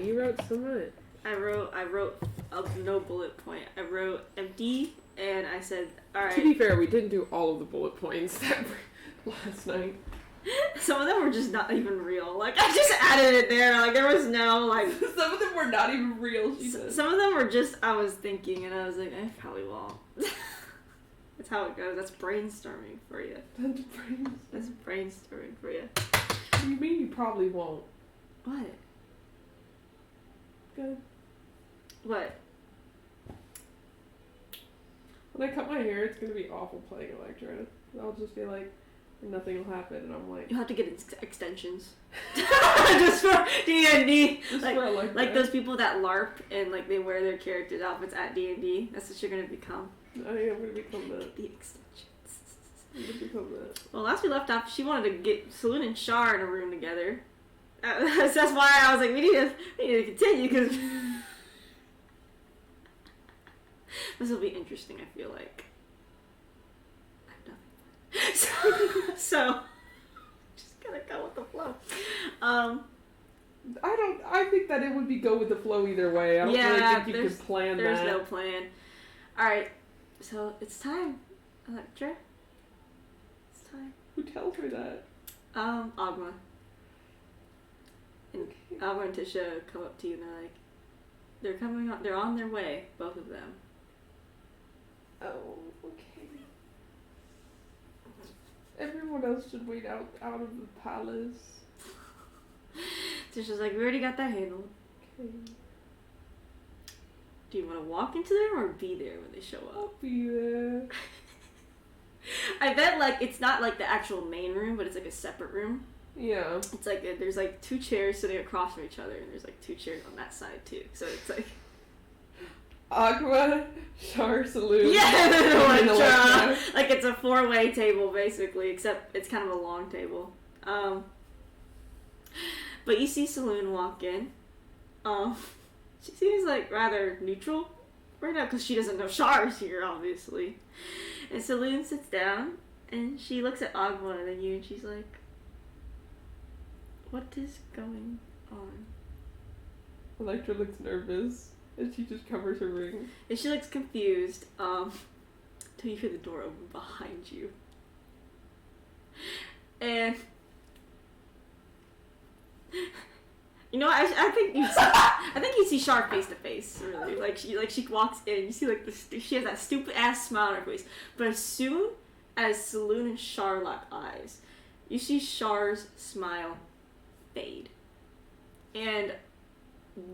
You wrote so much. I wrote no bullet point. I wrote empty, and I said, all right. To be fair, we didn't do all of the bullet points that last night. Some of them were just not even real. Like, I just added it there. Like, there was no, like... Some of them were not even real, she said. Some of them were just, I was thinking, and I was like, I probably won't. That's how it goes. That's brainstorming for you. That's brainstorming for you. What do you mean you probably won't? What? Good. What? When I cut my hair, it's going to be awful playing Electra. I'll just be like, nothing will happen, and I'm like... You have to get extensions. Just for DnD. Just like, for Electra. Like those people that LARP and like they wear their characters' outfits at DnD. That's what you're going to become. I think I'm going to become that. Get the extensions. I'm going to become that. Well, last we left off, she wanted to get Saloon and Char in a room together. That's why I was like, we need to continue, because this will be interesting, I feel like. I have nothing. So just gotta go with the flow. I think that it would be go with the flow either way. I don't really think you could plan that. There's no plan. Alright, so it's time. Electra. It's time. Who tells her that? Agma. And Agma and Tisha come up to you and they're like, they're on their way, both of them. Oh, okay. Everyone else should wait out of the palace. Tisha's like, we already got that handled. Okay. Do you want to walk into them or be there when they show up? I'll be there. I bet, like, it's not like the actual main room, but it's like a separate room. Yeah. It's like, there's like 2 chairs sitting across from each other, and there's like 2 chairs on that side too. So it's like... Agma, Char, Saloon. Yeah, Electra. Like, it's a 4-way table, basically, except it's kind of a long table. But you see Saloon walk in. She seems like rather neutral right now, because she doesn't know Char's here, obviously. And Saloon sits down, and she looks at Agma and then you, and she's like, what is going on? Electra looks nervous, and she just covers her ring. And she looks confused, till you hear the door open behind you. And... You know, I think you see Char face to face. Really, like she walks in, you see like she has that stupid ass smile on her face. But as soon as Saloon and Char lock eyes, you see Char's smile fade, and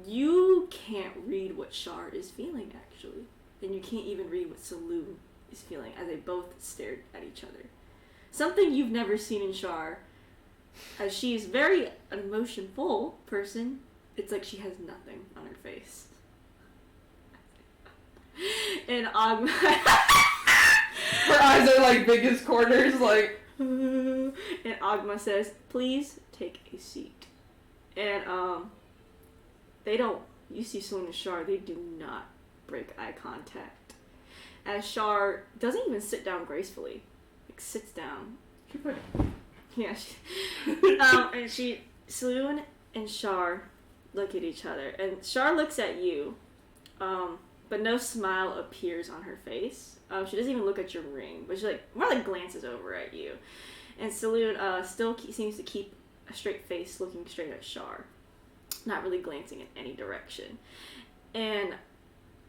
you can't read what Char is feeling actually, and you can't even read what Saloon is feeling as they both stared at each other. Something you've never seen in Char. As she's very an emotion-full person, it's like she has nothing on her face. And Agma... Her eyes are like biggest corners, like... And Agma says, please take a seat. And, they don't... You see Saloon and Char, they do not break eye contact. As Char doesn't even sit down gracefully. Like, sits down. Yeah, and Saloon and Char look at each other, and Char looks at you, but no smile appears on her face. She doesn't even look at your ring, but she more like glances over at you. And Saloon still seems to keep a straight face, looking straight at Char, not really glancing in any direction. And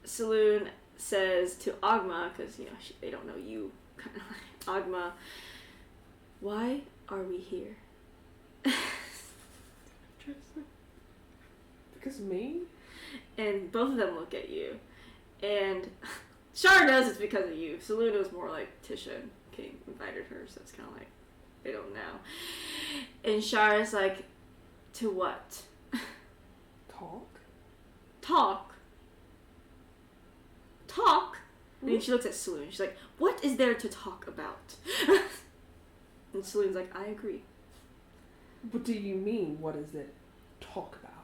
Saloon says to Agma, because they don't know you, kind of like, Agma, why are we here? Because me? And both of them look at you. And Char knows it's because of you. Saloon was more like Tisha and King invited her, so it's kind of like, they don't know. And Char is like, to what? Talk? Talk? Talk? And then she looks at Saloon. She's like, what is there to talk about? And Saloon's like, I agree. What do you mean, what is it talk about?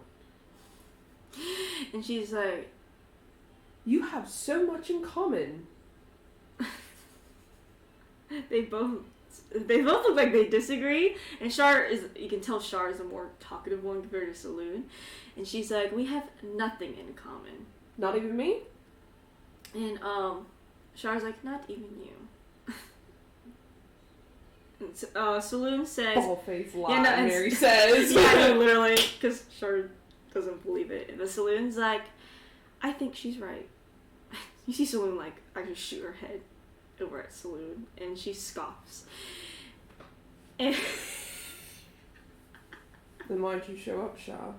And she's like, you have so much in common. They both They both look like they disagree, and you can tell Char is the more talkative one compared to Saloon. And she's like, we have nothing in common. Not even me? And, Char's like, not even you. And, Saloon says... Ball-faced lie, and Mary says. yeah, no, literally, because Char doesn't believe it. And the Saloon's like, I think she's right. You see Saloon, like, actually shoot her head over at Saloon, and she scoffs. And Then why'd you show up, Shaw?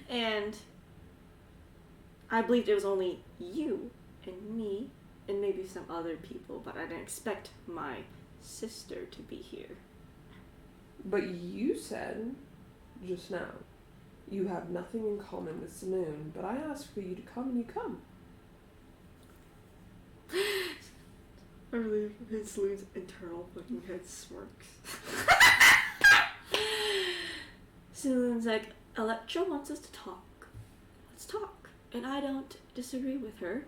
And I believed it was only you and me and maybe some other people, but I didn't expect my sister to be here. But you said just now you have nothing in common with Saloon, but I asked for you to come and you come. I really hate Saloon's internal fucking head smirks. Saloon's like, Electra wants us to talk. Let's talk. And I don't disagree with her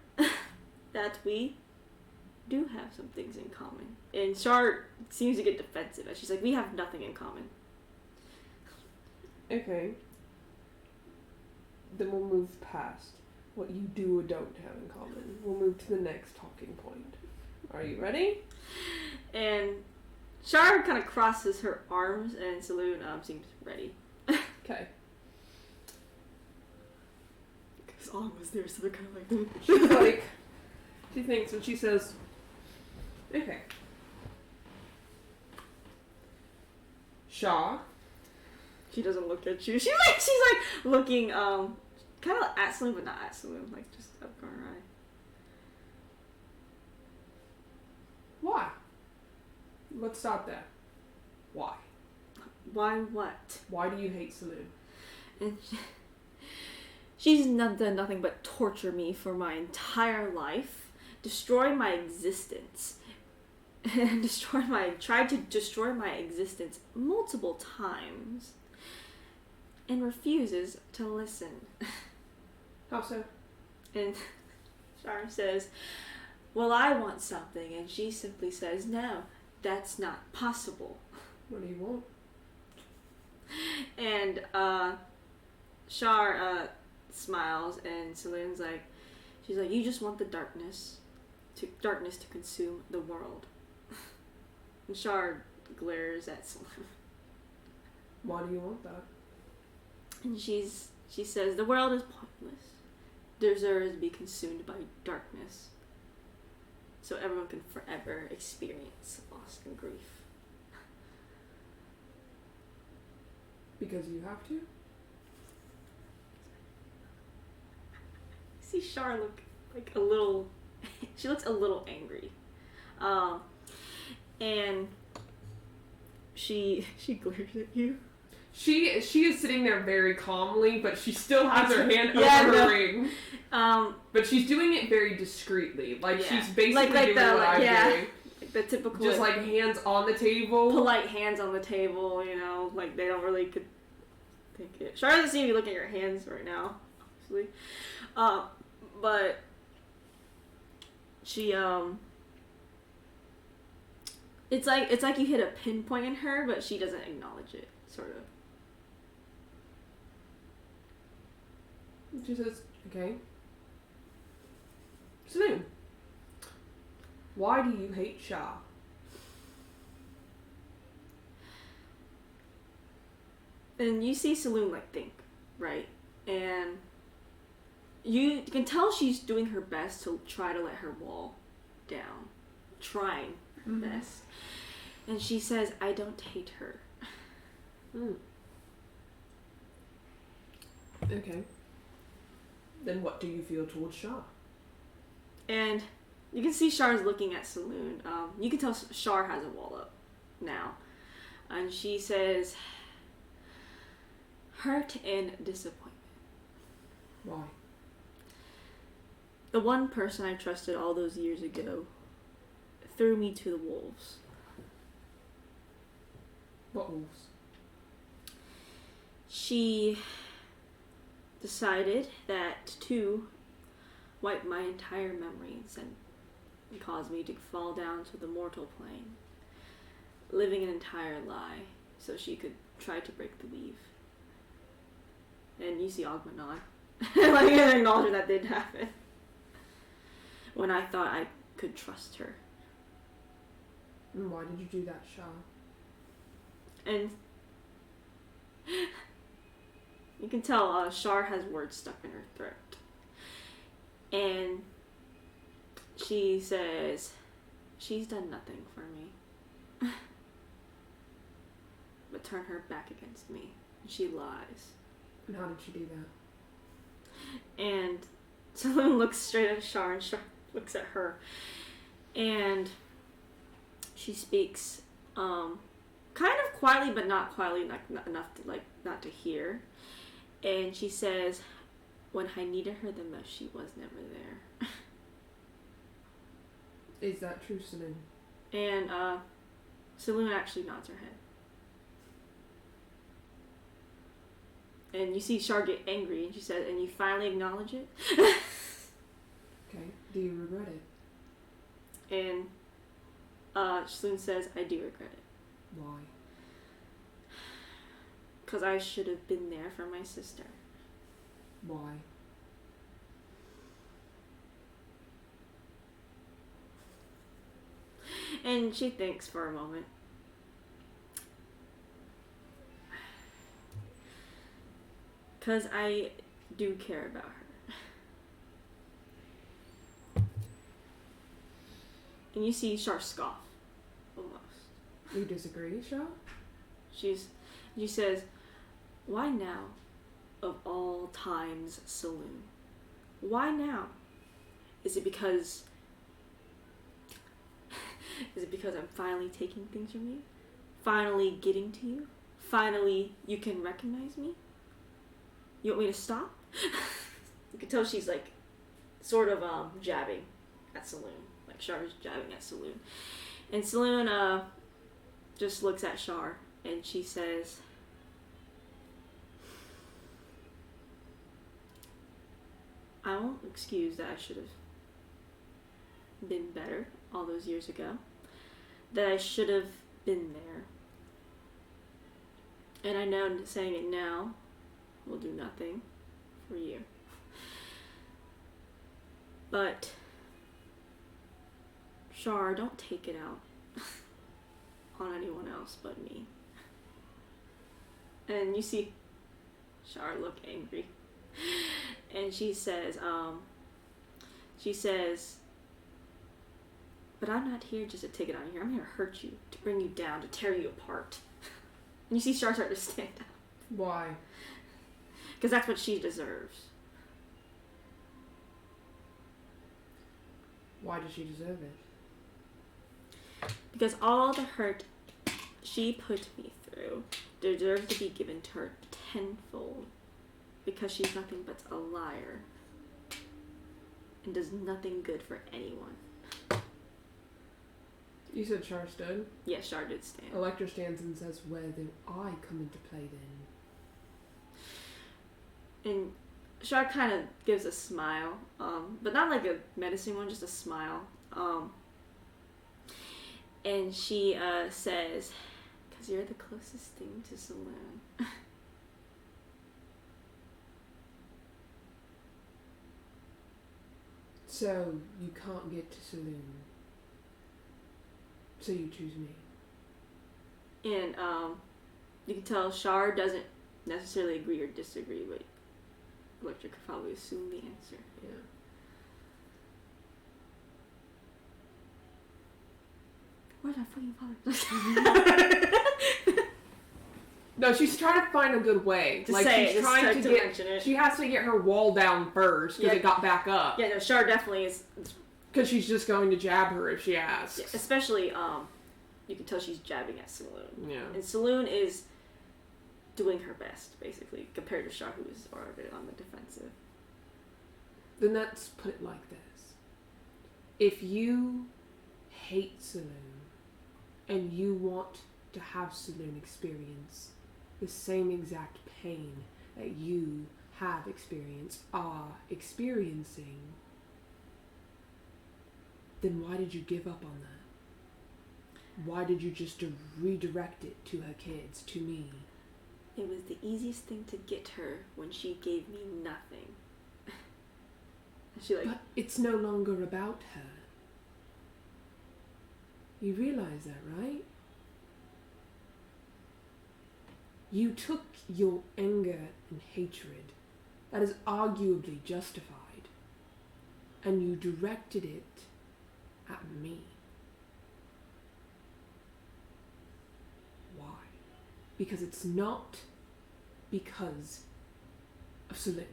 that we do have some things in common. And Char seems to get defensive as she's like, we have nothing in common. Okay. Then we'll move past what you do or don't have in common. We'll move to the next talking point. Are you ready? And Char kind of crosses her arms, and Saloon seems ready. Okay. Because Autumn was there, so they're kind of like... She's like, she thinks and she says, okay. Shaw. She doesn't look at you. She's like looking kind of at Saloon, but not at Saloon, like just up her eye. Why? Let's stop there. Why? Why what? Why do you hate Saloon? And she's done nothing but torture me for my entire life, destroy my existence, and tried to destroy my existence multiple times, and refuses to listen. How so? And Char says, well, I want something, and she simply says, no, that's not possible. What do you want? And Char smiles, and Saloon's like, she's like, you just want the darkness to consume the world. And Char glares at Saloon. Why do you want that? And she says, the world is pointless. Deserves to be consumed by darkness, so everyone can forever experience loss and grief. Because you have to? See Char look like a little... she looks a little angry. And she glares at you. She is sitting there very calmly, but she still has her hand Yeah, over no. her ring. But she's doing it very discreetly. Like, Yeah. she's basically Like doing the, what I'm doing. Like the typical... Just, like, hands on the table. polite hands on the table, you know, like they don't really could think it. Char doesn't seem to be looking at your hands right now, obviously. But she it's like you hit a pinpoint in her, but she doesn't acknowledge it, sort of. She says, okay. Saloon, why do you hate Shah? And you see Saloon, like, think, right? And you can tell she's doing her best to try to let her wall down. Trying her best. And she says, I don't hate her. Okay. Then what do you feel towards Shah? And you can see Char's looking at Saloon. You can tell Char has a wall up now. And she says, hurt and disappointment. Why? The one person I trusted all those years ago threw me to the wolves. What wolves? She decided that to wipe my entire memories and cause me to fall down to the mortal plane. living an entire lie so she could try to break the weave. And you see Ogma nod. Like, and acknowledge that did happen. When I thought I could trust her. And why did you do that, Shaw? And you can tell Shar has words stuck in her throat. And she says, she's done nothing for me. But turn her back against me. And she lies. And how did she do that? And Saloon looks straight at Shar and Shar looks at her. And she speaks kind of quietly, but not quietly, like not enough to not to hear. And she says, when I needed her the most, she was never there. Is that true, Saloon? And Saloon actually nods her head. And you see Shar get angry, and she says, and you finally acknowledge it? Okay. Do you regret it? And Saloon says, I do regret it. Why? Because I should have been there for my sister. Why? And she thinks for a moment. Because I do care about her. And you see Shar scoff. Almost. You disagree, Shaw? She says, why now, of all times, Saloon? Why now? Is it because I'm finally taking things from you? Finally getting to you? Finally you can recognize me? You want me to stop? You can tell she's like sort of jabbing at Saloon. Like Char's jabbing at Saloon. And Saloon just looks at Char and she says, I won't excuse that I should have been better all those years ago. That I should have been there. And I know saying it now will do nothing for you. But Char, don't take it out on anyone else but me. And you see Char look angry. And she says, but I'm not here just to take it on you. I'm here to hurt you, to bring you down, to tear you apart. And you see Char start to stand up. Why? Because that's what she deserves. Why does she deserve it? Because all the hurt she put me through deserves to be given to her tenfold. Because she's nothing but a liar. And does nothing good for anyone. You said Char stood? Yes, Char did stand. Electra stands and says, where do I come into play then? And Char kind of gives a smile, but not like a menacing one, just a smile. And she says, because you're the closest thing to Saloon. So, you can't get to Saloon. So you choose me. And you can tell Char doesn't necessarily agree or disagree, but Electra could probably assume the answer. Yeah. Where's my fucking father? No, she's trying to find a good way. To like say she's it, trying to mention get. it. She has to get her wall down first because Yeah. it got back up. Yeah, no, Char definitely is. Because she's just going to jab her if she asks. Yeah, especially, you can tell she's jabbing at Saloon. Yeah. And Saloon is doing her best, basically, compared to Char, who is already on the defensive. Then let's put it like this. If you hate Saloon and you want to have Saloon experience the same exact pain that you have experienced, are experiencing, then why did you give up on that? Why did you just redirect it to her kids, to me? It was the easiest thing to get her when she gave me nothing. She like... But it's no longer about her. You realize that, right? You took your anger and hatred, that is arguably justified, and you directed it at me. Why? Because it's not because of Saloon.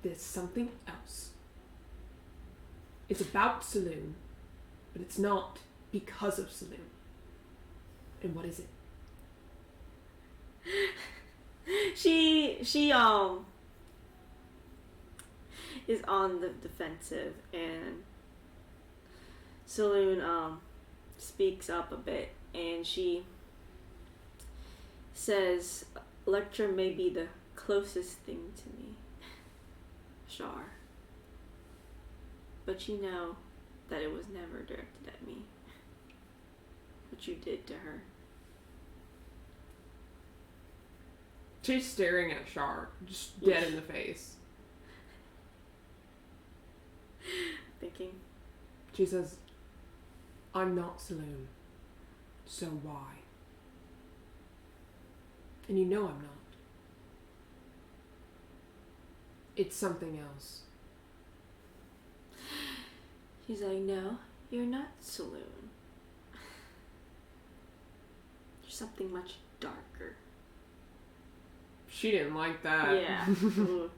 There's something else. It's about Saloon, but it's not because of Saloon. And what is it? She is on the defensive, and Saloon speaks up a bit, and she says, Electra may be the closest thing to me, Shar, but you know that it was never directed at me. What you did to her. She's staring at Shar, just dead in the face. Thinking. She says, I'm not Saloon, so why? And you know I'm not. It's something else. She's like, no, you're not Saloon. You're something much darker. She didn't like that. Yeah. You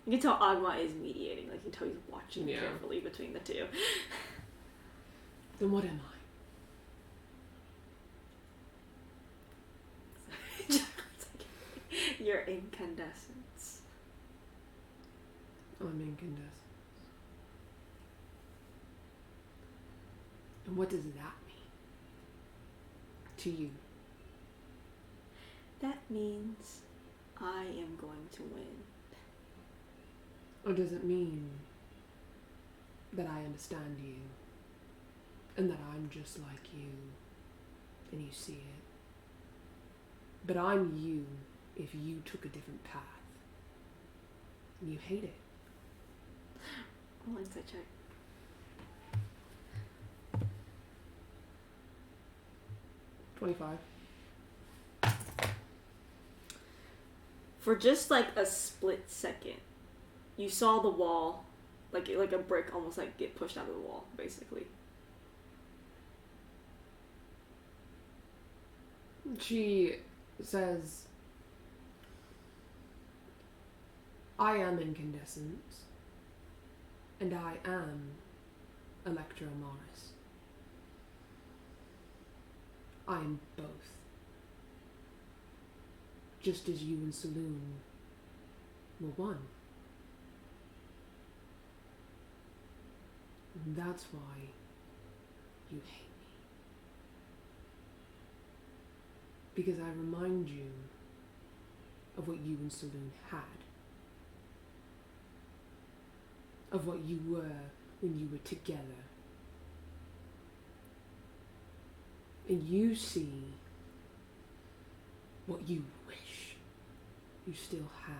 can tell Agma is mediating. Like, you can tell he's watching carefully between the two. Then what am I? You're incandescence. I'm incandescent. And what does that mean to you? That means I am going to win. Or does it mean that I understand you and that I'm just like you and you see it? But I'm you if you took a different path and you hate it. Roll insight check. 25. For just like a split second, you saw the wall, like a brick almost like get pushed out of the wall, basically. She says, I am incandescent, and I am Electra Morris. I am both. Just as you and Saloon were one. And that's why you hate me. Because I remind you of what you and Saloon had. Of what you were when you were together. And you see what you wish you still had.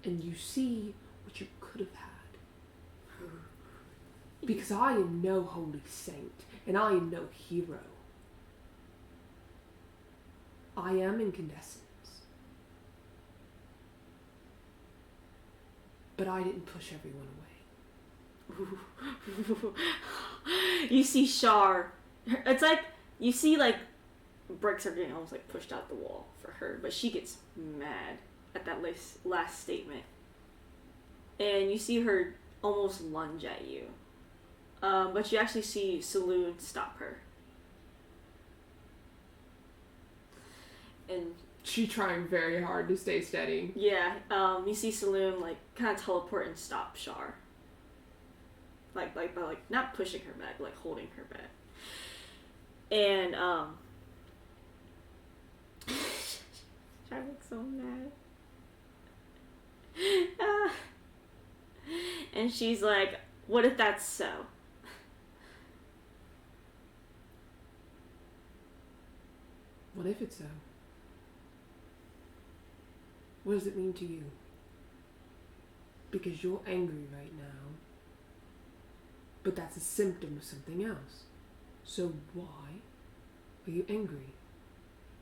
And you see what you could have had. Because I am no holy saint, and I am no hero. I am incandescence. But I didn't push everyone away. You see Shar. It's like, you see like bricks are getting almost like pushed out the wall for her, but she gets mad at that last statement. And you see her almost lunge at you. But you actually see Saloon stop her. And she trying very hard to stay steady. Yeah, you see Saloon like kind of teleport and stop Shar. Like by like not pushing her back, but like holding her back. And Shar looks so mad. And she's like, What if that's so? What if it's so? What does it mean to you? Because you're angry right now, but that's a symptom of something else. So why are you angry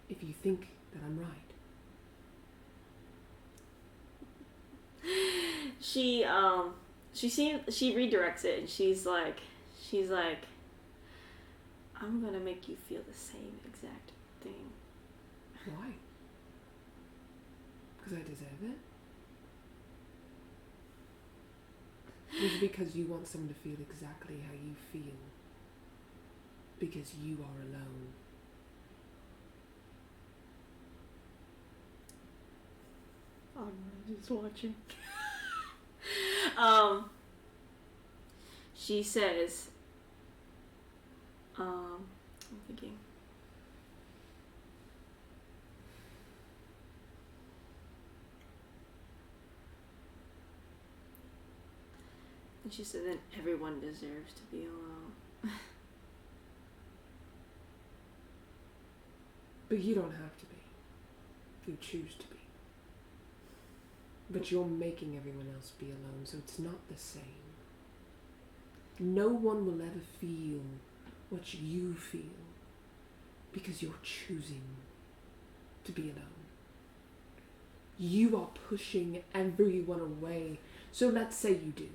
if you think that I'm right? She redirects it, and she's like, I'm gonna make you feel the same exact thing. Why? Because I deserve it? Or is it because you want someone to feel exactly how you feel? Because you are alone. I'm just watching. She says, I'm thinking. And she said that everyone deserves to be alone. But you don't have to be. You choose to be. But you're making everyone else be alone, so it's not the same. No one will ever feel what you feel because you're choosing to be alone. You are pushing everyone away. So let's say you do.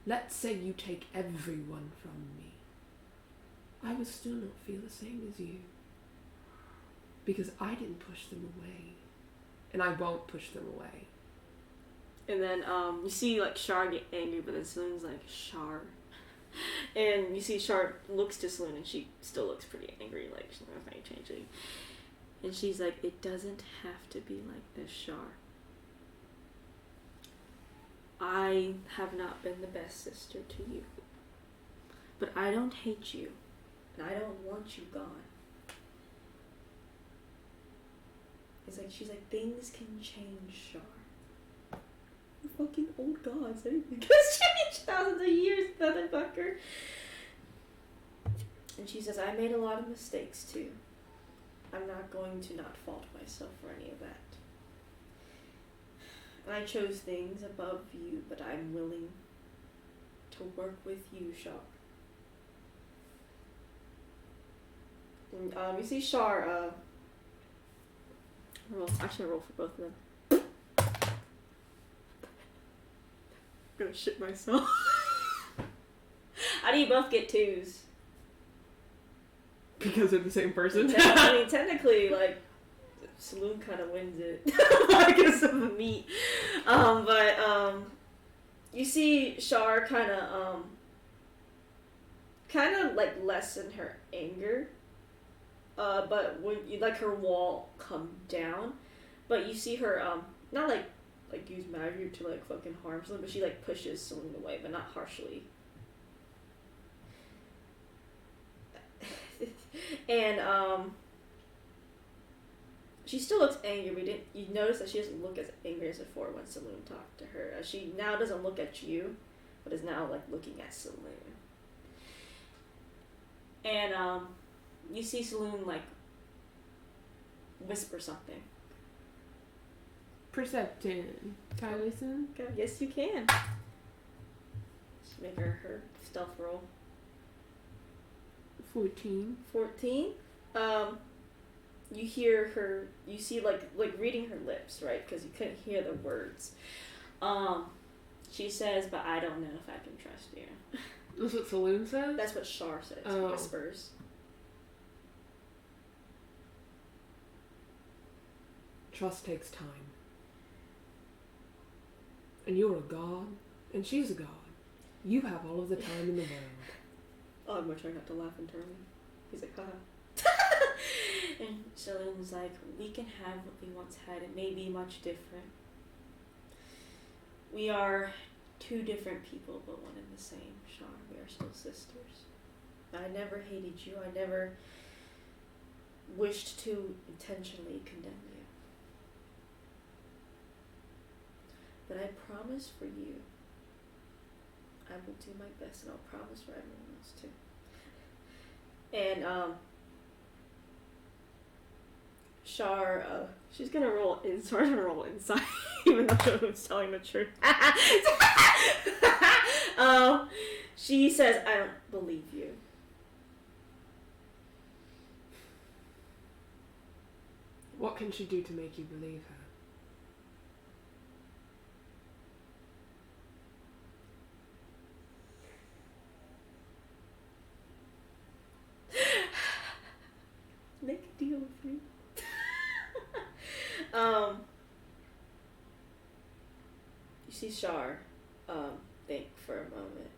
Let's say you take everyone from me. I will still not feel the same as you. Because I didn't push them away. And I won't push them away. And then you see like Char get angry, but then Saloon's like, Char. And you see Char looks to Saloon, and she still looks pretty angry, like she's nothing changing. And she's like, it doesn't have to be like this, Char. I have not been the best sister to you. But I don't hate you. And I don't want you gone. She's like, things can change, Char. The fucking old gods, anything can change. Thousands of years, motherfucker. And she says, I made a lot of mistakes too. I'm not going to not fault myself for any of that. And I chose things above you, but I'm willing to work with you, Char. And you see Char, roll for both of them. I'm gonna shit myself. How do you both get 2s? Because they're the same person? Technically, like, Saloon kind of wins it. Because of the meat. But you see Char kind of like lessen her anger. But when you like her wall come down, but you see her not like use magic to like fucking harm someone, but she like pushes Saloon away, but not harshly. And she still looks angry, but you notice that she doesn't look as angry as before when Saloon talked to her. She now doesn't look at you, but is now like looking at Saloon. And you see Saloon like whisper something. Perception. Can I listen? Okay. Yes, you can. Just make her stealth roll. 14. 14. You hear her. You see like reading her lips, right? Because you couldn't hear the words. She says, "But I don't know if I can trust you." That's what Saloon says? That's what Char says. Oh. Whispers. Trust takes time. And you're a god, and she's a god. You have all of the time in the world. Oh, I'm gonna try not to laugh internally. He's like, haha. And Saloon's like, we can have what we once had. It may be much different. We are 2 different people, but one and the same, Char. We are still sisters. I never hated you. I never wished to intentionally condemn you. But I promise for you, I will do my best, and I'll promise for everyone else too. And Char, she's gonna roll inside, even though Saloon's telling the truth. She says, "I don't believe you." What can she do to make you believe her? Make a deal with me. You see Char, think for a moment.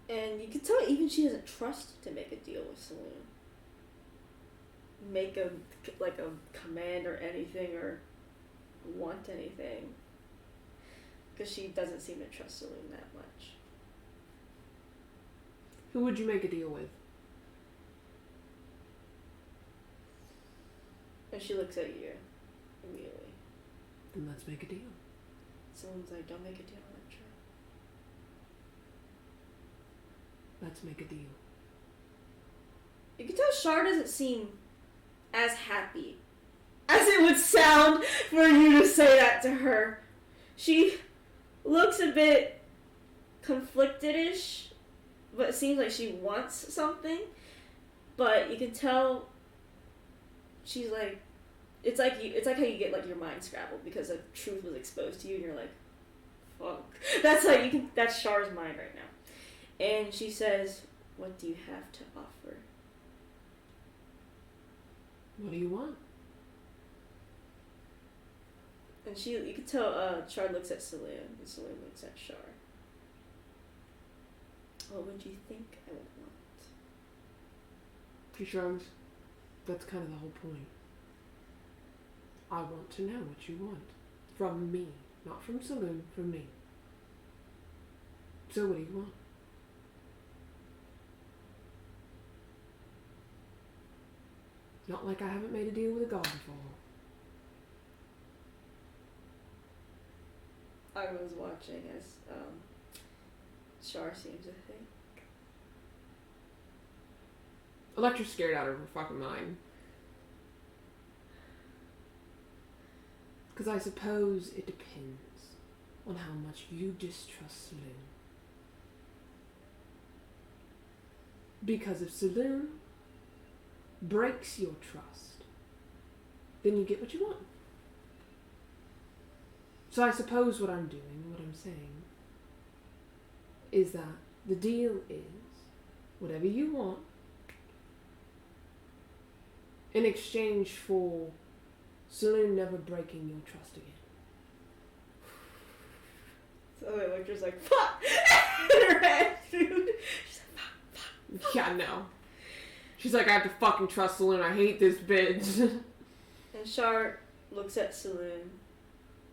And you can tell even she doesn't trust to make a deal with Saloon. Make a command or anything or want anything. Because she doesn't seem to trust Saloon that much. Who would you make a deal with? And she looks at you immediately. Then let's make a deal. Saloon's like, "Don't make a deal, I'm sure." Let's make a deal. You can tell Char doesn't seem as happy as it would sound for you to say that to her. She looks a bit conflicted-ish, but it seems like she wants something. But you can tell she's like, it's like how you get like your mind scrambled because the truth was exposed to you, and you're like, fuck. That's Char's mind right now. And she says, "What do you have to offer?" What do you want? And you can tell Char looks at Saloon, and Saloon looks at Char. "What would you think I would want?" She shrugs. That's kind of the whole point. I want to know what you want. From me. Not from Saloon, from me. So what do you want? Not like I haven't made a deal with a god before. I was watching as Char seems to think. Electra's scared out of her fucking mind. Because I suppose it depends on how much you distrust Saloon. Because if Saloon breaks your trust, then you get what you want. So I suppose what I'm doing, what I'm saying, is that the deal is whatever you want in exchange for Saloon never breaking your trust again. So the Electra's like, "Fuck!" in her head, dude. She's like, "Fuck." Yeah, no. She's like, I have to fucking trust Saloon. I hate this bitch. And Char looks at Saloon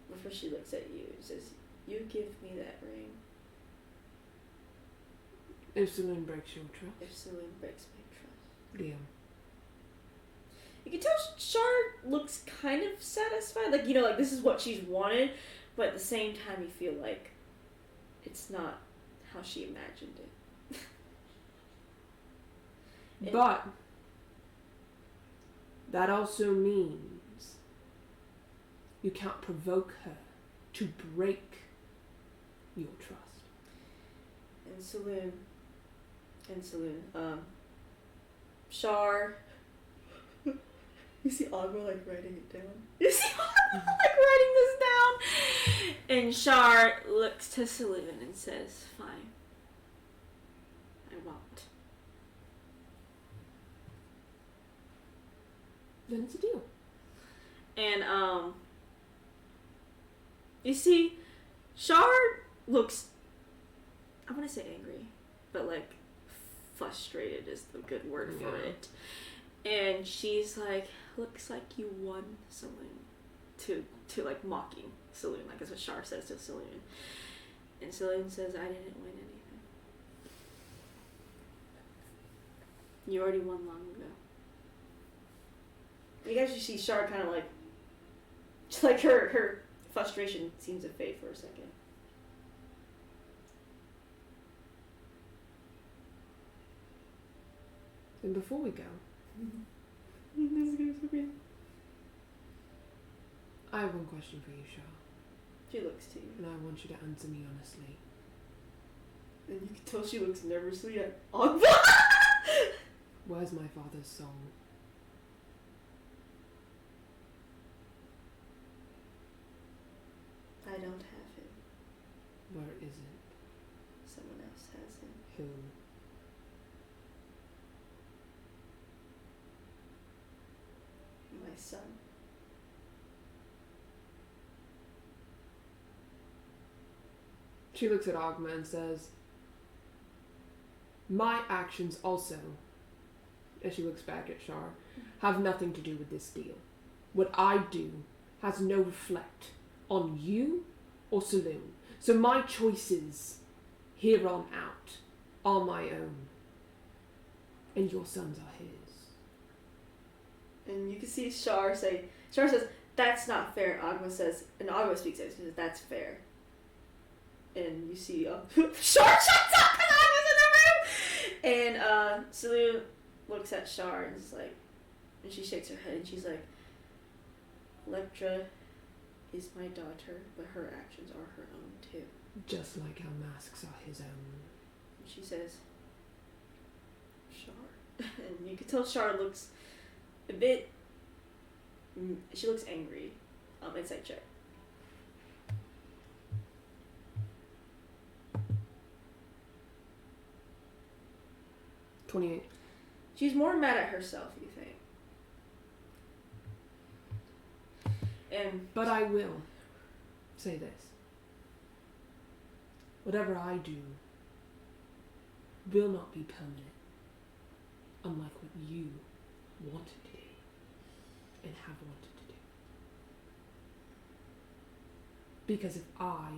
before she looks at you and says, "You give me that ring." If Saloon breaks your trust. If Saloon breaks my trust. Deal. You can tell Char looks kind of satisfied. Like, like this is what she's wanted. But at the same time, you feel like it's not how she imagined it. But that also means you can't provoke her to break your trust. And Saloon, Char. You see Agua like writing it down. You see Agua like writing this down. And Char looks to Saloon and says, "Fine. I won't." Then it's a deal. And you see, Char looks, I want to say angry, but like frustrated is the good word for it. And she's like, "Looks like you won, Saloon," to like mocking Saloon, like that's what Char says to Saloon. And Saloon says, "I didn't win anything. You already won long ago." You guys should see Char kind of like her frustration seems to fade for a second. And before we go, This is gonna be so great. I have one question for you, Shah, She looks to you, and I want you to answer me honestly. and you can tell she looks nervously at Agba. Where's my father's soul? I don't have him. Where is it? Someone else has him. Who? My son. She looks at Ogma and says, my actions also, as she looks back at Shar, have nothing to do with this deal. What I do has no reflect on you or Saloon. So my choices here on out are my own. And your sons are his. And you can see Shar says, that's not fair. Agma says, and Agma speaks out, she says, that's fair. And you see, Shar shuts up because Agma's in the room! And, Saloon looks at Shar and is like, and she shakes her head and she's like, Electra is my daughter, but her actions are her own too. Just like our masks are his own. And she says, Shar. And you can tell Shar looks a bit, she looks angry. Insight check. 28. She's more mad at herself, you think. But I will say this. Whatever I do will not be permanent, unlike what you wanted to do and have wanted to do. Because if I,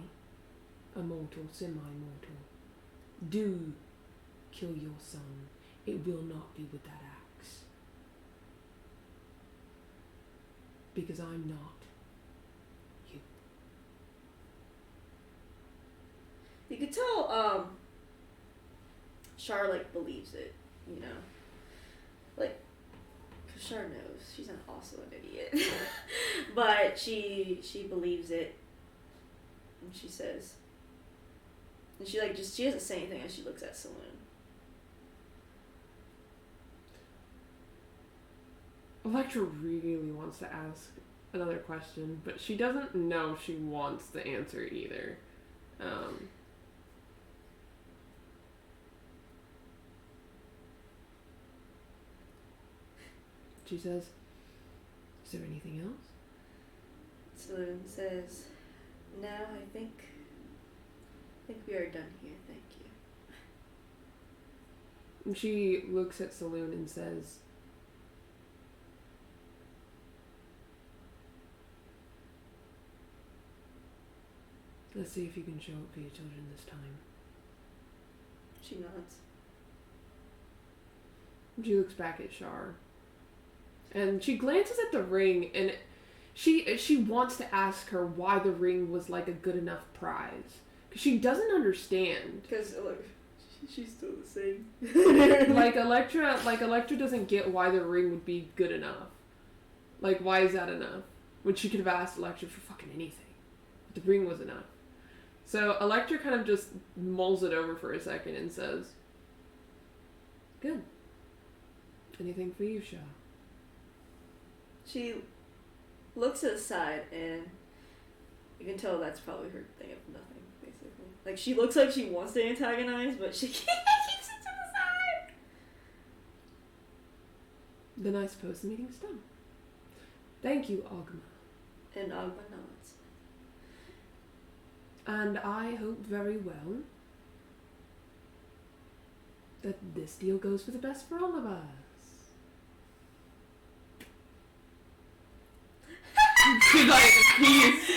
a mortal, semi-mortal, do kill your son, it will not be with that axe. Because I'm not you. You could tell, Char, believes it, you know? Because Char knows. She's not also an idiot. But she believes it. And she says... And she, she doesn't say anything as she looks at Saloon. Electra really wants to ask another question, but she doesn't know if she wants the answer either. She says, is there anything else? Saloon says, no, I think we are done here, thank you. And she looks at Saloon and says, let's see if you can show up for your children this time. She nods. She looks back at Shar. And she glances at the ring, and she wants to ask her why the ring was a good enough prize. Because she doesn't understand. Because, look, she's still the same. Electra doesn't get why the ring would be good enough. Why is that enough? When she could have asked Electra for fucking anything. But the ring was enough. So Electra kind of just mulls it over for a second and says, good. Anything for you, Shah? She looks to the side, and you can tell that's probably her thing of nothing, basically. She looks like she wants to antagonize, but she keeps it to the side. Then I suppose the meeting's done. Thank you, Ogma. And Agma nods. And I hope very well that this deal goes for the best for all of us. She's like, peace.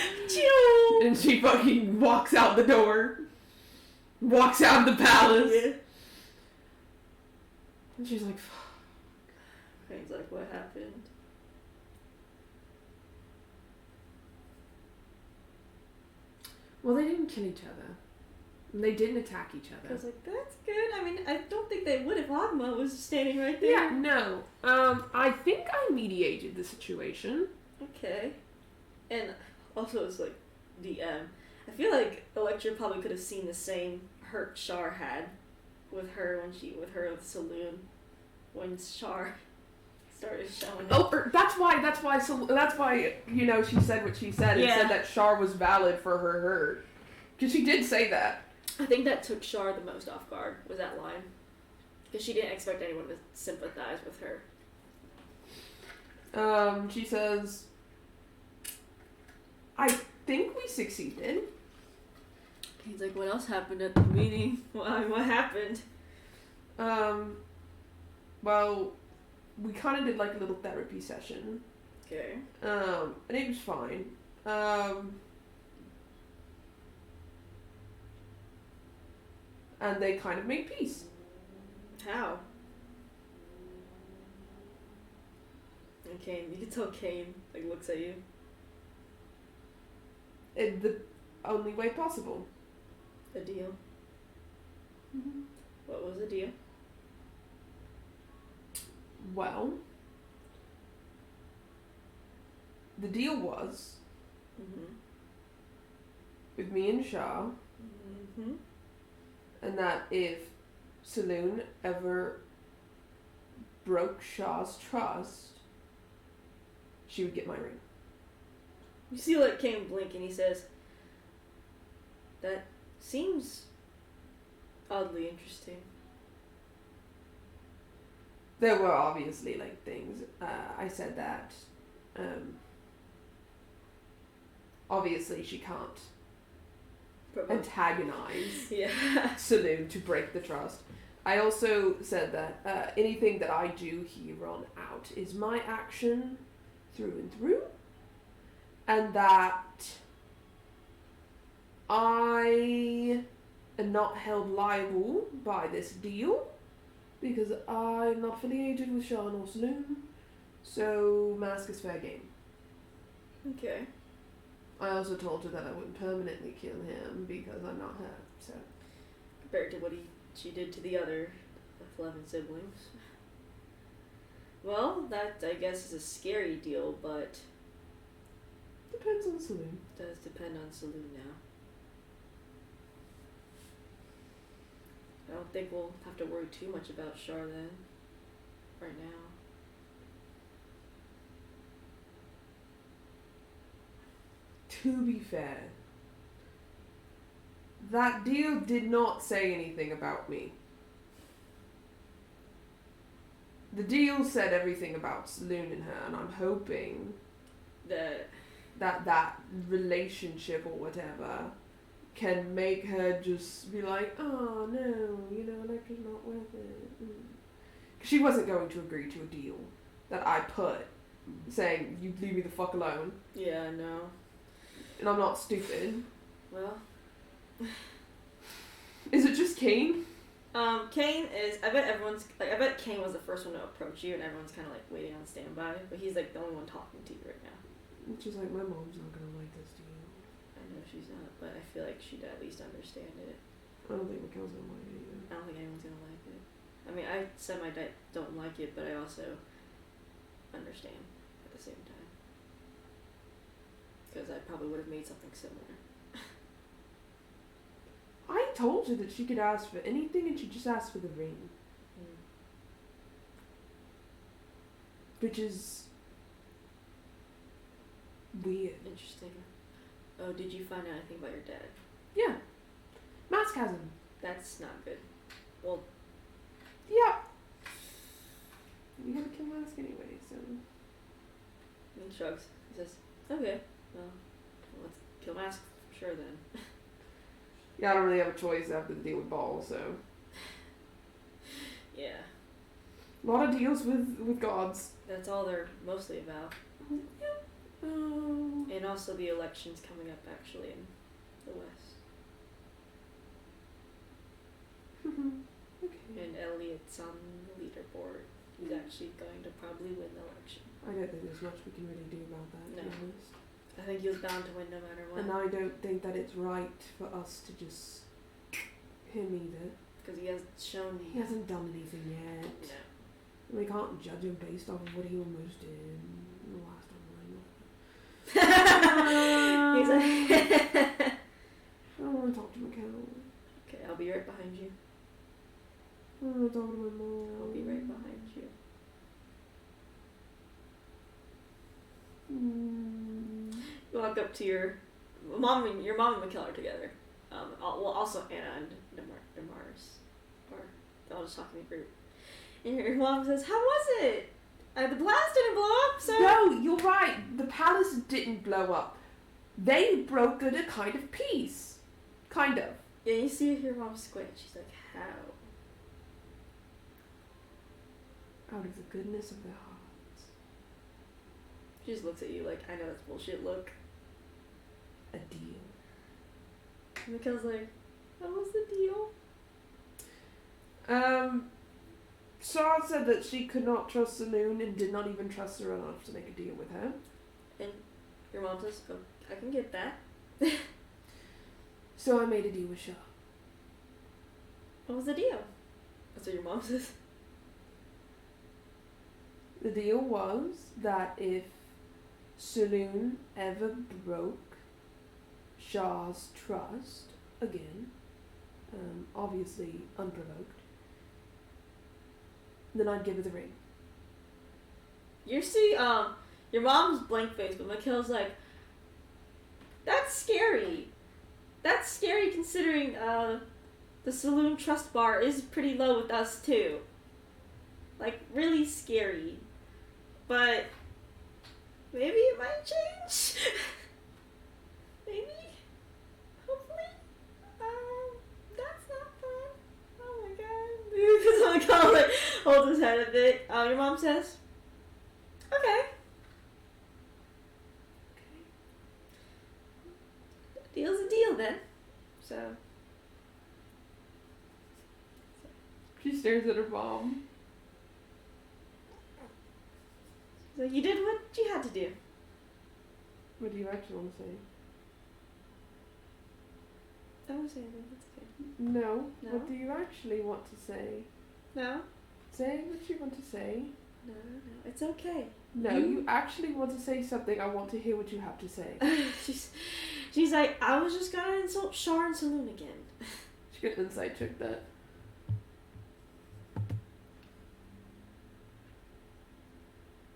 And she fucking walks out the door. Walks out of the palace. Yeah. And she's like, fuck. He's like, what happened? Well, they didn't kill each other. They didn't attack each I other. was like, that's good. I mean, I don't think they would if Agma was standing right there. Yeah, no. I think I mediated the situation. Okay. And also, it's like DM. I feel like Electra probably could have seen the same hurt Char had with her with her at the saloon when Char started showing up. Oh, that's why she said what she said and Yeah. said that Char was valid for her hurt. Because she did say that. I think that took Char the most off guard, was that line. Because she didn't expect anyone to sympathize with her. She says, I think we succeeded. He's like, what else happened at the meeting? What happened? Well, we kind of did like a little therapy session. Okay. And it was fine. And they kind of made peace. How? And Kane, you can tell Kane looks at you. In the only way possible. A deal. Mm-hmm. What was the deal? Well, the deal was with me and Shah, and that if Saloon ever broke Shah's trust, she would get my ring. You see Kane blink and he says, that seems oddly interesting. There were obviously things. I said that. Obviously, she can't antagonize Saloon to break the trust. I also said that anything that I do here on out is my action through and through, and that I am not held liable by this deal because I'm not affiliated with Sean or Saloon, so mask is fair game. Okay. I also told her that I wouldn't permanently kill him because I'm not her, so. Compared to what she did to the other 11 siblings. Well, that, I guess, is a scary deal, but... Depends on Saloon. Does depend on Saloon now. I don't think we'll have to worry too much about Char then. Right now. To be fair, that deal did not say anything about me. The deal said everything about Saloon and her, and I'm hoping that relationship or whatever can make her just be like, oh no, Electra's not worth it. She wasn't going to agree to a deal that I put saying, you leave me the fuck alone. Yeah, no. And I'm not stupid. Well. Is it just Kane? Kane is, I bet Kane was the first one to approach you and everyone's kind of waiting on standby, but he's the only one talking to you right now. Which is my mom's not gonna like this deal. I know she's not, but I feel like she'd at least understand it. I don't think Mikhail's gonna like it either. I don't think anyone's gonna like it. I mean, I don't like it, but I also understand at the same time. Because I probably would have made something similar. I told her that she could ask for anything and she just asked for the ring. Which is weird. Interesting. Oh, did you find out anything about your dad? Yeah. Mask has him. That's not good. Well, yeah. You gotta kill Mask anyway, so. He shrugs. He says, okay, well, let's kill Mask for sure then. Yeah, I don't really have a choice after the deal with Ball, so. Yeah. A lot of deals with gods. That's all they're mostly about. Yeah. And also the elections coming up actually in the West. Okay. And Elliot's on the leaderboard. He's actually going to probably win the election. I don't think there's much we can really do about that, to be No. honest. I I think he was bound to win no matter what. And I don't think that it's right for us to just him either. Because he hasn't shown. He hasn't done anything yet. No. We can't judge him based off of what he almost did the last time. He's like, I don't want to talk to Mikhail. okay, I'll be right behind you. I don't want to talk to my mom. I'll be right behind you. You walk up to your mom and Mikhail are together. Well, also Anna and Damaris are all just talking in a group. And your mom says, "How was it? The blast didn't blow up, so." No, you're right. The palace didn't blow up. They broke at a kind of peace. Kind of. Yeah, you see your mom squint. She's like, "How?" Out of the goodness of their hearts. She just looks at you like, "I know that's bullshit." Look. A deal. And Mikhail's like, "What was the deal?" Shah said that she could not trust Saloon and did not even trust her enough to make a deal with her. And your mom says, "Oh, I can get that." So I made a deal with Shah. What was the deal? That's what your mom says. The deal was that if Saloon ever broke Shah's trust again, obviously unprovoked, then I'd give her the ring. You see, your mom's blank face, but Mikhail's like, "That's scary. That's scary considering, the Saloon trust bar is pretty low with us too. Like, really scary. But maybe it might change." Maybe. Hopefully. That's not fun. Oh my god. Because Mikhail like holds his head a bit. Your mom says, "Okay. Deal's a deal then." So. She stares at her mom. So you did what you had to do. What do you actually want to say? I don't want to say anything. That's okay. No. No? What do you actually want to say? No? Say what you want to say. No. It's okay. No, you actually want to say something. I want to hear what you have to say. She's like, "I was just gonna insult Shar and Saloon again." She could inside check that.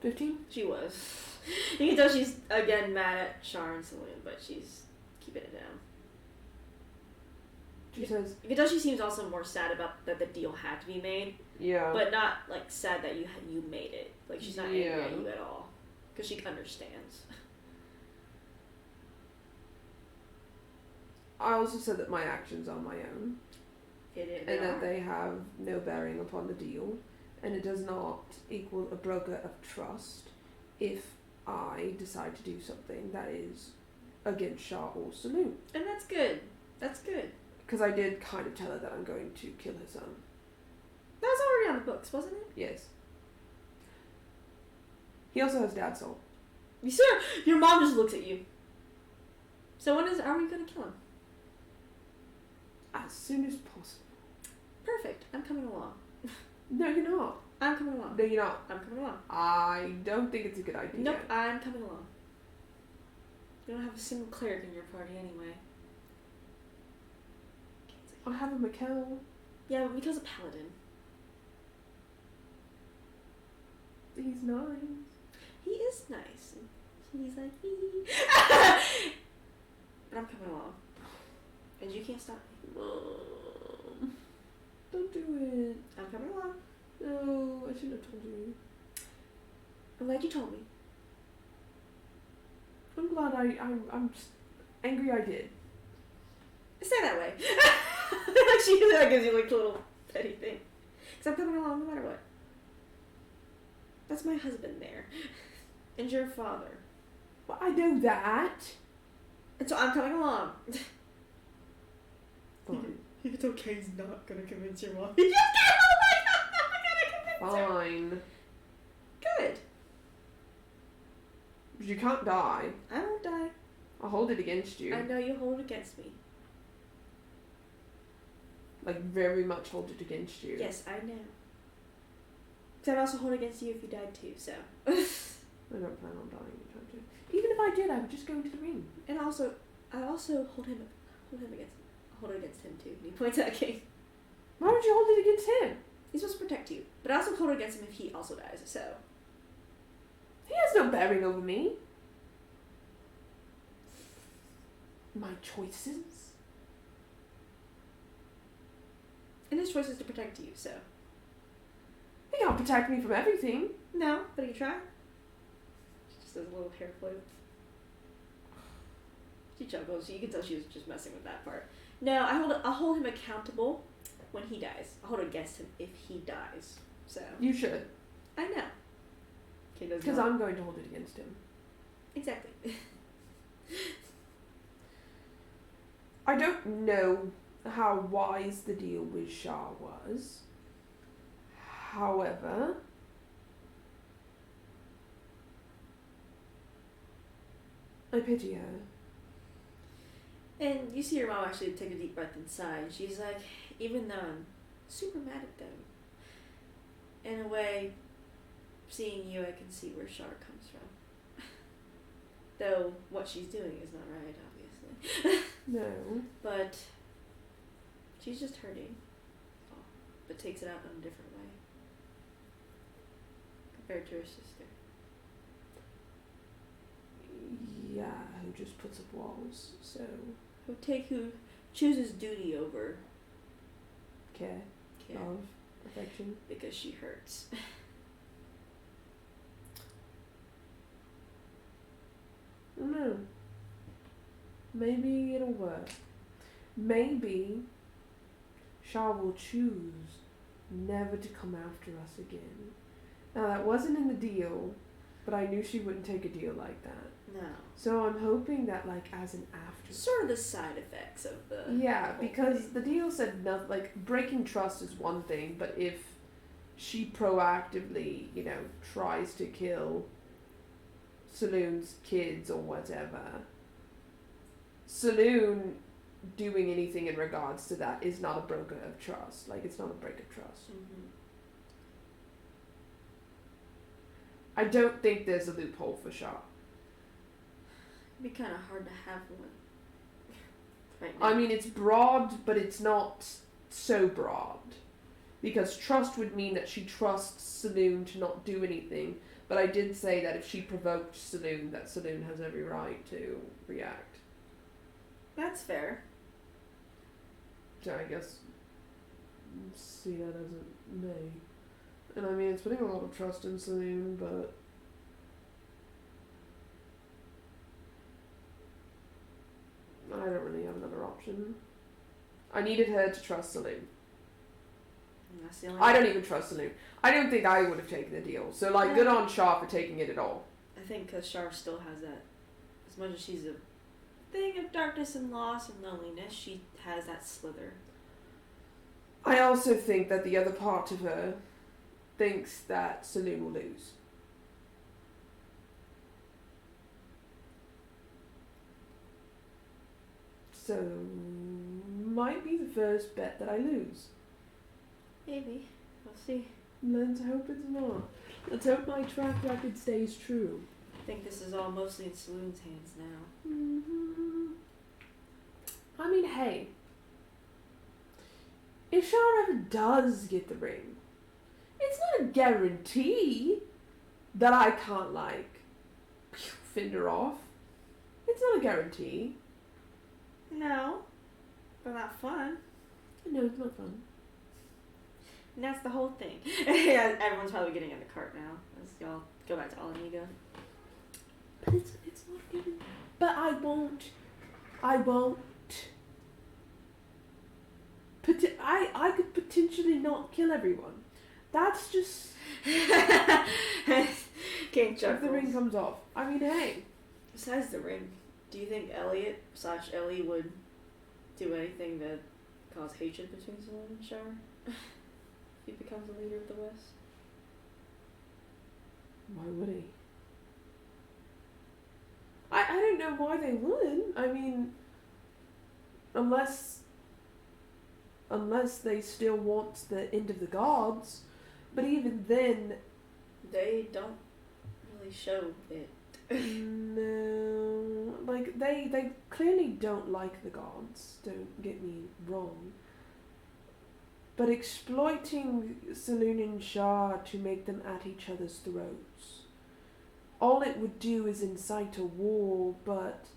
$15? She was. You can tell she's again mad at Shar and Saloon, but she's keeping it down. She says, You can tell she seems also more sad about that the deal had to be made, yeah. but not like sad that you made it. Like she's not angry at Yeah. you at all, because she understands. I also said that my actions are my own. And that they have no bearing upon the deal. And it does not equal a broker of trust if I decide to do something that is against Shah or Saloon. And that's good. That's good. Because I did kind of tell her that I'm going to kill her son. That was already on the books, wasn't it? Yes. He also has dad's soul. You sir, your mom just looks at you. So are we gonna kill him? As soon as possible. Perfect. I'm coming along. No, you're not. I'm coming along. No, you're not. I'm coming along. I don't think it's a good idea. Nope, I'm coming along. You don't have a single cleric in your party anyway. I have a Mikhail. Yeah, but Mikhail's a paladin. He's nice. He is nice. He's like, hee. But I'm coming along. And you can't stop me. Don't do it. I'm coming along. No, I shouldn't have told you. I'm glad you told me. I'm glad I'm just angry I did. Stay that way. Like she gives you like a little petty thing. Because I'm coming along no matter what. That's my husband there. And your father. Well, I know that. And so I'm coming along. Fine. If it's okay, he's not gonna convince your mom. He just can't. Oh my god, I'm not gonna convince her. Fine. Good. You can't die. I won't die. I'll hold it against you. I know you hold it against me. Like, very much hold it against you. Yes, I know. Because I'd also hold it against you if you died too, so. I don't plan on dying anytime soon. Even if I did, I would just go into the ring. And also, I also hold it against him too. And he points at King. Why would you hold it against him? He's supposed to protect you. But I also hold it against him if he also dies, so. He has no bearing over me. My choices? And his choice is to protect you, so. He can't protect me from everything. No, but he can try. She just does a little hair flip. She chuckles. You can tell she was just messing with that part. No, I'll hold him accountable when he dies. I'll hold it against him if he dies. So. You should. I know. Because I'm going to hold it against him. Exactly. I don't know how wise the deal with Shah was. However, I pity her. And you see your mom actually take a deep breath inside. She's like, even though I'm super mad at them, in a way, seeing you, I can see where Shar comes from. Though what she's doing is not right, obviously. No. But she's just hurting. But takes it out in a different way. Compared to her sister. Yeah, who just puts up walls, so. Who chooses duty over Care. Love. Affection. because she hurts. I don't know. Maybe it'll work. Maybe Shah will choose never to come after us again. Now that wasn't in the deal, but I knew she wouldn't take a deal like that. No. So I'm hoping that, like, as an after. Sort of the side effects of the. Yeah, whole because thing. the deal said nothing. Like, breaking trust is one thing, but if she proactively, tries to kill Saloon's kids or whatever, Saloon doing anything in regards to that is not a broker of trust. Like, it's not a break of trust. Mm-hmm. I don't think there's a loophole for Shah. It'd be kind of hard to have one. Right now. I mean, it's broad, but it's not so broad. Because trust would mean that she trusts Saloon to not do anything. But I did say that if she provoked Saloon, that Saloon has every right to react. That's fair. So I guess see that as a may. And I mean, it's putting a lot of trust in Saloon, but I don't really have another option. I needed her to trust Saloon. And that's the only. I don't even trust Saloon. I don't think I would have taken the deal. So, like, good on Shah for taking it at all. I think because Shar still has that. As much as she's a thing of darkness and loss and loneliness, she has that slither. I also think that the other part of her thinks that Saloon will lose. So, might be the first bet that I lose. Maybe. We'll see. Let's hope it's not. Let's hope my track record stays true. I think this is all mostly in Saloon's hands now. Mm-hmm. I mean, hey. If Shah ever does get the ring, it's not a guarantee that I can't, like, fend her off. It's not a guarantee. No. But not fun. No, it's not fun. And that's the whole thing. Yeah, everyone's probably getting in the cart now. As y'all go back to Alamigo. But it's not good. But I won't. I could potentially not kill everyone. That's just King if chuckles. the ring comes off. I mean, hey. Besides the ring, do you think Elliot/Ellie would do anything to cause hatred between Saloon and Shar? If he becomes the leader of the West? Why would he? I don't know why they wouldn't. I mean, unless they still want the end of the gods. But even then, they don't really show it. No, like they clearly don't like the gods. Don't get me wrong. But exploiting Saloon and Shah to make them at each other's throats, all it would do is incite a war. But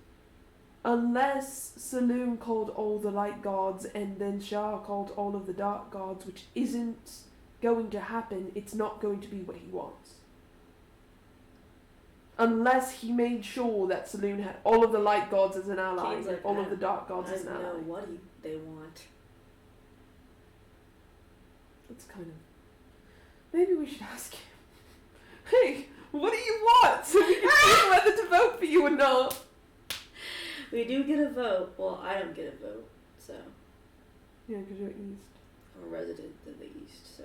unless Saloon called all the light gods and then Shah called all of the dark gods, which isn't going to happen, it's not going to be what he wants. Unless he made sure that Saloon had all of the light gods as an ally and all of the dark gods as an ally. I don't know what they want. That's kind of... Maybe we should ask him. Hey, what do you want? So we can see whether to vote for you or not. We do get a vote. Well, I don't get a vote, so... Yeah, because you're East. I'm a resident of the East, so...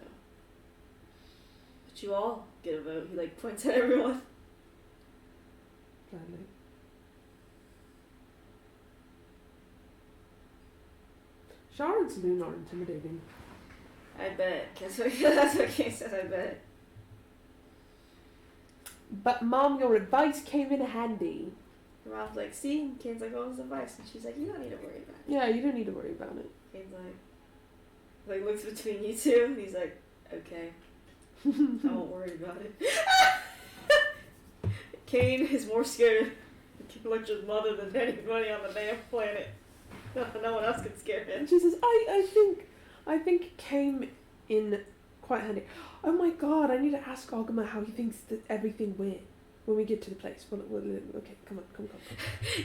But you all get a vote. He, points at everyone. Gladly. Shah and Saloon are intimidating. I bet. That's what Kate says, I bet. But Mom, your advice came in handy. Her mom's like, see? And Kane's like, what was the advice? And she's like, you don't need to worry about it. Yeah, you don't need to worry about it. Kane's like looks between you two, and he's like, okay. I won't worry about it. Kane is more scared of Electra's mother than anybody on the damn planet. No one else can scare him. She says, I think came in quite handy. Oh my god, I need to ask Ogma how he thinks that everything went when we get to the place. Okay, come on.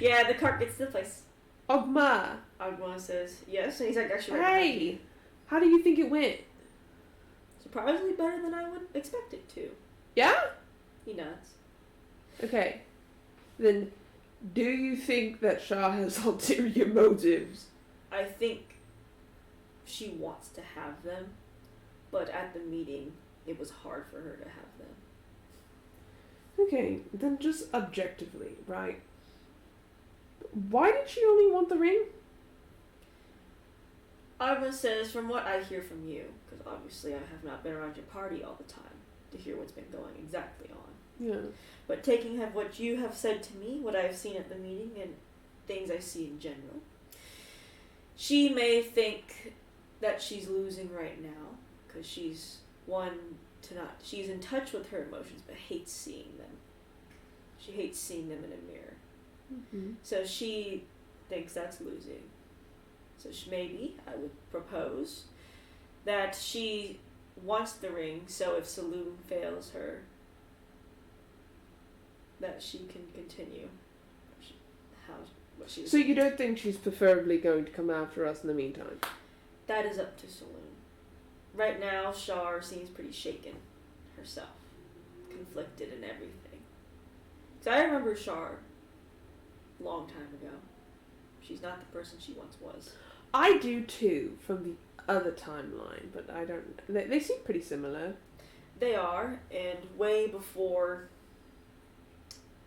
Yeah, the cart gets to the place. Ogma! Ogma says, yes, and he's like, actually, hey! How do you think it went? Surprisingly better than I would expect it to. Yeah? He nods. Okay. Then, do you think that Shah has ulterior motives? I think she wants to have them, but at the meeting, it was hard for her to have them. Okay, then just objectively, right? Why did she only want the ring? Arma says, from what I hear from you, because obviously I have not been around your party all the time to hear what's been going exactly on. Yeah. But taking what you have said to me, what I've seen at the meeting, and things I see in general, she may think that she's losing right now, because she's she's in touch with her emotions, but hates seeing them. She hates seeing them in a mirror. Mm-hmm. So she thinks that's losing. So maybe I would propose that she wants the ring, so if Saloon fails her, that she can continue what she was So you don't think she's preferably going to come after us in the meantime? That is up to Saloon. Right now, Shar seems pretty shaken herself, conflicted and everything. So I remember Shar a long time ago. She's not the person she once was. I do too, from the other timeline, but I don't... They seem pretty similar. They are, and way before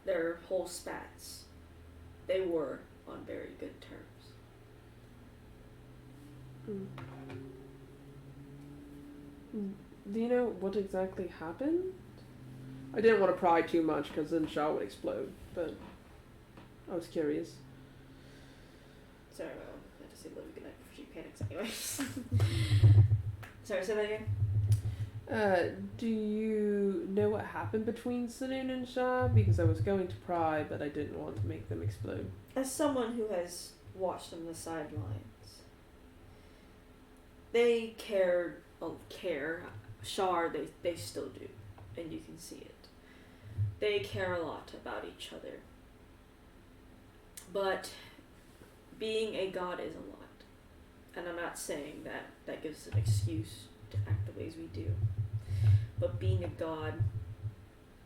their whole spats, they were on very good terms. Do you know what exactly happened? I didn't want to pry too much because then Shah would explode, but I was curious. Sorry, well, I had to say Livy goodnight before she panics anyways. Sorry, say that again? Do you know what happened between Saloon and Shah? Because I was going to pry, but I didn't want to make them explode. As someone who has watched from the sidelines, they care. Shar, they still do, and you can see it. They care a lot about each other. But being a god is a lot. And I'm not saying that gives an excuse to act the ways we do. But being a god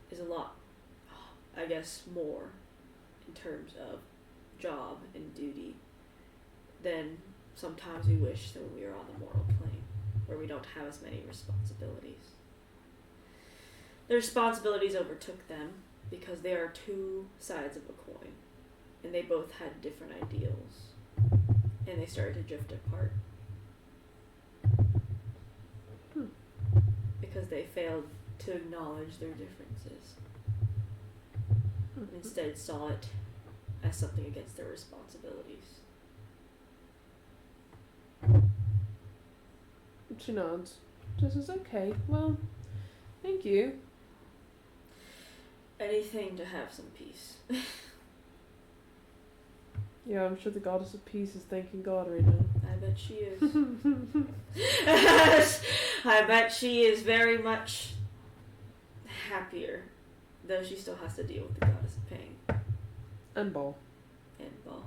is a lot, I guess, more in terms of job and duty than sometimes we wish that when we are on the mortal plane, where we don't have as many responsibilities. The responsibilities overtook them because they are two sides of a coin. and they both had different ideals, and they started to drift apart because they failed to acknowledge their differences and instead saw it as something against their responsibilities. She nods. This is okay. Well, thank you. Anything to have some peace. Yeah, I'm sure the goddess of peace is thanking God right now. I bet she is. I bet she is very much happier, though she still has to deal with the goddess of pain. And Ball. And Ball.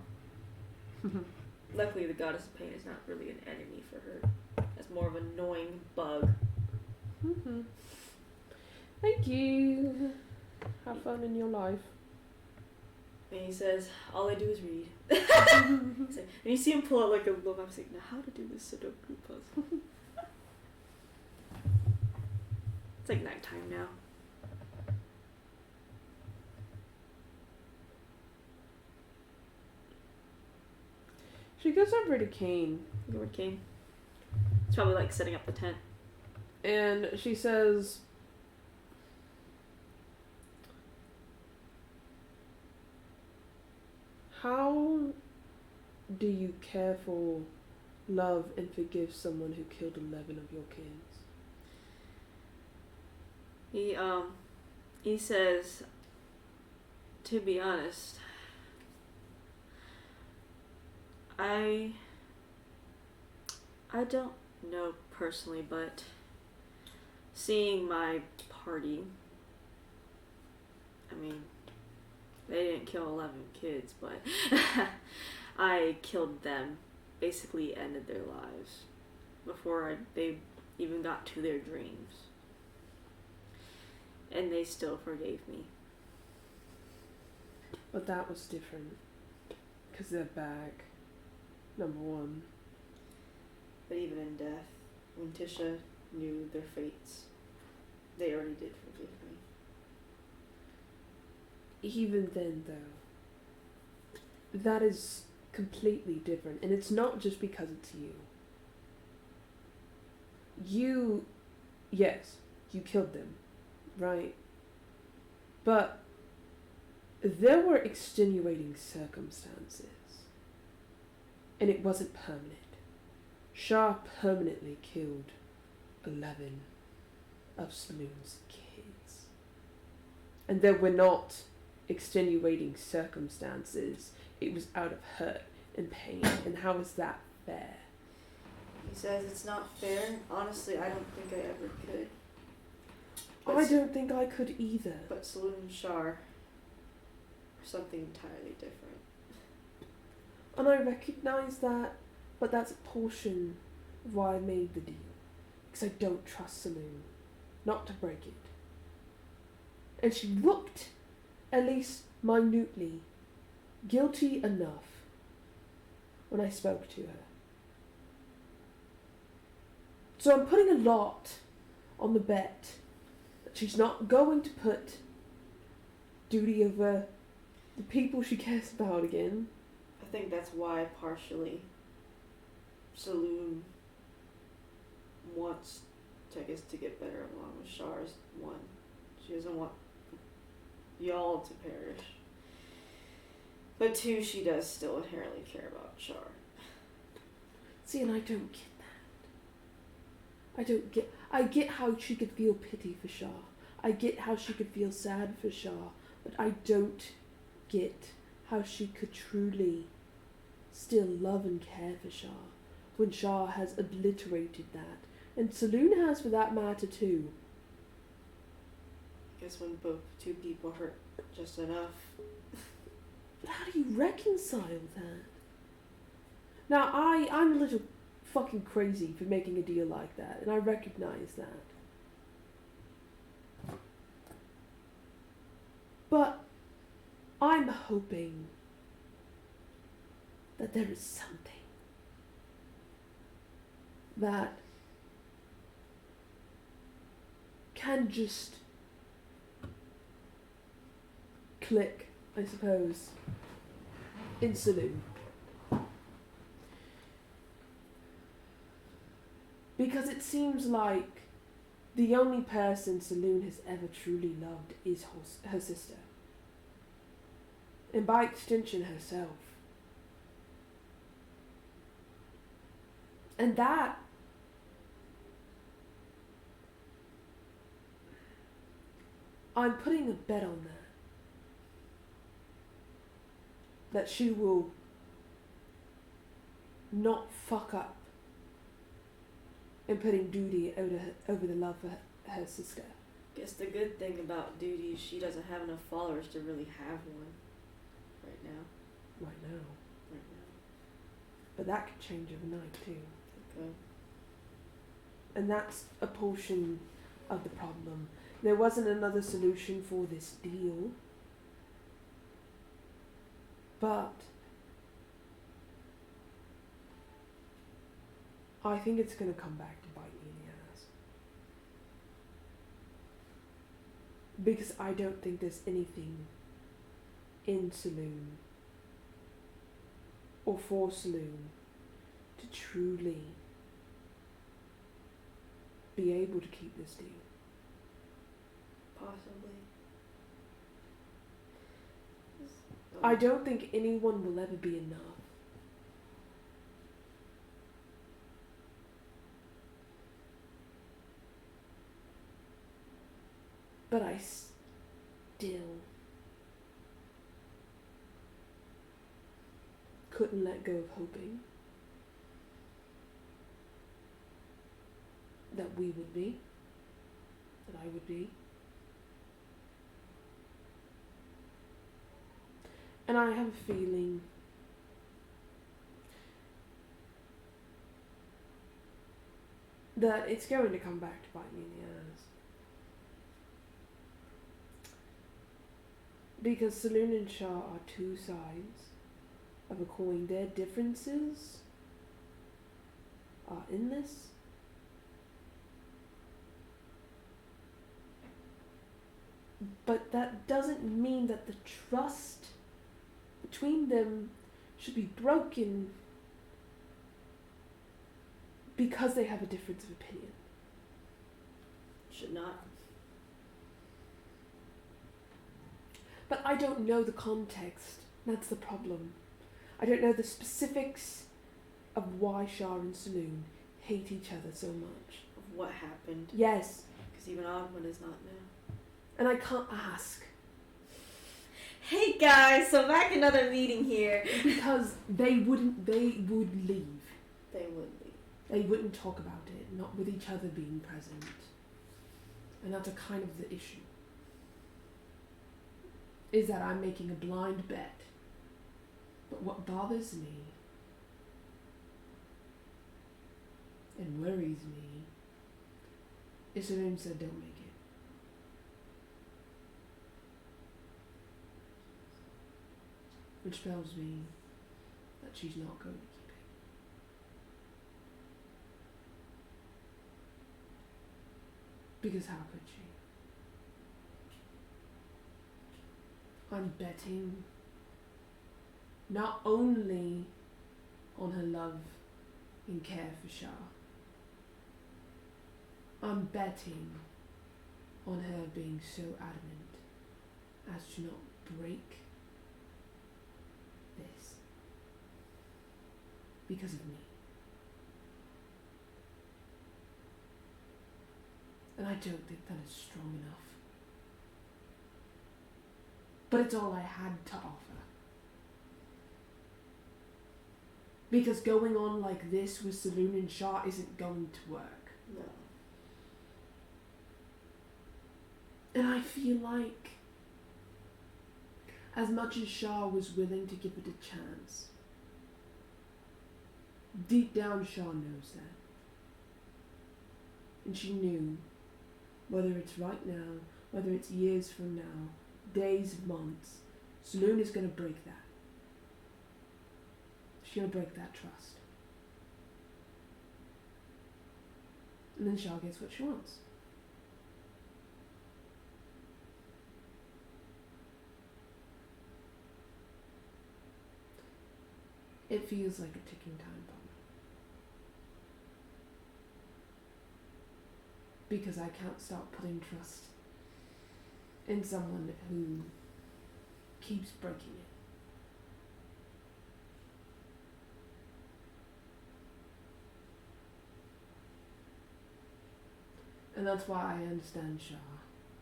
Luckily, the goddess of pain is not really an enemy for her. It's more of an annoying bug. Thank you. Have fun in your life. And he says, all I do is read. And you see him pull out like a little map saying, now how to do this Sudoku puzzle. It's like nighttime now. She goes over to Kane. Lord Kane. It's probably like setting up the tent. And she says, how do you care for, love, and forgive someone who killed 11 of your kids? He says, to be honest, I don't know personally, but seeing my party, I mean, they didn't kill 11 kids, but I killed them, basically ended their lives before they even got to their dreams. And they still forgave me. But that was different. Because they're back. Number one. But even in death, when Tisha knew their fates, they already did forgive me. Even then, though, that is completely different. And it's not just because it's you. Yes, you killed them, right? But there were extenuating circumstances. And it wasn't permanent. Shah permanently killed 11 of Saloon's kids. And there were not extenuating circumstances. It was out of hurt and pain. And how is that fair? He says it's not fair. Honestly, I don't think I ever could. I don't think I could either. But Saloon and Shar are something entirely different. And I recognise that, but that's a portion of why I made the deal. Because I don't trust Saloon. Not to break it. And she looked, at least minutely, guilty enough when I spoke to her. So I'm putting a lot on the bet that she's not going to put duty over the people she cares about again. I think that's why, partially, Saloon wants, to get better along with Shar's one. She doesn't want y'all to perish. But two, she does still inherently care about Shar. See, and I don't get that. I get how she could feel pity for Shar. I get how she could feel sad for Shar. But I don't get how she could truly still love and care for Shar when Shar has obliterated that. And Saloon has, for that matter, too. I guess when both two people hurt just enough. But how do you reconcile that? Now, I'm a little fucking crazy for making a deal like that, and I recognize that. But I'm hoping that there is something that can just click, I suppose, in Saloon. Because it seems like the only person Saloon has ever truly loved is her sister. And by extension, herself. And that I'm putting a bet on that. That she will not fuck up in putting duty over the love for her sister. Guess the good thing about Duty is she doesn't have enough followers to really have one right now. Right now. Right now. But that could change overnight too. Okay. And that's a portion of the problem. There wasn't another solution for this deal. But I think it's going to come back to bite me in the ass. Because I don't think there's anything in Saloon or for Saloon to truly be able to keep this deal. Possibly. I don't think anyone will ever be enough. But I still couldn't let go of hoping that we would be, that I would be. And I have a feeling that it's going to come back to bite me in the ass. Because Saloon and Shah are two sides of a coin. Their differences are endless. But that doesn't mean that the trust between them should be broken because they have a difference of opinion. Should not. But I don't know the context. That's the problem. I don't know the specifics of why Shah and Saloon hate each other so much. Of what happened. Yes. Because even Ogman is not now. And I can't ask. Hey guys, so back another meeting here. Because they would leave. They would leave. They wouldn't talk about it, not with each other being present. And that's a kind of the issue. Is that I'm making a blind bet. But what bothers me and worries me is Saloon said don't make it. Which tells me that she's not going to keep it. Because how could she? I'm betting not only on her love and care for Shah. I'm betting on her being so adamant as to not break this because of me. And I don't think that is strong enough. But it's all I had to offer. Because going on like this with Saloon and Shah isn't going to work. No. And I feel like as much as Shah was willing to give it a chance, deep down Shah knows that. And she knew, whether it's right now, whether it's years from now, days, months, Saloon is going to break that. She's going to break that trust. And then Shah gets what she wants. It feels like a ticking time bomb. Because I can't stop putting trust in someone who keeps breaking it. And that's why I understand Shah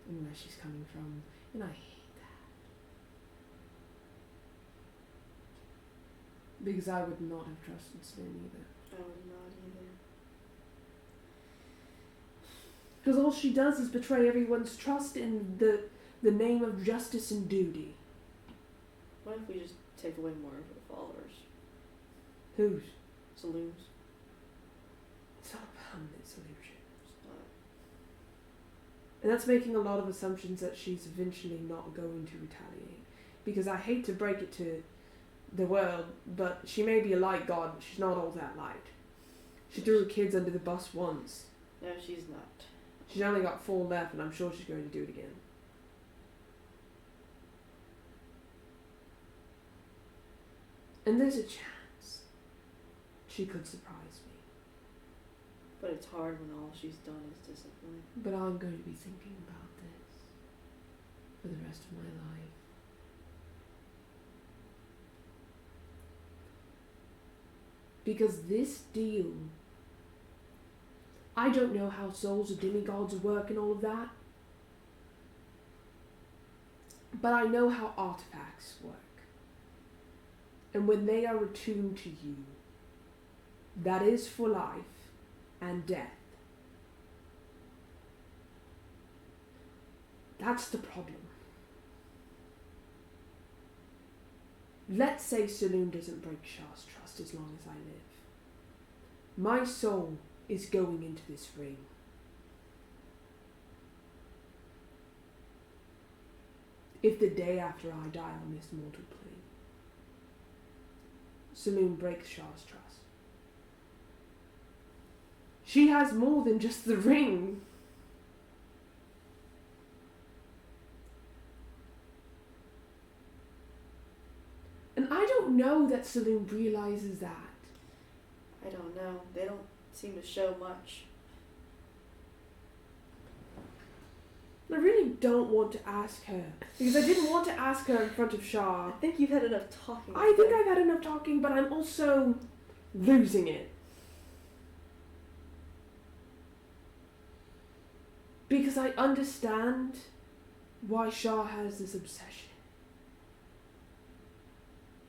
and where she's coming from, and I hate that. Because I would not have trusted Slim either. I would not either. Because all she does is betray everyone's trust in the name of justice and duty. What if we just take away more of her followers? Whose? Saloons. It's not a permanent solution. It's not. And that's making a lot of assumptions that she's eventually not going to retaliate. Because I hate to break it to the world, but she may be a light god, but she's not all that light. She threw her kids under the bus once. No, she's not. She's only got 4 left, and I'm sure she's going to do it again. And there's a chance she could surprise me. But it's hard when all she's done is discipline. But I'm going to be thinking about this for the rest of my life. Because this deal, I don't know how souls of demigods work and all of that. But I know how artifacts work. And when they are attuned to you, that is for life and death. That's the problem. Let's say Saloon doesn't break Shah's trust as long as I live. My soul is going into this ring. If the day after I die on this mortal plane, Saloon breaks Shah's trust, she has more than just the ring. And I don't know that Saloon realizes that. I don't know. They don't seem to show much. I really don't want to ask her, because I didn't want to ask her in front of Shah. I think you've had enough talking. I think I've had enough talking, but I'm also losing it. Because I understand why Shah has this obsession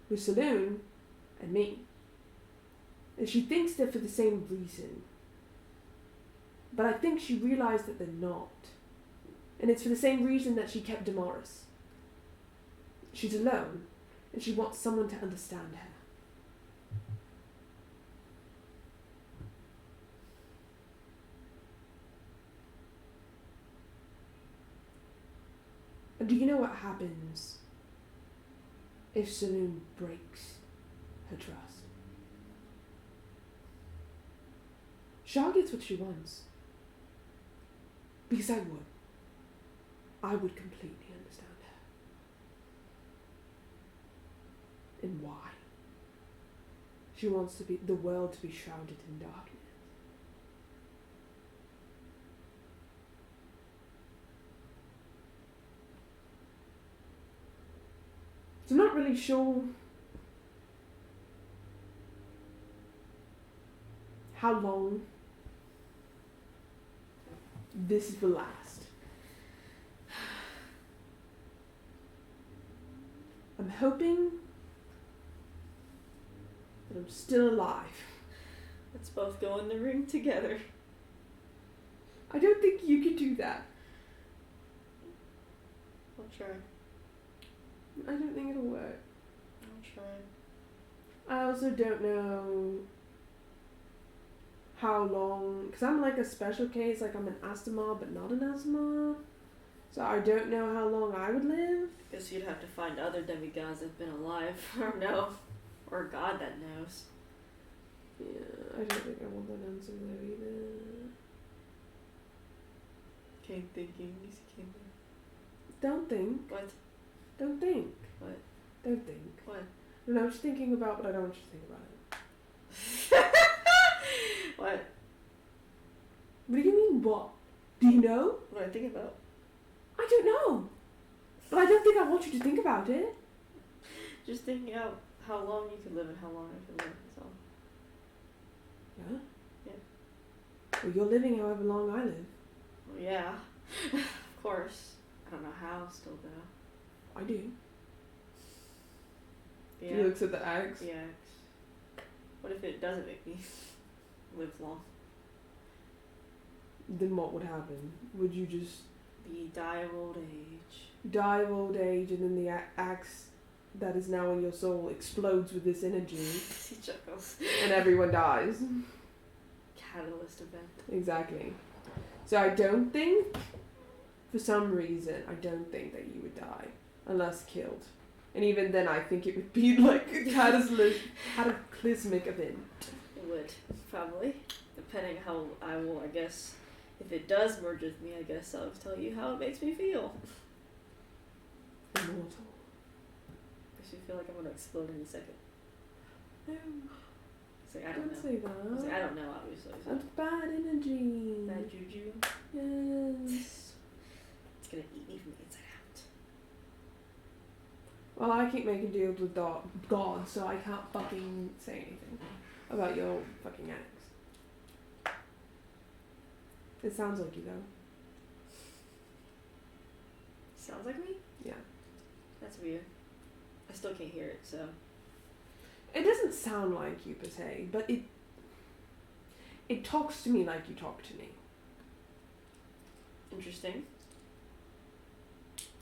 with Saloon and me. And she thinks they're for the same reason. But I think she realized that they're not. And it's for the same reason that she kept Damaris. She's alone, and she wants someone to understand her. And do you know what happens if Saloon breaks her trust? Shah gets what she wants. Because I would. I would completely understand her. And why? She wants the world to be shrouded in darkness. So I'm not really sure how long this will last. I'm hoping that I'm still alive. Let's both go in the ring together. I don't think you could do that. I'll try. I don't think it'll work. I'll try. I also don't know how long, because I'm like a special case, like I'm an Astamar but not an Astamar. So I don't know how long I would live. Guess you'd have to find other demigods that've been alive, or no, or a god that knows. Yeah, I don't think I want that answer there either. Came thinking, easy came Don't think. What? Don't think. What? Don't think. What? I know what you're thinking about, but I don't want you to think about it. What? What do you mean, what? Do you know? What do I think about? I don't know. But I don't think I want you to think about it. Just thinking out how long you could live and how long I could live, that's all. Yeah? Yeah. Well, you're living however long I live. Well, yeah. Of course. I don't know how still, though. I do. Yeah. He looks at the eggs. Yeah. What if it doesn't make me live long? Then what would happen? Would you just Die of old age. die of old age and then the axe that is now in your soul explodes with this energy He chuckles. and everyone dies? Catalyst event. Exactly. So I don't think, for some reason, I don't think that you would die unless killed. And even then, I think it would be like a cataclysmic event. It would, probably. Depending how I will, I guess. If it does merge with me, I guess I'll tell you how it makes me feel. Immortal. Makes me feel like I'm gonna explode any second. No, It's like, I don't don't know. say It's like, that. I don't know, obviously. So. That's bad energy. Bad juju. Yes. It's gonna eat me from the inside out. Well, I keep making deals with God, so I can't fucking say anything about your fucking axe. It sounds like you, though. Sounds like me? Yeah. That's weird. I still can't hear it, so. It doesn't sound like you, per se, but it talks to me like you talk to me. Interesting.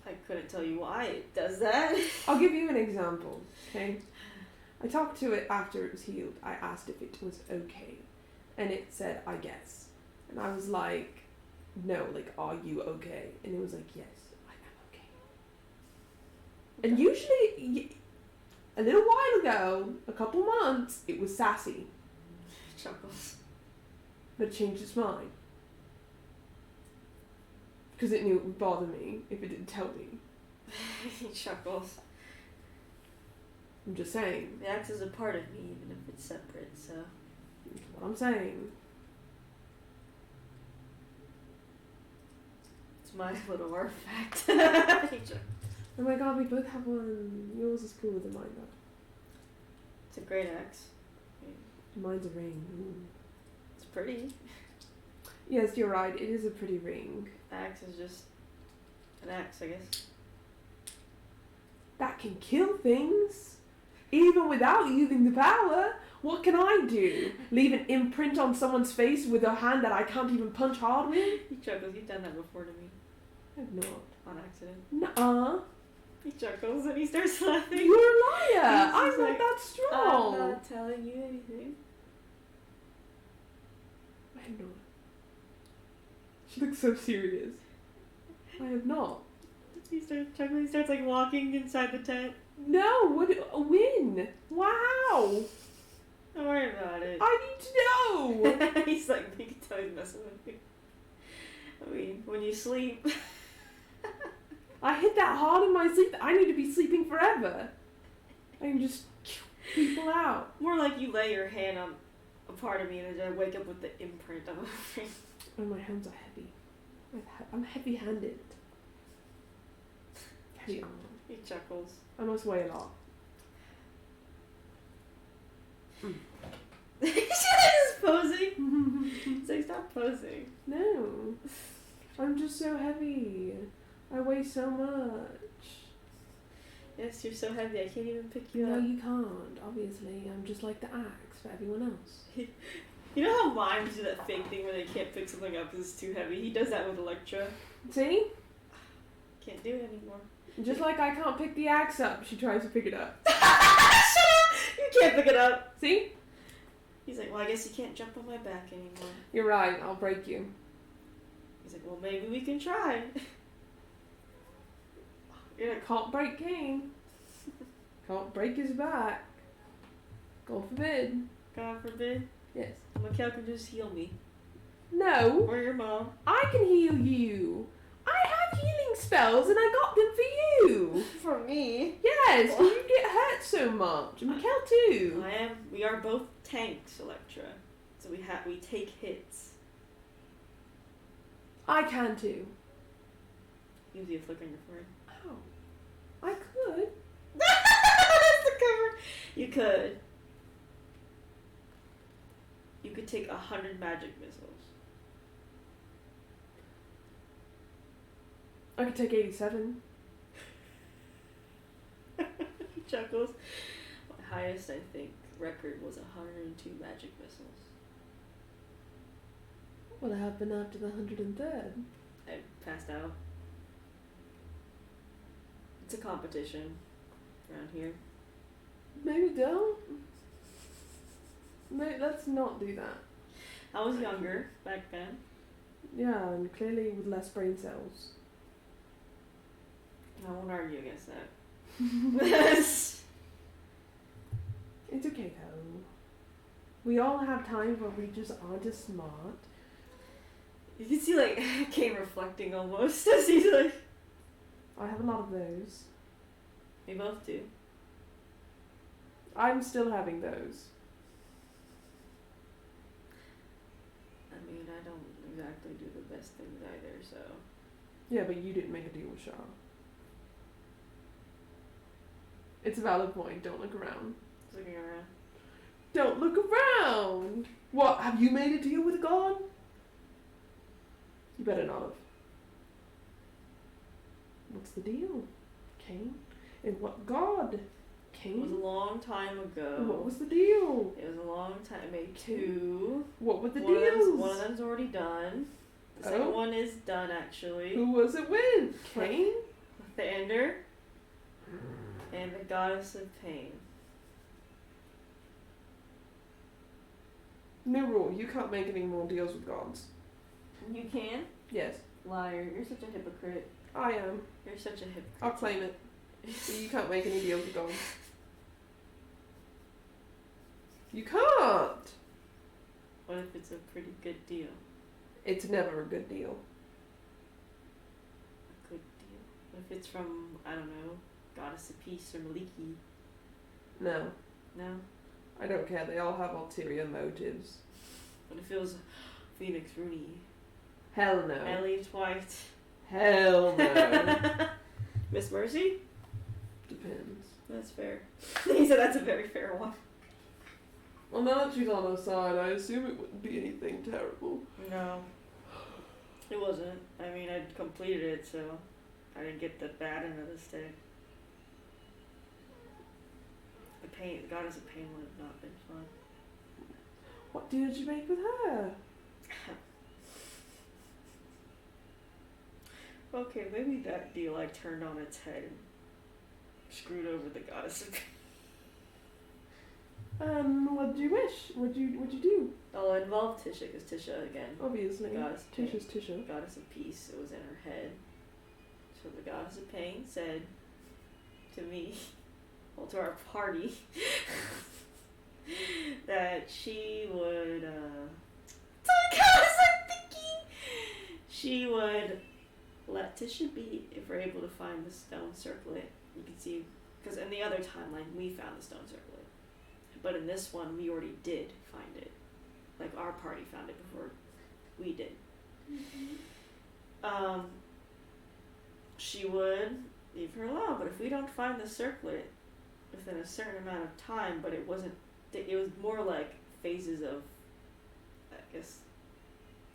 I couldn't tell you why it does that. I'll give you an example, okay? I talked to it after it was healed. I asked if it was okay, and it said, I guess. And I was like, no, like, are you okay? And it was like, yes, I am okay. And usually, a little while ago, a couple months, it was sassy, Chuckles. but it changed its mind. Because it knew it would bother me if it didn't tell me. He chuckles. I'm just saying. The axe is a part of me, even if it's separate, so. That's what I'm saying. It's my little artifact. He chuckles. Oh my god, we both have one. Yours is cooler than mine, though. It's a great axe. Mine's a ring. Ooh. It's pretty. Yes, you're right. It is a pretty ring. Axe is just an axe, I guess. That can kill things, even without using the power. What can I do? Leave an imprint on someone's face with a hand that I can't even punch hard with? He chuckles. You've done that before to me. I have not. On accident. Nuh-uh. He chuckles and he starts laughing. You're a liar. He's I'm just not like, that strong. I'm not telling you anything. I have not. She looks so serious. I have not. He starts chuckling. He starts like walking inside the tent. No, what a win. Wow. Don't worry about it. I need to know. He's like, you can tell he's messing with me. I mean, when you sleep. I hit that hard in my sleep that I need to be sleeping forever. I can just people out. More like you lay your hand on a part of me and then I wake up with the imprint of a ring. Oh, my hands are heavy. I'm heavy-handed. Heavy arm. He chuckles. I must weigh a lot. He's just posing. He's like, stop posing. No. I'm just so heavy. I weigh so much. Yes, you're so heavy, I can't even pick you No, up. you can't. Obviously, I'm just like the axe for everyone else. You know how mimes do that fake thing where they can't pick something up because it's too heavy? He does that with Electra. See? Can't do it anymore. Just like I can't pick the axe up, she tries to pick it up. Shut up! You can't pick it up. See? He's like, well, I guess you can't jump on my back anymore. You're right, I'll break you. He's like, well, maybe we can try. Yeah, can't break King. Can't break his back. God forbid. God forbid. Yes. Mikhail can just heal me. No, Or your mom. I can heal you. I have healing spells and I got them for you. For me. Yes. Yes, because you get hurt so much. And Mikkel too. We are both tanks, Electra. So we take hits. I can too. Use the flicker on your forehead. Oh. I could. That's the cover. You could. You could take 100 magic missiles. I could take 87. He chuckles. My highest, I think, record was 102 magic missiles. What happened after the 103rd? I passed out. It's a competition around here. Maybe don't. No, let's not do that. I was younger back then. Yeah, and clearly with less brain cells. I won't argue against that. It's okay though. We all have times where we just aren't as smart. You can see like Kane reflecting almost as he's like. I have a lot of those. We both do. I'm still having those. I mean, I don't exactly do the best things either, so. Yeah, but you didn't make a deal with Shaw. It's a valid point. Don't look around. Looking around. Don't look around! What, have you made a deal with God? You better not have. What's the deal, Kane? And what God? Kane? It was a long time ago. What was the deal? It was a long time. Maybe two. What were the deals? One of them's already done. The second one is done, actually. Who was it with? Kane? Thunder. And the Goddess of Pain. New rule, you can't make any more deals with gods. You can? Yes. Liar. You're such a hypocrite. I am. You're such a hypocrite. I'll claim it. You can't make any deals with gods. You can't! What if it's a pretty good deal? It's never a good deal. A good deal? What if it's from, I don't know, Goddess of Peace or Maliki? No. No? I don't care. They all have ulterior motives. What if it was Phoenix Rooney? Hell no. Ellie White? Hell no. Miss Mercy? Depends. That's fair. He said that's a very fair one. Well, now that she's on our side, I assume it wouldn't be anything terrible. No. It wasn't. I mean, I'd completed it, so I didn't get the bad end of the stick. The Goddess of Pain would have not been fun. What deal did you make with her? Okay, maybe that deal I turned on its head and screwed over the Goddess of Pain. What'd you wish? What'd you do? Oh, it involved Tisha, because Tisha, again, Obviously. Goddess of Tisha's Tisha. Goddess of Peace, it was in her head. So the Goddess of Pain said to me, well, to our party, that she would, she would let Tisha be if we're able to find the stone circlet. You can see, because in the other timeline, we found the stone circlet. But in this one, we already did find it. Like, our party found it before we did. Mm-hmm. She would leave her alone, but if we don't find the circlet within a certain amount of time, but it wasn't, it was more like phases of, I guess,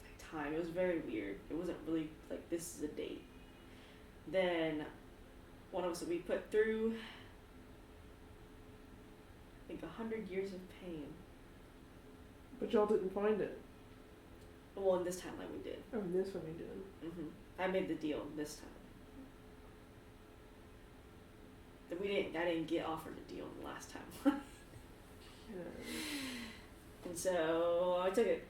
like time. It was very weird. It wasn't really like, this is a date. Then one of us would be put through, I think, 100 years of pain. But y'all didn't find it. Well, in this timeline we did. Oh, in this one we didn't. Mm-hmm. I made the deal this time. That I didn't get offered a deal the last time. Yeah. And so I took it.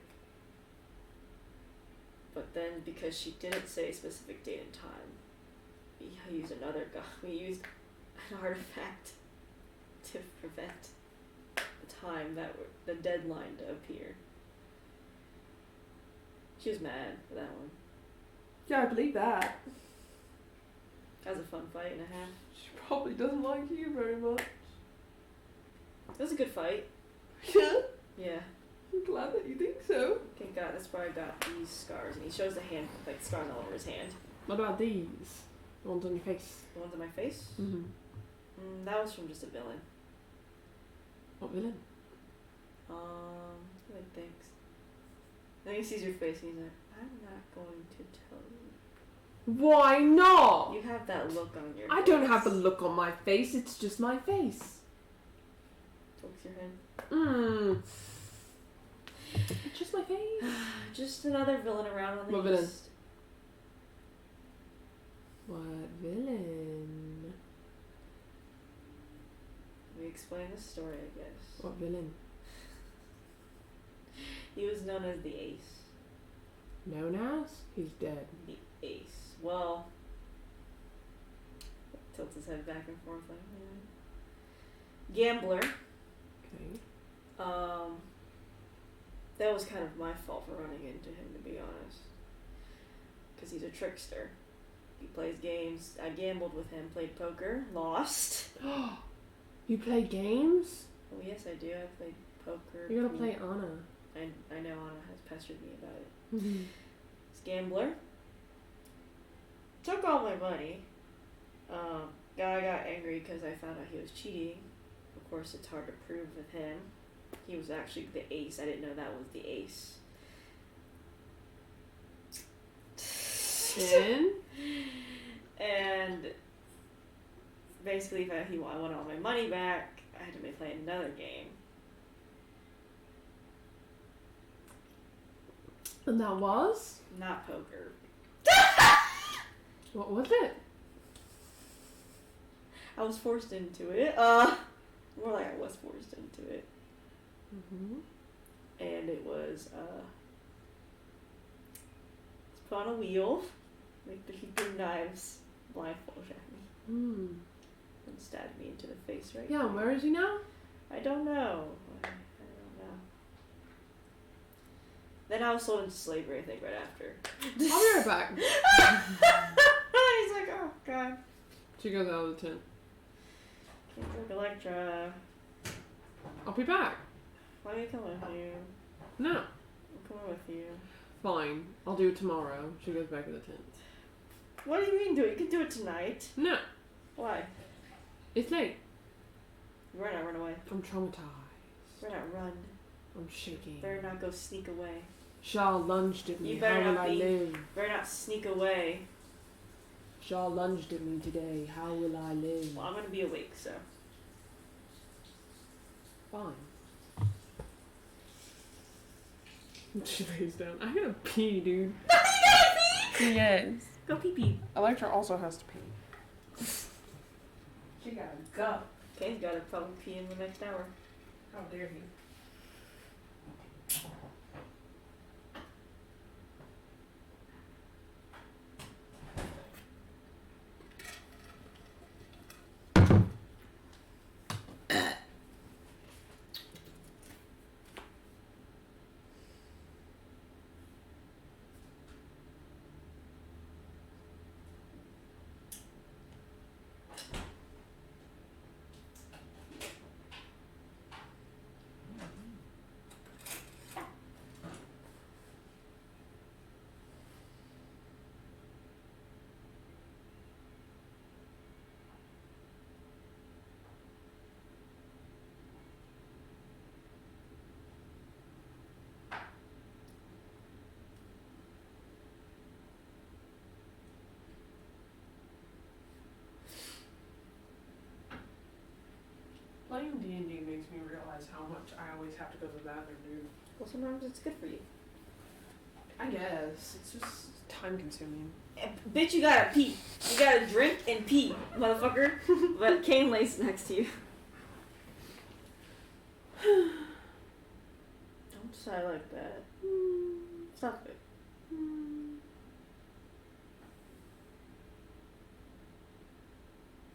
But then, because she didn't say a specific date and time, we used we used an artifact to prevent the time the deadline to appear. She was mad for that one. Yeah, I believe that. That was a fun fight and a half. She probably doesn't like you very much. It was a good fight. Yeah? Yeah. I'm glad that you think so. Thank God, that's why I got these scars. And he shows the hand, like, scars all over his hand. What about these? The ones on your face? The ones on my face? Mm-hmm. That was from just a villain. What villain? Like, thanks. Then he sees your face and he's like, I'm not going to tell you. Why not? You have that look on your I face. don't have the look on my face, it's just my face. Focus your head. It's just my face. Just another villain around on the What villain? east. What villain? We explain the story, I guess. What villain? He was known as the Ace. Known as? He's dead. The Ace. Well, tilts his head back and forth like, Gambler. Okay. That was kind of my fault for running into him, to be honest. Because he's a trickster. He plays games. I gambled with him, played poker, lost. You play games? Oh, yes, I do. I played poker. You gotta play Anna. I know Anna has pestered me about it. Mm-hmm. This gambler took all my money. Guy got angry because I found out he was cheating. Of course, it's hard to prove with him. He was actually the ace. I didn't know that was the ace. Then? And basically, if I wanted all my money back, I had to play another game. And that was? Not poker. What was it? I was forced into it. More like I was forced into it. Mm-hmm. And it was, put on a wheel, make the people knives blindfold at me, and stabbed me into the face right Yeah, and where is he now? I don't know. I don't know. Then I was sold into slavery, I think, right after. I'll be right back. He's like, oh, God. She goes out of the tent. Can't drink Electra. I'll be back. Why don't you come with you? No. I'm coming with you. Fine. I'll do it tomorrow. She goes back to the tent. What do you mean do it? You can do it tonight. No. Why? It's late. You better not run away. I'm traumatized. You better not run. I'm shaking. You better not go sneak away. Shah lunged at me. You better How will not I be- live? You better not sneak away. Shah lunged at me today. How will I live? Well, I'm gonna be awake, so. Fine. She lays down. I'm gonna pee, dude. You gotta pee! Yes. Go pee pee. Electra also has to pee. She gotta go. Kane's gotta probably pee in the next hour. How dare he? Playing D&D makes me realize how much I always have to go to the bathroom, dude. Well, sometimes it's good for you. I guess. It's just time consuming. Bitch, you gotta pee. You gotta drink and pee, motherfucker. But Kane lays next to you. Don't sigh like that. Stop it.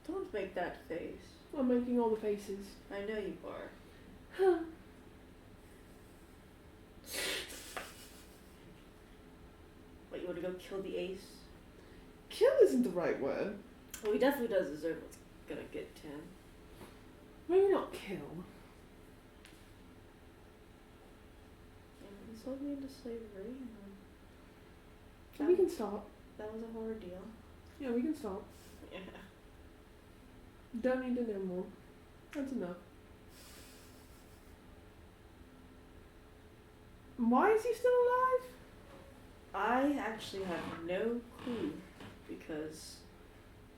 Don't make that face. I'm making all the faces. I know you are. What, you wanna go kill the ace? Kill isn't the right word. Well, he definitely does deserve what's gonna get to him. Maybe not kill. Yeah, this whole me into slavery. We can stop. That was a horror deal. Yeah, we can stop. Yeah. Don't need to know more. That's enough. Why is he still alive? I actually have no clue because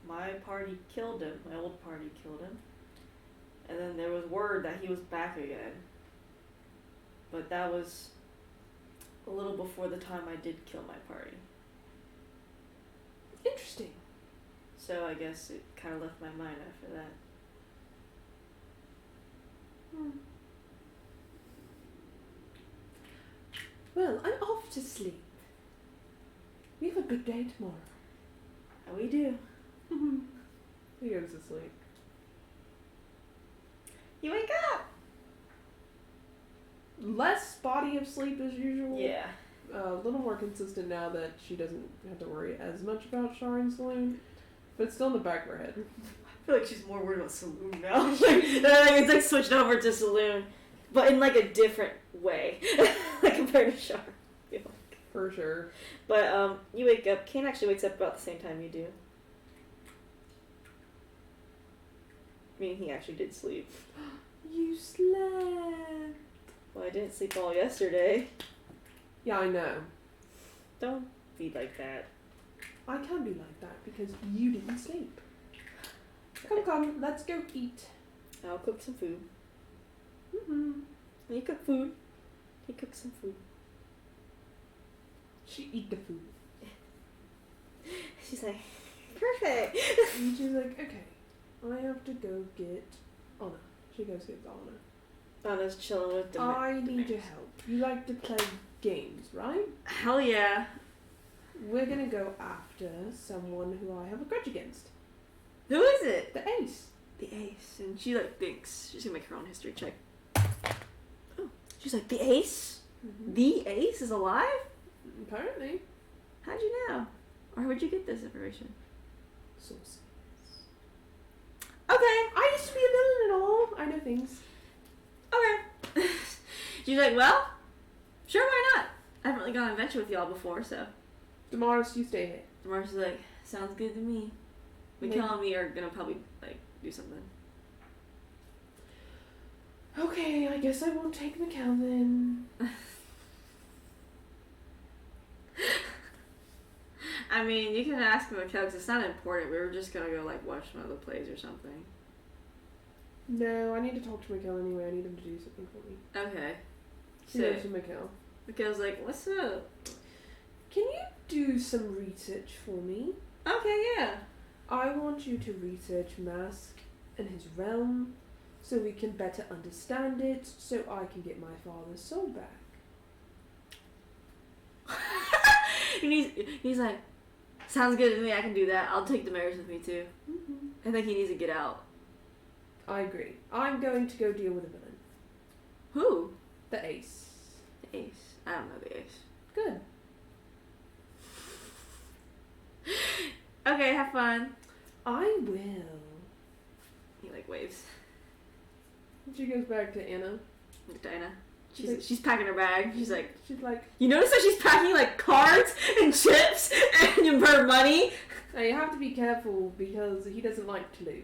my party killed him. My old party killed him. And then there was word that he was back again. But that was a little before the time I did kill my party. Interesting. So I guess it kind of left my mind after that. Well, I'm off to sleep. We have a good day tomorrow. How we do? He goes to sleep. You wake up! Less body of sleep as usual. Yeah. A little more consistent now that she doesn't have to worry as much about Shar and Saloon, but it's still in the back of her head. I feel like she's more worried about Saloon now. It's like switched over to Saloon, but in like a different way, like compared to Shar. I feel like. For sure. But you wake up. Kane actually wakes up about the same time you do. I mean, he actually did sleep. You slept. Well, I didn't sleep all yesterday. Yeah, I know. Don't be like that. I can be like that because you didn't sleep. Come, let's go eat. I'll cook some food. Mm-hmm. You cook food. He cooks some food. She eat the food. She's like, perfect. And she's like, okay, I have to go get Anna. She goes get Anna. Anna's chilling with the I need your help. You like to play games, right? Hell yeah. We're gonna go after someone who I have a grudge against. Who is it? The Ace. The Ace. And she like thinks she's gonna make her own history check. Oh. She's like, the Ace? Mm-hmm. The Ace is alive? Apparently. How'd you know? Or where'd you get this information? Sources. Okay. I used to be a villain and all. I know things. Okay. She's like, well, sure, why not? I haven't really gone on an adventure with y'all before, so. Damaris, you stay here. Damaris is like, sounds good to me. Mikkel and me are gonna probably, like, do something. Okay, I guess I won't take Mikkel then. I mean, you can ask Mikkel because it's not important. We were just gonna go, like, watch some other plays or something. No, I need to talk to Mikkel anyway. I need him to do something for me. Okay. He goes to Mikkel. Mikkel's like, what's up? Can you do some research for me? Okay, yeah. I want you to research Mask and his realm so we can better understand it so I can get my father's soul back. And he's like, sounds good to me, I can do that. I'll take the mares with me too. Mm-hmm. I think he needs to get out. I agree. I'm going to go deal with a villain. Who? The Ace. The Ace. I don't know the Ace. Good. Okay, have fun. I will. He like waves. She goes back to Anna. Dinah. She's packing her bag. She's like, you notice that she's packing like cards and chips and her money? Now you have to be careful because he doesn't like to lose.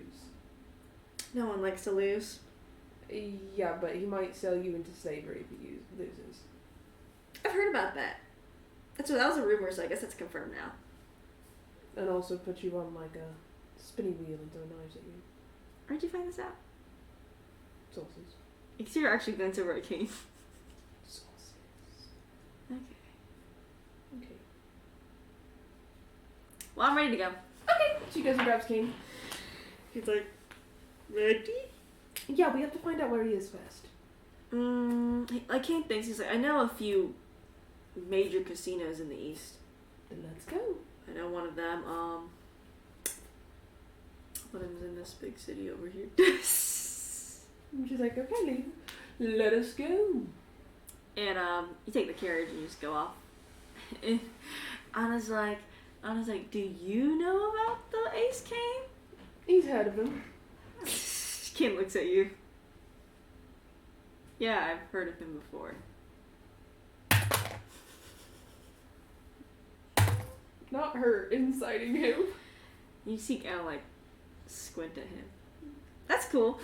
No one likes to lose. Yeah, but he might sell you into slavery if he loses. I've heard about that. That was a rumor, so I guess that's confirmed now. And also put you on like a spinning wheel and throw knives at you. Where'd you find this out? Sources. Because you're actually going to work, King. Sources. Okay. Okay. Well, I'm ready to go. Okay. She goes and grabs King. He's like, ready? Yeah, we have to find out where he is first. I can't think. He's like, I know a few major casinos in the east. Then let's go. I know one of them. One of them's in this big city over here. And she's like, okay, let us go. And you take the carriage and you just go off. And Anna's like, do you know about the Ace Kane? He's heard of him. Kane looks at you. Yeah, I've heard of him before. Not her inciting him. You see kind of like squint at him. That's cool.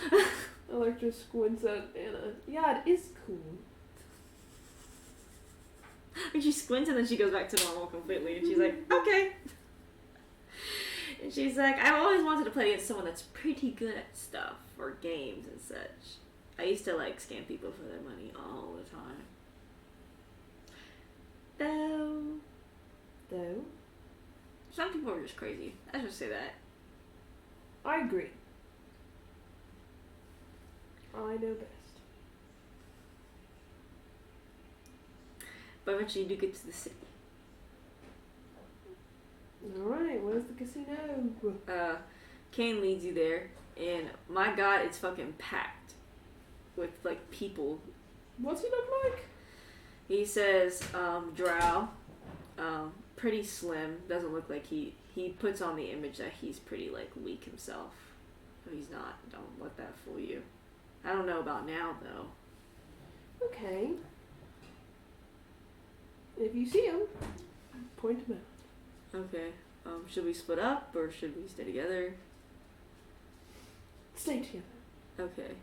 Electra squints at Anna. Yeah, it is cool. And she squints and then she goes back to normal completely. And she's like, okay. And she's like, I've always wanted to play against someone that's pretty good at stuff or games and such. I used to like scam people for their money all the time. Though. Some people are just crazy. I just say that. I agree. I know best. But eventually you do get to the city. Alright, where's the casino? Kane leads you there, and my god, it's fucking packed with like people. What's he look like? He says, drow, pretty slim, doesn't look like he puts on the image that he's pretty like weak himself. But he's not, don't let that fool you. I don't know about now though. Okay. If you see him, point him out. Okay. Should we split up or should we stay together? Stay together. Okay.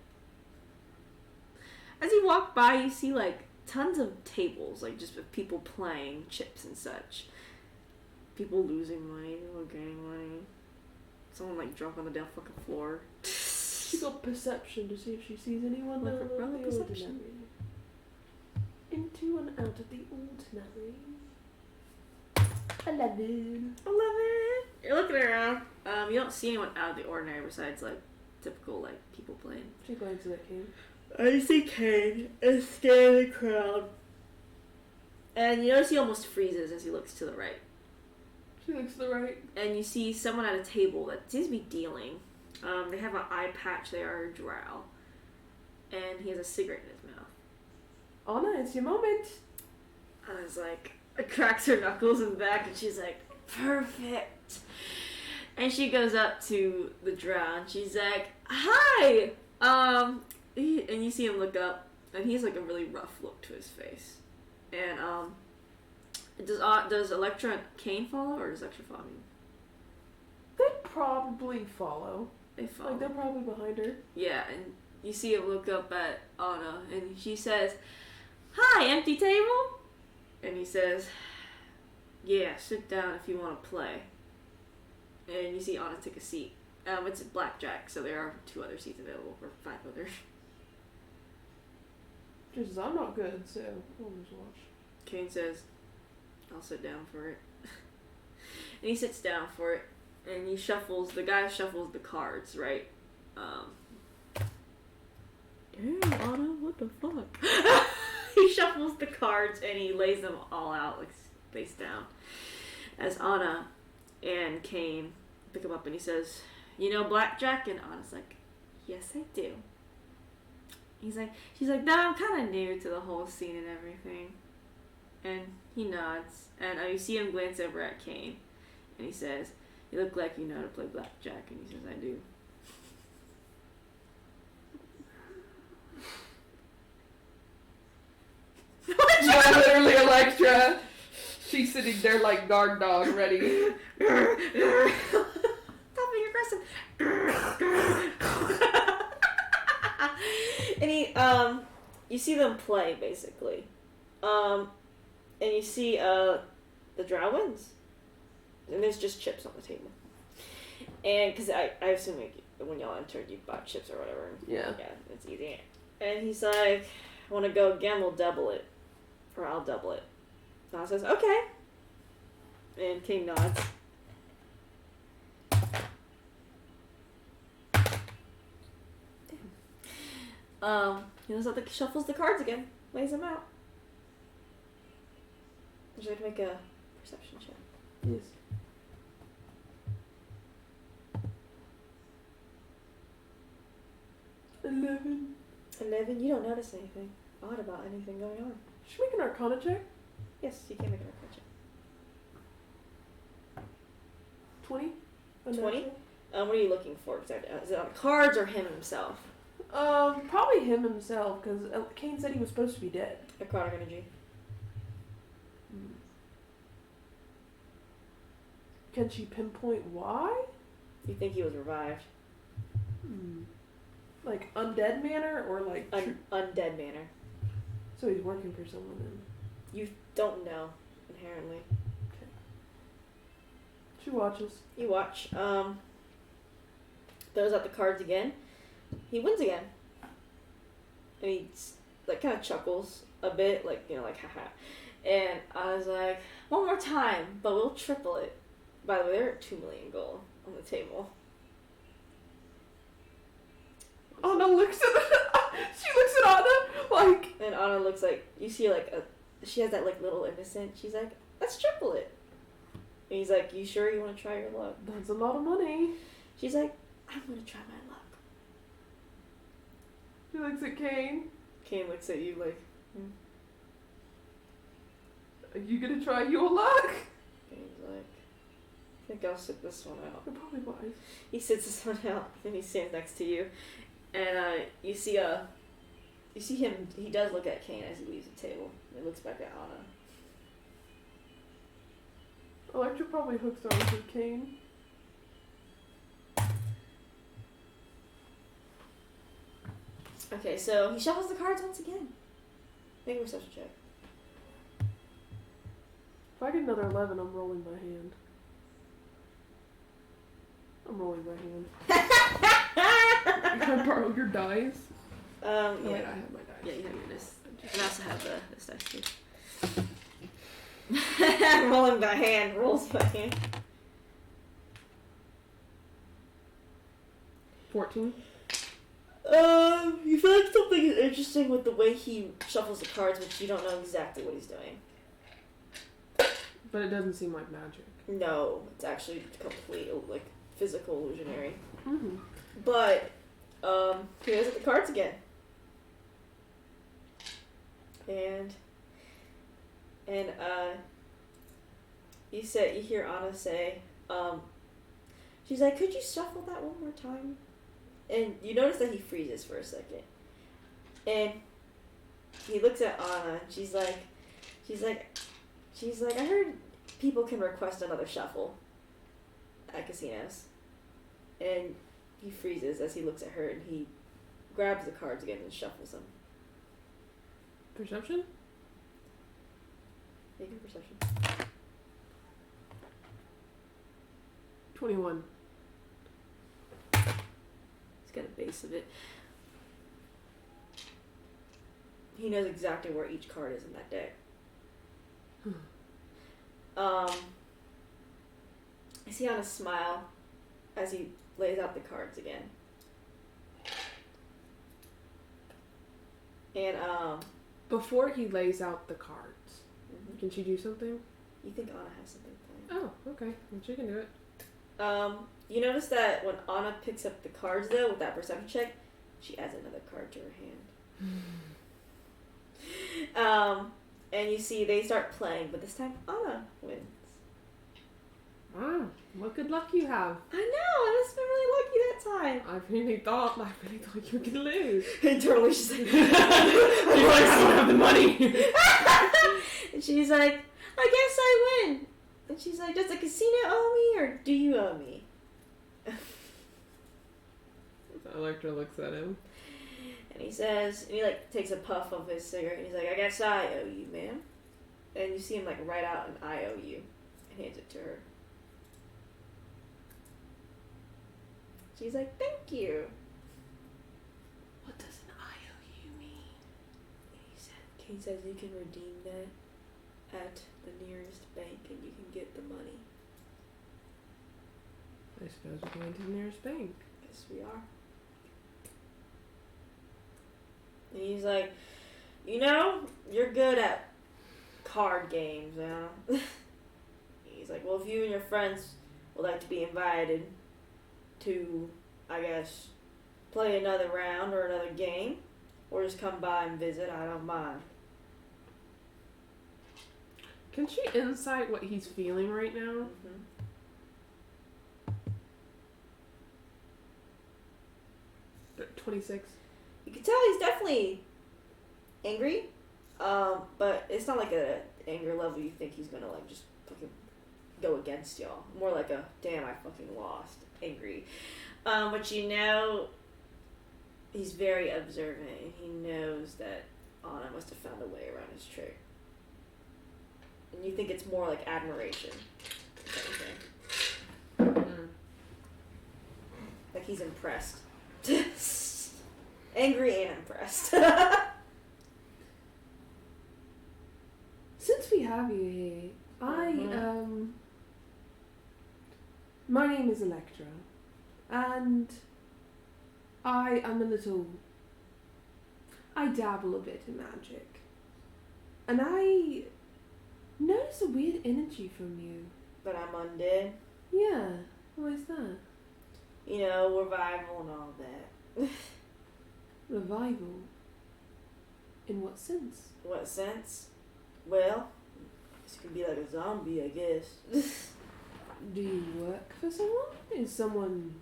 As you walk by, you see like tons of tables, like just with people playing chips and such. People losing money, people gaining money. Someone like drunk on the damn fucking floor. She got perception to see if she sees anyone Like out a of the relic perception? ordinary. Into and out of the ordinary. 11. You're looking around. You don't see anyone out of the ordinary besides like typical like people playing. She glances at Kane. I see Kane and stare in the crowd. And you notice he almost freezes as he looks to the right. She looks to the right. And you see someone at a table that seems to be dealing. They have an eye patch, they are a drow. And he has a cigarette in his mouth. Anna, it's your moment. Anna's like, cracks her knuckles in the back and she's like, perfect. And she goes up to the drow and she's like, hi! And you see him look up and he's like a really rough look to his face. And, does Electra and Kane follow or does Electra follow you? They probably follow. They follow. Like, they're probably behind her. Yeah, and you see him look up at Anna and she says, hi, empty table? And he says, yeah, sit down if you want to play. And you see Anna take a seat. It's blackjack, so there are 2 other seats available, or 5 others. Just, I'm not good, so I'll just watch. Kane says, I'll sit down for it. And he sits down for it, and the guy shuffles the cards, right? Damn, Anna, what the fuck? He shuffles the cards and he lays them all out, like, face down. As Anna and Kane pick him up and he says, you know blackjack? And Anna's like, yes, I do. She's like, no, I'm kind of new to the whole scene and everything. And he nods. And you see him glance over at Kane. And he says, you look like you know how to play blackjack. And he says, I do. Yeah, literally Electra. She's sitting there like guard dog ready. Stop being aggressive. And you see them play basically. And you see the drow wins. And there's just chips on the table. And because I assume like, when y'all entered you bought chips or whatever. Yeah. Yeah, it's easy. And he's like, I want to go again, we'll double it. Or I'll double it. Donna says, okay. And King nods. He goes up, shuffles the cards again, lays them out. Would you like to make a perception check? Yes. $11. 11. You don't notice anything odd about anything going on. Should we make an Arcana check? Yes, you can make an arcana check. 20? 20? What are you looking for? Is it on cards or him himself? Probably him himself, because Kane said he was supposed to be dead. Necrotic energy. Can she pinpoint why? You think he was revived? Like undead manner or like undead manner. So he's working for someone then. You don't know inherently. Okay. She watches. You watch. Throws out the cards again. He wins again. And he like kind of chuckles a bit, like, you know, like haha. And I was like, one more time, but we'll triple it. By the way, they're at 2 million gold on the table. Anna looks at she looks at Anna like, and Anna looks like, you see like she has that like little innocent. She's like, let's triple it. And he's like, you sure you want to try your luck? That's a lot of money. She's like, I'm gonna try my luck. She looks at Kane. Kane looks at you like, Are you gonna try your luck? Kane's like, I think I'll sit this one out. You're probably wise. He sits this one out, and he stands next to you, and you see him. He does look at Kane as he leaves the table. And he looks back at Anna. Electra probably hooks arms with Kane. Okay, so he shuffles the cards once again. Make a perception check. If I get another 11, I'm rolling my hand. I'm rolling my hand. Can I borrow your dice? Yeah. Wait, I have my dice. Yeah, you have your dice. And I also have this dice too. Rolling by hand. Rolls by hand. 14. You feel like something is interesting with the way he shuffles the cards, but you don't know exactly what he's doing. But it doesn't seem like magic. No, it's actually complete, like, physical illusionary. Mm-hmm. But, he goes at the cards again. And, you hear Anna say, she's like, could you shuffle that one more time? And you notice that he freezes for a second. And he looks at Anna, and she's like, I heard people can request another shuffle at casinos. And he freezes as he looks at her, and he grabs the cards again and shuffles them. Perception? Make a perception. 21. He's got a base of it. He knows exactly where each card is in that deck. I see Anna smile as he lays out the cards again. And, Before he lays out the cards, can she do something? You think Anna has something planned. Oh, okay. Well, she can do it. You notice that when Anna picks up the cards, though, with that perception check, she adds another card to her hand. And you see they start playing, but this time Anna wins. Wow, what good luck you have. I know, I must have been really lucky that time. I really thought you were gonna lose. Internally, she's like, I don't have the money. And she's like, I guess I win. And she's like, does the casino owe me, or do you owe me? Electra looks at him. And he says, and he like takes a puff of his cigarette, and he's like, I guess I owe you, ma'am. And you see him like write out an I owe you, and hands it to her. She's like, thank you. What does an I owe you mean? He says you can redeem that at the nearest bank, and you can get the money. I suppose we're going to the nearest bank. Yes, we are. And he's like, you know, you're good at card games, you know? He's like, well, if you and your friends would like to be invited to, I guess, play another round or another game, or just come by and visit, I don't mind. Can she insight what he's feeling right now? 26. You can tell he's definitely angry, but it's not like a anger level you think he's gonna like just fucking go against y'all. More like a damn, I fucking lost angry. But you know, he's very observant and he knows that Anna must have found a way around his trick. And you think it's more like admiration. Like he's impressed. Angry and impressed. Since we have you here, my name is Electra, and I dabble a bit in magic, and I notice a weird energy from you. But I'm undead. Yeah, why is that? You know, revival and all that. Revival? In what sense? What sense? Well, this could be like a zombie, I guess. Do you work for someone? Is someone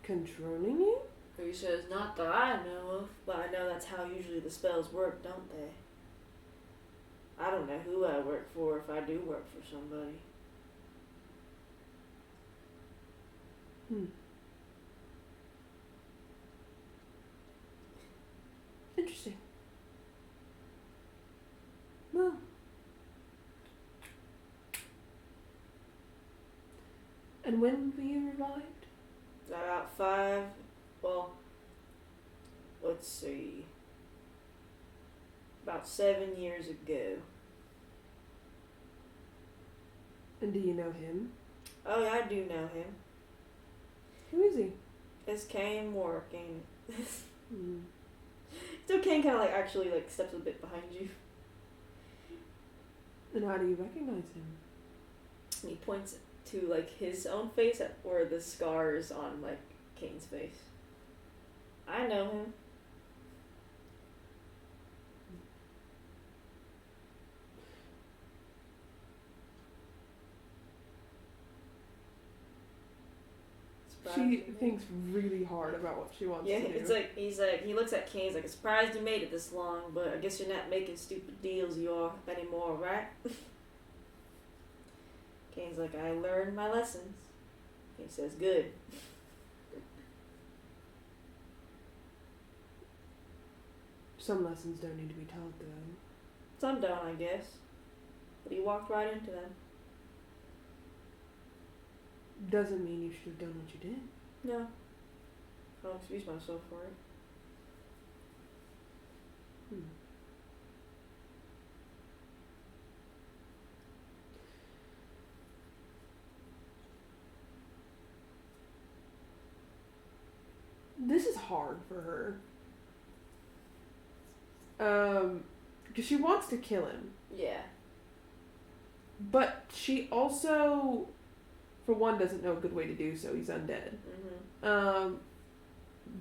controlling you? He says, not that I know of, but I know that's how usually the spells work, don't they? I don't know who I work for if I do work for somebody. Interesting. Well, and when were you revived? About 5, well, let's see, about 7 years ago. And do you know him? Oh yeah, I do know him. Who is he? It's Kane working. So Kane kind of like actually like steps a bit behind you. And how do you recognize him? And he points to like his own face or the scars on like Kane's face. I know him. She thinks really hard about what she wants to do. It's like he looks at Kane, he's like, surprised you made it this long, but I guess you're not making stupid deals anymore, right? Kane's like, I learned my lessons. He says, good. Some lessons don't need to be taught, though. Some don't, I guess. But he walked right into them. Doesn't mean you should have done what you did. No. I'll excuse myself for it. This is hard for her. Because she wants to kill him. Yeah. But she also, for one, doesn't know a good way to do so. He's undead.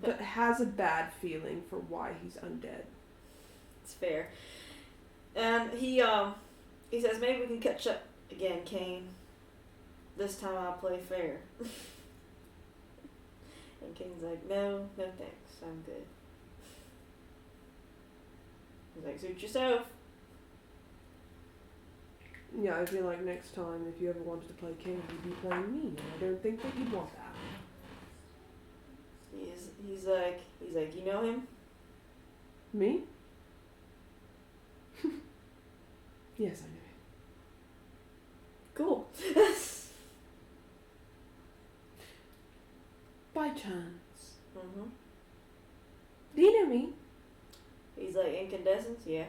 But has a bad feeling for why he's undead. It's fair. And he says, maybe we can catch up again, Kane. This time I'll play fair. And Kane's like, no thanks, I'm good. He's like, suit yourself. Yeah, I feel like next time, if you ever wanted to play King, you'd be playing me. And I don't think that you'd want that. He's like, you know him? Me? Yes, I know him. Cool. By chance. Mm-hmm. Do you know me? He's like, incandescence? Yeah.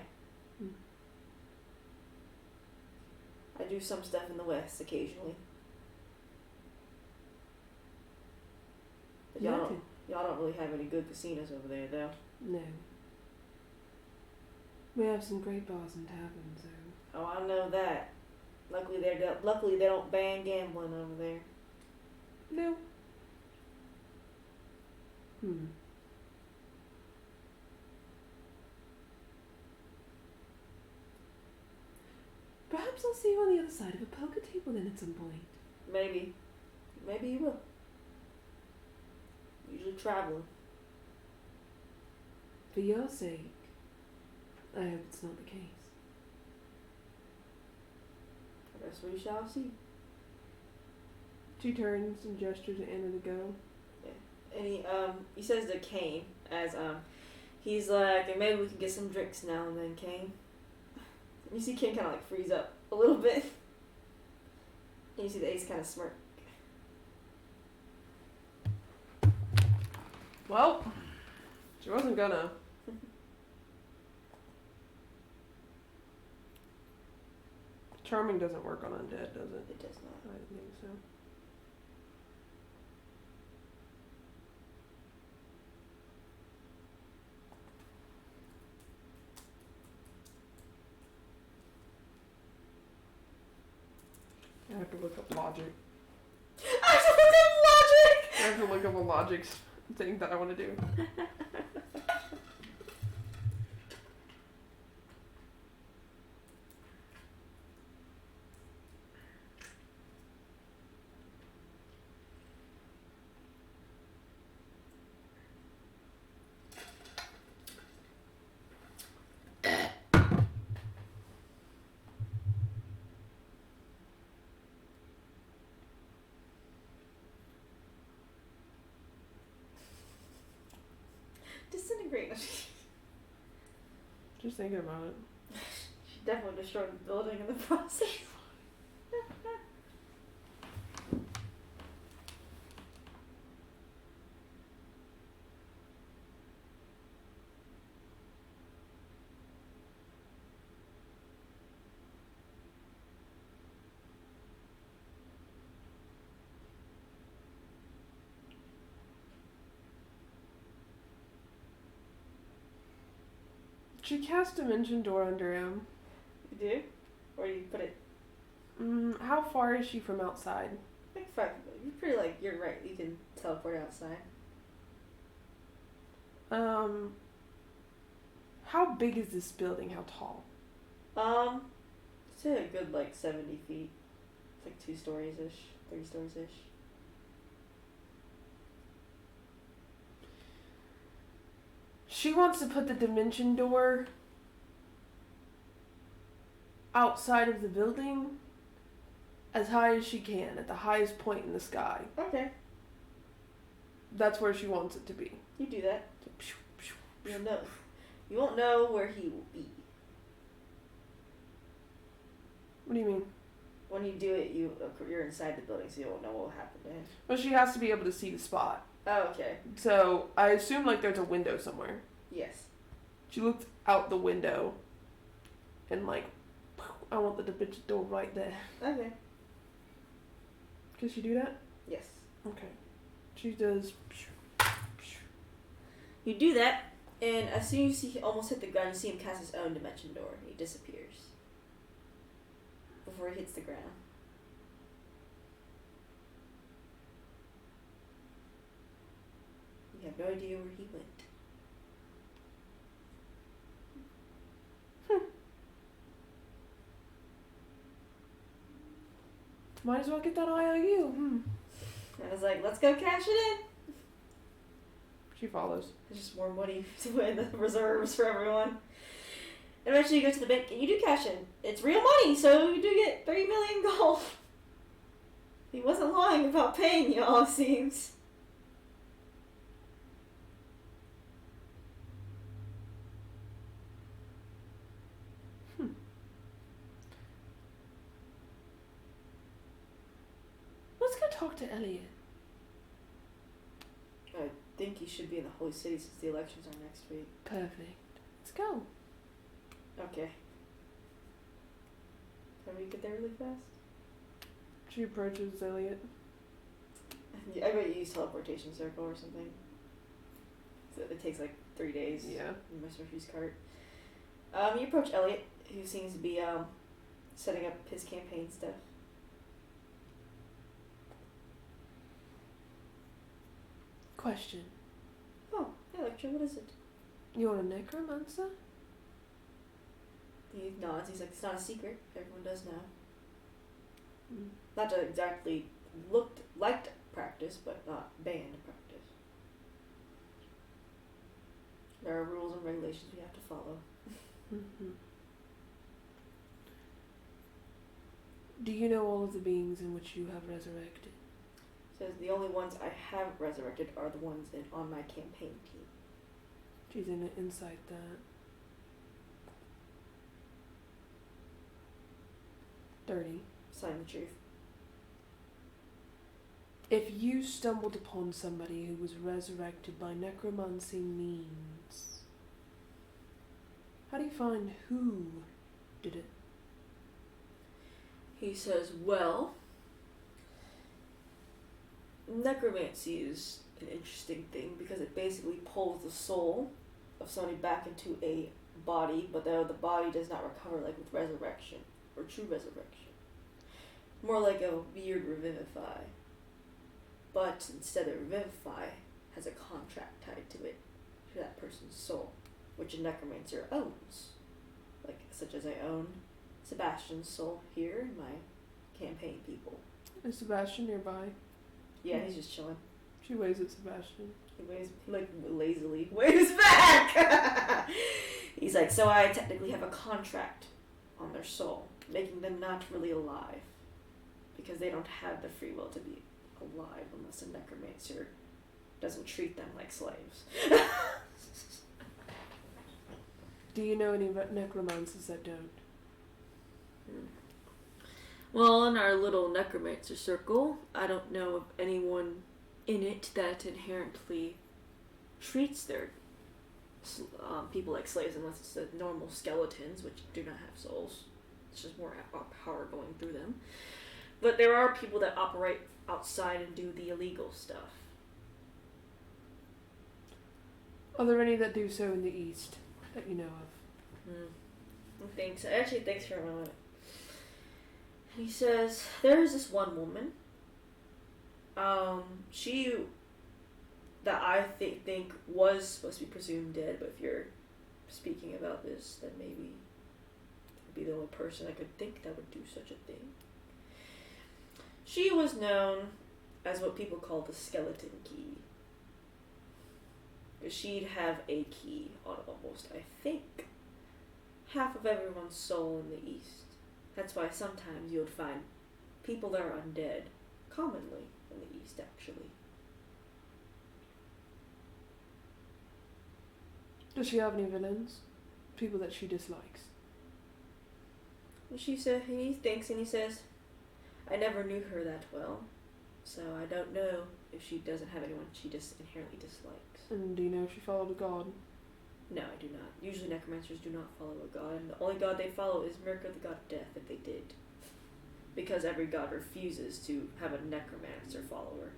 I do some stuff in the West occasionally. But y'all don't really have any good casinos over there, though. No. We have some great bars and taverns, though. Oh, I know that. Luckily they don't ban gambling over there. No. Perhaps I'll see you on the other side of a poker table then at some point. Maybe you will. Usually traveling. For your sake, I hope it's not the case. I guess we shall see. She turns and gestures at Anna to go. Yeah. And he says to Kane as he's like, maybe we can get some drinks now and then, Kane. And you see Kane kind of like freeze up a little bit. And you see the ace kind of smirk. Well, she wasn't gonna. Charming doesn't work on undead, does it? It does not. I didn't think so. I have to look up logic. I have to look up logic! I have to look up a logic thing that I want to do. Disintegrate. Just thinking about it. She definitely destroyed the building in the process. She cast Dimension Door under him. You do? Where do you put it? How far is she from outside? Like 5. You're pretty like, you're right, you can teleport outside. How big is this building? How tall? Say a good like 70 feet. It's like 2 stories-ish, 3 stories-ish. She wants to put the Dimension Door outside of the building as high as she can, at the highest point in the sky. Okay. That's where she wants it to be. You do that. You'll know. You won't know where he will be. What do you mean? When you do it, you're inside the building, so you won't know what will happen to him. Well, she has to be able to see the spot. Oh, okay. So, I assume like there's a window somewhere. Yes. She looked out the window and like, I want the Dimension Door right there. Okay. Can she do that? Yes. Okay. She does. You do that, and as soon as he almost hit the ground, you see him cast his own Dimension Door. He disappears before he hits the ground. You have no idea where he went. Might as well get that IOU. I was like, let's go cash it in. She follows. There's just more money in the reserves for everyone. And eventually you go to the bank and you do cash in. It's real money, so you do get 3 million gold. He wasn't lying about paying you, all it seems. Let's go talk to Elliot. I think he should be in the Holy City since the elections are next week. Perfect. Let's go. Okay. Can we get there really fast? She approaches Elliot. I bet you use teleportation circle or something. So it takes like 3 days. Yeah. In Mr. Hughes' cart. You approach Elliot, who seems to be setting up his campaign stuff. Question. Oh, hey Electra, what is it? You're a necromancer? He nods. He's like, it's not a secret. Everyone does now. Mm. Not to exactly liked practice, but not banned practice. There are rules and regulations we have to follow. Mm-hmm. Do you know all of the beings in which you have resurrected? Says the only ones I have resurrected are the ones on my campaign team. She's in inside that. 30. Sign the truth. If you stumbled upon somebody who was resurrected by necromancy means, how do you find who did it? He says, well, necromancy is an interesting thing because it basically pulls the soul of somebody back into a body, but though the body does not recover like with resurrection or true resurrection. More like a weird revivify. But instead of revivify, has a contract tied to it, to that person's soul, which a necromancer owns. Like, such as I own Sebastian's soul here in my campaign people. Is Sebastian nearby? Yeah, he's just chilling. She waves at Sebastian. He like lazily waves back. He's like, so I technically have a contract on their soul, making them not really alive, because they don't have the free will to be alive unless a necromancer doesn't treat them like slaves. Do you know any necromancers that don't? Well, in our little necromancer circle, I don't know of anyone in it that inherently treats their people like slaves unless it's the normal skeletons, which do not have souls. It's just more power going through them. But there are people that operate outside and do the illegal stuff. Are there any that do so in the East that you know of? Thanks. Actually, thanks for a moment. He says, there is this one woman, she, that I think was supposed to be presumed dead, but if you're speaking about this, then maybe I'd be the only person I could think that would do such a thing. She was known as what people call the skeleton key. Because she'd have a key on almost, I think, half of everyone's soul in the East. That's why sometimes you would find people that are undead, commonly in the East, actually. Does she have any villains? People that she dislikes? And she said, he thinks and he says, I never knew her that well, so I don't know if she doesn't have anyone she just inherently dislikes. And do you know if she followed a god? No, I do not. Usually necromancers do not follow a god, and the only god they follow is Mirka, the god of death, if they did. Because every god refuses to have a necromancer follower.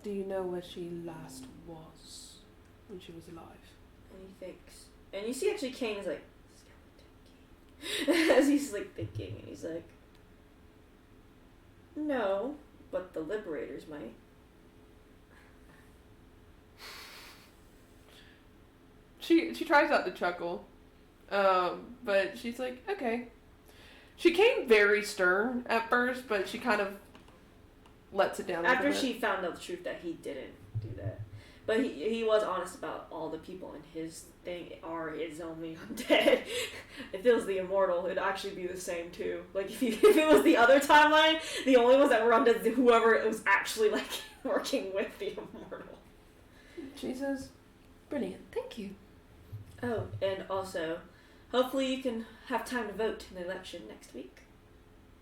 Do you know where she last was when she was alive? And he thinks, and you see actually Kane is like, skeleton key. As he's like thinking, and he's like, no, but the liberators might. She tries not to chuckle, but she's like, okay. She came very stern at first, but she kind of lets it down. After she found out the truth that he didn't do that, but he was honest about all the people in his thing are his only undead. If it was the immortal, it'd actually be the same too. Like if it was the other timeline, the only ones that were undead, whoever it was actually like working with the immortal. She says, brilliant, thank you. Oh, and also, hopefully you can have time to vote in the election next week.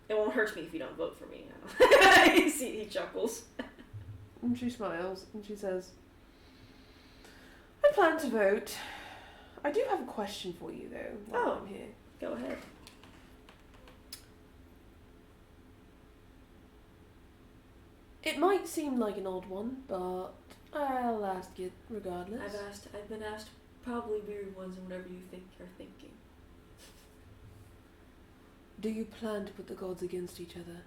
It won't hurt me if you don't vote for me. He chuckles. And she smiles and she says, I plan to vote. I do have a question for you though while I'm here. Go ahead. It might seem like an odd one, but I'll ask it regardless. I've been asked probably weird ones and whatever you think you're thinking. Do you plan to put the gods against each other?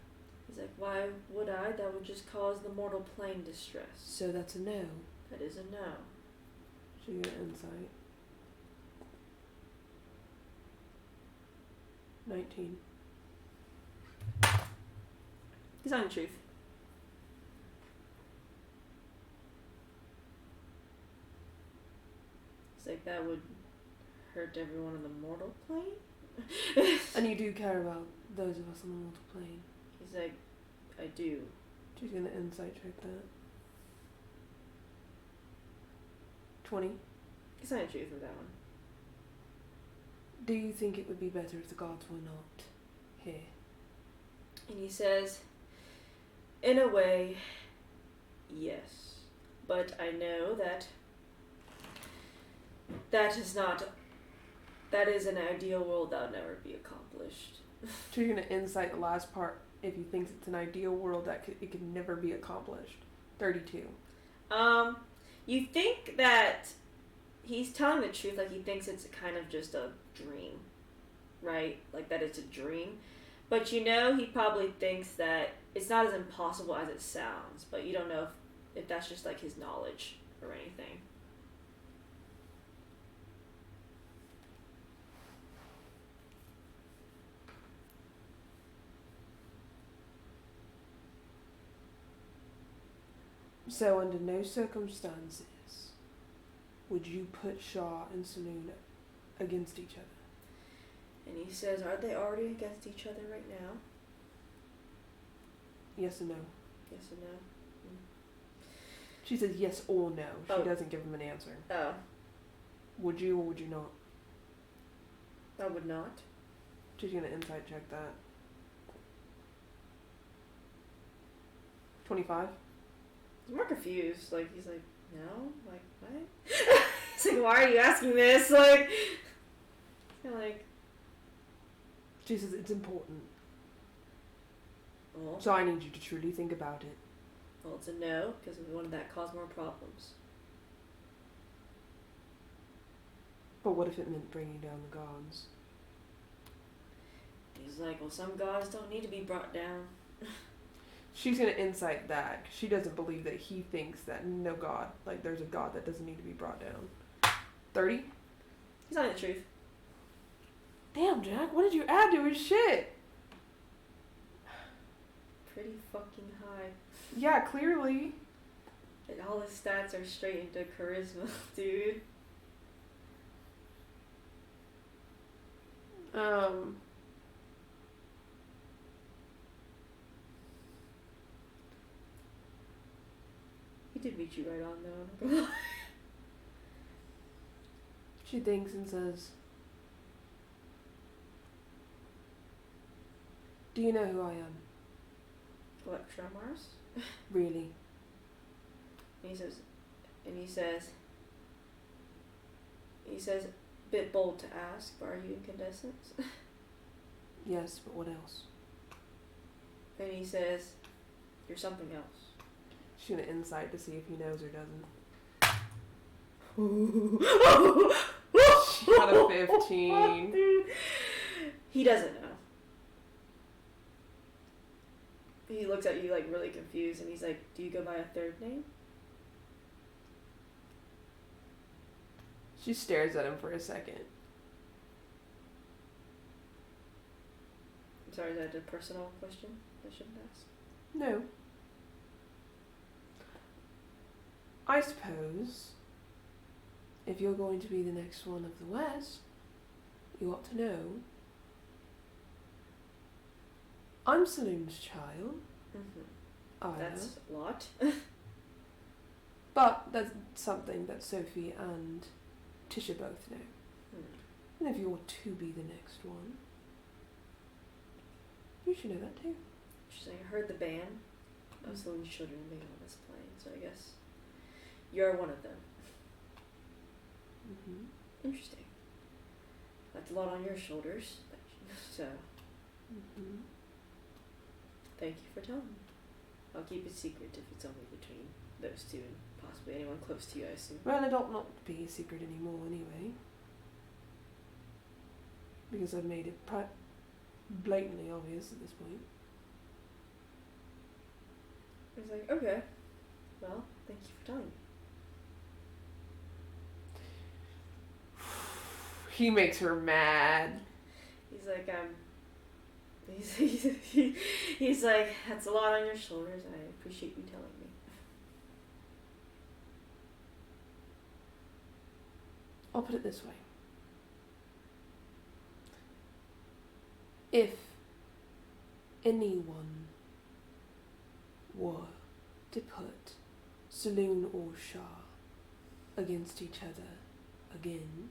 He's like, why would I? That would just cause the mortal plane distress. So that's a no. That is a no. Should you get insight? 19. He's on the truth. So like, that would hurt everyone in the mortal plane. And you do care about those of us on the mortal plane. He's like, I do. She's gonna insight check that. 20. He's not the truth with that one. Do you think it would be better if the gods were not here? And he says, in a way, yes. But I know that that is an ideal world that will never be accomplished. So you're gonna insight the last part. If he thinks it's an ideal world it could never be accomplished. 32. You think that he's telling the truth, like he thinks it's kind of just a dream, right? Like that it's a dream. But you know, he probably thinks that it's not as impossible as it sounds, but you don't know if that's just like his knowledge or anything. So under no circumstances would you put Shah and Saloon against each other? And he says, are they already against each other right now? Yes or no? Yes or no? She says yes or no. She Oh. doesn't give him an answer. Oh, Would you or would you not? I would not. She's gonna insight check that. 25? He's more confused. Like, he's like, no? Like, what? He's like, why are you asking this? Like, like, She says it's important. well, So I need you to truly think about it. well, it's a no, because wouldn't that cause more problems? But what if it meant bringing down the gods? He's like, well, some gods don't need to be brought down. She's gonna insight that 'cause she doesn't believe that he thinks that no god, like there's a god that doesn't need to be brought down. 30? He's not the truth. Damn, Jack, what did you add to his shit? Pretty fucking high. Yeah, clearly. And all his stats are straight into charisma, dude. He did beat you right on, though. She thinks and says, do you know who I am? What, Tremors? Really? And he says, bit bold to ask, but are you incandescent? Yes, but what else? And he says, you're something else. She's gonna insight to see if he knows or doesn't. She got a 15. He doesn't know. He looks at you like really confused and he's like, do you go by a third name? She stares at him for a second. I'm sorry, is that a personal question I shouldn't ask? No. I suppose if you're going to be the next one of the West, you ought to know I'm Saloon's child. Mm-hmm. That's a lot. But that's something that Sophie and Tisha both know. And if you're to be the next one, you should know that too. She's like, I heard the ban of Saloon's children being on this plane, so I guess you're one of them. Mm-hmm. Interesting. That's a lot on your shoulders. So, Mm-hmm. thank you for telling me. I'll keep it secret if it's only between those two and possibly anyone close to you, I assume. Well, it ought not be a secret anymore anyway. Because I've made it blatantly obvious at this point. He's like, okay. Well, thank you for telling me. He makes her mad. He's like, he's like, that's a lot on your shoulders. I appreciate you telling me. I'll put it this way. If anyone were to put Saloon or Shah against each other again,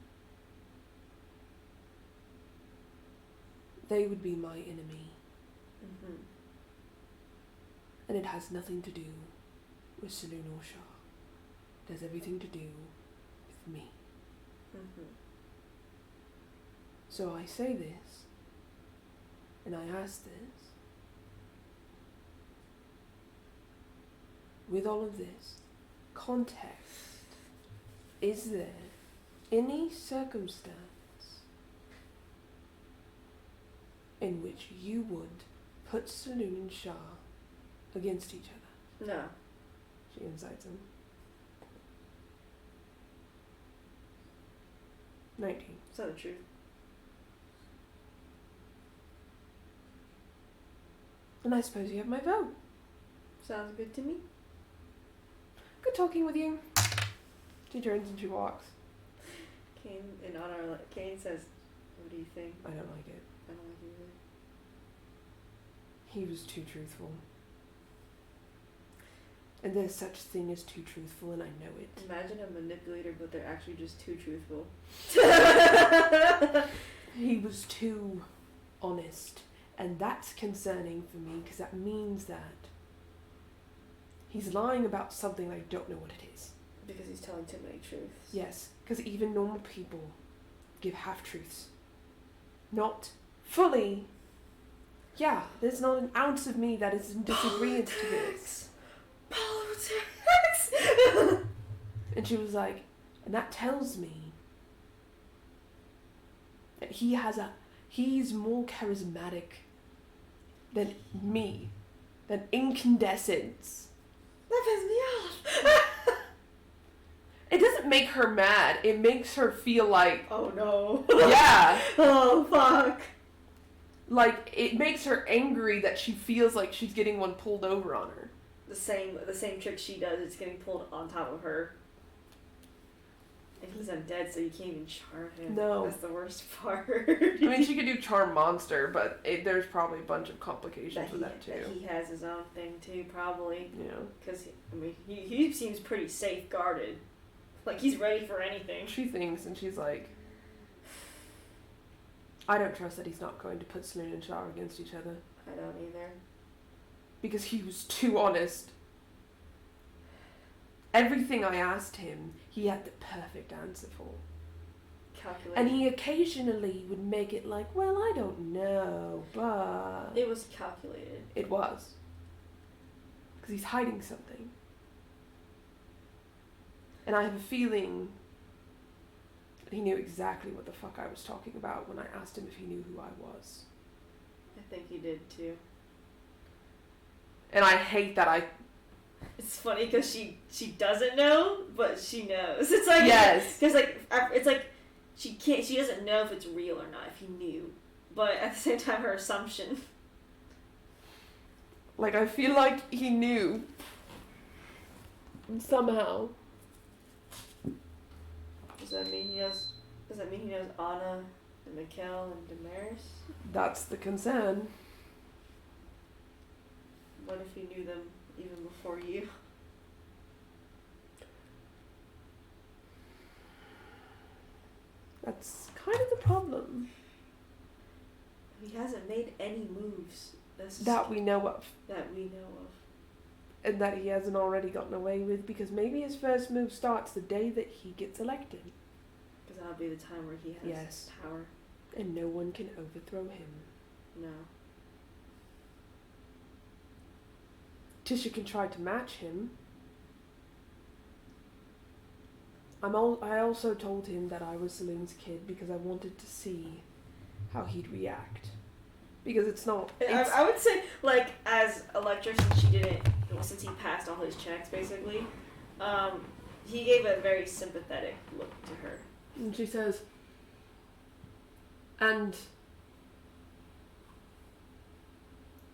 they would be my enemy. Mm-hmm. And it has nothing to do with Saloon or Shah. It has everything to do with me. Mm-hmm. So I say this, and I ask this, with all of this context, is there any circumstance in which you would put Saloon and Shah against each other? No. She incites him. 19. It's not the truth. And I suppose you have my vote. Sounds good to me. Good talking with you. She turns and she walks. Kane, in honor, Kane says, "What do you think?" I don't like it. I don't like it either. He was too truthful. And there's such thing as too truthful, and I know it. Imagine a manipulator, but they're actually just too truthful. He was too honest. And that's concerning for me, because that means that he's lying about something I don't know what it is. Because he's telling too many truths. Yes, because even normal people give half-truths. Not fully. Yeah, there's not an ounce of me that is in disagreement to this. Politics! And she was like, and that tells me that he's more charismatic than me, than incandescence. That pisses me off. It doesn't make her mad, it makes her feel like, oh no. yeah. Oh fuck. Like, it makes her angry that she feels like she's getting one pulled over on her. The same trick she does, it's getting pulled on top of her. And he's undead, so you can't even charm him. No. That's the worst part. I mean, she could do Charm Monster, but there's probably a bunch of complications with that, too. That he has his own thing, too, probably. Yeah. Because, he seems pretty safe-guarded. Like, he's ready for anything. She thinks, and she's like, I don't trust that he's not going to put Saloon and Shah against each other. I don't either. Because he was too honest. Everything I asked him, he had the perfect answer for. Calculated. And he occasionally would make it like, well, I don't know, but... It was calculated. It was. Because he's hiding something. And I have a feeling that he knew exactly what the fuck I was talking about when I asked him if he knew who I was. I think he did, too. And I hate that I... It's funny because she doesn't know, but she knows. It's like, yes, because it's like she doesn't know if it's real or not, if he knew, but at the same time her assumption. Like, I feel like he knew somehow. Does that mean he knows Anna and Mikkel and Damaris? That's the concern. What if he knew them even before you? That's kind of the problem. He hasn't made any moves that we know of. That we know of. And that he hasn't already gotten away with, because maybe his first move starts the day that he gets elected. Because that'll be the time where he has power. And no one can overthrow him. No. Tisha can try to match him. I also told him that I was Saloon's kid because I wanted to see how he'd react. Because it's not... I would say, like, as Electra, since he passed all his checks, basically, he gave a very sympathetic look to her. And she says, and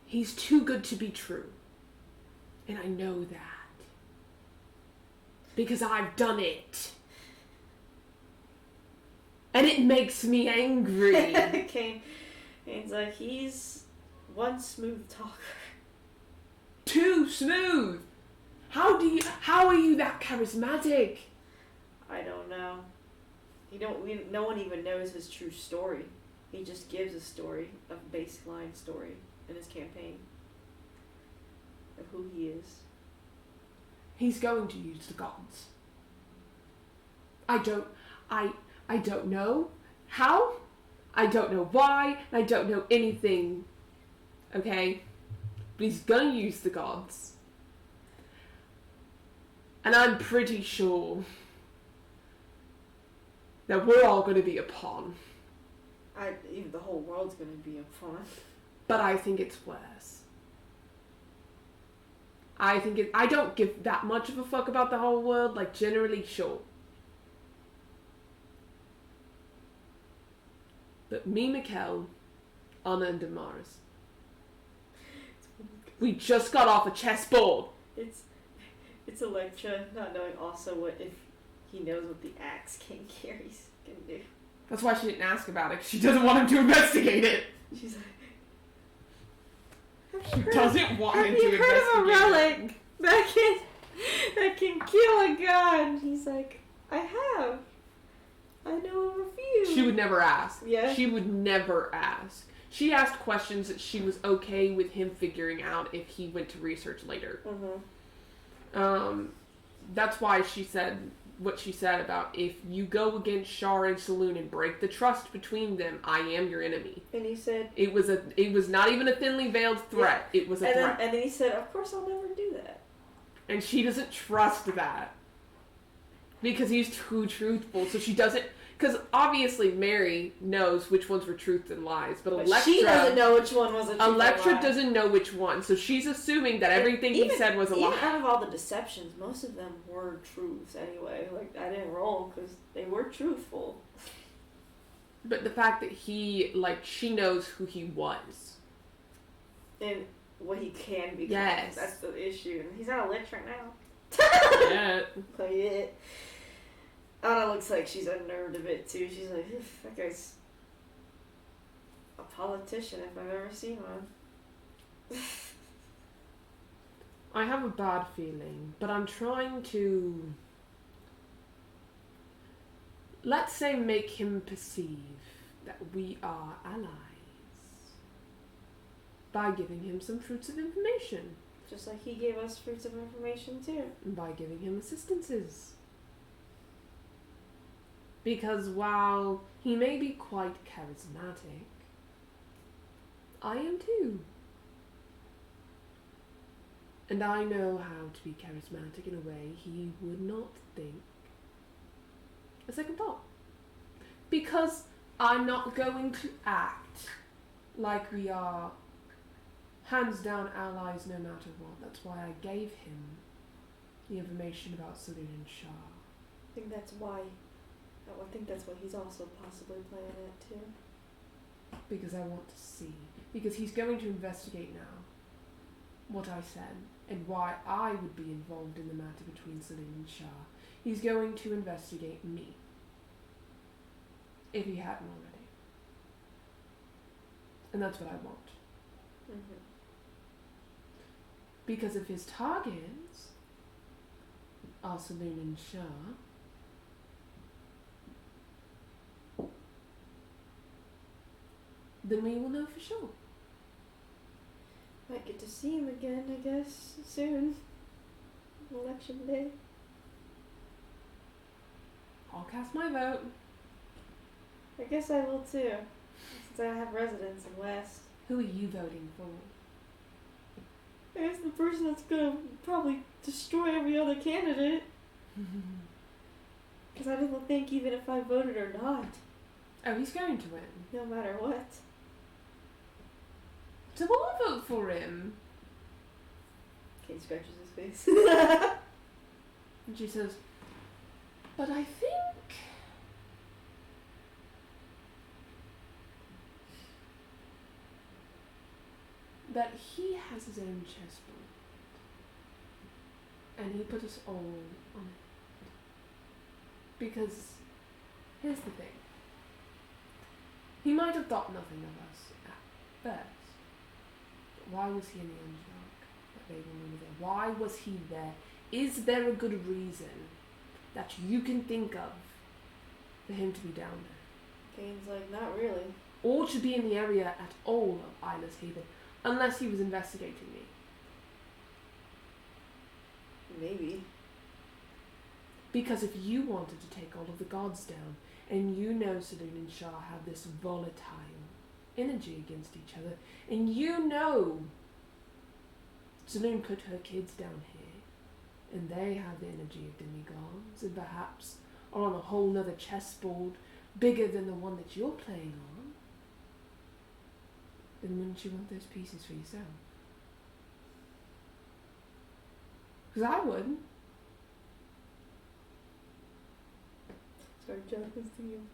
he's too good to be true. And I know that. Because I've done it. And it makes me angry. Kane's like, he's one smooth talker. Too smooth! How are you that charismatic? I don't know. No one even knows his true story. He just gives a story, a baseline story in his campaign of who he is. He's going to use the gods. I don't know how. I don't know why. I don't know anything. Okay? But he's gonna use the gods. And I'm pretty sure that we're all gonna be a pawn. Even the whole world's gonna be a pawn. But I think it's worse. I don't give that much of a fuck about the whole world, like generally, sure. But me, Mikkel, Anna, and Damaris. We just got off a chessboard. It's Electra not knowing also what if he knows what the Axe King carries can do. That's why she didn't ask about it, because she doesn't want him to investigate it. She's like, She doesn't want him to investigate it. Have you heard of a relic that can kill a god? He's like, I have. I know of a few. She would never ask. Yeah. She would never ask. She asked questions that she was okay with him figuring out if he went to research later. Mm-hmm. That's why she said what she said about if you go against Shar and Saloon and break the trust between them, I am your enemy. And he said it was not even a thinly veiled threat. Yeah. It was a threat. And then he said, of course I'll never do that. And she doesn't trust that. Because he's too truthful, so she doesn't. Because obviously Mary knows which ones were truth and lies, but Electra... she doesn't know which one was a truth Electra doesn't know which one, so she's assuming that everything he said was a lie. Even out of all the deceptions, most of them were truths anyway. Like, I didn't roll because they were truthful. But the fact that she knows who he was. And what he can become. Yes. That's the issue. And he's not Electra now. Yeah. But yeah. Anna looks like she's unnerved a bit too. She's like, that guy's a politician if I've ever seen one. I have a bad feeling, but I'm trying to, let's say, make him perceive that we are allies by giving him some fruits of information. Just like he gave us fruits of information too. And by giving him assistances. Because while he may be quite charismatic, I am too. And I know how to be charismatic in a way he would not think a second thought. Because I'm not going to act like we are hands down allies no matter what. That's why I gave him the information about Saloon and Shah. I think that's why he's also possibly playing it too. Because I want to see. Because he's going to investigate now what I said and why I would be involved in the matter between Saloon and Shah. He's going to investigate me. If he hadn't already. And that's what I want. Mm-hmm. Because if his targets are Saloon and Shah, then we will know for sure. Might get to see him again, I guess, soon. Election day. I'll cast my vote. I guess I will too, since I have residence in West. Who are you voting for? I guess the person that's gonna probably destroy every other candidate. Because I don't think even if I voted or not. Oh, he's going to win. No matter what. So we'll vote for him. Kate scratches his face. And she says, but I think that he has his own chessboard. And he put us all on it. Because here's the thing. He might have thought nothing of us at first. But why was he in the Underdark? That baby when we were there? Why was he there? Is there a good reason that you can think of for him to be down there? Kane's like, not really. Or to be in the area at all of Isla's Haven, unless he was investigating me. Maybe. Because if you wanted to take all of the gods down, and you know Saloon and Shah have this volatile energy against each other, and you know Saloon put her kids down here, and they have the energy of demigods, and perhaps are on a whole nother chessboard bigger than the one that you're playing on, then wouldn't you want those pieces for yourself? Because I would. Sorry, Jonathan's thinking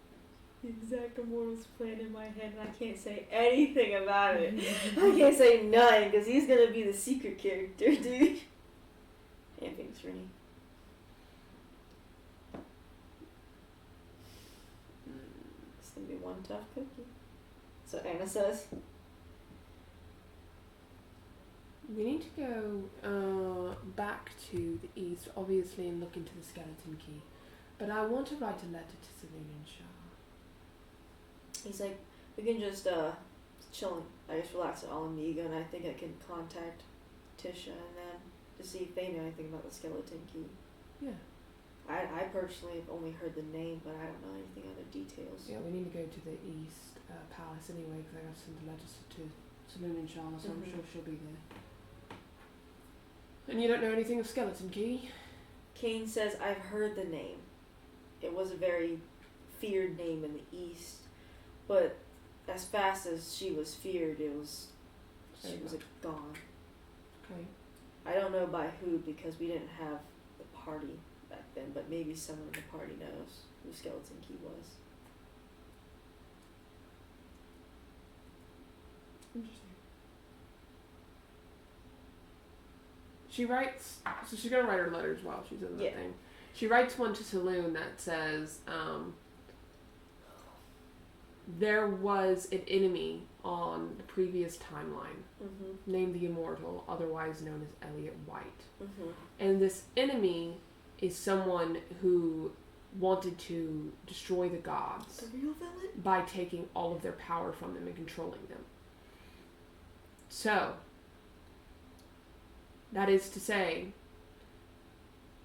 the exact Immortals plan in my head, and I can't say anything about it. I can't say nothing, because he's gonna be the secret character, dude. And thanks, Rennie. It's gonna be one tough cookie. So Anna says. We need to go back to the east, obviously, and look into the skeleton key. But I want to write a letter to Saloon and Shah. He's like, we can just chill and I guess relax at Alamiga, and I think I can contact Tisha and then to see if they know anything about the skeleton key. Yeah. I personally have only heard the name, but I don't know anything other details. Yeah, we need to go to the east palace anyway, because I got to send the letters to Saloon and Shah, so I'm sure she'll be there. And you don't know anything of skeleton key? Kane says, I've heard the name. It was a very feared name in the east, but as fast as she was feared, she was gone. Okay. I don't know by who, because we didn't have the party back then, but maybe someone in the party knows who Skeleton Key was. Interesting. She writes, so she's going to write her letters while she's in that thing. She writes one to Saloon that says, there was an enemy on the previous timeline named the Immortal, otherwise known as Elliot White. And this enemy is someone who wanted to destroy the gods. The real villain? By taking all of their power from them and controlling them. So, that is to say,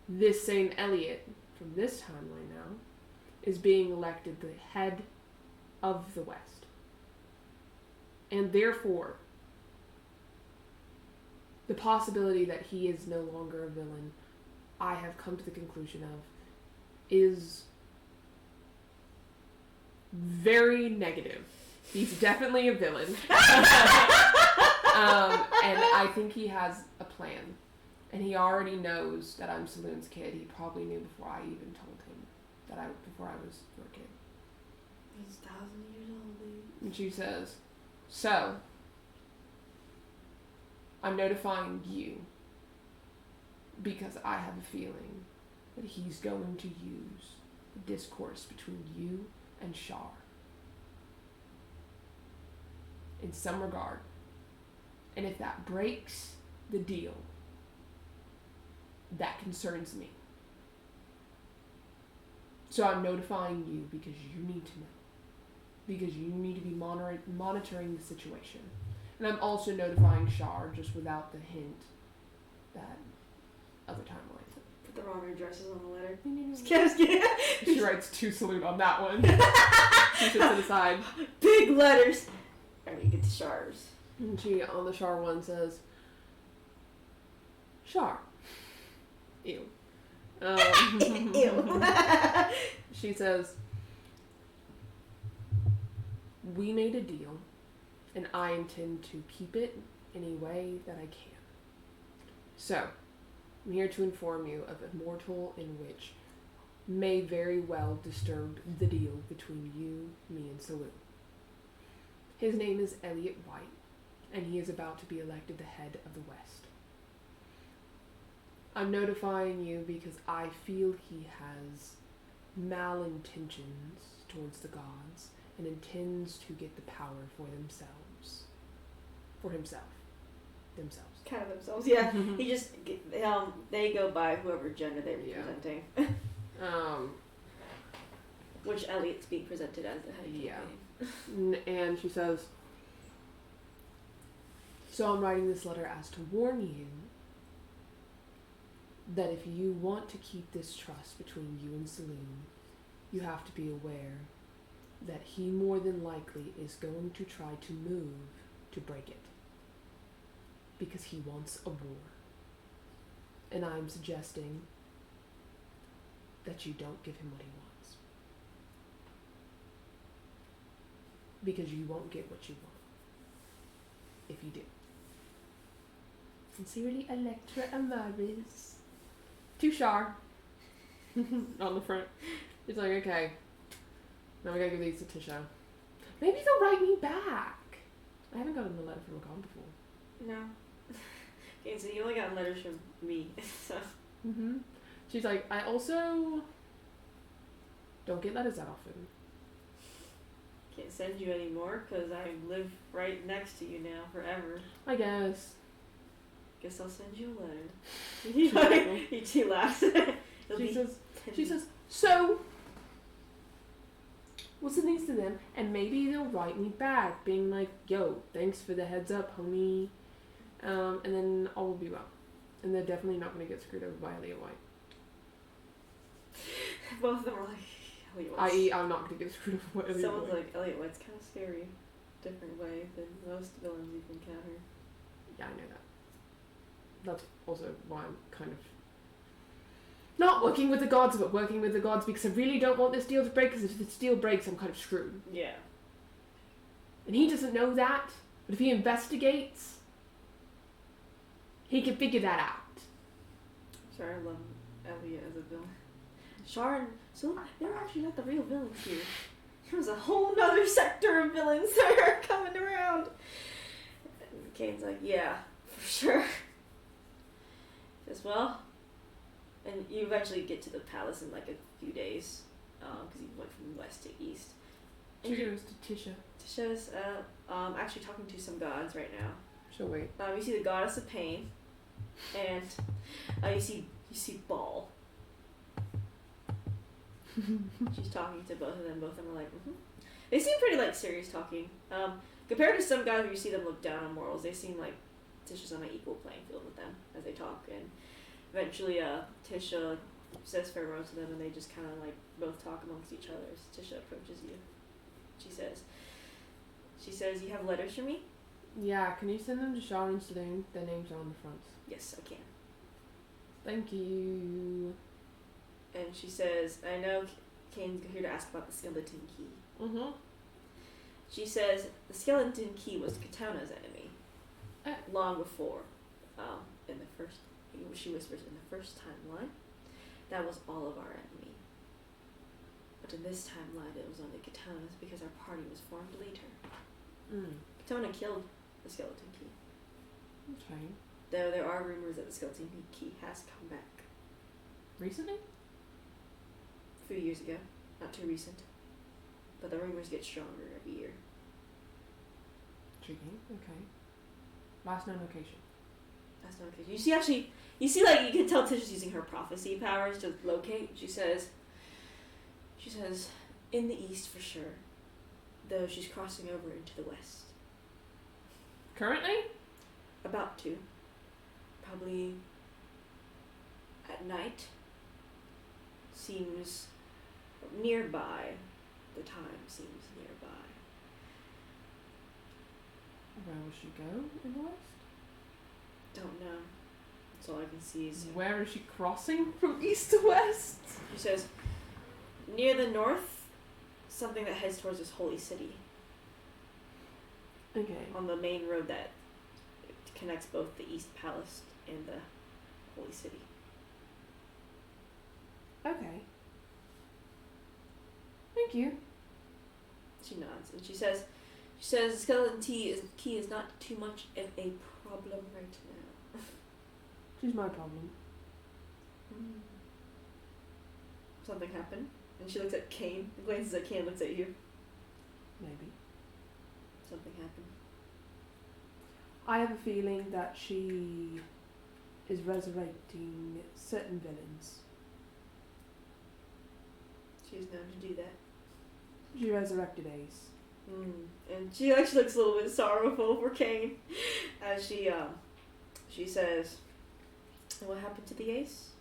this same Elliot, from this timeline now, is being elected the head of the West. And therefore, the possibility that he is no longer a villain, I have come to the conclusion of, is very negative. He's definitely a villain. And I think he has a plan. And he already knows that I'm Saloon's kid. He probably knew before I even told him before I was your kid. He's 1,000 years old, dude. And she says, so, I'm notifying you because I have a feeling that he's going to use the discourse between you and Shar in some regard. And if that breaks the deal, that concerns me. So I'm notifying you because you need to know. Because you need to be monitoring the situation. And I'm also notifying Shar just without the hint that other timeline. Put the wrong addresses on the letter. Just she writes to Saloon on that one. She sits to the side. Big letters. Alright, you get to Shar's. And she, on the Shar one, says, Shar. Ew. Ew. She says, we made a deal, and I intend to keep it any way that I can. So, I'm here to inform you of a mortal in which may very well disturb the deal between you, me, and Saloon. His name is Elliot White, and he is about to be elected the head of the West. I'm notifying you because I feel he has malintentions towards the gods, and intends to get the power for themselves. For himself. Themselves. Kind of themselves, yeah. He just, they go by whoever gender they're representing. Which Elliot's being presented as the head campaign. And she says, so I'm writing this letter as to warn you that if you want to keep this trust between you and Saloon, you have to be aware that he more than likely is going to try to move to break it. Because he wants a war. And I'm suggesting that you don't give him what he wants. Because you won't get what you want. If you do. Sincerely, Electra Amaris. Tushar. On the front. It's like, okay. Now we gotta give these to Tisha. Maybe they'll write me back. I haven't gotten a letter from a con before. No. Okay, so you only got letters from me, so. She's like, I also don't get letters that often. Can't send you any more because I live right next to you now forever. I guess. Guess I'll send you a letter. You two laughs. She says, so we'll send these to them and maybe they'll write me back being like, yo, thanks for the heads up, homie. And then all will be well. And they're definitely not going to get screwed over by Elliot White. Both of them are like, Elliot White's... I.e., I'm not going to get screwed over by Elliot Someone's White. like, Elliot White's kind of scary. Different way than most villains you've encountered. Yeah, I know that. That's also why I'm kind of not working with the gods, but working with the gods because I really don't want this deal to break, because if this deal breaks, I'm kind of screwed. Yeah. And he doesn't know that, but if he investigates, he can figure that out. Sorry, I love Elliot as a villain. Sharon, so they're actually not the real villains here. There's a whole nother sector of villains that are coming around. And Kane's like, yeah, for sure. As well. And you eventually get to the palace in like a few days, because you went from west to east. She goes to Tisha. Tisha's actually talking to some gods right now. She'll wait. You see the goddess of pain, and you see Ball. She's talking to both of them. Both of them are like, They seem pretty like serious talking. Compared to some guys where you see them look down on mortals, they seem like Tisha's on an equal playing field with them as they talk. And eventually, Tisha says farewell to them, and they just kind of like both talk amongst each other. As Tisha approaches you. She says, you have letters for me? Yeah, can you send them to Sharon and Saloon? Their names are on the fronts. Yes, I can. Thank you. And she says, I know Kane's here to ask about the skeleton key. She says, the skeleton key was Katana's enemy. Long before, in the first, she whispers, in the first timeline, that was all of our enemy. But in this timeline, it was only Katana's because our party was formed later. Katana killed the skeleton key. Okay. Though there are rumors that the skeleton key has come back. Recently? A few years ago. Not too recent. But the rumors get stronger every year. Intriguing. Okay. Last known location. That's not okay. You see like, you can tell Tisha's using her prophecy powers to locate. She says, in the east for sure. Though she's crossing over into the west. Currently? About to. Probably at night. Seems nearby. The time seems nearby. Where will she go in the west? Don't know. That's all I can see is... Where is she crossing from east to west? She says, near the north, something that heads towards this holy city. Okay. On the main road that connects both the East Palace and the holy city. Okay. Thank you. She nods and she says skeleton key is not too much of a problem right now. She's my problem. Something happened, and she looks at Kane. Glances at Kane, looks at you. Maybe. Something happened. I have a feeling that she is resurrecting certain villains. She's known to do that. She resurrected Ace. And she actually looks a little bit sorrowful for Kane as she says, "What happened to the Ace?"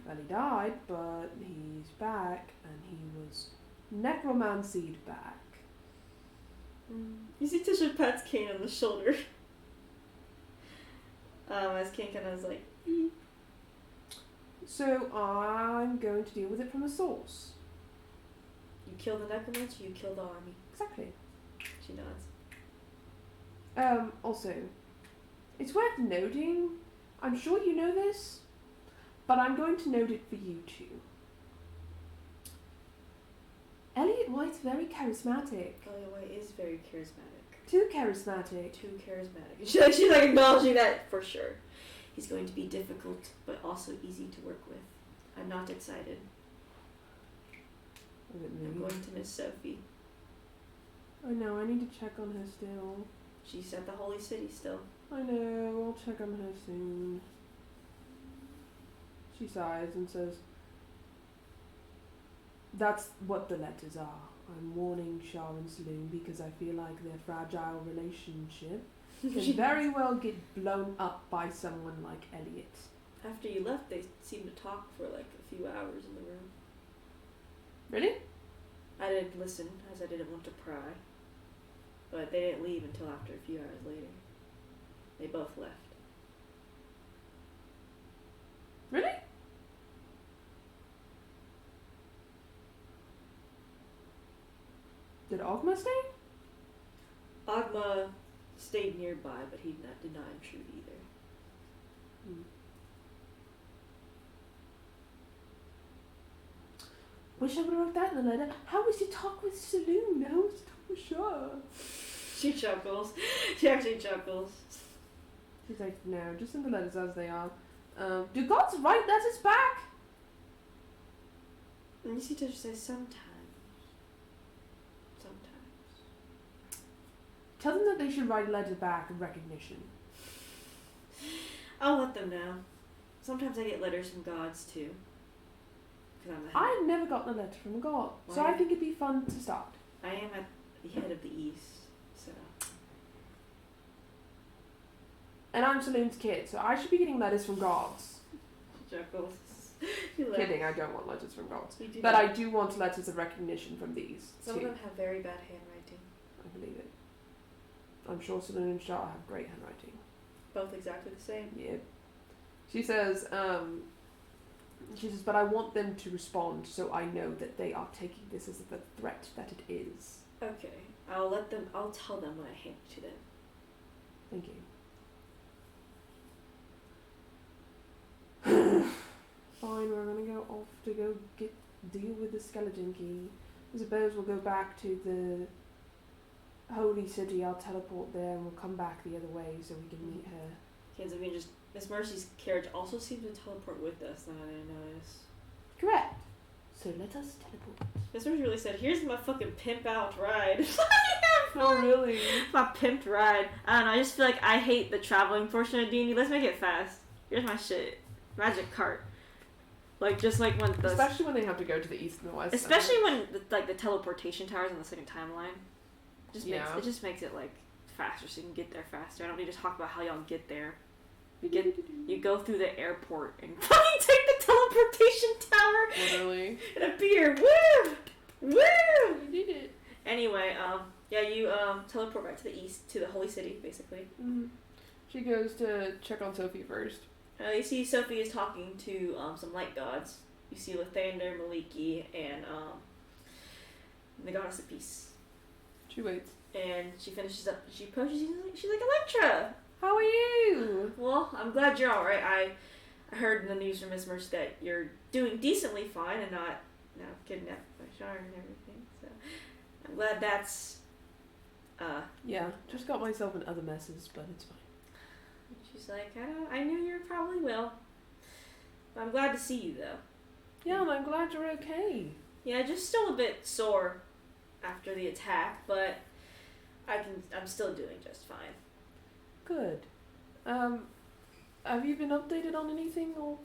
Well, he died, but he's back, and he was necromancied back. You see Tisha pats Kane on the shoulder. As Kane kind of is like, So I'm going to deal with it from the source. "You kill the necromancer, you kill the army." Exactly. She nods. Also, it's worth noting, I'm sure you know this, but I'm going to note it for you too. Elliot White's very charismatic. Elliot White is very charismatic. Too charismatic. Too charismatic. She's like acknowledging that for sure. He's going to be difficult, but also easy to work with. I'm not excited. I'm going to miss Sophie. I know, I need to check on her still. She's at the Holy City still. I know, I'll check on her soon. She sighs and says, "That's what the letters are. I'm warning Shah and Saloon because I feel like their fragile relationship can very well get blown up by someone like Elliot." After you left, they seemed to talk for like a few hours in the room. Really? I didn't listen, as I didn't want to pry. But they didn't leave until after a few hours later. They both left. Really? Did Ogma stay? Agma stayed nearby, but he did not intrude either. Wish I would have wrote that in the letter. How was your talk with Saloon? How was your talk with Shah? She chuckles. She actually chuckles. She's like, no, just send the letters as they are. Do gods write letters back? And you see Tisha say sometimes. Sometimes. Tell them that they should write a letter back of recognition. I'll let them know. Sometimes I get letters from gods too. I've never gotten a letter from a god, so I think it'd be fun to start. I am at the head of the East, so. And I'm Saloon's kid, so I should be getting letters from gods. Chuckles. Kidding, I don't want letters from gods. But I do want letters of recognition from these. Some of them have very bad handwriting. I believe it. I'm sure Saloon and Shah have great handwriting. Both exactly the same. Yep. She says, but I want them to respond so I know that they are taking this as the threat that it is. Okay. I'll tell them when I hand it to them. Thank you. Fine, we're gonna go off to go deal with the skeleton key. I suppose we'll go back to the holy city. I'll teleport there and we'll come back the other way so we can meet her. Kids, I mean, just Miss Mercy's carriage also seems to teleport with us. Now I didn't notice. Correct. So let us teleport. Miss Mercy really said, "Here's my fucking pimp out ride." Oh really? My pimped ride. I don't know. I just feel like I hate the traveling portion of D&D. Let's make it fast. Here's my shit. Magic cart. Like just like when the. Especially when they have to go to the east and the west. Especially when the teleportation towers on the second timeline. It just makes it like faster, so you can get there faster. I don't need to talk about how y'all get there. You go through the airport and fucking take the teleportation tower. Literally. And appear. Woo! Woo! You did it. Anyway, you teleport back to the east, to the holy city, basically. Mm-hmm. She goes to check on Sophie first. You see Sophie is talking to some light gods. You see Lathander, Maliki, and the goddess of peace. She waits. And she finishes up. She approaches you. She's like, "Electra! How are you?" Well, I'm glad you're alright. I heard in the news from Miss Mercy that you're doing decently fine and not kidnapped by Shar and everything. So I'm glad that's. Yeah, just got myself in other messes, but it's fine. She's like, I knew you probably will. But I'm glad to see you though. Yeah, and I'm glad you're okay. Yeah, just still a bit sore. after the attack, but I'm still doing just fine. Good. Have you been updated on anything or?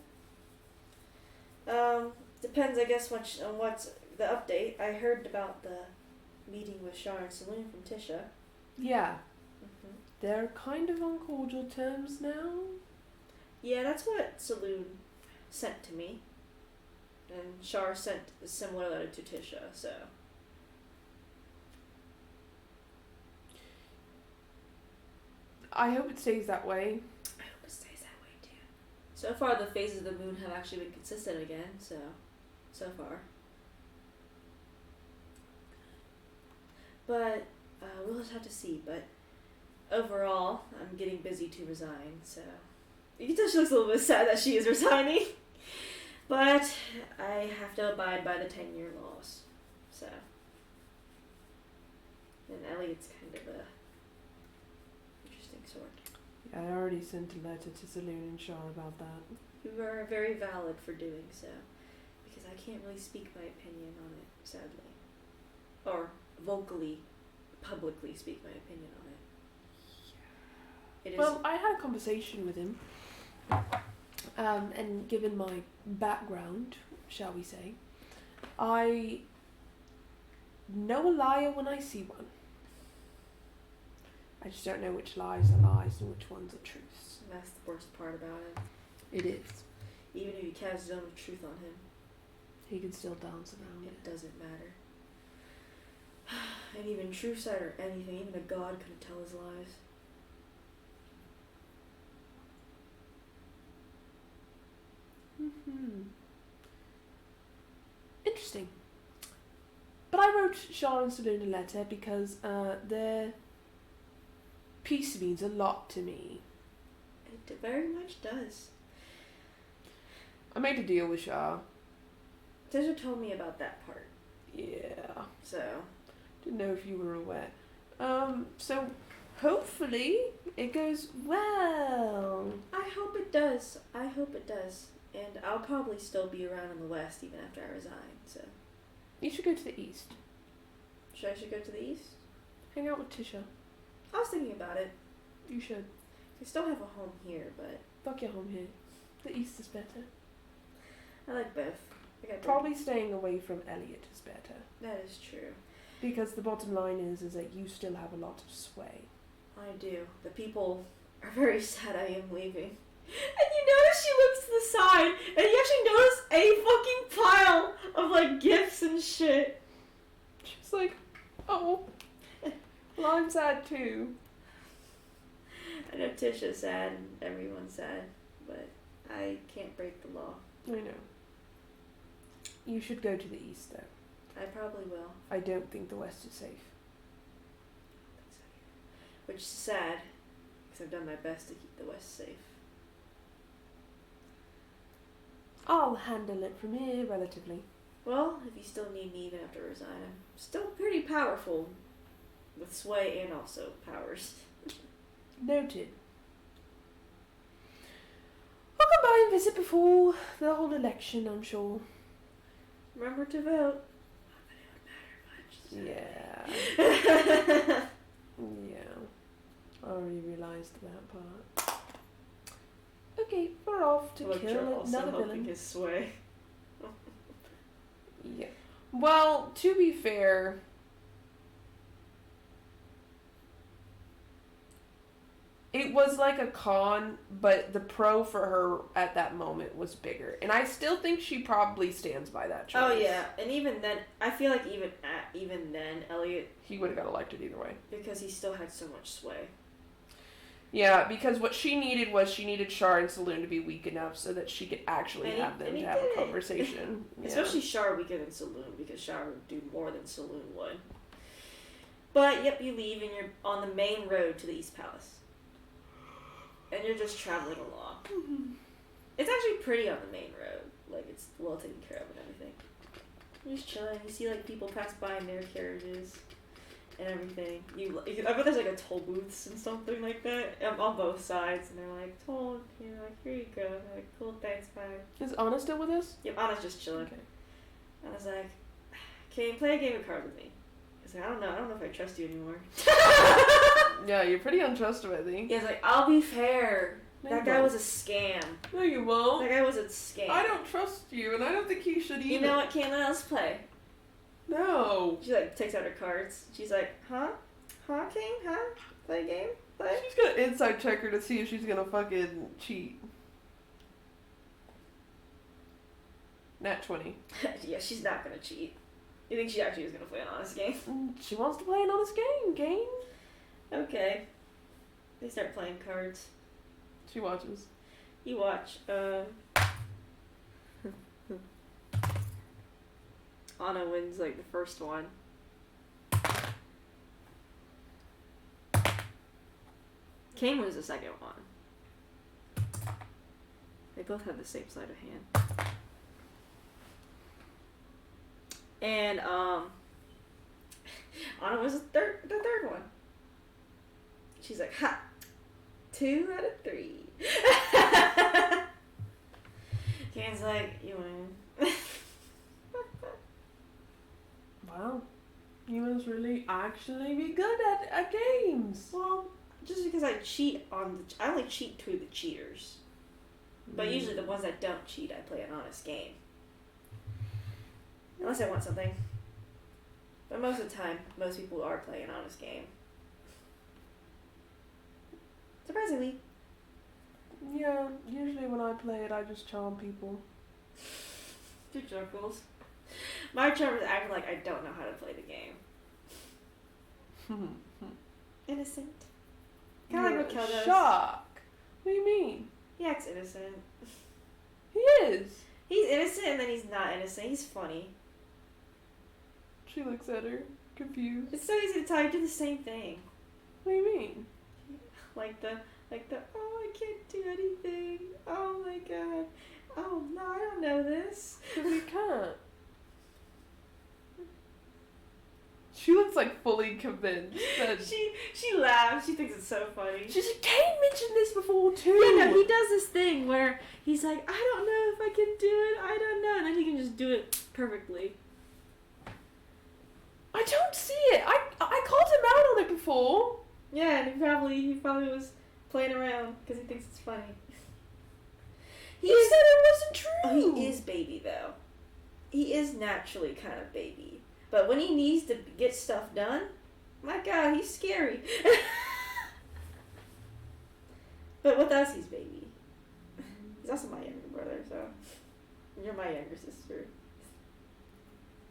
Depends, I guess, on what's the update. I heard about the meeting with Shar and Saloon from Tisha. Yeah. Mm-hmm. They're kind of on cordial terms now. Yeah, that's what Saloon sent to me. And Shar sent a similar letter to Tisha, so. I hope it stays that way. I hope it stays that way too. So far, the phases of the moon have actually been consistent again, so far. But we'll just have to see. But overall, I'm getting busy to resign, so. You can tell she looks a little bit sad that she is resigning. But I have to abide by the 10-year laws, so. And Elliot's kind of a interesting sort. Yeah, I already sent a letter to Saloon and Shar about that. You are very valid for doing so, because I can't really speak my opinion on it, sadly. Or vocally, publicly speak my opinion on it. It is. Well, I had a conversation with him, and given my background, shall we say, I know a liar when I see one. I just don't know which lies are lies and which ones are truths. That's the worst part about it. It is. Even if you cast zone of truth on him, He can still dance around it doesn't matter. And even true sight or anything, even a god couldn't tell his lies. Interesting. But I wrote Shar and Saloon a letter because their peace means a lot to me. It very much does. I made a deal with Shar. Tisha told me about that part. Yeah. So. Didn't know if you were aware. So hopefully it goes well. I hope it does. And I'll probably still be around in the West even after I resign, so. You should go to the East. Should I go to the East? Hang out with Tisha. I was thinking about it. You should. I still have a home here, but. Fuck your home here. The East is better. I like both. Probably staying away from Elliot is better. That is true. Because the bottom line is that you still have a lot of sway. I do. The people are very sad I am leaving. And you notice she looks to the side, and you actually notice a fucking pile of, like, gifts and shit. She's like, oh, well, I'm sad too. I know Tisha's sad, and everyone's sad, but I can't break the law. I know. You should go to the East, though. I probably will. I don't think the West is safe. Which is sad, because I've done my best to keep the West safe. I'll handle it from here, relatively. Well, if you still need me even after I resign, I'm still pretty powerful. With sway and also powers. Noted. I'll come by and visit before the whole election, I'm sure. Remember to vote. Yeah. Yeah. I already realised that part. Okay, we're off to kill another villain. His sway. Yeah. Well, to be fair, it was like a con, but the pro for her at that moment was bigger. And I still think she probably stands by that choice. Oh, yeah. And even then, I feel like even then, Elliot... He would have got elected either way. Because he still had so much sway. Yeah, because what she needed was Shar and Saloon to be weak enough so that she could actually have them to have a conversation. Yeah. Especially Shar weaker than Saloon, because Shar would do more than Saloon would. But, yep, you leave and you're on the main road to the East Palace. And you're just traveling along. Mm-hmm. It's actually pretty on the main road. Like, it's well taken care of and everything. You're just chilling. You see, like, people pass by in their carriages and everything. I bet there's, like, a toll booths and something like that on both sides. And they're like, toll. You're like, here you go. They're like, cool, thanks, bye. Is Anna still with us? Yep, Anna's just chilling. Okay. Anna's like, can you play a game of cards with me? Because He's like, I don't know if I trust you anymore. Yeah, you're pretty untrustworthy. He's like, I'll be fair. No, That you guy won't. was a scam. No, you won't. That guy was a scam. I don't trust you, and I don't think you should either. You know what, Caitlin? Let's play. No. She like takes out her cards. She's like, huh? Huh, King? Huh? Play a game? Play? She's gonna inside check her to see if she's gonna fucking cheat. Nat 20. Yeah, she's not gonna cheat. You think she actually is gonna play an honest game? She wants to play an honest game. Okay. They start playing cards. She watches. You watch. Anna wins like the first one. Kane wins the second one. They both have the same sleight of hand. And Anna was the third one. She's like, ha! 2 out of 3. Kane's like, you win. Wow. You must really actually be good at games. Well, just because I cheat I only cheat to the cheaters. But usually the ones that don't cheat, I play an honest game. Unless I want something. But most of the time, most people are playing an honest game. Surprisingly. Yeah, usually when I play it, I just charm people. Two chuckles. My charm is acting like I don't know how to play the game. Innocent. Kind of like Raquel does. Shock. What do you mean? He acts innocent. He is. He's innocent and then he's not innocent. He's funny. She looks at her, confused. It's so easy to tell you do the same thing. What do you mean? Like the, oh, I can't do anything. Oh my god. Oh no, I don't know this. Because you can't. She looks like fully convinced that She laughs. She thinks it's so funny. she's like, Kane mentioned this before too. Yeah, no, he does this thing where he's like, I don't know if I can do it. I don't know, and then he can just do it perfectly. I don't see it. I called him out on it before. Yeah, and he probably was playing around because he thinks it's funny. He said it wasn't true. Oh, he is baby though. He is naturally kind of baby. But when he needs to get stuff done, my god, he's scary. But with us, he's baby. He's also my younger brother, so you're my younger sister.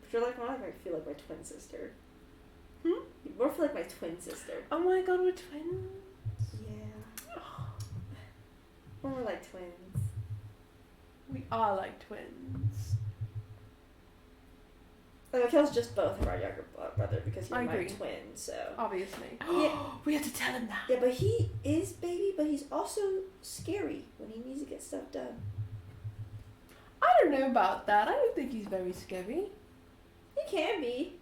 But you're like I feel like my twin sister. You more feel like my twin sister. Oh my god, we're twins. Yeah. We're like twins. We are like twins. Raquel's just both of our younger brother because he's I my agree. twin, so. Obviously. Yeah. We have to tell him that. Yeah, but he is baby, but he's also scary when he needs to get stuff done. I don't know about that. I don't think he's very scary. He can be.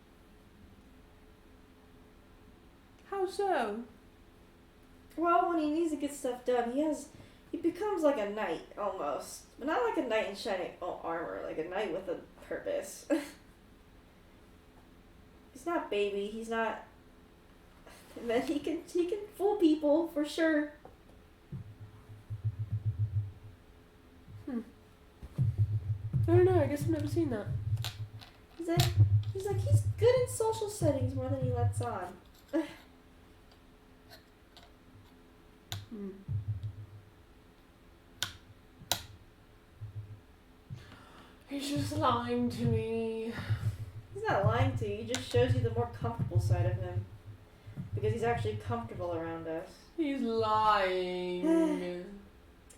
How so? Well, when he needs to get stuff done, he becomes like a knight almost, but not like a knight in shining armor, like a knight with a purpose. He's not baby. He's not. And then he can fool people for sure. I don't know. I guess I've never seen that. He's good in social settings more than he lets on. He's just lying to me. He's not lying to you. He just shows you the more comfortable side of him. Because he's actually comfortable around us. He's lying.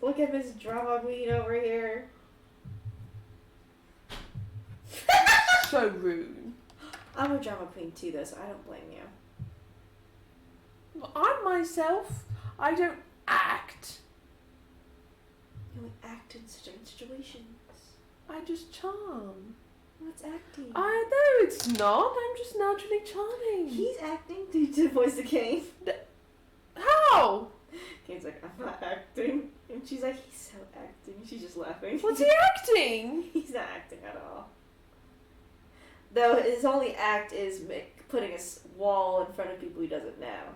Look at Miss Drama Queen over here. So rude. I'm a drama queen too, though, so I don't blame you. I myself, I don't act. You only act in certain situations. I just charm. What's acting? I know it's not. I'm just naturally charming. He's acting to voice the Kane. How? Kane's like, I'm not acting. And she's like, he's so acting. She's just laughing. What's he acting? He's not acting at all. Though his only act is putting a wall in front of people he doesn't know.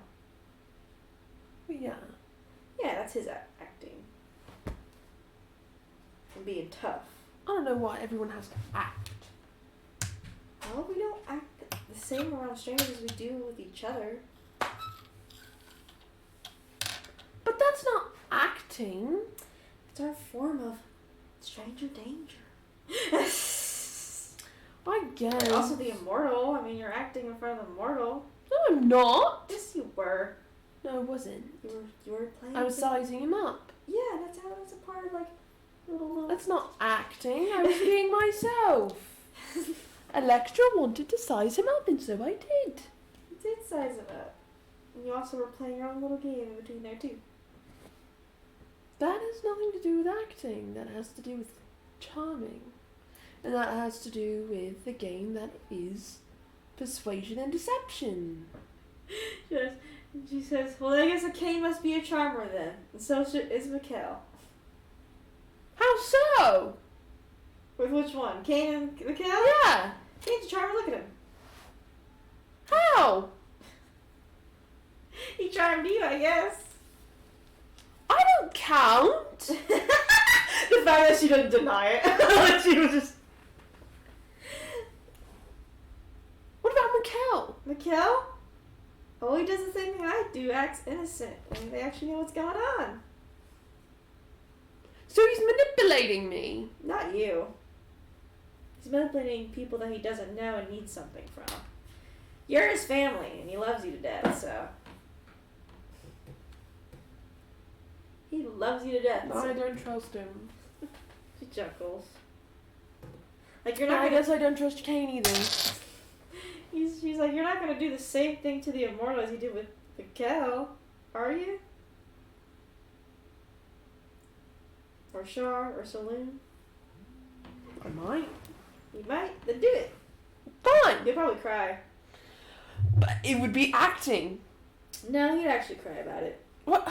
Yeah. Yeah, that's his acting. And being tough. I don't know why everyone has to act. Well, we don't act the same around strangers as we do with each other. But that's not acting. It's our form of stranger danger. I guess. You're also the immortal. I mean, you're acting in front of the mortal. No, I'm not. Yes, you were. No, I wasn't. You were playing. I was sizing him up. Yeah, that's a part of like little. That's not acting. I was being myself. Electra wanted to size him up, and so I did. You did size him up. And you also were playing your own little game in between there too. That has nothing to do with acting. That has to do with charming. And that has to do with the game that is persuasion and deception. Yes. She says, well, I guess a Kane must be a charmer then. And so is Mikkel. How so? With which one? Kane and Mikkel? Yeah. Kane's a charmer, look at him. How? He charmed you, I guess. I don't count. The fact that she didn't deny it. She was just... What about Mikkel? Mikkel? Oh, he does the same thing I do, acts innocent, and they actually know what's going on. So he's manipulating me. Not you. He's manipulating people that he doesn't know and needs something from. You're his family, and he loves you to death, so... He loves you to death. I don't trust him. She chuckles. Like, you're not I gonna... guess I don't trust Kane either. She's like, you're not gonna do the same thing to the immortal as you did with Mikkel, are you? Or Char, or Saloon? I might. You might. Then do it. Fine. You'll probably cry. But it would be acting. No, you'd actually cry about it. What?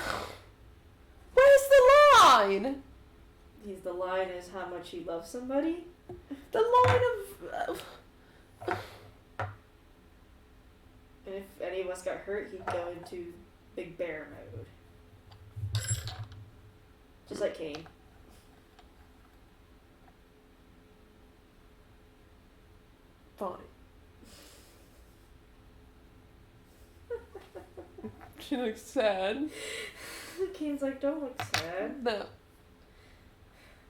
Where's the line? The line is how much you love somebody. The line of... And if any of us got hurt, he'd go into Big Bear mode. Just like Kane. Fine. She looks sad. Kane's like, don't look sad. No.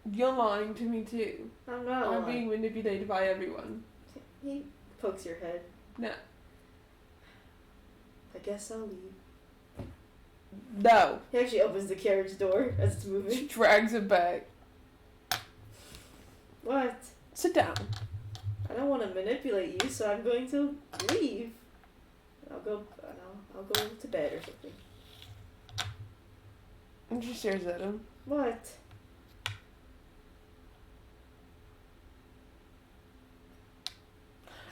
You're lying to me too. I'm not I'm lying. being manipulated by everyone. He pokes your head. No. I guess I'll leave. No. He actually opens the carriage door as it's She moving. drags it back. What? Sit down. I don't want to manipulate you, so I'm going to leave. I'll go to bed or something. And she stares at him. What?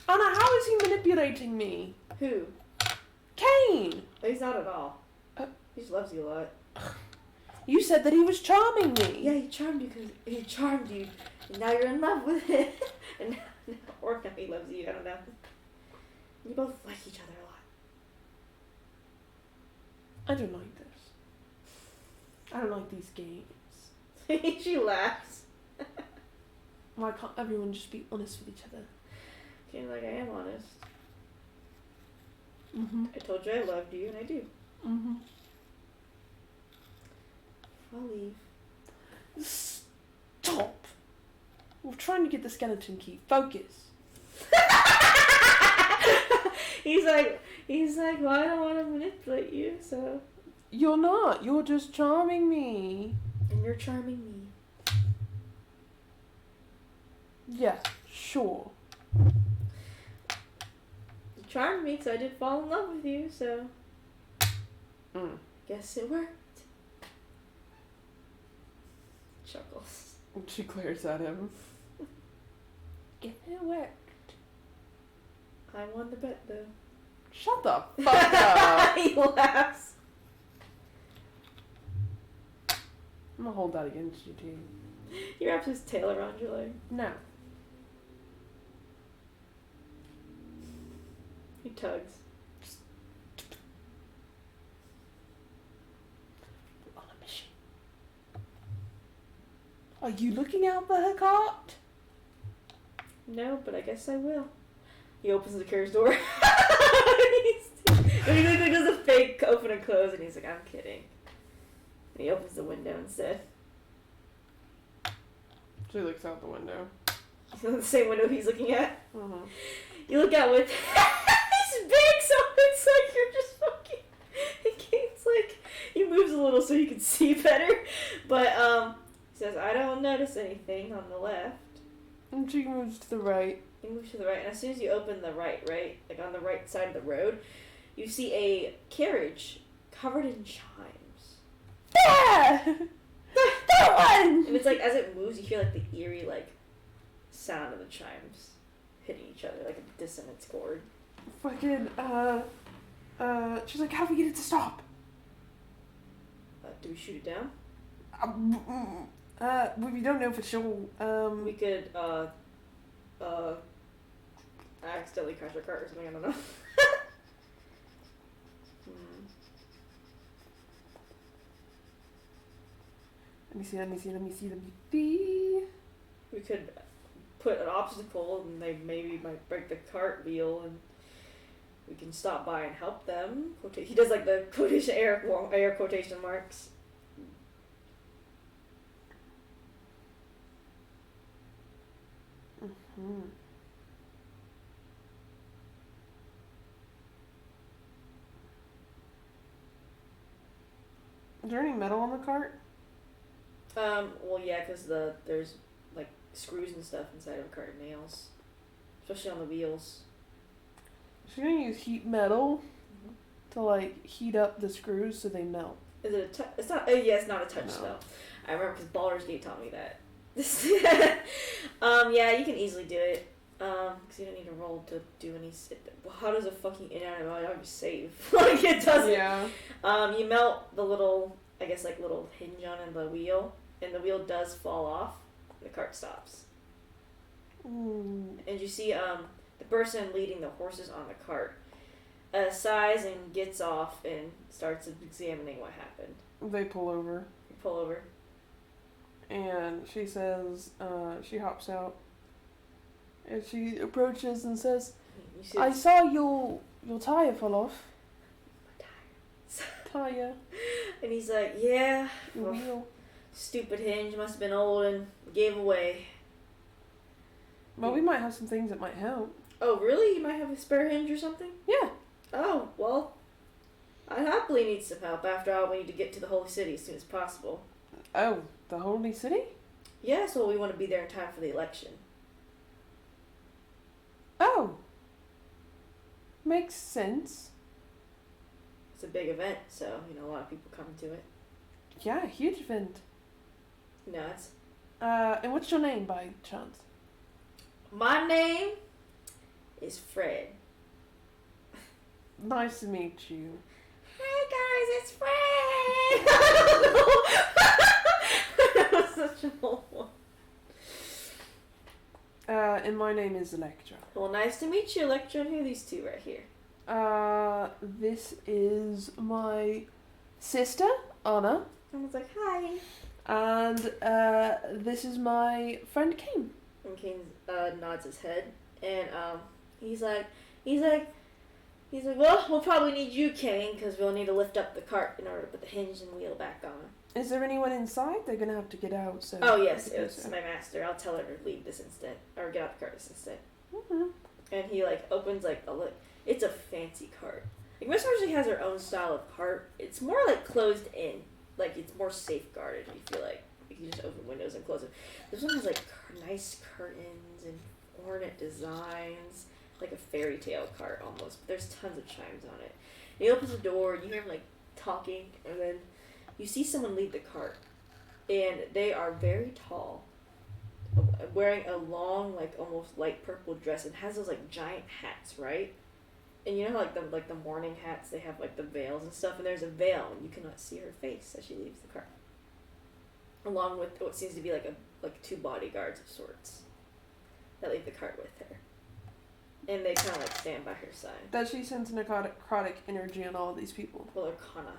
Anna, how is he manipulating me? Who? Kane! Oh, he's not at all. He just loves you a lot. You said that he was charming me. Yeah, he charmed you because he charmed you, and now you're in love with him. And now, or now he loves you. I don't know. You both like each other a lot. I don't like this. I don't like these games. She laughs. Why can't everyone just be honest with each other? Okay, like, I am honest. Mm-hmm. I told you I loved you, and I do. Mm-hmm. I'll leave. Stop! We're trying to get the skeleton key. Focus. He's like, well, I don't want to manipulate you, so. You're not. You're just charming me. And you're charming me. Yeah, sure. You charmed me, so I did fall in love with you, so. Guess it worked. Chuckles. She glares at him. Guess it worked. I won the bet, though. Shut the fuck up. He laughs. I'm gonna hold that against you too. He wraps his tail around your leg. No. He tugs. On a mission. Are you looking out for her cart? No, but I guess I will. He opens the carriage door. He does a fake open and close, and he's like, I'm kidding. And he opens the window instead. She looks out the window. The same window he's looking at. Uh-huh. You look out with. He's big, so it's like you're just fucking. It's like he moves a little so you can see better, but he says, I don't notice anything on the left. And she moves to the right. You move to the right, and as soon as you open the right, like on the right side of the road, you see a carriage covered in chimes. Yeah! That one! And it's like, as it moves, you hear like the eerie, like, sound of the chimes hitting each other, like a dissonance chord. Fucking, she's like, how do we get it to stop? Do we shoot it down? We don't know for sure. We could, accidentally crash our cart or something, I don't know. Let me see. We could put an obstacle and they maybe might break the cart wheel and we can stop by and help them. He does like the quotation air quotation marks. Mm-hmm. Is there any metal on the cart? Well, yeah, because there's like screws and stuff inside of a cart, nails, especially on the wheels. She's gonna use heat metal to like heat up the screws so they melt. Is it a touch? It's not. Yeah, it's not a touch No. spell. I remember because Baldur's Gate taught me that. Yeah, you can easily do it. Because you don't need to roll to do any. How does a fucking inanimate object save? Like it doesn't. Yeah. You melt the little, I guess like little hinge on the wheel, and the wheel does fall off. The cart stops. Ooh. And you see the person leading the horses on the cart sighs and gets off and starts examining what happened. They pull over. You pull over. And she says, she hops out. And she approaches and says, You see I saw your tire fall off. Tire. And he's like, yeah, Your wheel. stupid hinge must have been old and gave away. Well, we might have some things that might help. Oh, really? You might have a spare hinge or something? Yeah. Oh, well, I happily need some help. After all, we need to get to the Holy City as soon as possible. Oh, the Holy City? Yeah, so we want to be there in time for the election. Oh. Makes sense. It's a big event, so, a lot of people come to it. Yeah, huge event. Nuts. And what's your name by chance? My name is Fred. Nice to meet you. Hey guys, it's Fred! That was such an old one. And my name is Electra. Well, nice to meet you, Electra, and who are these two right here? This is my sister, Anna. Someone's like, hi. And, this is my friend Kane. And Kane nods his head, and he's like, well, we'll probably need you, Kane, because we'll need to lift up the cart in order to put the hinge and wheel back on. Is there anyone inside? They're gonna have to get out, so... Oh, yes, it's my master. I'll tell her to leave this instant, or get out the cart this instant. Mm-hmm. And he, opens, it's a fancy cart. Most usually has her own style of cart. It's more, closed in. It's more safeguarded, you feel like. You just open windows and close them. This one has, nice curtains and ornate designs. Like a fairy tale cart, almost. But there's tons of chimes on it. And he opens the door, and you hear him, talking, and then you see someone leave the cart. And they are very tall. Wearing a long, almost light purple dress, and has those, giant hats, right? And you know, the morning hats, they have, the veils and stuff, and there's a veil, and you cannot see her face as she leaves the cart. Along with what seems to be, two bodyguards of sorts that leave the cart with her. And they kind of like stand by her side. That she sends necrotic energy on all of these people. Well, Arcana.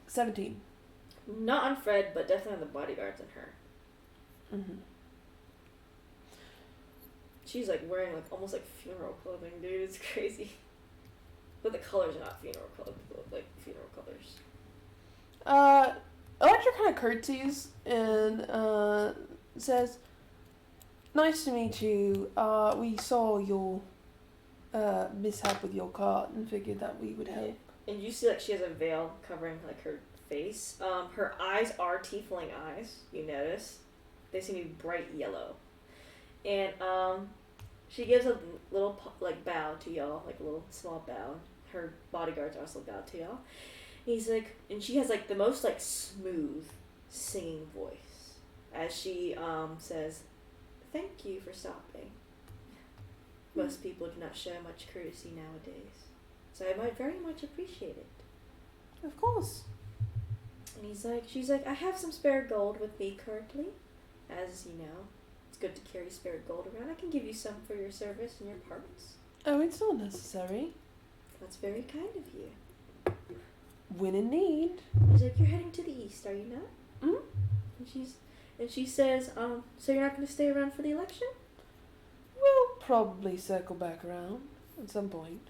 17. Not on Fred, but definitely on the bodyguards and her. Mm-hmm. She's like wearing like almost like funeral clothing, dude. It's crazy. But the colors are not funeral colors, like funeral colors. Electra kind of curtsies and says, "Nice to meet you. We saw your mishap with your cart and figured that we would help." And you see like she has a veil covering like her face. Her eyes are tiefling eyes. You notice they seem to be bright yellow, and she gives a little like bow to y'all, like a little small bow. Her bodyguards also bow to y'all. He's like, and she has like the most like smooth singing voice as she says, "Thank you for stopping. Most people do not show much courtesy nowadays, so I might very much appreciate it." Of course. And she's like, "I have some spare gold with me currently, as you know. It's good to carry spare gold around. I can give you some for your service and your parts." Oh, it's not necessary. "That's very kind of you." When in need. He's like, "You're heading to the east, are you not?" Mm-hmm. And she says, "So you're not going to stay around for the election?" We'll probably circle back around at some point.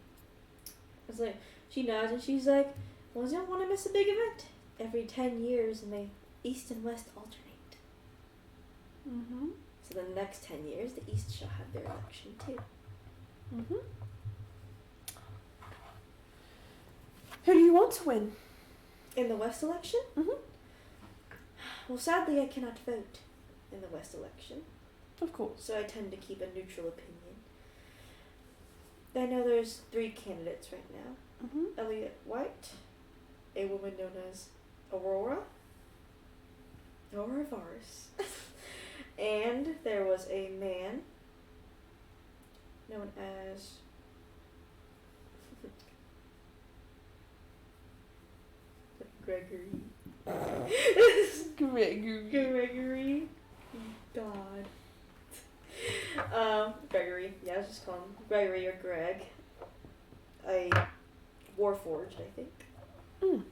It's like, she nods and she's like, "Well, you don't want to miss a big event. Every 10 years and the east and west alternate. Mm-hmm. So the next 10 years, the east shall have their election too." Mm-hmm. Who do you want to win? "In the west election?" Mm-hmm. "Well, sadly, I cannot vote in the west election, Of course. so I tend to keep a neutral opinion. I know there's 3 candidates right now. Mm-hmm. Elliot White, a woman known as Aurora Varus, and there was a man known as Gregory. Gregory. God. Gregory. Yeah, let's just call him Gregory or Greg. A Warforged, I think. Mm.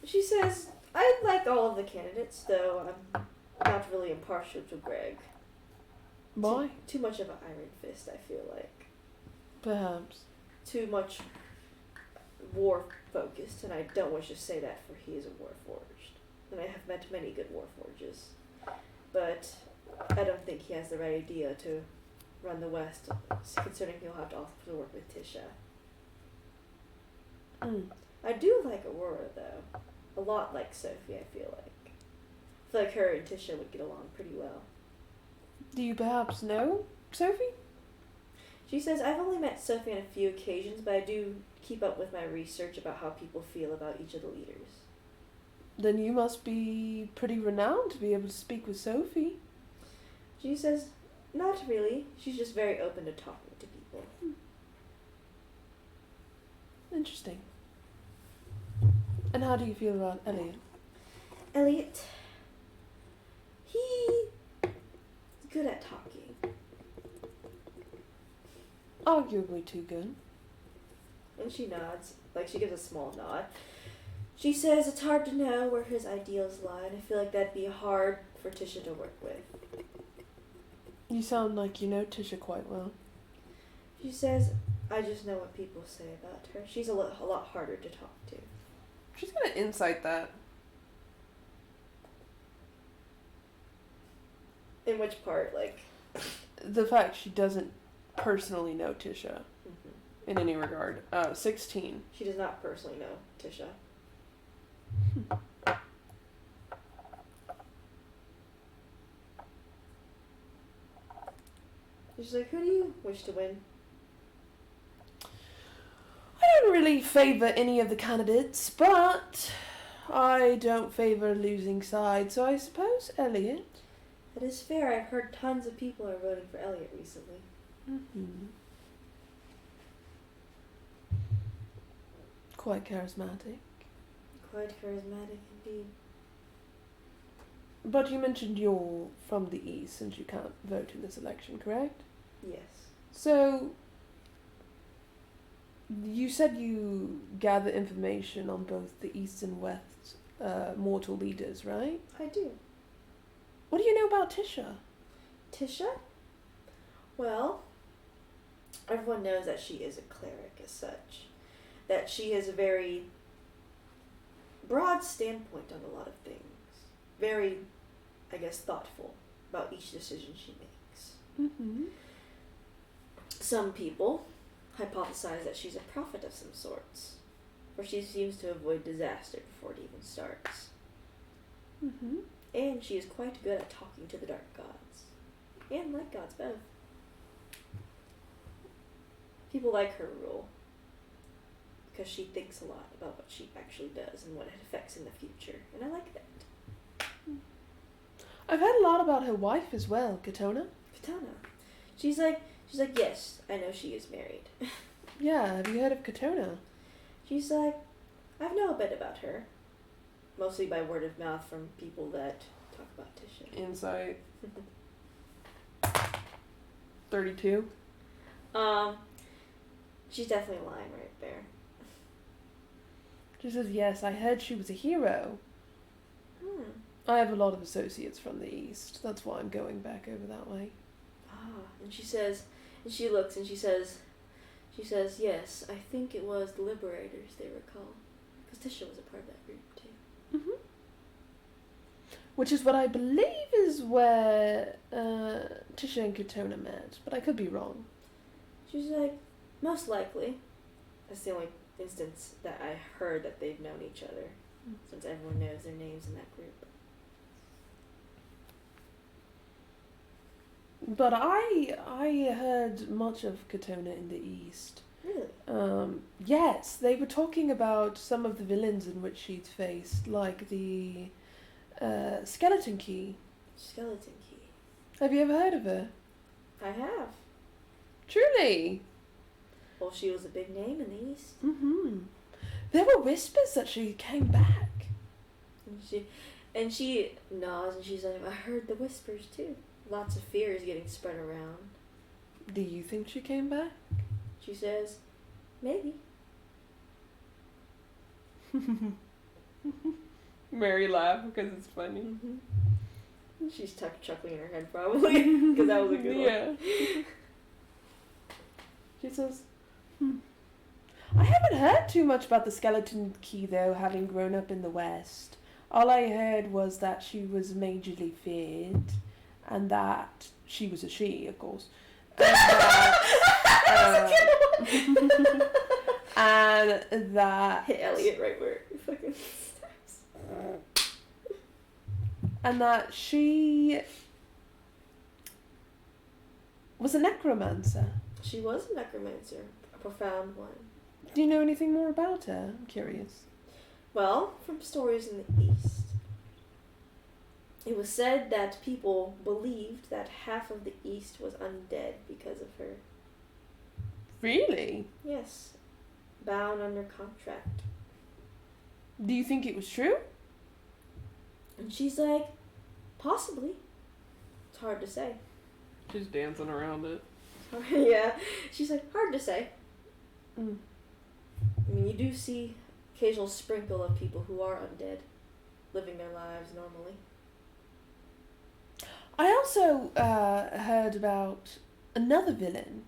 She says, "I like all of the candidates, though I'm not really impartial to Greg. Why? Too much of an iron fist, I feel like. Perhaps. Too much war focused, and I don't wish to say that, for he is a Warforged. And I have met many good Warforges. But I don't think he has the right idea to run the West, considering he'll have to also work with Tisha. Mm. I do like Aurora, though. A lot like Sophie, I feel like. I feel like her and Tisha would get along pretty well." Do you perhaps know Sophie? She says, "I've only met Sophie on a few occasions, but I do keep up with my research about how people feel about each of the leaders." Then you must be pretty renowned to be able to speak with Sophie. She says, "Not really. She's just very open to talking to people." Interesting. And how do you feel about Elliot? Elliot, he's good at talking. Arguably too good. And she nods, like she gives a small nod. She says, "It's hard to know where his ideals lie, and I feel like that'd be hard for Tisha to work with." You sound like you know Tisha quite well. She says, "I just know what people say about her. She's a lot harder to talk to." She's gonna insight that. In which part, like? The fact she doesn't personally know Tisha Mm-hmm. in any regard. 16. She does not personally know Tisha. She's like, "Who do you wish to win?" I don't really favour any of the candidates, but I don't favour losing sides, so I suppose Elliot. That is fair. I've heard tons of people are voting for Elliot recently. Mm-hmm. Quite charismatic. Quite charismatic indeed. But you mentioned you're from the East since you can't vote in this election, correct? Yes. So, you said you gather information on both the East and West mortal leaders, right? I do. What do you know about Tisha? Tisha? Well, everyone knows that she is a cleric as such. That she has a very broad standpoint on a lot of things. Very, I guess, thoughtful about each decision she makes. Mm-hmm. Some people hypothesize that she's a prophet of some sorts, for she seems to avoid disaster before it even starts. Mm-hmm. And she is quite good at talking to the dark gods. And light gods both. People like her rule. Because she thinks a lot about what she actually does and what it affects in the future. And I like that. I've heard a lot about her wife as well, Katona. Katana. She's like, yes, I know she is married. Yeah, have you heard of Katona? She's like, I know a bit about her. Mostly by word of mouth from people that talk about Tisha. Insight. 32. She's definitely lying right there. She says, yes, I heard she was a hero. I have a lot of associates from the East. That's why I'm going back over that way. And she says, and she looks and she says, yes, I think it was the Liberators they were called. Because Tisha was a part of that group too. Mm-hmm. Which is what I believe is where Tisha and Katona met, but I could be wrong. She's like, most likely. That's the only instance that I heard that they've known each other, since everyone knows their names in that group. But I heard much of Katona in the East. Really? Yes, they were talking about some of the villains in which she'd faced, like the Skeleton Key. Skeleton Key. Have you ever heard of her? I have. Truly? Well, she was a big name in the East. Mm-hmm. There were whispers that she came back. And she nods and she's like, I heard the whispers too. Lots of fear is getting spread around. Do you think she came back? She says, maybe. Mary laughed because it's funny. Mm-hmm. She's chuckling in her head probably because that was a good one. Yeah. She says, I haven't heard too much about the Skeleton Key though, having grown up in the West. All I heard was that she was majorly feared, and that she was a she, of course. And that Hit Elliot right where it fucking stops. And that she was a necromancer. She was a necromancer, a profound one. Do you know anything more about her? I'm curious. Well, from stories in the East, it was said that people believed that half of the East was undead because of her. Really? Yes. Bound under contract. Do you think it was true? And she's like, possibly. It's hard to say. She's dancing around it. Yeah. She's like, hard to say. Mm. I mean, you do see occasional sprinkle of people who are undead living their lives normally. I also heard about another villain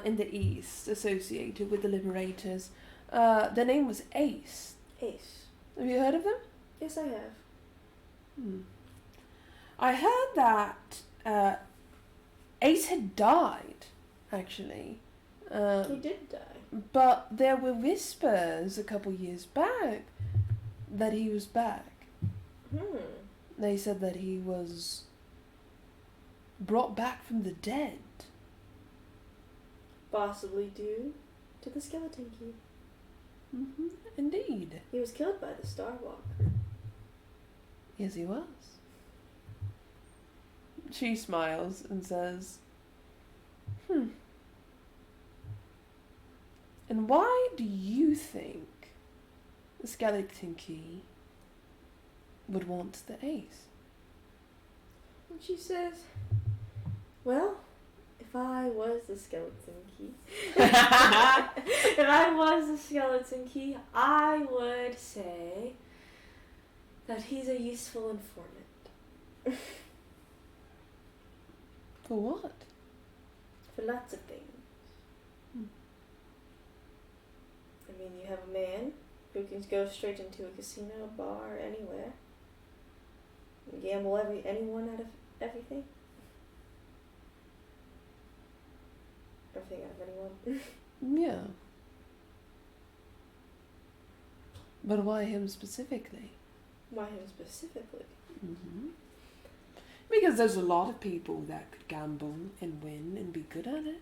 in the East associated with the Liberators. Their name was Ace. Ace. Have you heard of them? Yes, I have. I heard that Ace had died, actually. He did die. But there were whispers a couple years back that he was back. They said that he was brought back from the dead. Possibly due to the Skeleton Key. Mm-hmm. Indeed. He was killed by the Star Walker. Yes, he was. She smiles and says, And why do you think the Skeleton Key would want the ace. And she says, well, if I was the skeleton key, if I was the skeleton key, I would say that he's a useful informant. For what? For lots of things. I mean, you have a man who can go straight into a casino, bar, anywhere, and gamble anyone out of everything. Everything out of anyone. Yeah. But why him specifically? Why him specifically? Mm-hmm. Because there's a lot of people that could gamble and win and be good at it.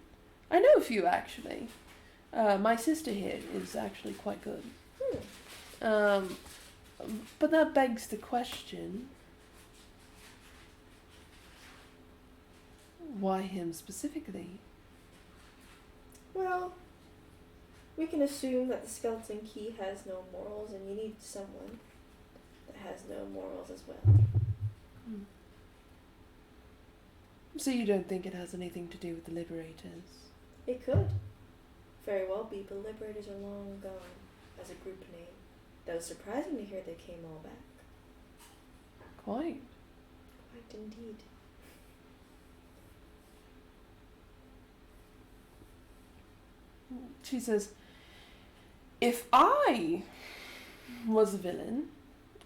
I know a few, actually. My sister here is actually quite good. But that begs the question, why him specifically? Well, we can assume that the skeleton key has no morals, and you need someone that has no morals as well. So you don't think it has anything to do with the Liberators? It could very well be, but Liberators are long gone as a group name. That was surprising to hear they came all back. Quite. Quite indeed. She says, if I was a villain,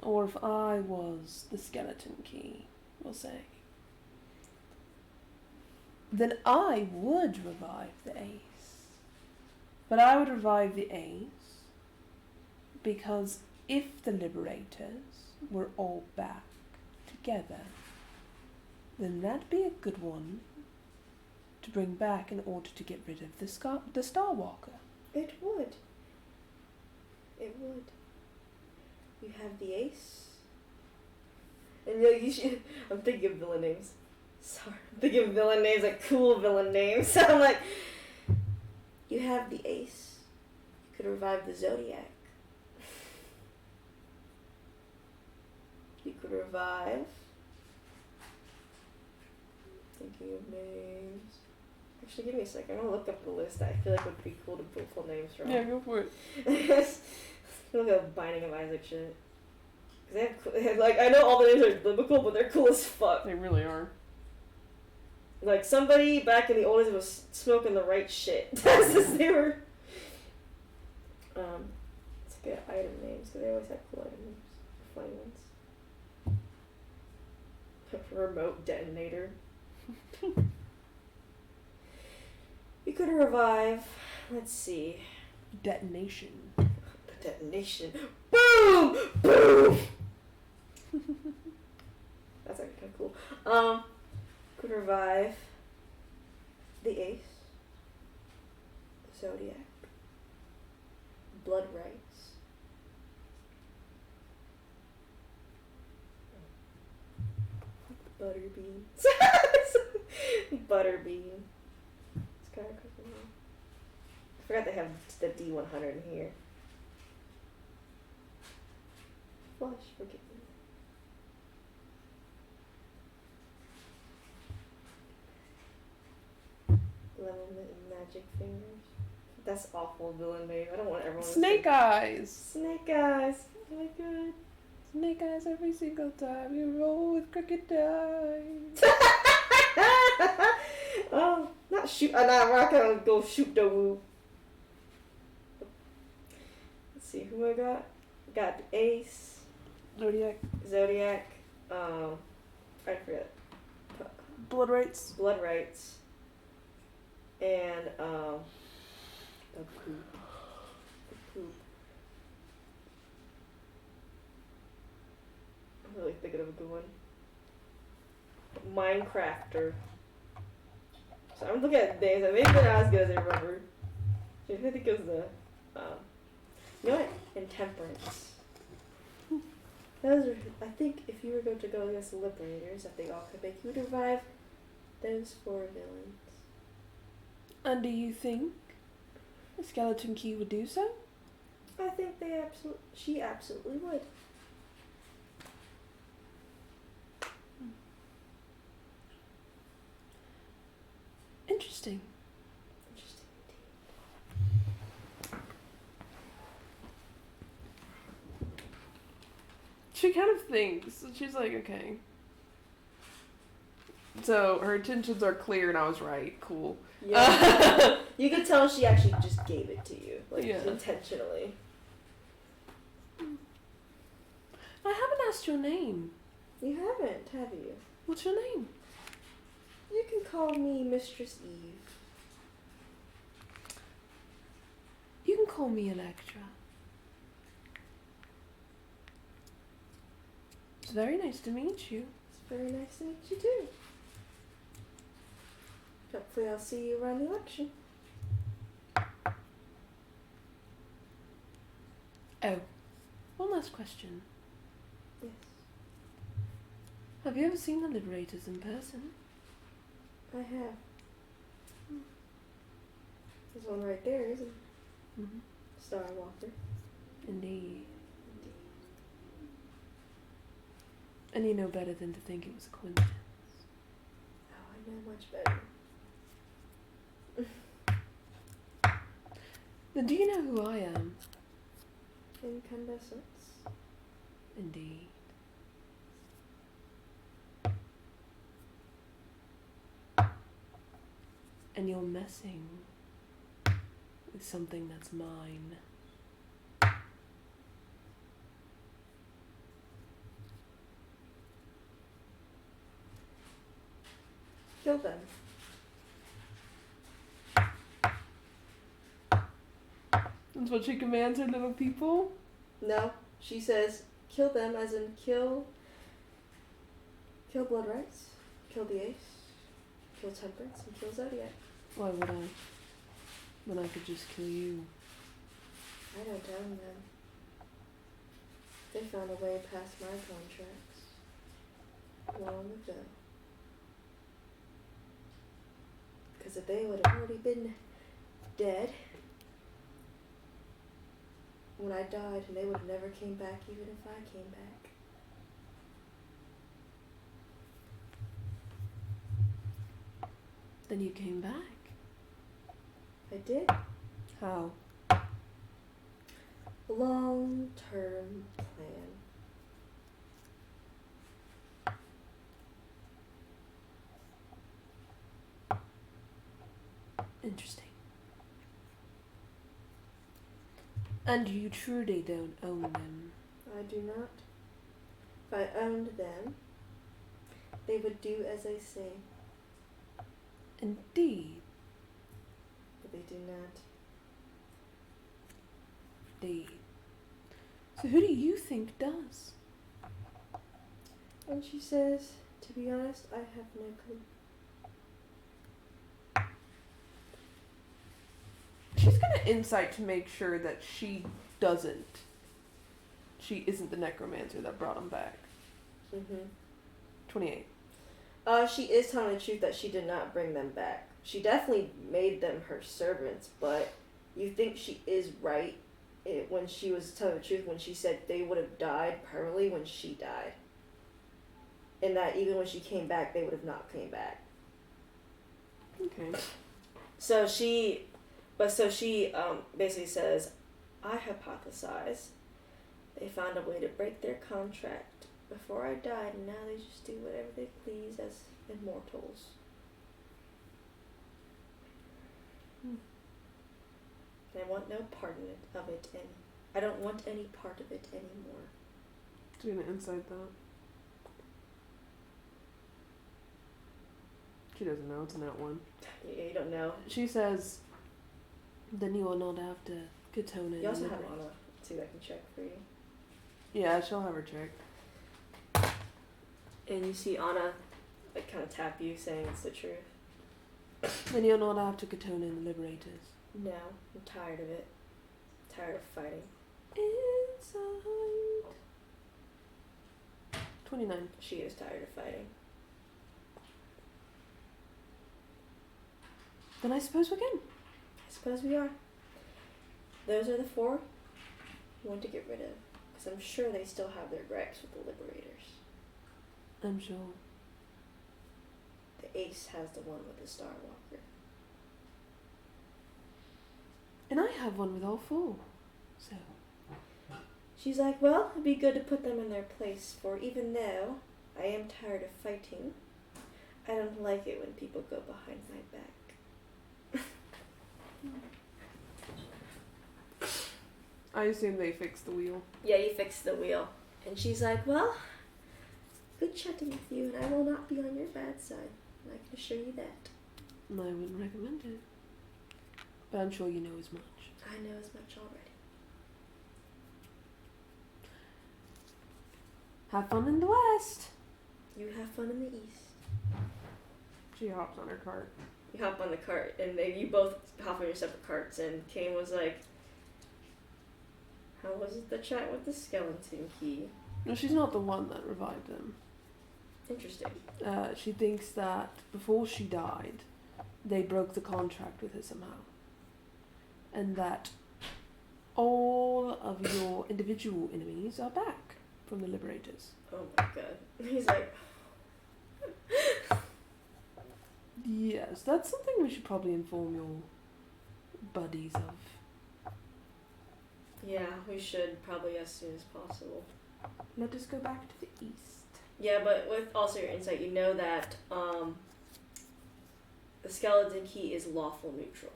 or if I was the skeleton key, we'll say, then I would revive the ace. But I would revive the ace because if the Liberators were all back together, then that'd be a good one to bring back in order to get rid of the Star Walker. It would. It would. You have the ace. And you should. I'm thinking of villain names. Sorry. I'm thinking of villain names, like cool villain names. So I'm like, you have the ace. You could revive the Zodiac. You could revive. Thinking of names. Actually, give me a second. I'm gonna look up the list. I feel like it would be cool to pull full names from. Yeah, go for it. Look at Binding of Isaac shit. Cause they have like, I know all the names are biblical, but they're cool as fuck. They really are. Like, somebody back in the old days was smoking the right shit. That's just, they were. Let's get item names, because they always have cool item names. Funny ones. Remote detonator. You could revive, let's see. Detonation. Detonation. Boom! Boom! That's actually kind of cool. Could revive the Ace, Zodiac, Blood Rights, Butterbean. Butterbean. It's kind of cooking. I forgot they have the D100 in here. Flush, forget me. Lemon and Magic Fingers. That's awful villain name. I don't want everyone Snake Eyes. Snake Eyes. Oh my god. Snake Eyes every single time you roll with crooked dice. Oh, not shoot. I'm not gonna go shoot the woo. Let's see who I got. Got the Ace. Zodiac. I forget. Blood Rights. Blood Rights. And the poop. The poop. I'm really thinking of a good one. Minecrafter. So I'm looking at names. Maybe they're not as good as I remember. I think it was the you know what? Intemperance. Those are, I think if you were going to go against the Liberators, that they all could make, you would revive those 4 villains. And do you think the Skeleton Key would do so? I think she absolutely would. She kind of thinks. She's like, okay. So her intentions are clear, and I was right. Cool. Yeah. You can tell she actually just gave it to you, like Yeah. intentionally. I haven't asked your name. You haven't, have you? What's your name? You can call me Mistress Eve. You can call me Electra. It's very nice to meet you. It's very nice to meet you too. Hopefully I'll see you around the election. Oh, one last question. Yes. Have you ever seen the Liberators in person? I have. There's one right there, isn't there? Mm-hmm. Star Walker. Indeed. And you know better than to think it was a coincidence. Oh, I know much better. Then do you know who I am? Incandescence. Indeed. And you're messing with something that's mine. Kill them. That's what she commands her little people? No, she says kill them as in kill Blood Rights, kill the Ace, kill Temperance, and kill Zodiac. Why would I? When I could just kill you. I don't own them. They found a way past my contracts long ago. Because if they would have already been dead when I died, and they would have never came back even if I came back. Then you came back. I did. How? Long-term plan. Interesting. And you truly don't own them. I do not. If I owned them, they would do as I say, Indeed. but they do not. Indeed. So who do you think does? And she says, to be honest, I have no clue. She's gonna insight to make sure that she isn't the necromancer that brought him back. 28. She is telling the truth that she did not bring them back. She definitely made them her servants, but you think she is right when she was telling the truth when she said they would have died permanently when she died. And that even when she came back, they would have not came back. Okay. So she basically says, I hypothesize they found a way to break their contract before I died, and now they just do whatever they please as immortals. And I want no part of it, and I don't want any part of it anymore. She's gonna insight that. She doesn't know, it's a nat one. Yeah, you don't know. She says, then you will not have to Katona. You also have Anna. See if I can check for you. Yeah, she'll have her check. And you see Anna like kind of tap you, saying it's the truth. Then you'll not have to Katona and the Liberators. No, I'm tired of it. Tired of fighting. Inside. 29. She is tired of fighting. Then I suppose we're good. I suppose we are. Those are the 4 you want to get rid of. Because I'm sure they still have their gripes with the Liberators. I'm sure. The Ace has the one with the Star Walker. And I have one with all 4. So. She's like, well, it'd be good to put them in their place, for even though I am tired of fighting, I don't like it when people go behind my back. I assume they fixed the wheel. Yeah, you fixed the wheel. And she's like, well, good chatting with you, and I will not be on your bad side. I can assure you that. I wouldn't recommend it. But I'm sure you know as much. I know as much already. Have fun in the West. You have fun in the East. She hops on her cart. You hop on the cart, and you both hop on your separate carts, and Kane was like, how was it the chat with the skeleton key? No, she's not the one that revived them. Interesting. She thinks that before she died, they broke the contract with her somehow. And that all of your individual enemies are back from the Liberators. Oh my god. He's like... Yes, that's something we should probably inform your buddies of. Yeah, we should probably as soon as possible. Let us go back to the east. Yeah, but with also your insight, you know that the skeleton key is lawful neutral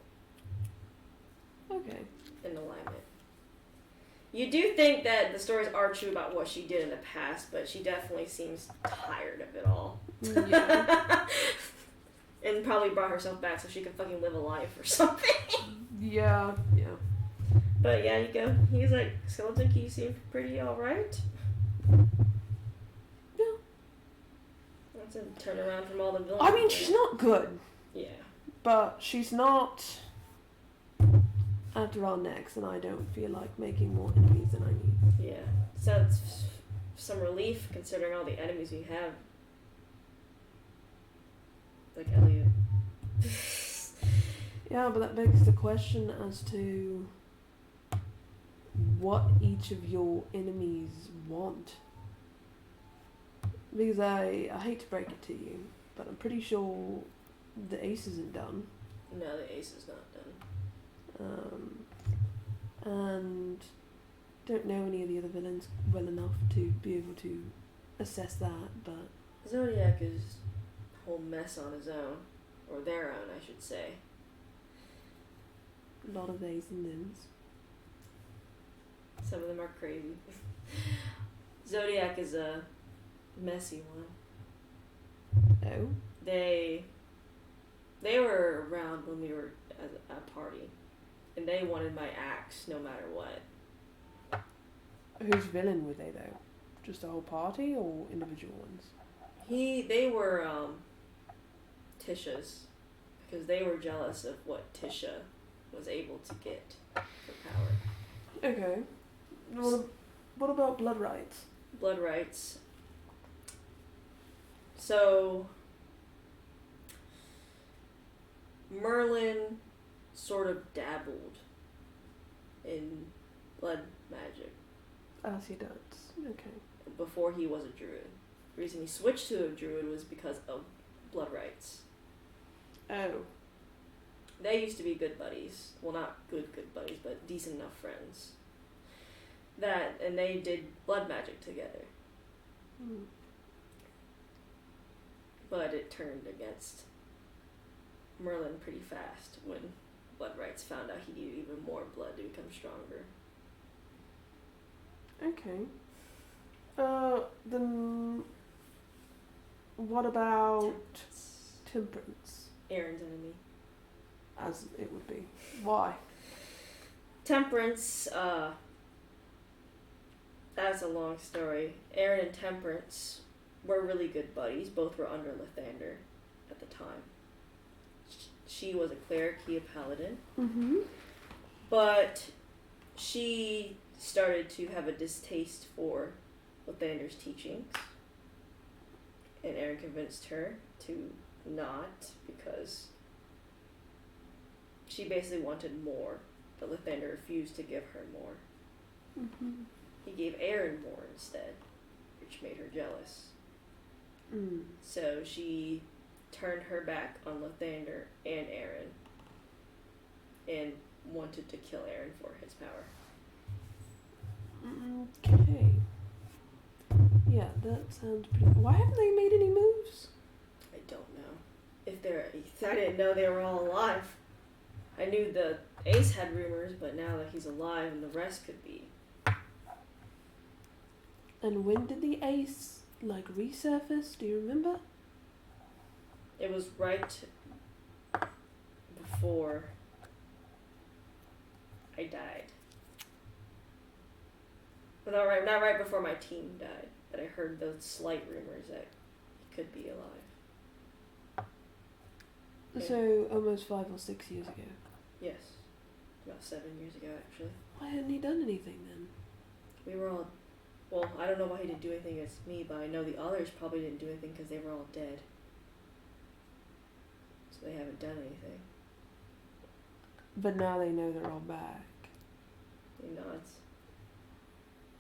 Okay. in alignment. You do think that the stories are true about what she did in the past, but she definitely seems tired of it all. Yeah. And probably brought herself back so she could fucking live a life or something. Yeah. But yeah, you go. He's like, skeleton key seemed pretty alright. Yeah. That's a turnaround from all the villains. I mean, she's not good, Yeah. but she's not after our necks, and I don't feel like making more enemies than I need. Yeah. Sounds some relief considering all the enemies we have. Like Elliot. Yeah, but that begs the question as to what each of your enemies want. Because I hate to break it to you, but I'm pretty sure the ace isn't done. No, the ace is not done. And don't know any of the other villains well enough to be able to assess that, but Zodiac is a whole mess on his own. Or their own, I should say. a lot of theys and thens. Some of them are crazy. Zodiac is a messy one. Oh? They were around when we were at a party. And they wanted my axe no matter what. Whose villain were they though? Just the whole party or individual ones? They were Tisha's, because they were jealous of what Tisha was able to get for power. Okay. What about blood rights? Blood rights. So Merlin sort of dabbled in blood magic As he does. Okay. before he was a druid. The reason he switched to a druid was because of blood rights. Oh. They used to be good buddies. Well, not good buddies, but decent enough friends. And they did blood magic together. Hmm. But it turned against Merlin pretty fast when blood rights found out he needed even more blood to become stronger. Okay. Then what about temperance? Aaron's enemy. As it would be. Why? Temperance, that's a long story. Aaron and Temperance were really good buddies. Both were under Lathander at the time. She was a cleric, he a paladin. Mm-hmm. But she started to have a distaste for Lathander's teachings. And Aaron convinced her to not, because she basically wanted more, but Lathander refused to give her more. Mm-hmm. He gave Aaron more instead, which made her jealous. Mm. So she turned her back on Lathander and Aaron and wanted to kill Aaron for his power. Okay. Yeah, that sounds pretty. Why haven't they made any moves? I don't know. If they're, I didn't know they were all alive. I knew the Ace had rumors, but now that he's alive and the rest could be. And when did the ace resurface? Do you remember? It was right before I died. Well, not right before my team died, but I heard those slight rumors that he could be alive. Yeah. So almost 5 or 6 years ago. Yes. About 7 years ago, actually. Why hadn't he done anything then? We were all... Well, I don't know why he didn't do anything against me, but I know the others probably didn't do anything because they were all dead. So they haven't done anything. But now they know they're all back. He nods.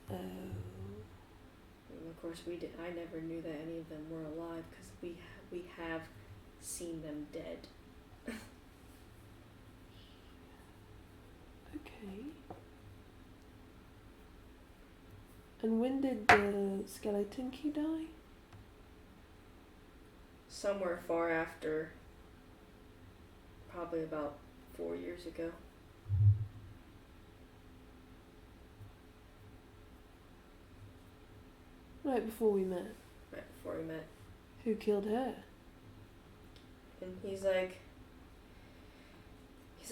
Oh. And of course, I never knew that any of them were alive because we have seen them dead. Okay. And when did the skeleton key die? Somewhere far after, probably about 4 years ago. Right before we met. Right before we met. Who killed her? And he's like,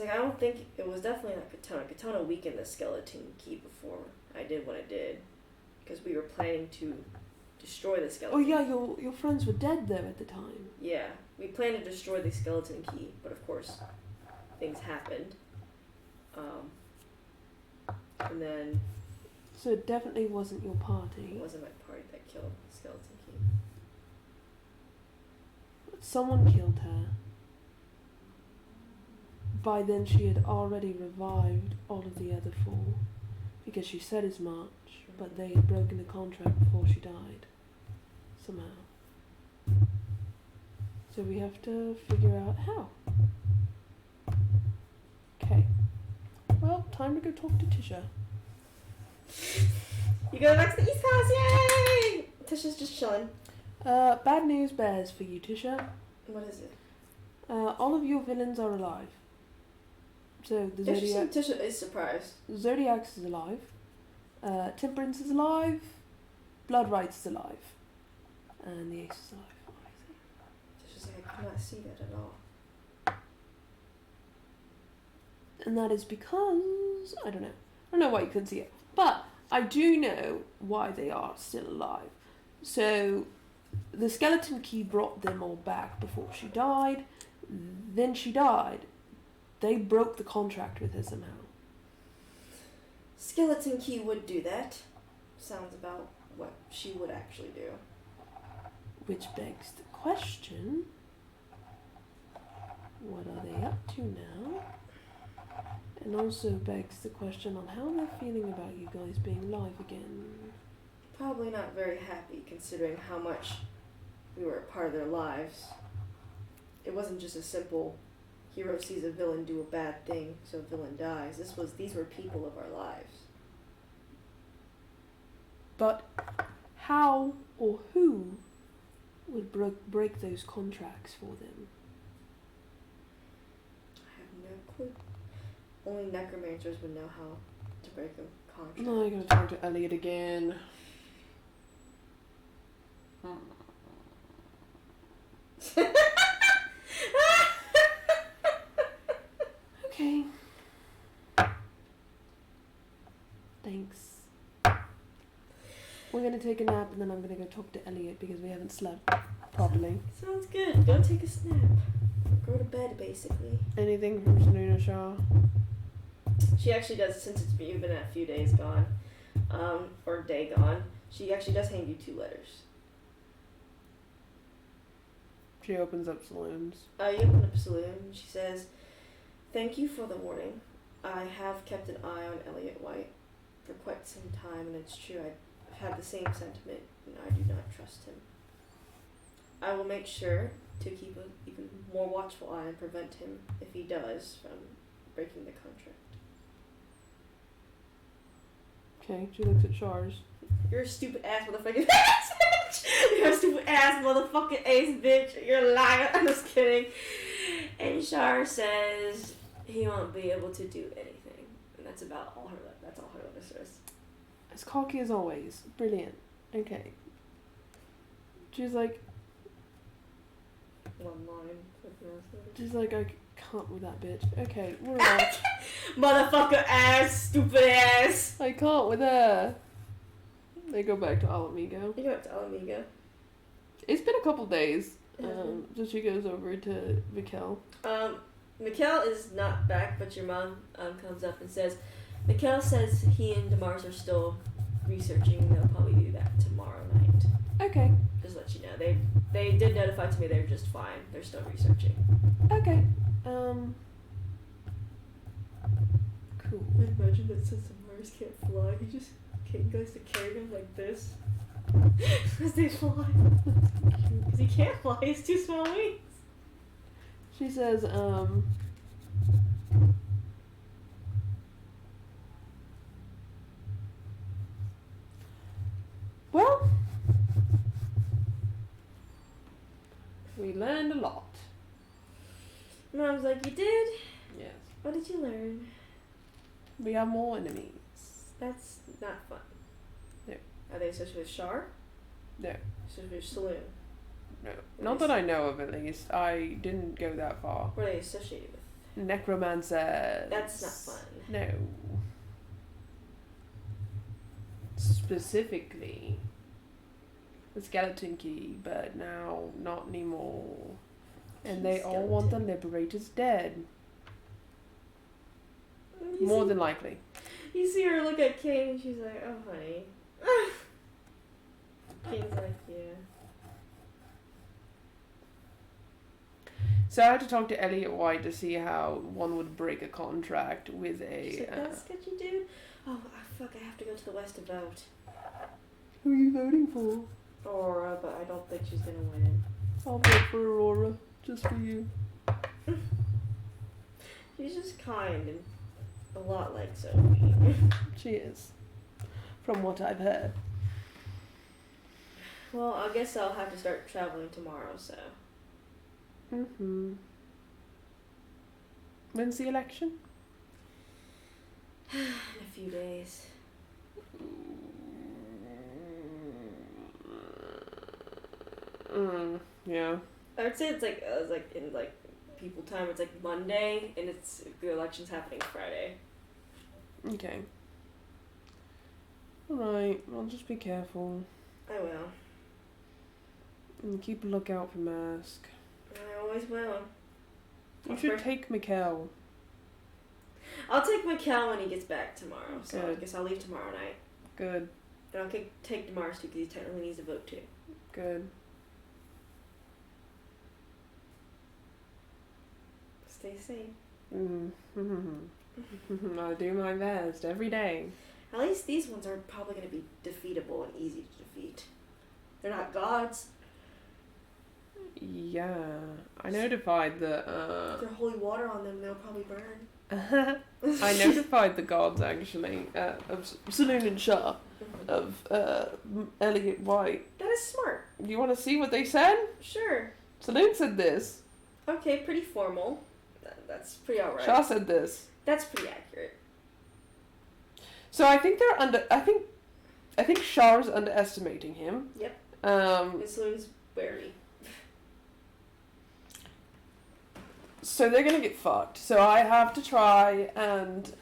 I don't think, it was definitely not Katana. Katana weakened the skeleton key before I did what I did. Because we were planning to destroy the skeleton. Oh yeah, your friends were dead though at the time. Yeah, we planned to destroy the skeleton key, but of course, things happened. And then... So it definitely wasn't your party. It wasn't my party that killed the skeleton key. Someone killed her. By then she had already revived all of the other 4. Because she said as much, but they had broken the contract before she died. Somehow. So we have to figure out how. Okay. Well, time to go talk to Tisha. You go back to the East Coast, yay! Tisha's just chilling. Bad news bears for you, Tisha. What is it? All of your villains are alive. So the Zodiac... Tisha is surprised. Zodiac is alive. Temperance is alive. Blood Rights is alive. And the Ace is alive, obviously. Tisha's like, I cannot see that at all. And that is because... I don't know why you couldn't see it. But I do know why they are still alive. So the skeleton key brought them all back before she died. Then she died. They broke the contract with her somehow. Skeleton key would do that. Sounds about what she would actually do. Which begs the question, what are they up to now? And also begs the question on how they're feeling about you guys being live again. Probably not very happy considering how much we were a part of their lives. It wasn't just a simple hero sees a villain do a bad thing, so a villain dies. These were people of our lives. But how or who would break those contracts for them? I have no clue. Only necromancers would know how to break a contract. No, I gotta talk to Elliot again. Okay. Thanks. We're gonna take a nap and then I'm gonna go talk to Elliot because we haven't slept properly. Sounds good. Go take a snap. Go to bed, basically. Anything from Sununa Shaw? She actually does, since you've been a few days gone, or day gone, she actually does hand you 2 letters. She opens up saloons. You open up a saloon. She says, "Thank you for the warning. I have kept an eye on Elliot White for quite some time, and it's true. I've had the same sentiment, and I do not trust him. I will make sure to keep an even more watchful eye and prevent him, if he does, from breaking the contract." Okay, she looks at Shars. You're a stupid ass motherfucking ass bitch. You're a stupid ass motherfucking ace bitch. You're a liar. I'm just kidding. And Shar says he won't be able to do anything, and that's about all her. That's all her letter says. As cocky as always. Brilliant. Okay. She's like, One line. I can't with that bitch. Okay, we're off. Motherfucker ass, stupid ass. I can't with her. They go back to Alamigo. You go up to Alamigo. It's been a couple days. So she goes over to Mikkel. Mikkel is not back, but your mom comes up and says, Mikkel says he and Demars are still researching, and they'll probably do that tomorrow night. Okay. Just let you know. They did notify to me they're just fine. They're still researching. Okay. Cool. Imagine that since Demars can't fly, he just goes to carry him like this. As they fly. Because he can't fly, he has 2 small wings. She says, well, we learned a lot. Mom's like, you did? Yes. What did you learn? We have more enemies. That's not fun. No. Are they associated with Shar? No. Associated with Saloon? No. Not that I know of, at least. I didn't go that far. What are they associated with? Necromancers. That's not fun. No. Specifically, the skeleton key, but now not anymore. And they all want the liberators dead. More than likely. You see her look at King and she's like, oh honey. King's like, yeah. So I had to talk to Elliot White to see how one would break a contract with a... She's like, that's sketchy, dude. Oh, fuck, I have to go to the West to vote. Who are you voting for? Aurora, but I don't think she's gonna win. I'll vote for Aurora, just for you. She's just kind and a lot like Sophie. She is. From what I've heard. Well, I guess I'll have to start traveling tomorrow, so. Mm-hmm. When's the election? In a few days. Yeah. I would say it's like in like people time. It's like Monday, and it's the election's happening Friday. Okay. Alright, I'll just be careful. I will. And keep a lookout for Mask. I always will. You should take Mikkel. I'll take Mikkel when he gets back tomorrow. So Good. I guess I'll leave tomorrow night. Good. And I'll take Demars too, because he technically needs to vote too. Good. Stay safe. I'll do my best every day. At least these ones are probably going to be defeatable and easy to defeat. They're not gods. Yeah. I notified the, If there's holy water on them, they'll probably burn. I notified the gods, actually, of Saloon and Shah, of Elliot White. That is smart. You want to see what they said? Sure. Saloon said this. Okay, pretty formal. That's pretty alright. Shah said this. That's pretty accurate. So I think they're I think Shah's underestimating him. Yep. And Saloon's wary. So they're gonna get fucked. So I have to try and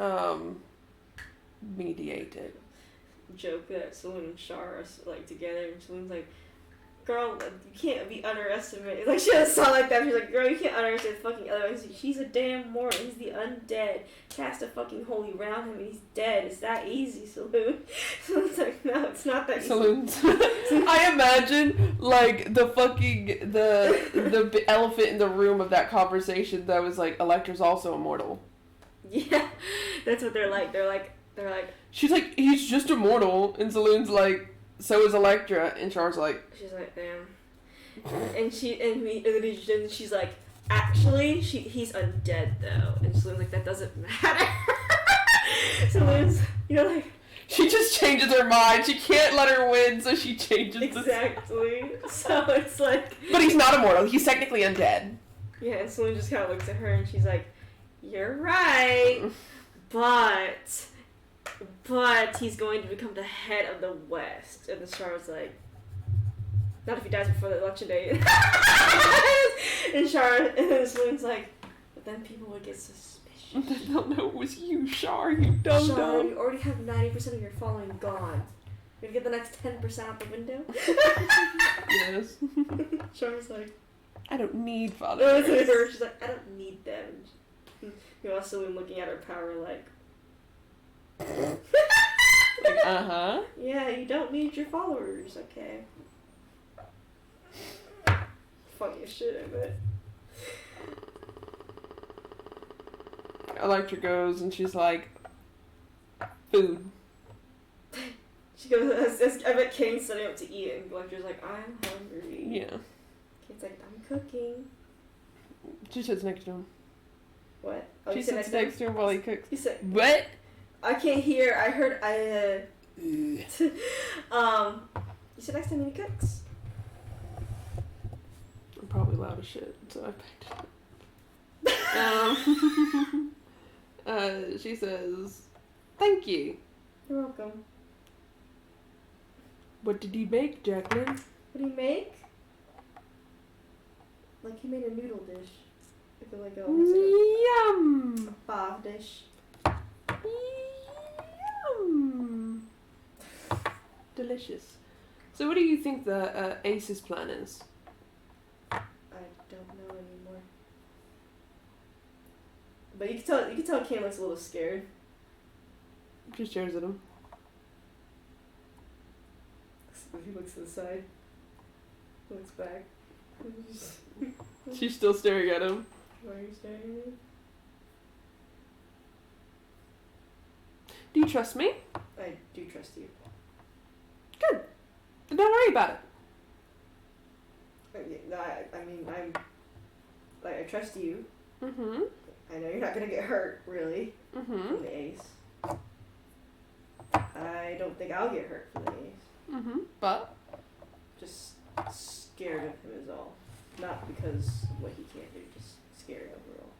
mediate it. Joke that Saloon and Shah are like together, and Saloon's like, "Girl, you can't be underestimated." Like she doesn't sound like that. She's like, "Girl, you can't underestimate the fucking other." She's a damn mortal. He's the undead. Cast a fucking holy round him, and he's dead. It's that easy, Saloon. Saloon's like, "No, it's not that easy." Saloons. I imagine like the fucking the elephant in the room of that conversation that was like, Electra's also immortal. Yeah, that's what they're like. They're like. She's like, he's just immortal, and Saloon's like, so is Electra, and Char's like. She's like, damn. And she's like, actually, he's undead though. And Saloon's like, that doesn't matter. Saloon's, like. She just changes her mind. She can't let her win, so she changes Exactly. So it's like... But he's not immortal. He's technically undead. Yeah, and Celine just kind of looks at her and she's like, you're right, but he's going to become the head of the West. And the Char's like, not if he dies before the election day. And Celine's like, but then people would get suspicious. They'll know it was you, Char, you dumb. You already have 90% of your following gone. You're gonna get the next 10% out the window? Yes. Char's like, I don't need followers. She's like, I don't need them. You know, Celine looking at her power like... Like, uh-huh. Yeah, you don't need your followers, okay. Funny as shit, I bet. Electra goes and she's like, food. She goes, I bet Kane's setting up to eat, and Electra's like, I'm hungry. Yeah. Kane's like, I'm cooking. She sits next to him. What? Oh, She sits next to him while he cooks. He said, What? I can't hear. I heard, you sit next to him and he cooks. I'm probably loud as shit, so I picked it up. She says, thank you. You're welcome. What did you make, Jacqueline? What do you make? Like he made a noodle dish. Like a Yum! pho dish. Yum! Delicious. So what do you think the Ace's plan is? I don't know anymore. But you can tell Kane looks a little scared. Just stares at him. He looks to the side. Looks back. She's still staring at him. Why are you staring at me? Do you trust me? I do trust you. Good. Then don't worry about it. I mean, I trust you. Mm-hmm. I know you're not gonna get hurt, really, Mm-hmm. from the ace. I don't think I'll get hurt from the ace. Mm-hmm. But? Just scared of him is all. Not because of what he can't do, just scared overall.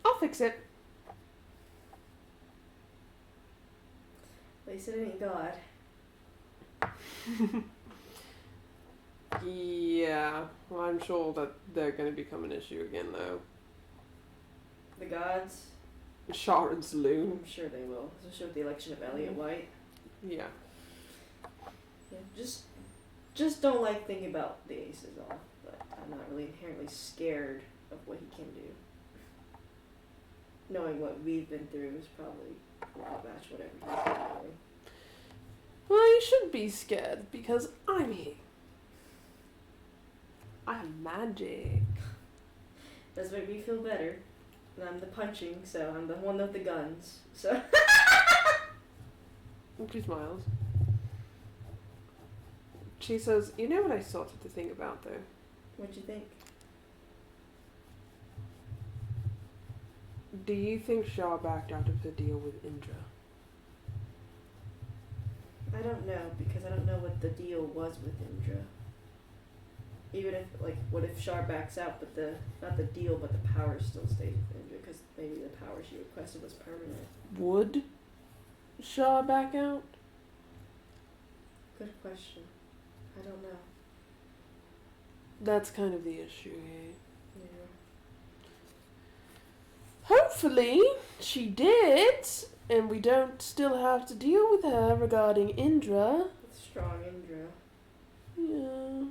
I'll fix it. They said it ain't God. Yeah. Well, I'm sure that they're going to become an issue again, though. The gods, Char and Saloon. I'm sure they will, especially with the election of Elliot White. Yeah. Yeah, just don't like thinking about the ace is all. But I'm not really inherently scared of what he can do. Knowing what we've been through is probably will outmatch whatever he's been doing. Well, you shouldn't be scared, because I'm here. I have magic. Does make me feel better. And I'm the punching, so I'm the one with the guns. So She smiles. She says, you know what I started to think about, though? what'd you think? Do you think Char backed out of the deal with Indra? I don't know, because I don't know what the deal was with Indra. Even if, like, what if Char backs out, but not the deal, but the power still stays with Indra, because maybe the power she requested was permanent. Would Char back out? Good question. I don't know. That's kind of the issue here. Yeah. Hopefully, she did, and we don't still have to deal with her regarding Indra. With strong Indra. Yeah.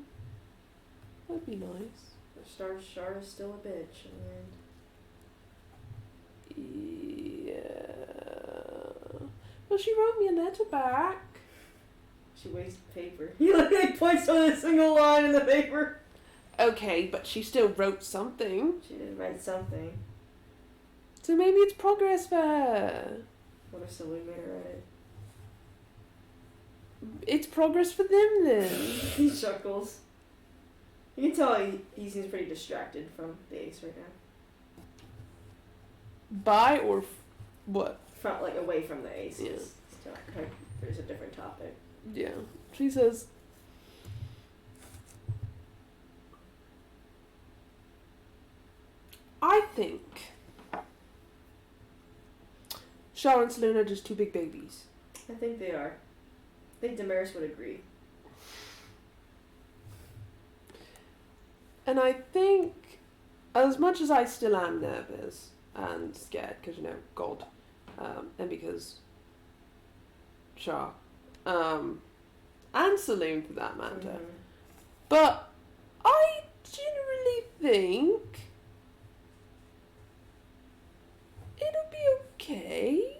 That'd be nice. But Char is still a bitch in the end. Yeah. Well, she wrote me a letter back. She wasted paper. He literally points on a single line in the paper. Okay, but she still wrote something. She did write something. So maybe it's progress for her. What if Celine made her write it? It's progress for them then. He chuckles. You can tell he seems pretty distracted from the ace right now. By or what? From, like, away from the aces. Yeah. So, like, there's a different topic. Yeah. She says, I think Char and Saloon are just two big babies. I think they are. I think Damaris would agree. And I think, as much as I still am nervous and scared, because, you know, God, and because Char, and Saloon for that matter, Mm-hmm. but I generally think it'll be okay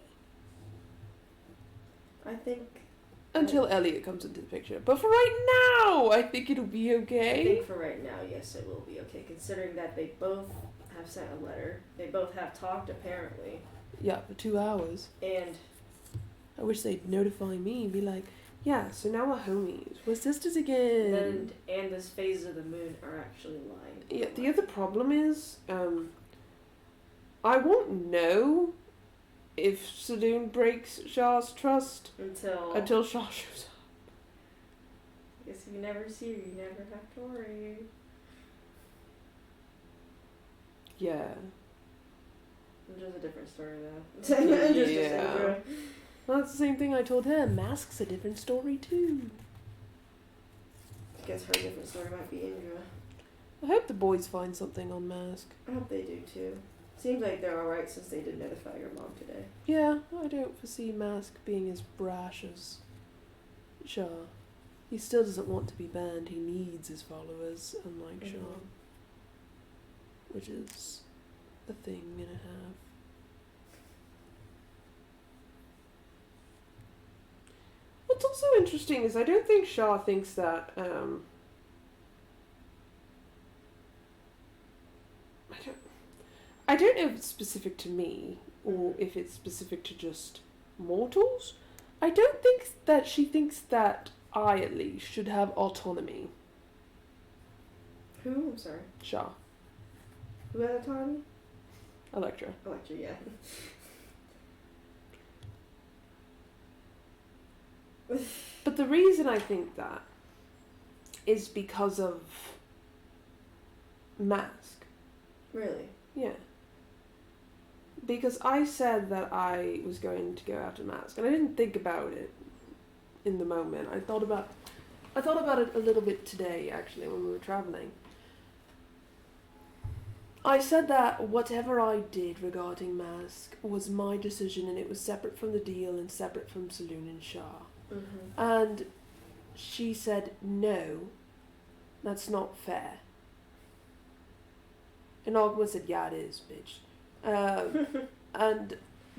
I think. until Elliot comes into the picture. But for right now, I think it'll be I okay. think for right now, yes, it will be okay, considering that they both have sent a letter. They both have talked, apparently. Yeah, for 2 hours. And I wish they'd notify me and be like, yeah, so now we're homies. We're sisters again. and this phase of the moon are actually lying. Yeah, the other problem is, I won't know if Saloon breaks Shah's trust until Shah shows up. I guess if you never see her, you never have to worry. Yeah. Which is a different story, though. Just Yeah. Well, that's the same thing I told her. Mask's a different story, too. I guess her different story might be Indra. I hope the boys find something on Mask. I hope they do, too. Seems like they're alright since they did notify your mom today. Yeah, I don't foresee Mask being as brash as Shah. He still doesn't want to be banned. He needs his followers, unlike Shah. Which is a thing and a half. What's also interesting is I don't think Shah thinks that, I don't know if it's specific to me or if it's specific to just mortals. I don't think that she thinks that I, at least, should have autonomy. Who? I'm sorry. Shah. Who had autonomy? Electra. Electra, yeah. But the reason I think that is because of Mask. Really? Yeah. Because I said that I was going to go after Mask, and I didn't think about it in the moment. I thought about it a little bit today, actually, when we were traveling. I said that whatever I did regarding Mask was my decision, and it was separate from the deal and separate from Saloon and Shah. Mm-hmm. And she said, no, that's not fair. And Ogma said, yeah, it is, bitch.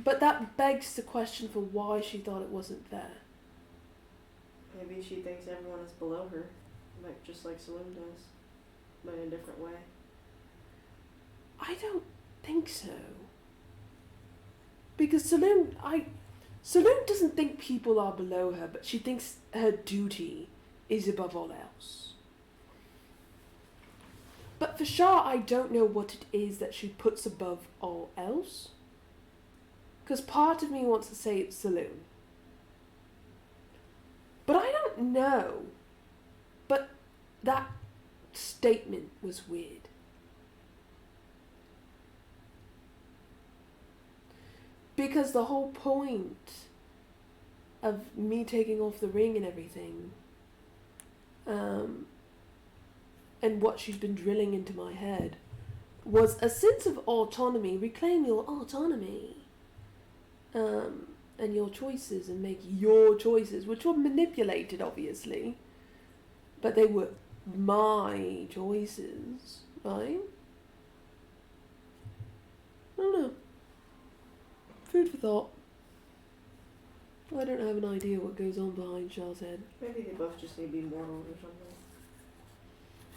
But that begs the question for why she thought it wasn't fair. Maybe she thinks everyone is below her, like just like Saloon does, but in a different way. I don't think so. Because Saloon doesn't think people are below her, but she thinks her duty is above all else. But for Shah, I don't know what it is that she puts above all else. Because part of me wants to say it's Saloon. But I don't know. But that statement was weird. Because the whole point of me taking off the ring and everything, and what she's been drilling into my head, was a sense of autonomy. Reclaim your autonomy. And your choices, and make your choices, which were manipulated, obviously. But they were my choices, right? I don't know. Food for thought. I don't have an idea what goes on behind Shah's head. Maybe they both just need to be mortals or something.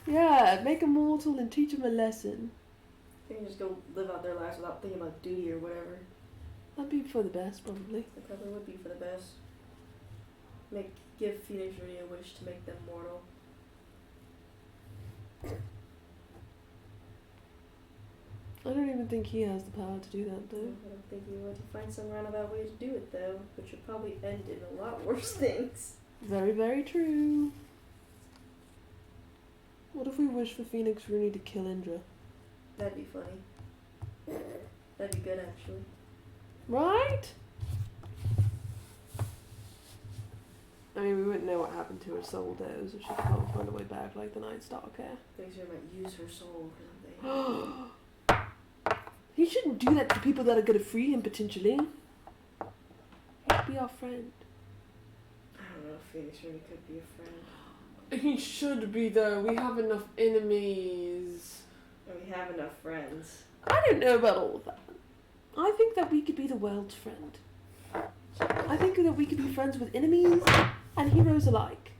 Yeah, make a mortal and teach him a lesson. They can just go live out their lives without thinking about duty or whatever. That'd be for the best, probably. It probably would be for the best. Give Phoenix Rudy a wish to make them mortal. I don't even think he has the power to do that, I though. don't think you would find some roundabout way to do it, though, which would probably end in a lot worse things. Very, very true. What if we wish for Phoenix Rooney to kill Indra? That'd be funny. That'd be good, actually. Right? I mean, we wouldn't know what happened to her soul, though, so she could probably find a way back like the Night Stalker. Thinks she might use her soul for something. He shouldn't do that to people that are going to free him, potentially. He could be our friend. I don't know if Phoenix really could be a friend. He should be, though. We have enough enemies. And we have enough friends. I don't know about all of that. I think that we could be the world's friend. I think that we could be friends with enemies and heroes alike.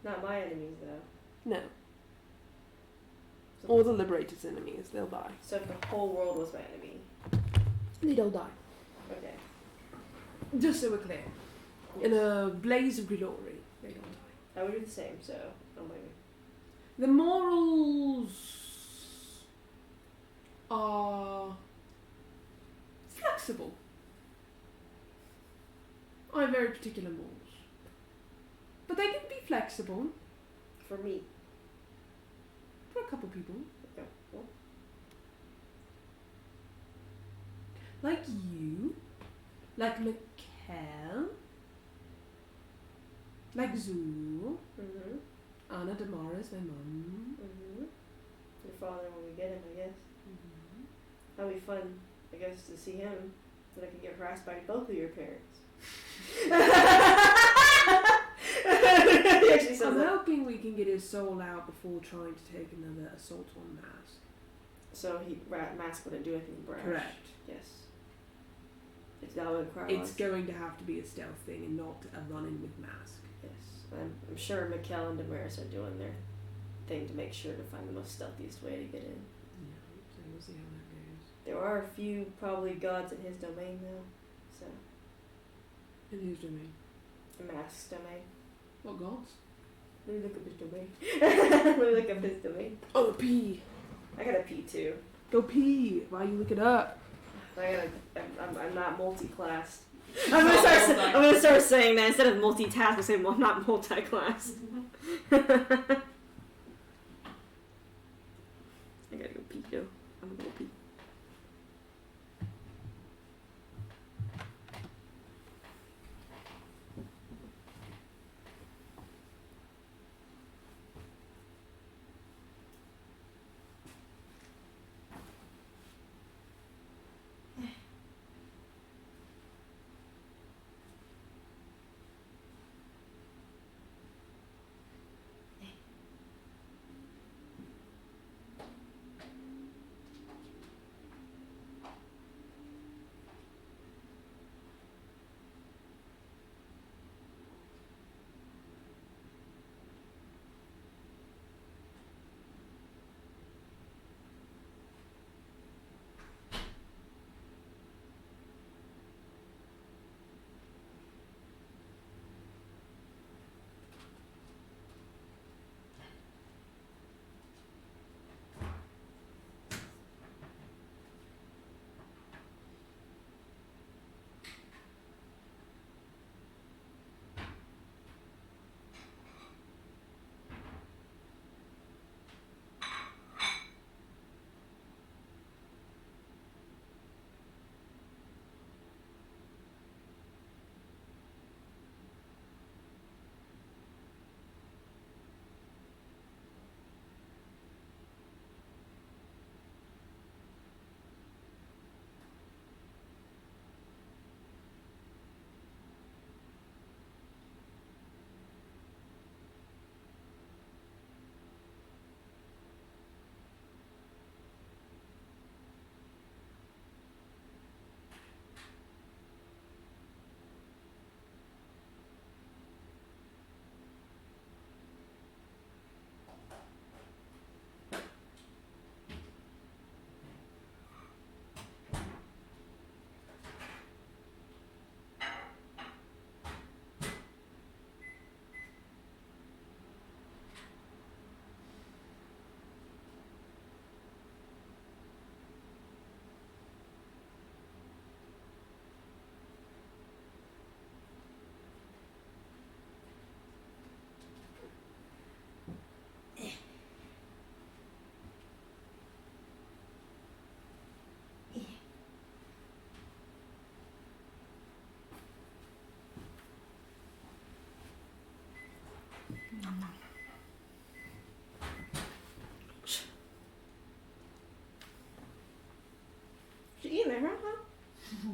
Not my enemies, though. No. Or the Liberator's enemies. They'll die. So if the whole world was my enemy. They don't die. Okay. Just so we're clear. In a blaze of glory, they don't die. I would do the same, so don't blame me. The morals are flexible. I have very particular morals. But they can be flexible For me. for a couple people. Okay. Well, Like you. Like Mikkel. Like Zul. mm-hmm. Anna Damara is my mum. Mm-hmm. Your father when we get him, I guess. Mm-hmm. That'll be fun, I guess, to see him. So I can get harassed by both of your parents. He actually says I'm that. hoping we can get his soul out before trying to take another assault on Mask. So Mask wouldn't do anything brash. Correct. Yes. That would require It's us. going to have to be a stealth thing and not a run-in with Mask. Yes. I'm sure Mikkel and Damaris are doing their thing to make sure to find the most stealthiest way to get in. Yeah, so we'll see how that goes. There are a few probably gods in his domain though. So And who's domain? Mask's domain. What gods? Let me look up his domain. Let me look up his domain. Oh, pee. I got a P too. Go pee. Why you look it up? I'm not multi-classed. I'm gonna start saying that instead of multitask. I say I'm not multi-class. I gotta go pee though. I'm gonna go pee.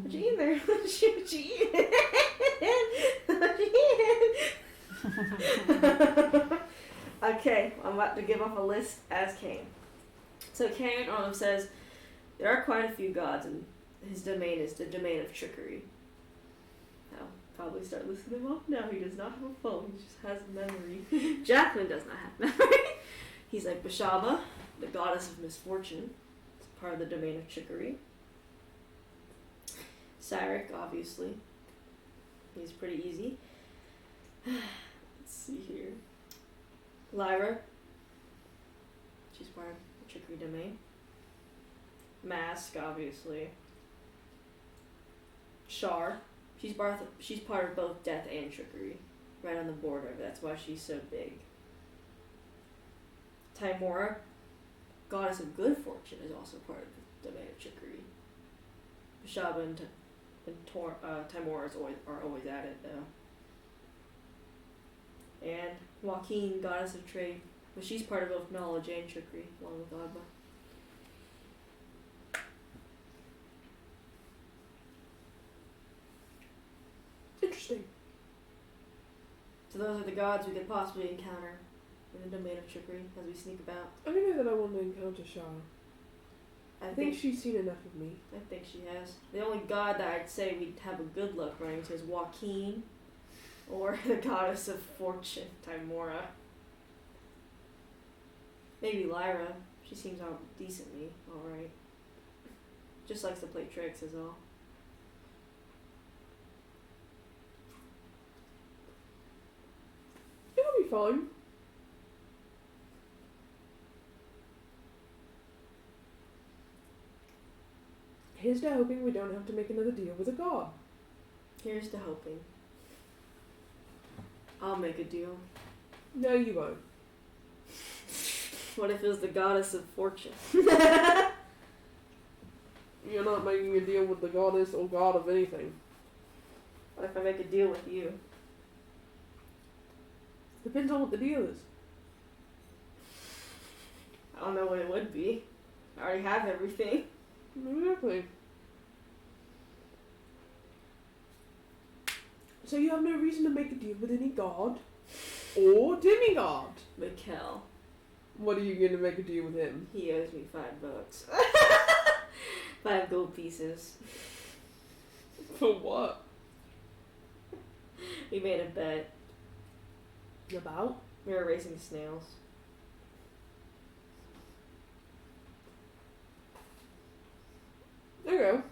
What you eating there? What you eating? What you eating? Okay, I'm about to give off a list as Cain. So Cain says there are quite a few gods, and his domain is the domain of trickery. I'll probably start listing them off now. He does not have a phone; he just has memory. Jacqueline does not have memory. He's like Bashaba, the goddess of misfortune. It's part of the domain of trickery. Cyric, obviously. He's pretty easy. Let's see here. Lyra. She's part of the trickery domain. Mask, obviously. Shar. She's part of both death and trickery. Right on the border. That's why she's so big. Timora, goddess of good fortune, is also part of the domain of trickery. Shaba and Timora are always at it, though. And Joaquin, goddess of trade, but she's part of both knowledge and trickery, along with Agba. Interesting. So those are the gods we could possibly encounter in the domain of trickery as we sneak about. I don't know that I want to encounter Shah. I think she's seen enough of me. I think she has. The only god that I'd say we'd have a good luck running into is Joaquin, or the goddess of fortune, Timora. Maybe Lyra. She seems decently alright. Just likes to play tricks is all. It'll be fine. Here's to hoping we don't have to make another deal with a god. Here's to hoping. I'll make a deal. No, you won't. What if it was the goddess of fortune? You're not making a deal with the goddess or god of anything. What if I make a deal with you? Depends on what the deal is. I don't know what it would be. I already have everything. Exactly. So you have no reason to make a deal with any god or demigod. Mikkel. What are you going to make a deal with him? He owes me $5. 5 gold pieces. For what? We made a bet. About? We were racing snails. There you go.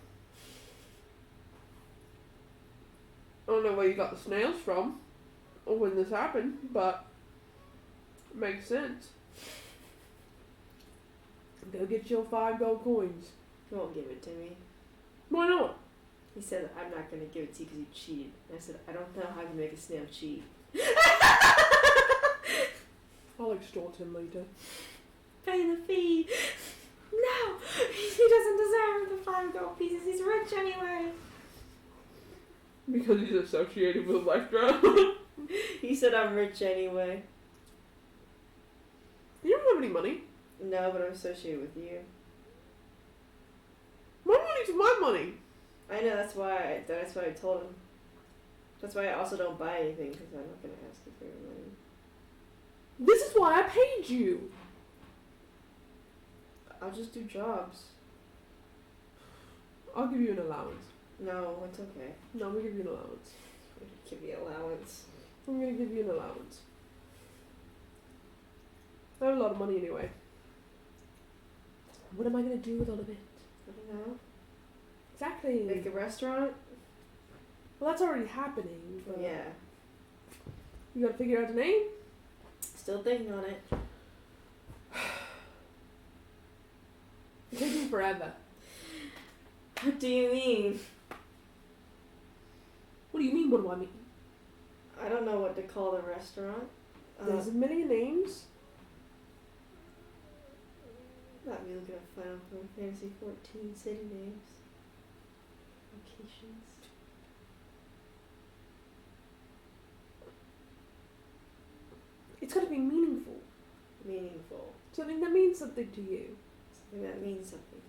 I don't know where you got the snails from or when this happened, but it makes sense. Go get your 5 gold coins. He won't give it to me. Why not? He said, I'm not going to give it to you because you cheated. And I said, I don't know how to make a snail cheat. I'll extort him later. Pay the fee. No! He doesn't deserve the 5 gold pieces. He's rich anyway. Because he's associated with Electra. He said I'm rich anyway. You don't have any money. No, but I'm associated with you. My money's my money. I know, that's why I told him. That's why I also don't buy anything, because I'm not going to ask you for your money. This is why I paid you. I'll just do jobs. I'll give you an allowance. No, it's okay. No, I'm going to give you an allowance. Give me allowance. I'm going to give you an allowance. I have a lot of money anyway. What am I going to do with all of it? I don't know. Exactly. Make a restaurant? Well, that's already happening. But Yeah. You got to figure out a name? Still thinking on it. It's taking forever. What do you mean? What do you mean, what do I mean? I don't know what to call the restaurant. There's a million names. Let me look at Final Fantasy 14 city names. Locations. It's got to be meaningful. Meaningful. Something that means something to you. Something that means something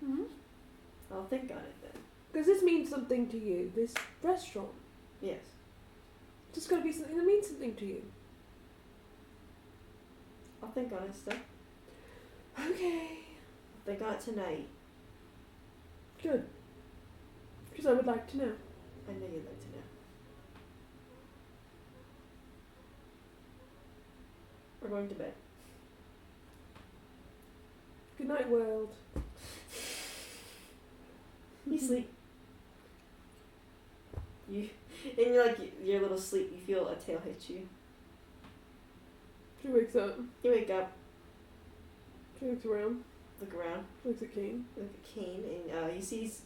to me. Mm-hmm. I'll think on it then. Does this mean something to you? This restaurant? Yes. It's just gotta be something that means something to you. I'll think on it still. Okay. I'll think on it tonight. Good. Because I would like to know. I know you'd like to know. We're going to bed. Good night, world. You sleep. You, in your little sleep, you feel a tail hit you. She wakes up. You wake up, She looks around. look around, Looks at Kane. look at Kane, and you see he's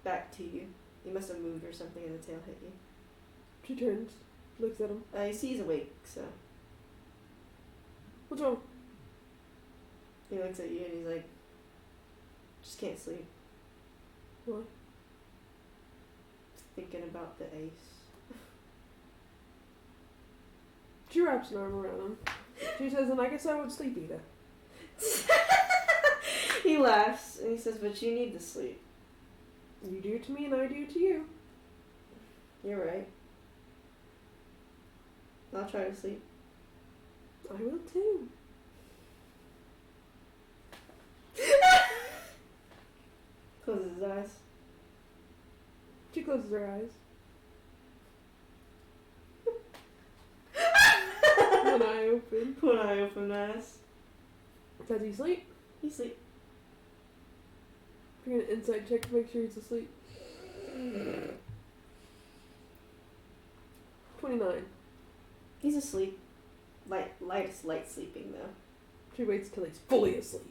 back to you. He must have moved or something, and the tail hit you. She turns. Looks at him. You see he's awake, so What's wrong? he looks at you and he's like, just can't sleep. What? Thinking about the ace. She wraps an arm around him. She says, and I guess I would sleep either. He laughs and he says, but you need to sleep. You do to me and I do to you. You're right. I'll try to sleep. I will too. Closes his eyes. She closes her eyes. One eye open. One eye open, nice. Does he sleep? He sleep. We're gonna inside check to make sure he's asleep. 29. He's asleep. Light sleeping though. She waits till he's fully asleep.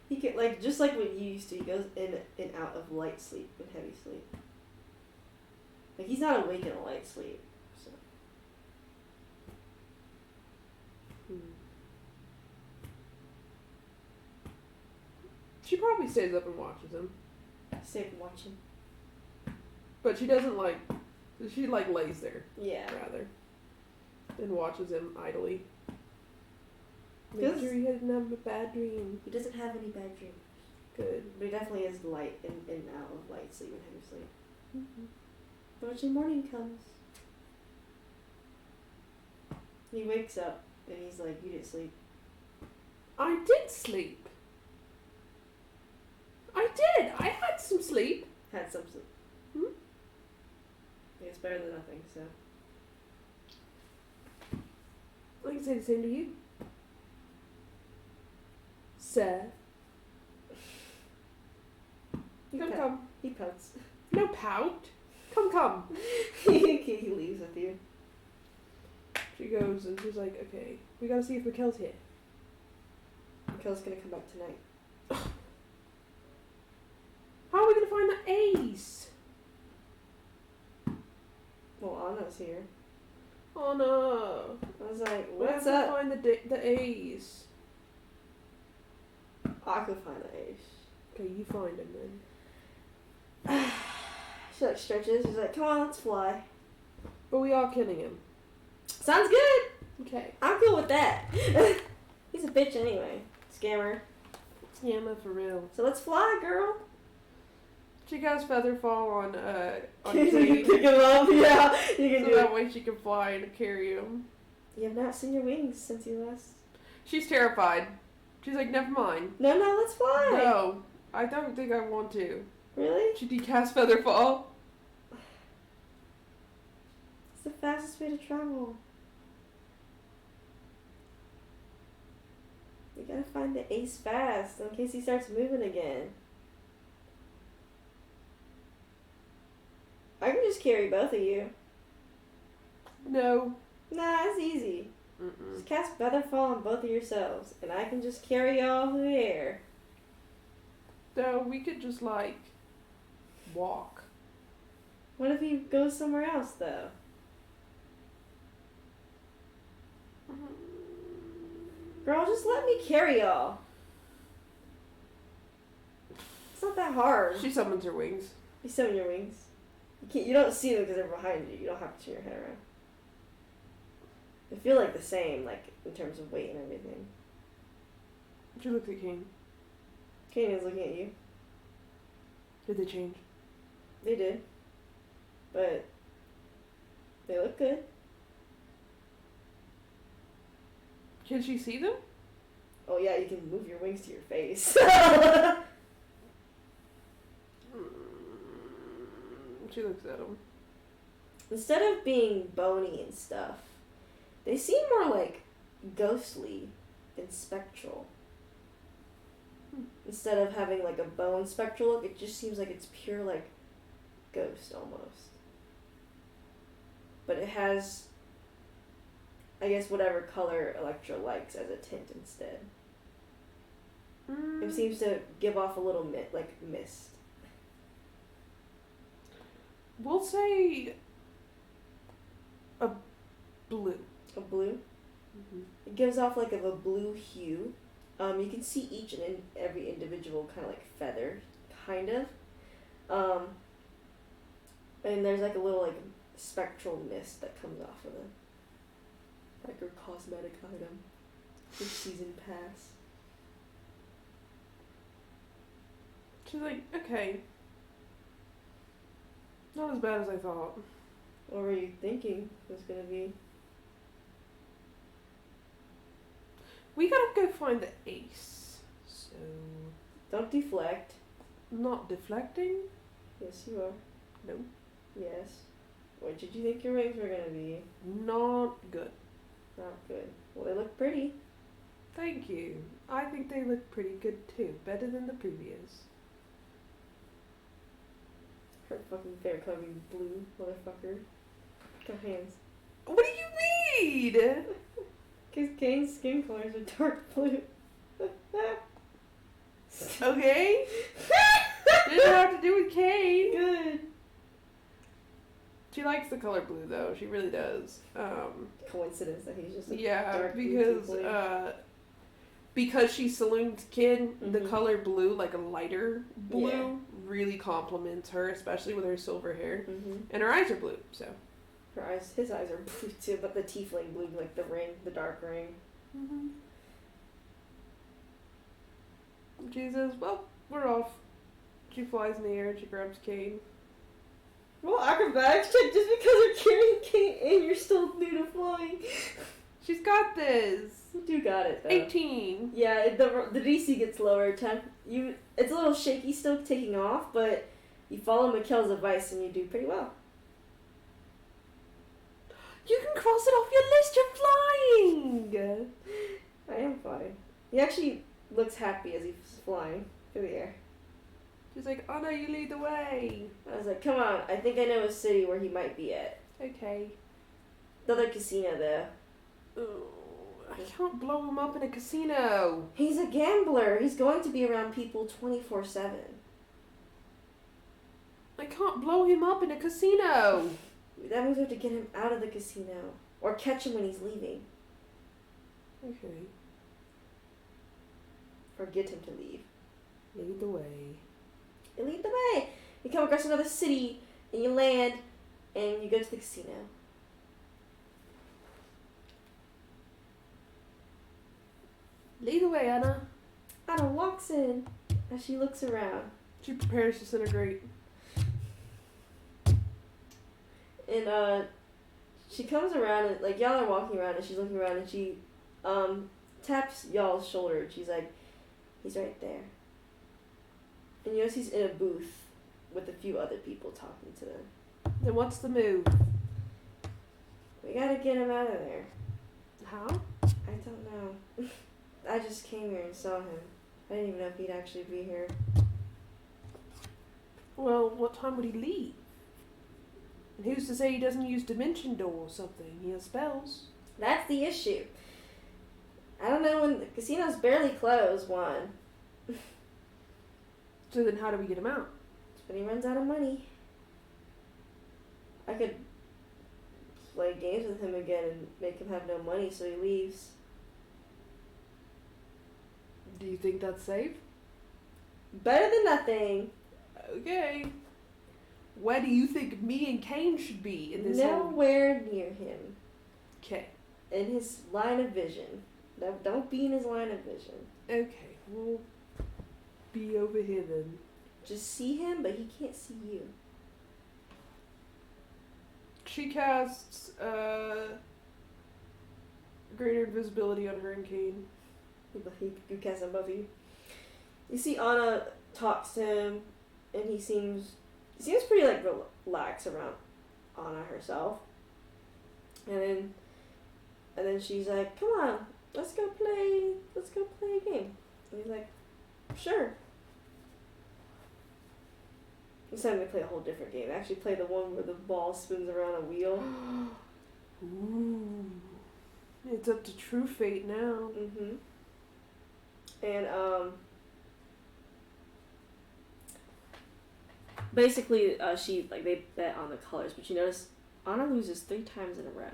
He can just like what you used to. He goes in and out of light sleep and heavy sleep. Like he's not awake in a light sleep. So She probably stays up and watches him. stay up and watch him. But she doesn't she lays there, Yeah. rather. And watches him idly. Make Good. sure he doesn't have a bad dream. He doesn't have any bad dreams. Good. But he definitely is light in and out of light sleep and heavy sleep. Mm-hmm. But when morning comes, he wakes up and he's like, "You didn't sleep." I did sleep. I did. I had some sleep. Had some sleep. Hmm? It's better than nothing. So I can say the same to you. Sir. Come. He pouts. No pout. Come. He leaves with you. She goes and she's like, okay, we gotta see if Mikkel's here. Mikkel's gonna come back tonight. How are we gonna find the ace? Well, Anna's here. Oh no. I was like, We have "What's to up?" find the ace. I could find the ace. Okay, you find him then. She stretches. She's like, "Come on, let's fly." But we are killing him. Sounds good. Okay. I'm cool with that. He's a bitch anyway. Scammer. Yeah, I'm for real. So let's fly, girl. She casts Featherfall on You Kate, pick him up. Yeah, you can so do that it. way she can fly and carry him. You have not seen your wings since you last. She's terrified. She's like, never mind. No, let's fly. No, I don't think I want to. Really? She decasts Featherfall. It's the fastest way to travel. We gotta find the ace fast in case he starts moving again. I can just carry both of you. No. Nah, it's easy. Mm-mm. Just cast Featherfall on both of yourselves, and I can just carry y'all through the air. No, we could just walk. What if he goes somewhere else, though? Girl, just let me carry y'all. It's not that hard. She summons her wings. You summon your wings. You don't see them because they're behind you. You don't have to turn your head around. They feel like the same, in terms of weight and everything. She looks at King. Kanan's looking at you. Did they change? They did. But they look good. Can she see them? Oh yeah, you can move your wings to your face. She looks at them. Instead of being bony and stuff, they seem more like ghostly and spectral. Instead of having like a bone spectral look, it just seems like it's pure like ghost almost. But it has, I guess, whatever color Electra likes as a tint instead. It seems to give off a little mist. We'll say a blue. A blue? Mm-hmm. It gives off like a blue hue. You can see each and every individual kind of like feather, kind of. And there's like a little like spectral mist that comes off of it. Like your cosmetic item. Your season pass. She's like, okay. Not as bad as I thought. What were you thinking it was gonna be? We gotta go find the ace. So, Don't deflect. not deflecting? Yes, you are. No. Yes. What did you think your wings were gonna be? Not good. Not good. Well, they look pretty. Thank you. I think they look pretty good too. Better than the previous. Her fucking favorite color being blue, motherfucker. Go hands. What do you mean? Because Kane's skin colors are dark blue. Okay. Didn't have to do with Kane. Good. She likes the color blue though. She really does. Coincidence that he's just a Yeah, dark blue because because she's Saloon's kid, the Mhm. color blue, like a lighter blue, Yeah. really compliments her, especially with her silver hair. Mm-hmm. And her eyes are blue, so. His eyes are blue too, but the tiefling blue, like the ring, the dark ring. Mm-hmm. She says, well, we're off. She flies in the air and she grabs Kane. Well, acrobatics check just because you're carrying Kane and you're still new to flying. She's got this. You got it though. 18. Yeah, the DC gets lower. It's a little shaky still taking off, but you follow Mikkel's advice and you do pretty well. You can cross it off your list. You're flying. I am flying. He actually looks happy as he's flying through the air. She's like, oh no, you lead the way. I was like, come on, I think I know a city where he might be at. Okay. The other casino there. Oh, I can't blow him up in a casino. He's a gambler. He's going to be around people 24/7. I can't blow him up in a casino. That means we have to get him out of the casino. Or catch him when he's leaving. Okay. Or get him to leave. Lead the way. You lead the way. You come across another city, and you land, and you go to the casino. Lead the way, Anna. Anna walks in as she looks around. She prepares to disintegrate. And she comes around and like y'all are walking around and she's looking around and she taps y'all's shoulder and she's like, he's right there. And you notice he's in a booth with a few other people talking to them. Then what's the move? We gotta get him out of there. How? I don't know. I just came here and saw him. I didn't even know if he'd actually be here. Well, what time would he leave? And who's to say he doesn't use Dimension Door or something? He has spells. That's the issue. I don't know when the casino's barely closed, one. So then how do we get him out? But he runs out of money. I could play games with him again and make him have no money so he leaves. Do you think that's safe? Better than nothing. Okay. Where do you think me and Kane should be in this whole... Nowhere near him. Okay. In his line of vision. No, don't be in his line of vision. Okay, we'll be over here then. just see him, but he can't see you. She casts greater invisibility on her and Kane. He casts above you. You see Anna talks to him, and he seems pretty like relaxed around Anna herself. And then she's like, "Come on, let's go play a game." And he's like, "Sure." Instead of they play a whole different game. They actually play the one where the ball spins around a wheel. Ooh. It's up to true fate now. Mm-hmm. And basically, they bet on the colors, but you notice Anna loses 3 times in a row.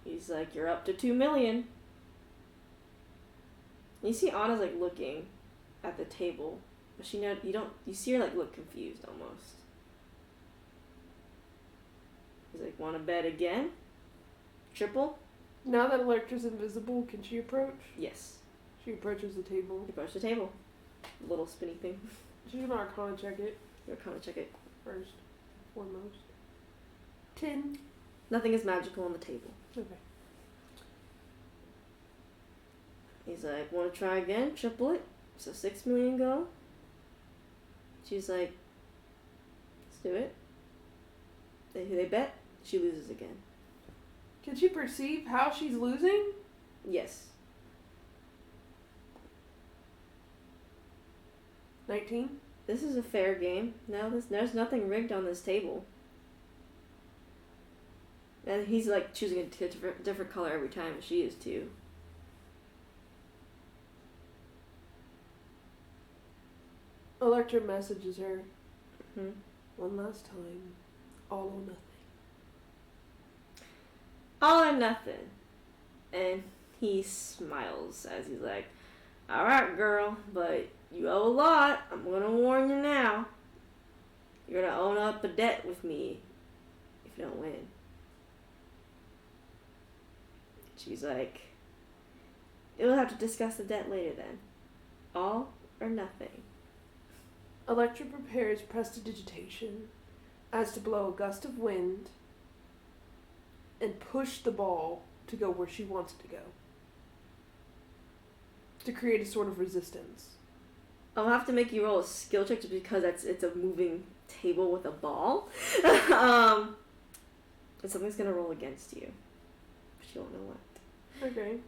He's like, "You're up to 2 million." You see Anna's like looking at the table, but you see her like look confused almost. He's like, "Want to bet again? Triple?" Now that Electra's invisible, can she approach? Yes. She approaches the table. You approach the table. Little spinny thing. She's gonna Arcana check it. You Arcana check it. First, foremost. 10. Nothing is magical on the table. Okay. He's like, "Want to try again? Triple it? So 6 million go?" She's like, "Let's do it." They bet. She loses again. Can she perceive how she's losing? Yes. 19. This is a fair game. No, there's nothing rigged on this table. And he's like choosing a different color every time, and she is too. Electra messages her. Hmm. One last time. All or nothing. All or nothing. And he smiles as he's like, "Alright, girl, but you owe a lot. I'm gonna warn you now. You're gonna own up a debt with me if you don't win." She's like, "We'll have to discuss the debt later then. All or nothing." Electra prepares prestidigitation as to blow a gust of wind and push the ball to go where she wants it to go. To create a sort of resistance. I'll have to make you roll a skill check just because it's a moving table with a ball. And something's gonna roll against you. But you don't know what. Okay.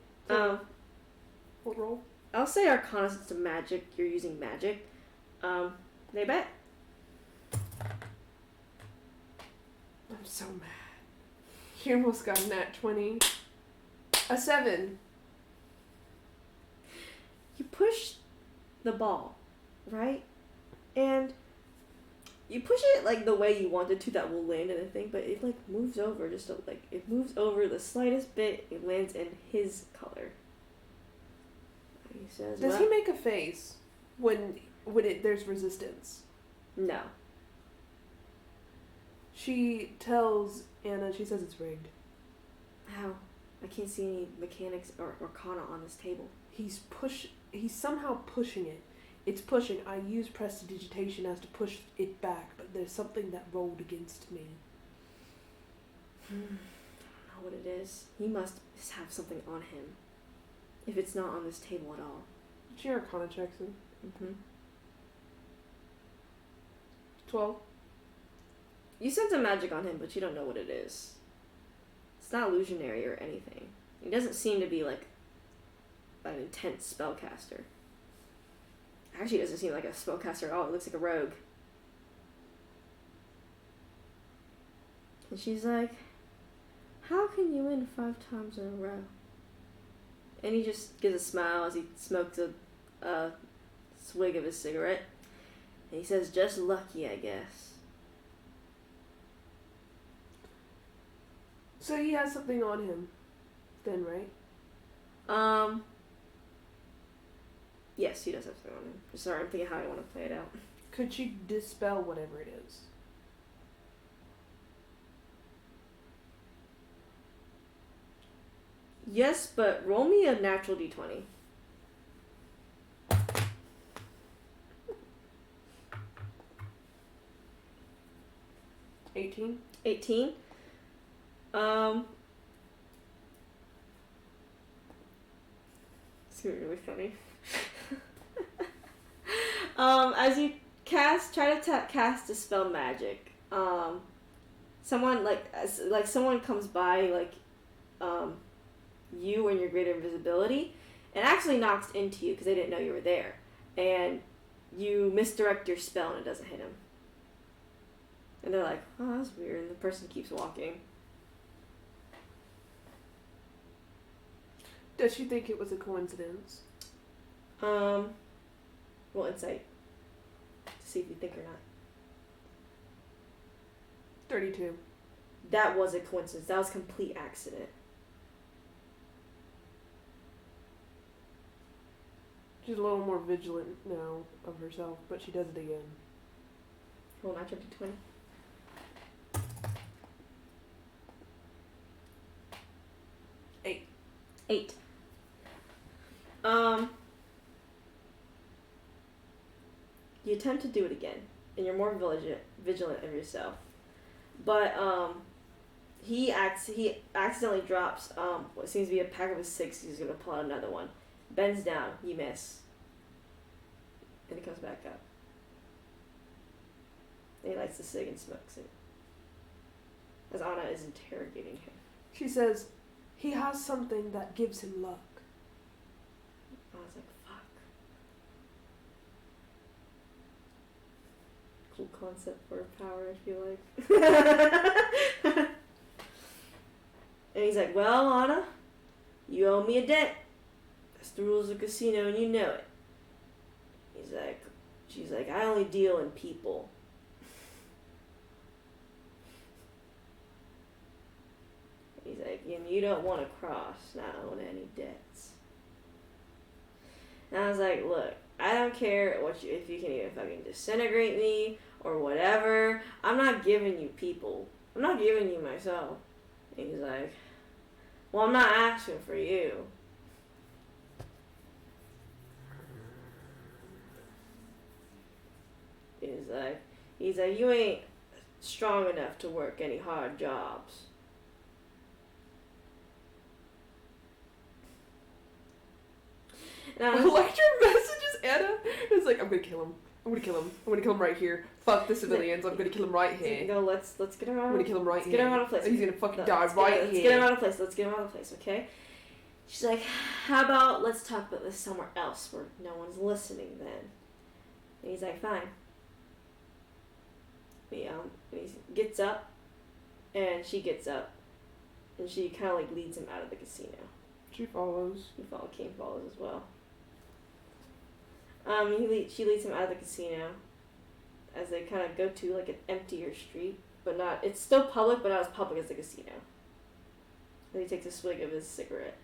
What roll? I'll say Arcana since it's a magic. You're using magic. They bet. I'm so mad. He almost got a nat 20. A 7. You push the ball, right? And you push it like the way you wanted to that will land in the thing, but it like moves over it moves over the slightest bit. It lands in his color. He says, Does he make a face when there's resistance? No. She tells Anna, she says it's rigged. How? I can't see any mechanics or arcana on this table. He's somehow pushing it. It's pushing. I use prestidigitation as to push it back, but there's something that rolled against me. I don't know what it is. He must have something on him. If it's not on this table at all. She Arcana checks him. Mm-hmm. 12. You sense a magic on him, but you don't know what it is. It's not illusionary or anything. He doesn't seem to be like an intense spellcaster. Actually, he doesn't seem like a spellcaster at all. He looks like a rogue. And she's like, "How can you win 5 times in a row?" And he just gives a smile as he smokes a swig of his cigarette. And he says, "Just lucky, I guess." So he has something on him, then, right? Yes, he does have something on him. Sorry, I'm thinking how I want to play it out. Could she dispel whatever it is? Yes, but roll me a natural d20. 18. 18. It's gonna be really funny. As you try to cast Dispel Magic, someone someone comes by you and your greater invisibility, and actually knocks into you because they didn't know you were there, and you misdirect your spell and it doesn't hit him. And they're like, oh, that's weird, and the person keeps walking. Does she think it was a coincidence? Well, insight. To see if you think or not. 32. That was a coincidence. That was complete accident. She's a little more vigilant now of herself, but she does it again. Roll natural d20. Eight. You attempt to do it again, and you're more vigilant of yourself. But he accidentally drops what seems to be a pack of his six. He's gonna pull out another one. Bends down. You miss. And he comes back up. And he lights the cig and smokes it. As Anna is interrogating him. She says, he has something that gives him luck. I was like, fuck. Cool concept for a power, I feel like. And he's like, well, Anna, you owe me a debt. That's the rules of the casino and you know it. She's like, I only deal in people. He's like, you don't want to cross, not own any debts. And I was like, look, I don't care if you can even fucking disintegrate me or whatever. I'm not giving you people. I'm not giving you myself. And he's like, well, I'm not asking for you. He's like, you ain't strong enough to work any hard jobs. I like your messages, Anna. It's like, I'm gonna kill him. I'm gonna kill him right here. Fuck the civilians. I'm gonna kill him right here. No, let's get him out. I'm gonna kill him right here. Get him out of place. He's gonna fucking die right here. Let's get him out of place. Let's get him out of place, okay? She's like, how about let's talk about this somewhere else where no one's listening then? And he's like, fine. He gets up, and she gets up, and she kind of leads him out of the casino. She follows. King follows as well. She leads him out of the casino as they kind of go to an emptier street, but not. It's still public, but not as public as the casino. And he takes a swig of his cigarette,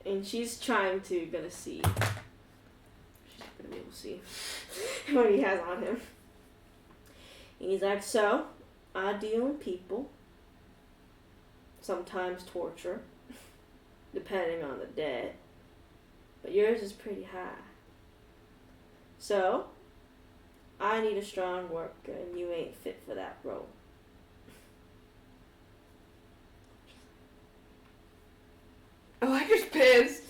and she's gonna see. She's not gonna be able to see what he has on him. And he's like, so, I deal in people, sometimes torture, depending on the debt, but yours is pretty high. So, I need a strong worker, and you ain't fit for that role. Electra's pissed.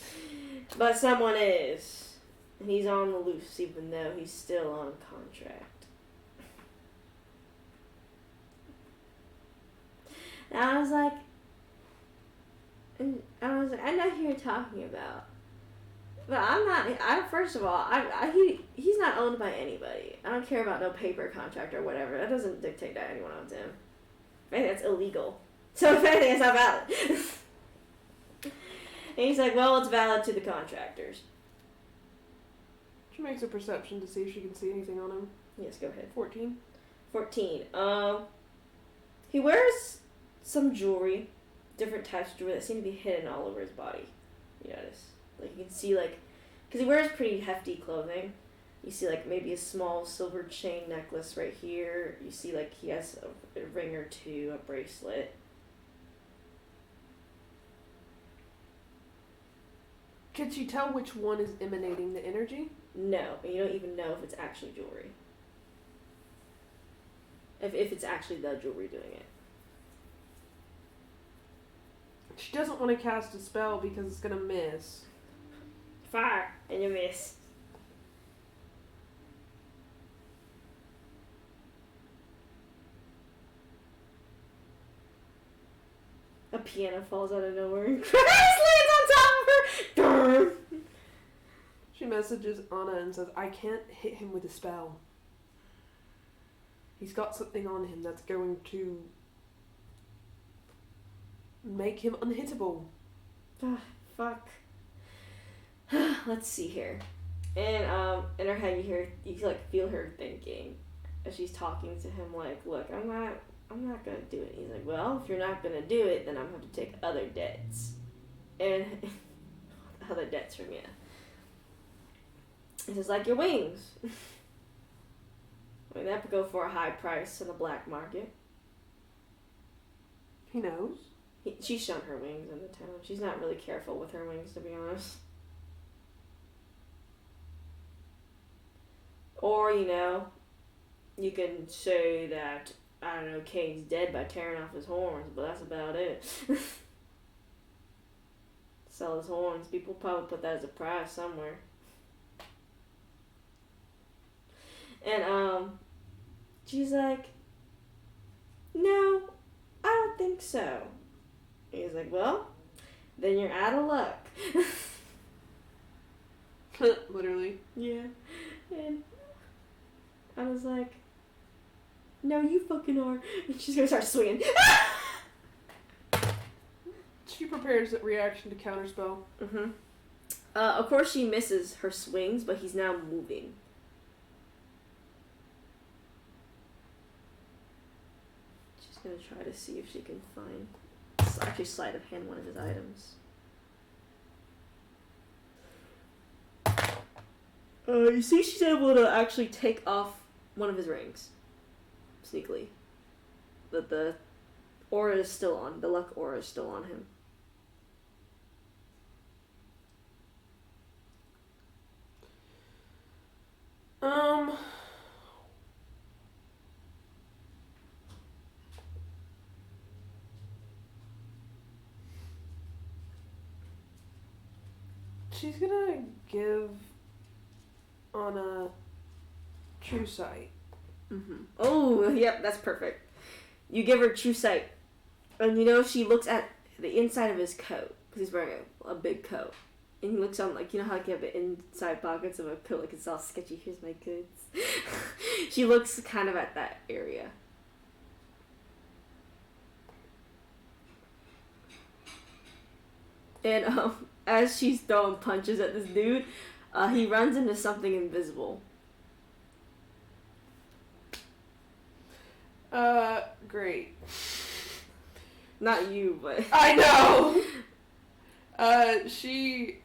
But someone is, and he's on the loose even though he's still on contract. And I was like, I know who you're talking about. But I'm not, first of all, he's not owned by anybody. I don't care about no paper contract or whatever. That doesn't dictate that anyone owns him. I think that's illegal. So if anything, it's not valid. And he's like, well, it's valid to the contractors. She makes a perception to see if she can see anything on him. Yes, go ahead. 14. He wears some jewelry, different types of jewelry that seem to be hidden all over his body. You notice, you can see because he wears pretty hefty clothing. You see maybe a small silver chain necklace right here. You see he has a ring or two, a bracelet. Can she tell which one is emanating the energy? No, you don't even know if it's actually jewelry. If it's actually the jewelry doing it. She doesn't want to cast a spell because it's gonna miss. Fire, and you miss. A piano falls out of nowhere and lands on top of her. Durr. She messages Anna and says, I can't hit him with a spell. He's got something on him that's going to make him unhittable. Fuck. Let's see here. And in her head you like feel her thinking as she's talking to him like, look, I'm not gonna do it. He's like, well, if you're not gonna do it, then I'm gonna have to take other debts. And other debts from you. He says, like your wings. I mean, that would go for a high price in the black market. He knows. She's shown her wings in the town. She's not really careful with her wings, to be honest. Or, you can say that, I don't know, Kane's dead by tearing off his horns, but that's about it. Sell his horns. People probably put that as a prize somewhere. And, she's like, no, I don't think so. He's like, well, then you're out of luck. Literally. Yeah. And I was like, no, you fucking are. And she's gonna start swinging. She prepares a reaction to counterspell. Mm-hmm. Of course she misses her swings, but he's now moving. She's gonna try to see if she can find... Actually, sleight of hand one of his items. You see she's able to actually take off one of his rings. Sneakily. But the aura is still on. The luck aura is still on him. She's gonna give on a true sight. Mm-hmm. Oh, yep, that's perfect. You give her true sight. And she looks at the inside of his coat. Because he's wearing a big coat. And he looks on, like, how like you have the inside pockets of a coat, like it's all sketchy, here's my goods. She looks kind of at that area. And, as she's throwing punches at this dude, he runs into something invisible. Great. Not you, but... I know! She...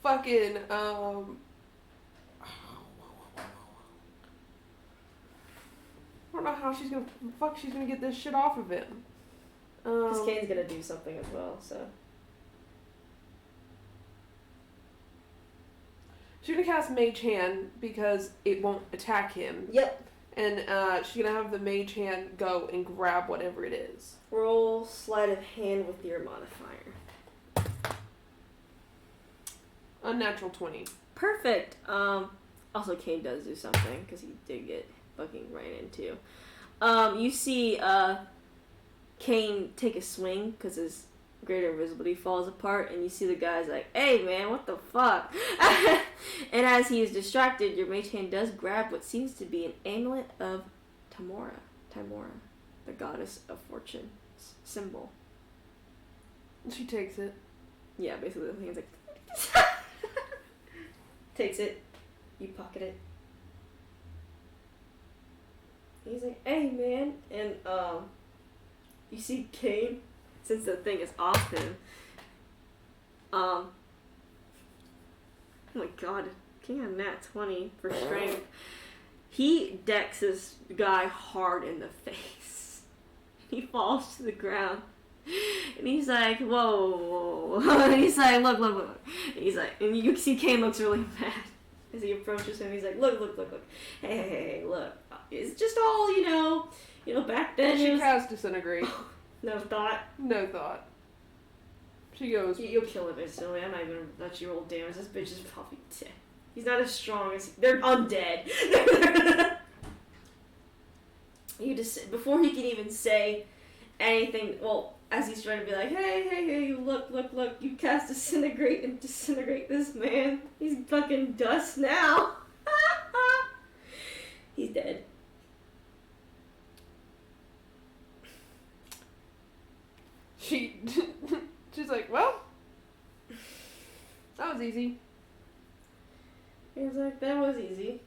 Fucking, I don't know how she's gonna get this shit off of him. Because Kane's gonna do something as well, so... She's gonna cast Mage Hand because it won't attack him. Yep. And she's gonna have the Mage Hand go and grab whatever it is. Roll sleight of hand with your modifier. Unnatural 20. Perfect. Also Kane does do something because he did get fucking ran into. You see Kane take a swing because his greater invisibility falls apart, and you see the guy's like, hey man, what the fuck? And as he is distracted, your mage hand does grab what seems to be an amulet of Timora, the goddess of fortune symbol. She takes it. Yeah, basically the thing's like takes it, you pocket it. He's like, hey man, and you see Kane, since the thing is off him, oh my god, King on nat 20 for strength. He decks this guy hard in the face. He falls to the ground. And he's like, whoa. And he's like, look. And he's like, and you see Kane looks really mad. As he approaches him, he's like, look. Hey, look. It's just all, you know, back then She it was... casts disintegrate. No thought. No thought. She goes, You'll kill him instantly. I'm not even gonna let you roll damage. This bitch is probably dead. He's not as strong as... They're undead. You just... Before he can even say anything... Well, as he's trying to be like, hey, look. You cast disintegrate and disintegrate this man. He's fucking dust now. He's dead. She's like, well, that was easy. He's like, that was easy.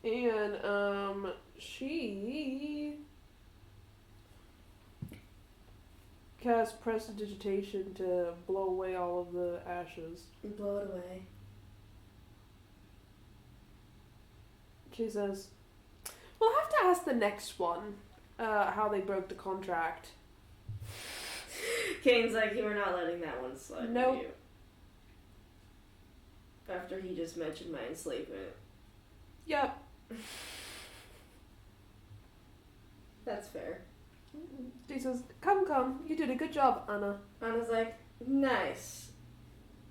And, she casts prestidigitation to blow away all of the ashes. And blow it away. She says, we'll have to ask the next one, how they broke the contract. Kane's like, we're not letting that one slide. Nope. You. After he just mentioned my enslavement. Yep. That's fair. She says, come, you did a good job, Anna. Anna's like, nice.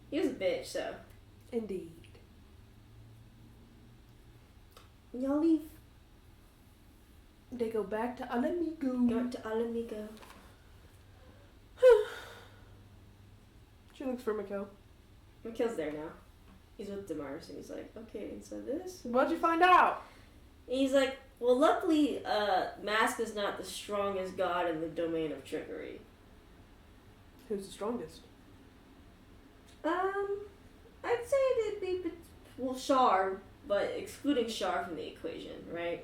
He was a bitch, so. Indeed. Y'all leave. They go back to Alamigo. Go to Alamigo. She looks for Mikkel. Mikhail's there now. He's with Damaris, and he's like, okay, and so this? What'd you find out? And he's like, well, luckily, Mask is not the strongest god in the domain of trickery. Who's the strongest? I'd say it'd be, well, Shar, but excluding Shar from the equation, right?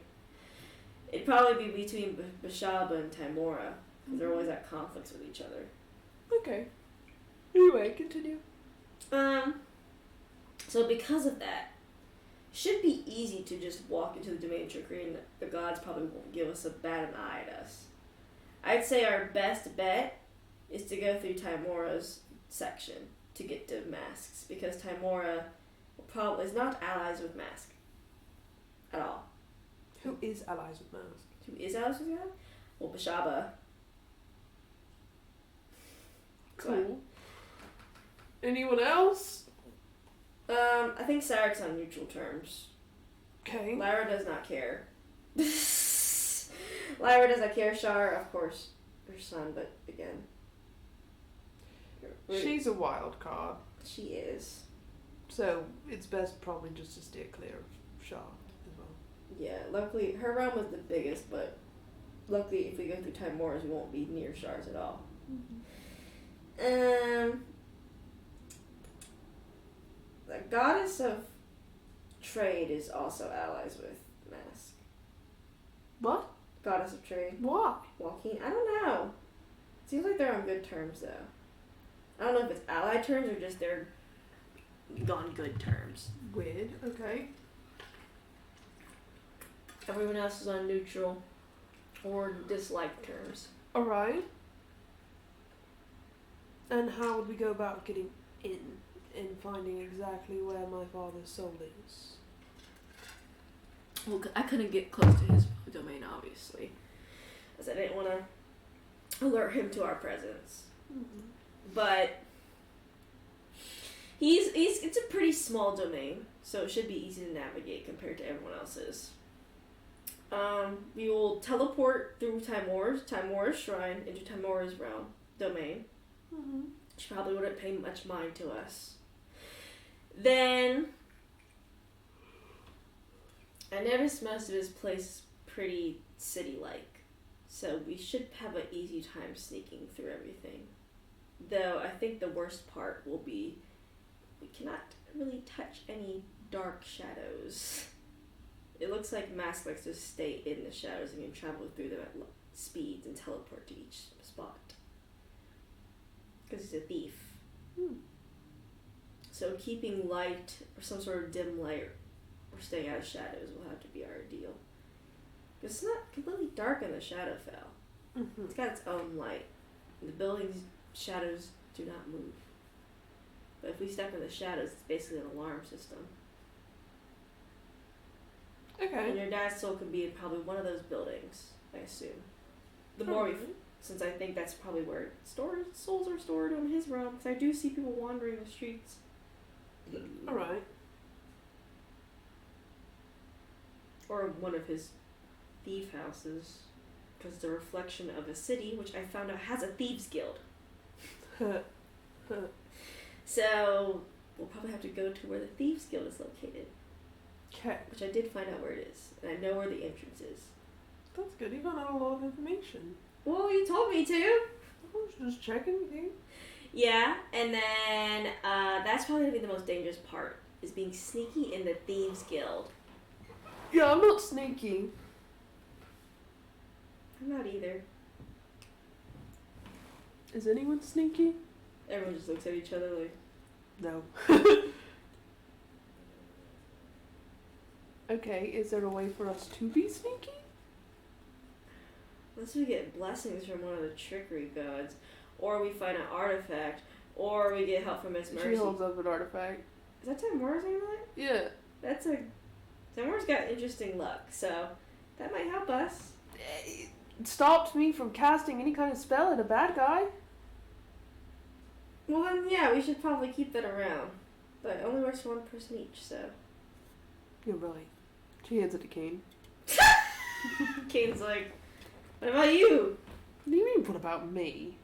It'd probably be between Bashaba and Timora, because they're always at conflicts with each other. Okay. Anyway, continue. So because of that, it should be easy to just walk into the domain of trickery, and the gods probably won't give us a bad an eye at us. I'd say our best bet is to go through Timora's section to get to Masks, because Timora probably is not allies with Mask at all. Who is allies with Mask? Who is allies with Mask? Well, Bashaba. Cool. Anyone else? I think Sarek's on neutral terms. Okay. Lyra does not care. Lyra does not care. Shar, of course, her son, but again. She's a wild card. She is. So it's best probably just to steer clear of Shaw as well. Yeah, luckily, her realm was the biggest, but luckily if we go through Timora's, we won't be near Shar's at all. Mm-hmm. The goddess of trade is also allies with Mask. What? Goddess of trade. Why? Joaquin? I don't know. Seems like they're on good terms, though. I don't know if it's allied terms or just they're on good terms. Weird. Okay. Everyone else is on neutral or dislike terms. Alright. And how would we go about getting in and finding exactly where my father's soul is? Well, I couldn't get close to his domain, obviously, as I didn't want to alert him to our presence. Mm-hmm. But it's a pretty small domain, so it should be easy to navigate compared to everyone else's. We will teleport through Timora's shrine into Timora's realm domain. Mm-hmm. She probably wouldn't pay much mind to us. Then I noticed most of his place is pretty city-like, so we should have an easy time sneaking through everything. Though I think the worst part will be we cannot really touch any dark shadows. It looks like Mask likes to stay in the shadows and can travel through them at speeds and teleport to each spot. Because he's a thief. So keeping light or some sort of dim light or staying out of shadows will have to be our deal. It's not completely dark in the Shadowfell. Mm-hmm. It's got its own light. The building's shadows do not move. But if we step in the shadows, it's basically an alarm system. And Okay. your dad's soul can be in probably one of those buildings, I assume. The more we, since I think that's probably where souls are stored on his realm. Because I do see people wandering the streets. Alright. Or one of his thief houses. Because it's a reflection of a city, which I found out has a thieves guild. So we'll probably have to go to where the thieves guild is located. Okay. Which I did find out where it is. And I know where the entrance is. That's good. You found out a lot of information. Well, you told me to. I was just checking with you. Yeah, and then that's probably going to be the most dangerous part. Is being sneaky in the thieves guild. Yeah, I'm not sneaky. I'm not either. Is anyone sneaky? Everyone just looks at each other like... No. Okay, is there a way for us to be sneaky? Unless we get blessings from one of the trickery gods, or we find an artifact, or we get help from Miss Mercy. She holds up an artifact. Is that Tamora's amulet? Yeah. That's a... Tamora's got interesting luck, so that might help us. It stopped me from casting any kind of spell at a bad guy. Well then, yeah, we should probably keep that around. But it only works for one person each, so... You're right. She hands it to Kane. Kane's like, what about you? What do you mean, what about me?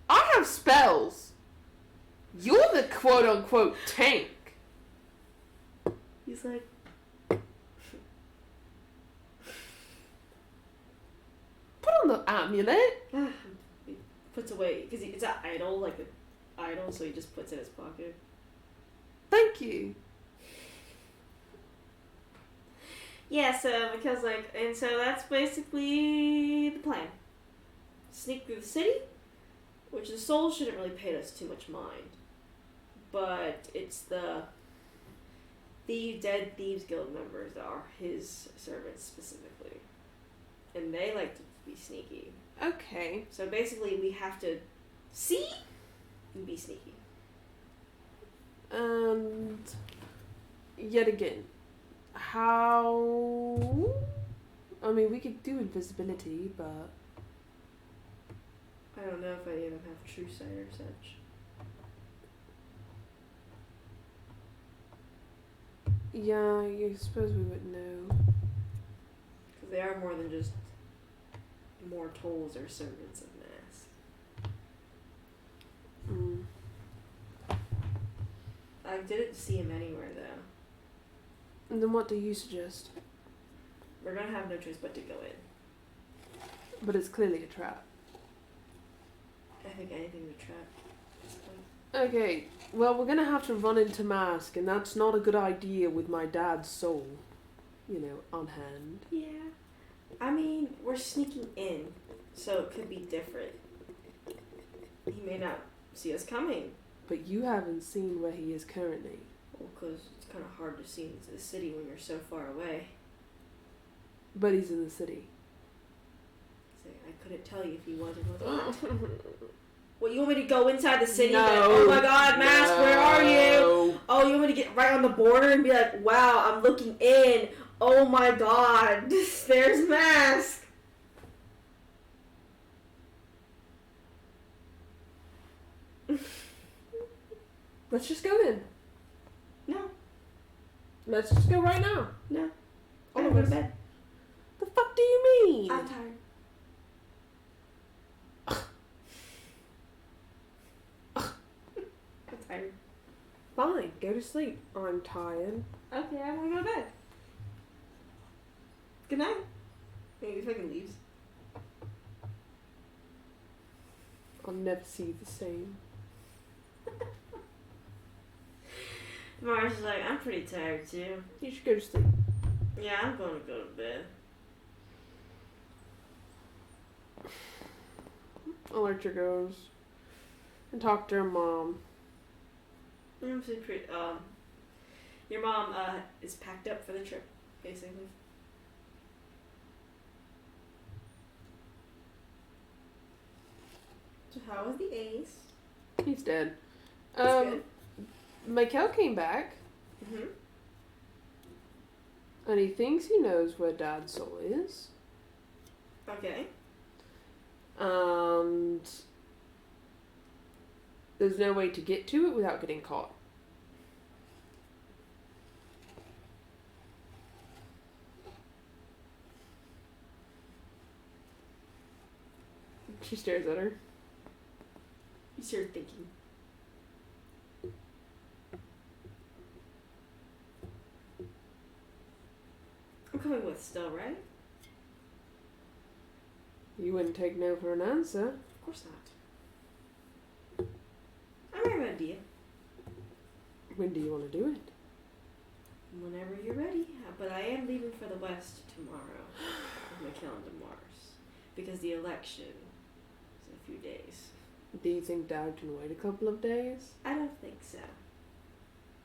I have spells. You're the quote-unquote tank. He's like... Put on the amulet. He puts away, because it's an idol, like an idol, so he just puts it in his pocket. Thank you. Yeah, so, because, like, and so that's basically the plan. Sneak through the city, which the souls shouldn't really pay us too much mind. But it's the dead thieves guild members that are his servants specifically. And they like to be sneaky. Okay. So basically we have to see and be sneaky. And yet again, how... I mean, we could do invisibility, but... I don't know if any of them have true sight or such. Yeah, I suppose we would know. Because they are more than just mortals or servants of mass. Mm. I didn't see him anywhere though. And then what do you suggest? We're gonna have no choice but to go in. But it's clearly a trap. I think anything's a trap at this point. Okay, well, we're gonna have to run into Mask, and that's not a good idea with my dad's soul, you know, on hand. Yeah. I mean, we're sneaking in, so it could be different. He may not see us coming. But you haven't seen where he is currently. Well, because it's kind of hard to see into the city when you're so far away. But he's in the city. So I couldn't tell you if he was or wasn't. What, you want me to go inside the city? No. Like, oh my god, Mask, where are you? No. Oh, you want me to get right on the border and be like, wow, I'm looking in. Oh my god, there's Mask. Let's just go in. No, Let's just go right now. no. I All gotta of go to us. bed. The fuck do you mean? I'm tired. I'm tired. Fine, go to sleep. I'm tired. Okay, I'm gonna go to bed. Good night. Maybe if I can leave. I'll never see you the same. Mars is like, I'm pretty tired too. You should go to sleep. Yeah, I'm gonna go to bed. Electra goes and talk to her mom. I'm pretty, your mom, is packed up for the trip, basically. So how was the ace? He's dead. That's good. Michael came back. Mm-hmm. And he thinks he knows where Dad's soul is. Okay. And there's no way to get to it without getting caught. She stares at her. You start thinking. I'm coming with still, right? You wouldn't take no for an answer. Of course not. I have an idea. When do you want to do it? Whenever you're ready. But I am leaving for the West tomorrow. With my calendar Mars. Because the election is in a few days. Do you think Dad can wait a couple of days? I don't think so.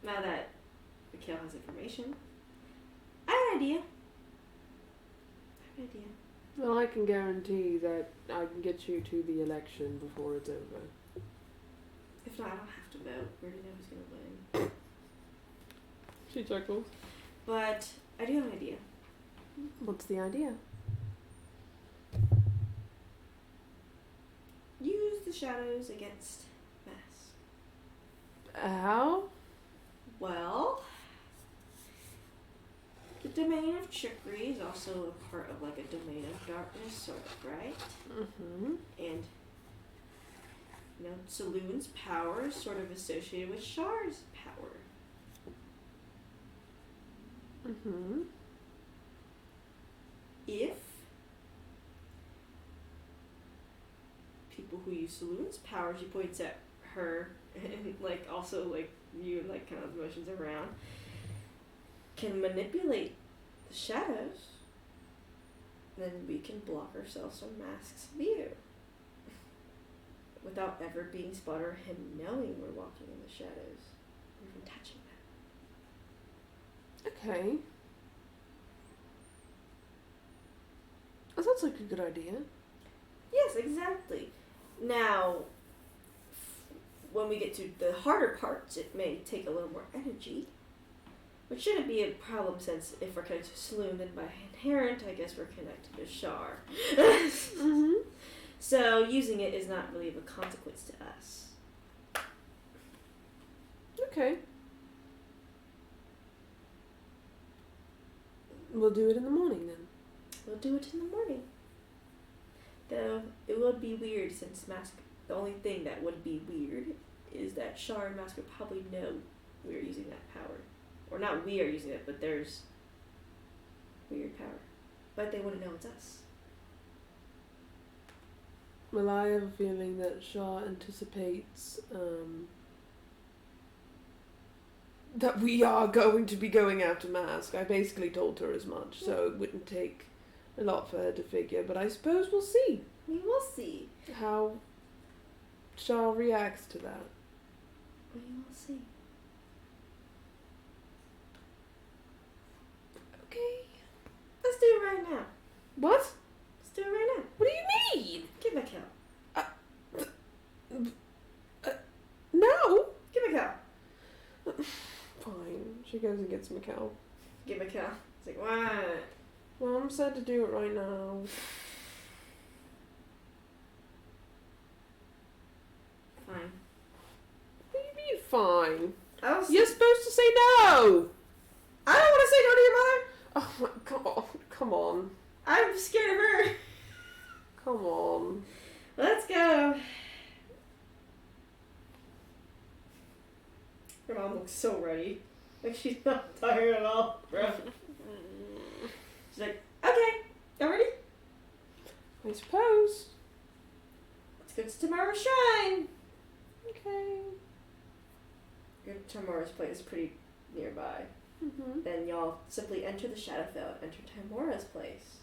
Now that Mikhail has information. I have an idea. Well, I can guarantee that I can get you to the election before it's over. If not, I don't have to vote. We already know who's going to win. She chuckles. But I do have an idea. What's the idea? Use the shadows against mass. How? Well, the domain of trickery is also a part of like a domain of darkness, sort of, right? Mm-hmm. And Saloon's power is sort of associated with Shar's power. Mm-hmm. If people who use Saloon's power, she points at her and like also like you and like kind of motions around, can manipulate the shadows, then we can block ourselves from Mask's view without ever being spotted or him knowing we're walking in the shadows or even touching them. Okay. That sounds like a good idea. Yes, exactly. Now, when we get to the harder parts, it may take a little more energy, which shouldn't be a problem since if we're connected to Saloon, then by inherent, I guess we're connected to Shar. Mm-hmm. So using it is not really of a consequence to us. Okay. We'll do it in the morning then. We'll do it in the morning. Though it would be weird since Mask. The only thing that would be weird is that Shar and Mask would probably know we are using that power, or not we are using it, but there's weird power, but they wouldn't know it's us. Well, I have a feeling that Shaw anticipates that we are going to be going after Mask. I basically told her as much, so it wouldn't take a lot for her to figure, but I suppose we'll see We will see. how Shaw reacts to that. We will see. Okay. Let's do it right now. What? Let's do it right now. What do you mean? Give me a count. No. Give me a count. Fine. She goes and gets Mikkel. Give me a count. It's like, what? Mom said to do it right now. Fine. What do you mean fine? You're You're supposed to say no. I don't want to say no to your mother. Oh my god. Come on. I'm scared of her. Come on. Let's go. Her mom looks so ready. Like she's not tired at all, bro. She's like, okay, y'all ready? I suppose. Let's go to Tomorrow's Shrine. Okay. Your Tomorrow's place is pretty nearby. Mm-hmm. Then y'all simply enter the Shadowfell and enter Timora's place.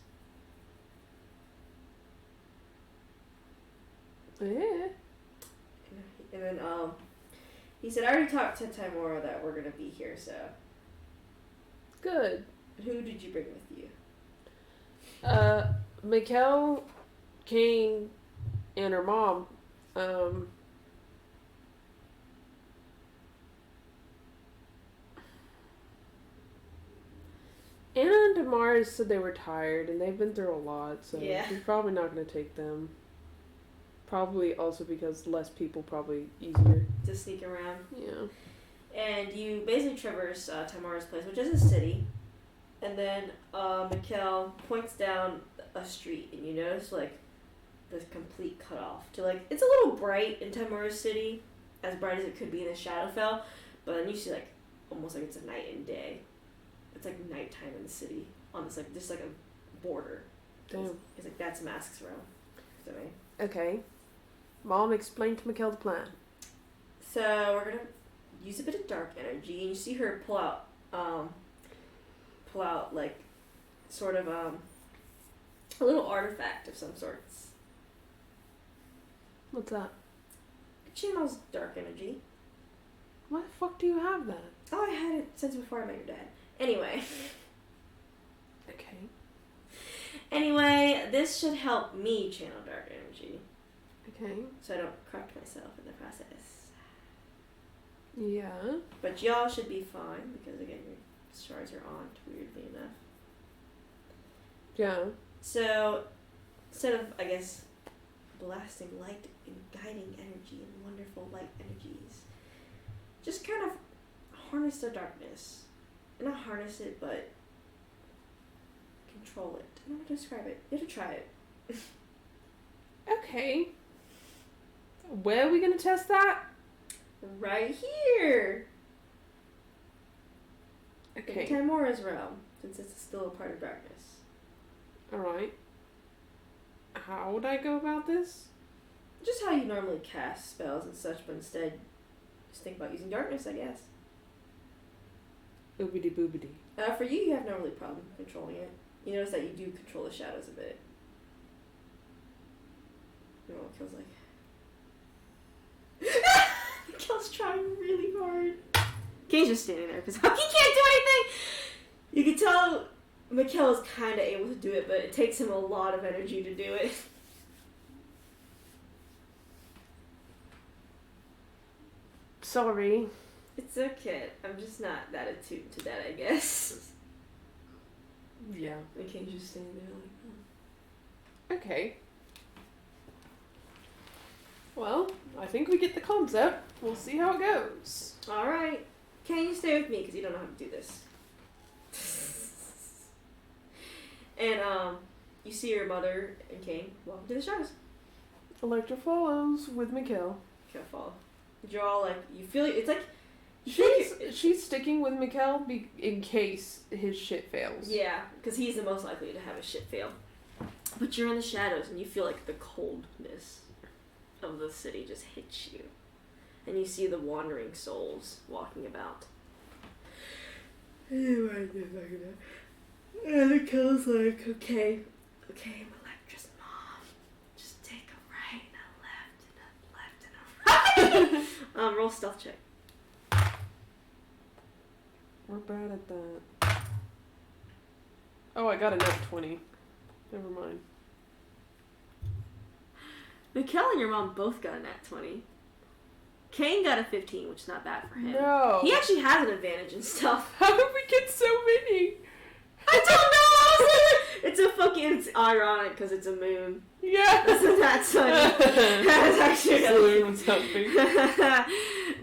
Yeah. And then, he said, I already talked to Timora that we're gonna be here, so. Good. Who did you bring with you? Mikkel, Kane, and her mom. Anna and Damaris said they were tired, and they've been through a lot, so Yeah. he's probably not going to take them. Probably also because less people, probably easier. To sneak around. Yeah. And you basically traverse Tamara's place, which is a city. And then Mikkel points down a street, and you notice, like, the complete cutoff to, like, it's a little bright in Tamara's city, as bright as it could be in the Shadowfell, but then you see, like, almost like it's a night and day. It's like nighttime in the city on this, like, just like a border. Damn. It's like, that's Mask's realm. So, Okay. Mom, explain to Mikkel the plan. so we're gonna use a bit of dark energy, and you see her pull out like sort of a little artifact of some sorts. What's that? It channels dark energy. Why the fuck do you have that? Oh, I had it since before I met your dad. Anyway. Anyway, this should help me channel dark energy. Okay. So I don't corrupt myself in the process. Yeah. But y'all should be fine, because again, your shards are on, weirdly enough. Yeah. So, instead of, I guess, blasting light and guiding energy and wonderful light energies, just kind of harness the darkness. Not harness it, but control it. I don't know how to describe it. You have to try it. Okay. Where are we gonna test that? Right here! Okay. In Tamora's realm, since it's still a part of darkness. Alright. How would I go about this? Just how you normally cast spells and such, but instead, just think about using darkness, I guess. Oobity boobity. For you, you have no really problem controlling it. You notice that you do control the shadows a bit. You know what Kill's like? Kill's trying really hard. Kane's just standing there because he can't do anything! You can tell Mikkel is kind of able to do it, but it takes him a lot of energy to do it. Sorry. It's okay. I'm just not that attuned to that, I guess. Yeah. And Kane's just standing there like, Okay. Well, I think we get the concept. We'll see how it goes. Alright. Kane, you stay with me because you don't know how to do this. And, you see your mother and Kane. Welcome to the shadows. Electra follows with Mikkel. Can't follow. You're all like, you feel it's like, you think She's sticking with Mikkel in case his shit fails. yeah, because he's the most likely to have a shit fail. But you're in the shadows and you feel like the coldness of the city just hits you. And you see the wandering souls walking about. And the kill's like, okay, I'm Electra's mom. Just take a right and a left and a left and a right. Roll stealth check. We're bad at that. Oh, I got a nat 20. Never mind. Mikkel and your mom both got a nat 20. Kane got a 15, which is not bad for him. No. He actually has an advantage and stuff. How did we get so many? I don't know! It's ironic because it's a moon. Yeah. Isn't that funny? That's actually Saloon was helping.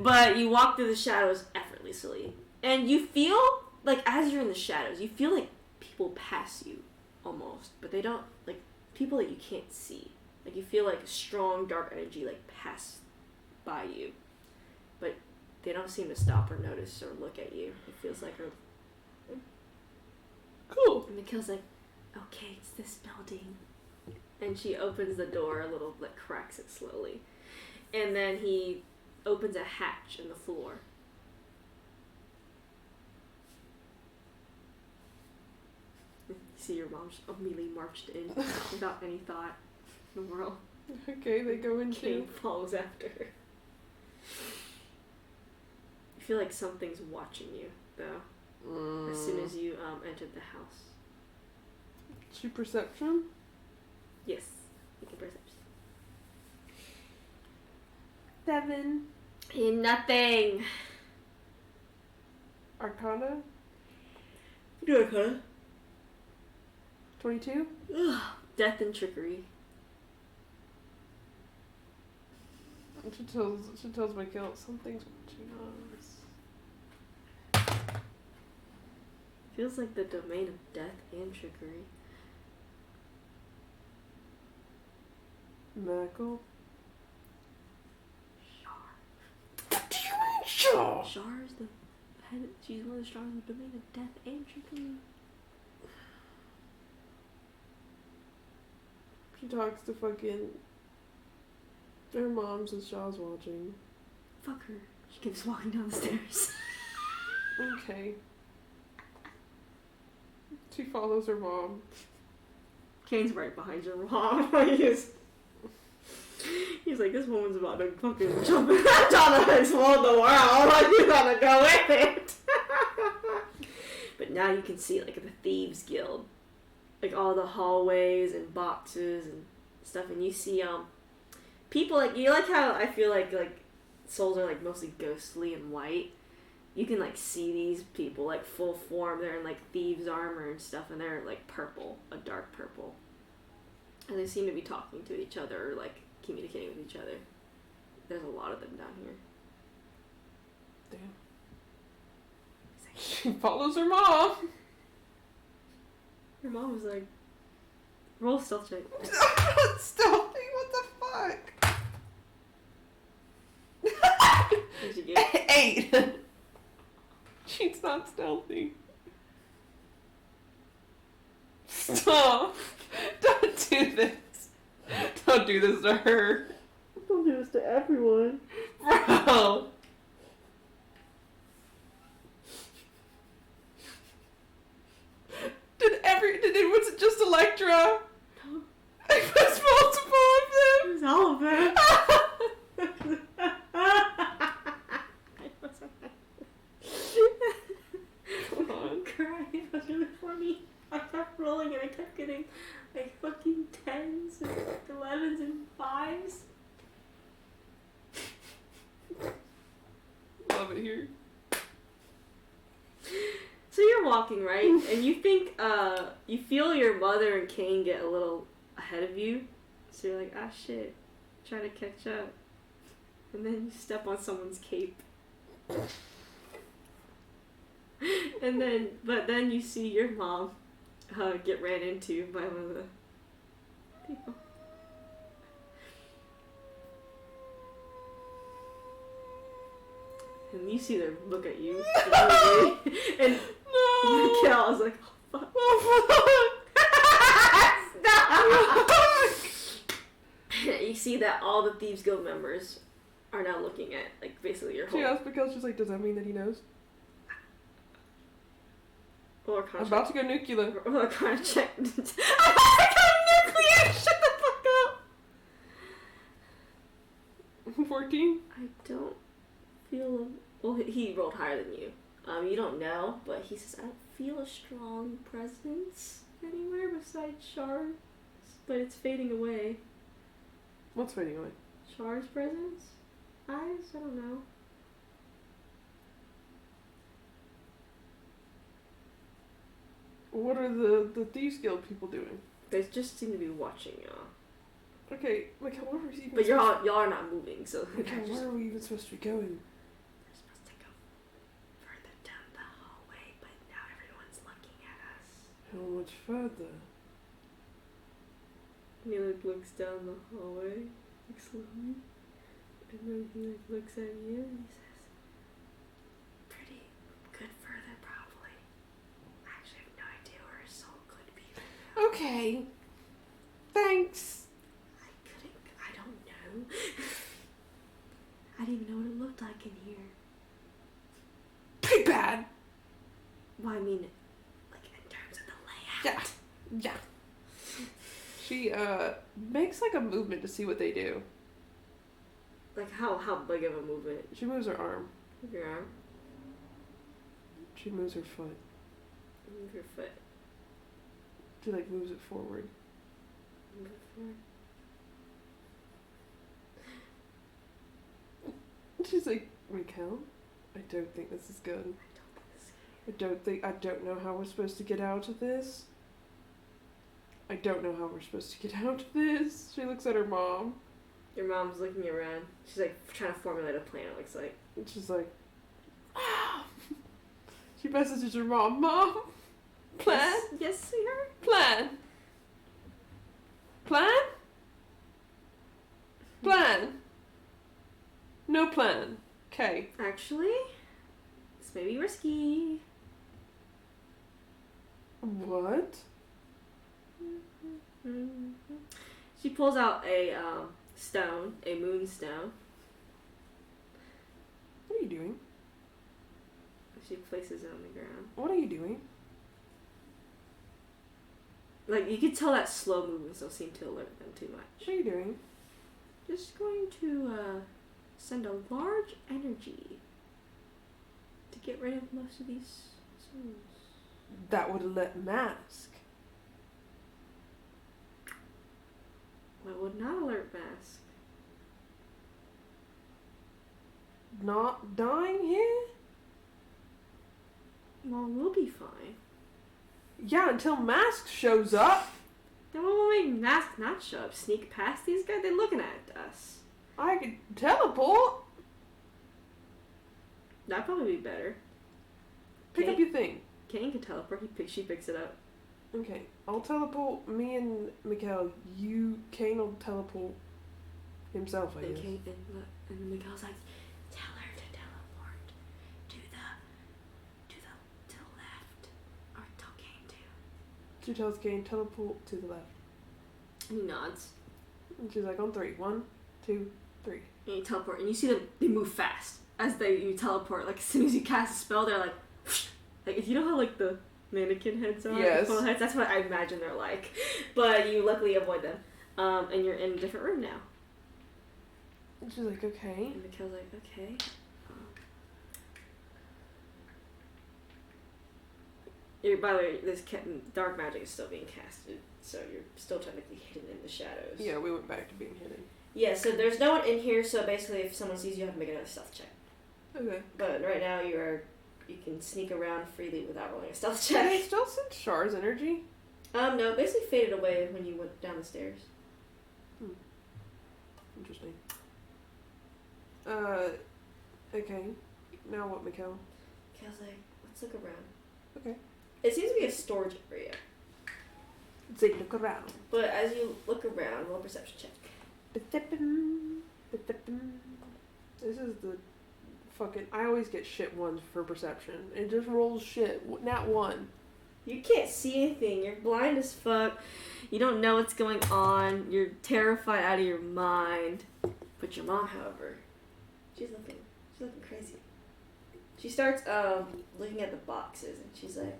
But you walk through the shadows effortlessly. And you feel, like, as you're in the shadows, you feel like people pass you, almost. But they don't, like, people that you can't see. Like, you feel like strong, dark energy, like, pass by you. But they don't seem to stop or notice or look at you. It feels like a... Cool. And Mikkel's like, okay, it's this building. And she opens the door a little, like, cracks it slowly. And then he opens a hatch in the floor. You see your mom immediately marched in without any thought in the world. Okay, they go in Kane too. follows after her. You feel like something's watching you, though, as soon as you entered the house. She perception? Yes, you can perception. 7. Nothing. Arcana? Do it, huh? 22? Ugh. Death and trickery. She tells Mikhail something's watching us. Feels like the domain of death and trickery. Michael? Shar. Shar is the head. She's one of the stars of the domain of death and trickery. She talks to fucking her mom since Shaw's watching. Fuck her. She keeps walking down the stairs. Okay. She follows her mom. Kane's right behind your mom. He's like, this woman's about to fucking jump in that and explode the world. Like, you gotta go with it. But now you can see, like, the Thieves Guild. Like, all the hallways and boxes and stuff. And you see, people, like, you like how I feel like souls are, like, mostly ghostly and white. You can, like, see these people, like, full form. They're in, like, thieves' armor and stuff. And they're, like, purple. A dark purple. And they seem to be talking to each other, or, like, communicating with each other. There's a lot of them down here. Damn. She follows her mom. Her mom was like, roll stealth check. Stealthy? What the fuck? What'd you get? 8. She's not stealthy. Stop. Don't do this. Don't do this to her. Don't do this to everyone. Bro. Was it just Electra? No. It was multiple of them. It was all of them. Come on. Crying. It was really funny. I kept rolling and I kept getting like fucking 10s and 11s and 5s. Love it here. So you're walking, right? And you think, you feel your mother and Kane get a little ahead of you. So you're like, ah shit, try to catch up. And then you step on someone's cape. But then you see your mom get ran into by one of the people. And you see them look at you. And Mikhail was like, oh fuck. Stop! You see that all the Thieves Guild members are now looking at, like, basically your whole... She asked Mikhail, she's like, does that mean that he knows? Or I'm about to go nuclear. Or kind of check. I'm about to go nuclear! Shut the fuck up! 14? I don't feel... Well, he rolled higher than you. You don't know, but he says, I don't feel a strong presence anywhere besides Char's, but it's fading away. What's fading away? Char's presence? Eyes? I don't know. What are the Thieves Guild people doing? They just seem to be watching y'all. Okay, like, where are we even But y'all are not moving, so... Okay, where are we even supposed to be going? We're supposed to go further down the hallway, but now everyone's looking at us. How much further? He looks down the hallway, like slowly, and then he looks at you and he says, pretty good further, probably. I actually have no idea where his soul could be. Okay. Thanks. I don't know. I didn't even know what it looked like in here. Pretty bad. Well, I mean, like, in terms of the layout. Yeah. She, makes, like, a movement to see what they do. Like, how big of a movement? She moves her arm. Move your arm. She moves her foot. Move your foot. She, like, moves it forward. Move it forward. She's like, Mikhail, I don't think this is good. I don't know how we're supposed to get out of this. I don't know how we're supposed to get out of this. She looks at her mom. Your mom's looking around. She's like trying to formulate a plan, it looks like. And she's like, ah. She messages her mom, Mom, plan? Yes, sweetheart? Plan. Plan? Plan. No plan. Okay. Actually, this may be risky. What? She pulls out a stone, a moonstone. What are you doing? She places it on the ground. What are you doing? Like, you could tell that slow movements don't seem to alert them too much. What are you doing? Just going to send a large energy to get rid of most of these souls. That would let Mask. What would not alert Mask? Not dying here? Well, we'll be fine. Yeah, until Mask shows up. Then what will make Mask not show up? Sneak past these guys? They're looking at us. I could teleport. That'd probably be better. Pick up your thing. Kane can teleport. She picks it up. Okay, I'll teleport me and Mikhail. Kane will teleport himself, I And guess. Kane and Miguel's like, tell her to teleport to the left, or tell Kane to. She tells Kane, teleport to the left. And he nods. And she's like, on 3. 1, 2, 3. And you teleport, and you see them. They move fast as you teleport. Like as soon as you cast a spell, they're like, like you know how like the mannequin heads are. Yes. The full heads. That's what I imagine they're like. But you luckily avoid them. And you're in a different room now. And she's like, okay. And Mikhail's like, okay. By the way, this dark magic is still being casted, so you're still technically hidden in the shadows. Yeah, we went back to being hidden. Yeah, so there's no one in here, so basically if someone sees you, you have to make another stealth check. Okay. But right now you can sneak around freely without rolling a stealth Can I check. still sense Char's energy? No, it basically faded away when you went down the stairs. Interesting. Okay. Now what, Mikhail? Mikhail's like, let's look around. Okay. It seems to be a storage area. Let's take a look around. But as you look around, roll a perception check. This is the fucking... I always get shit ones for perception. It just rolls shit. Not 1. You can't see anything. You're blind as fuck. You don't know what's going on. You're terrified out of your mind. But your mom, however, she's looking crazy. She starts looking at the boxes and she's like, I'm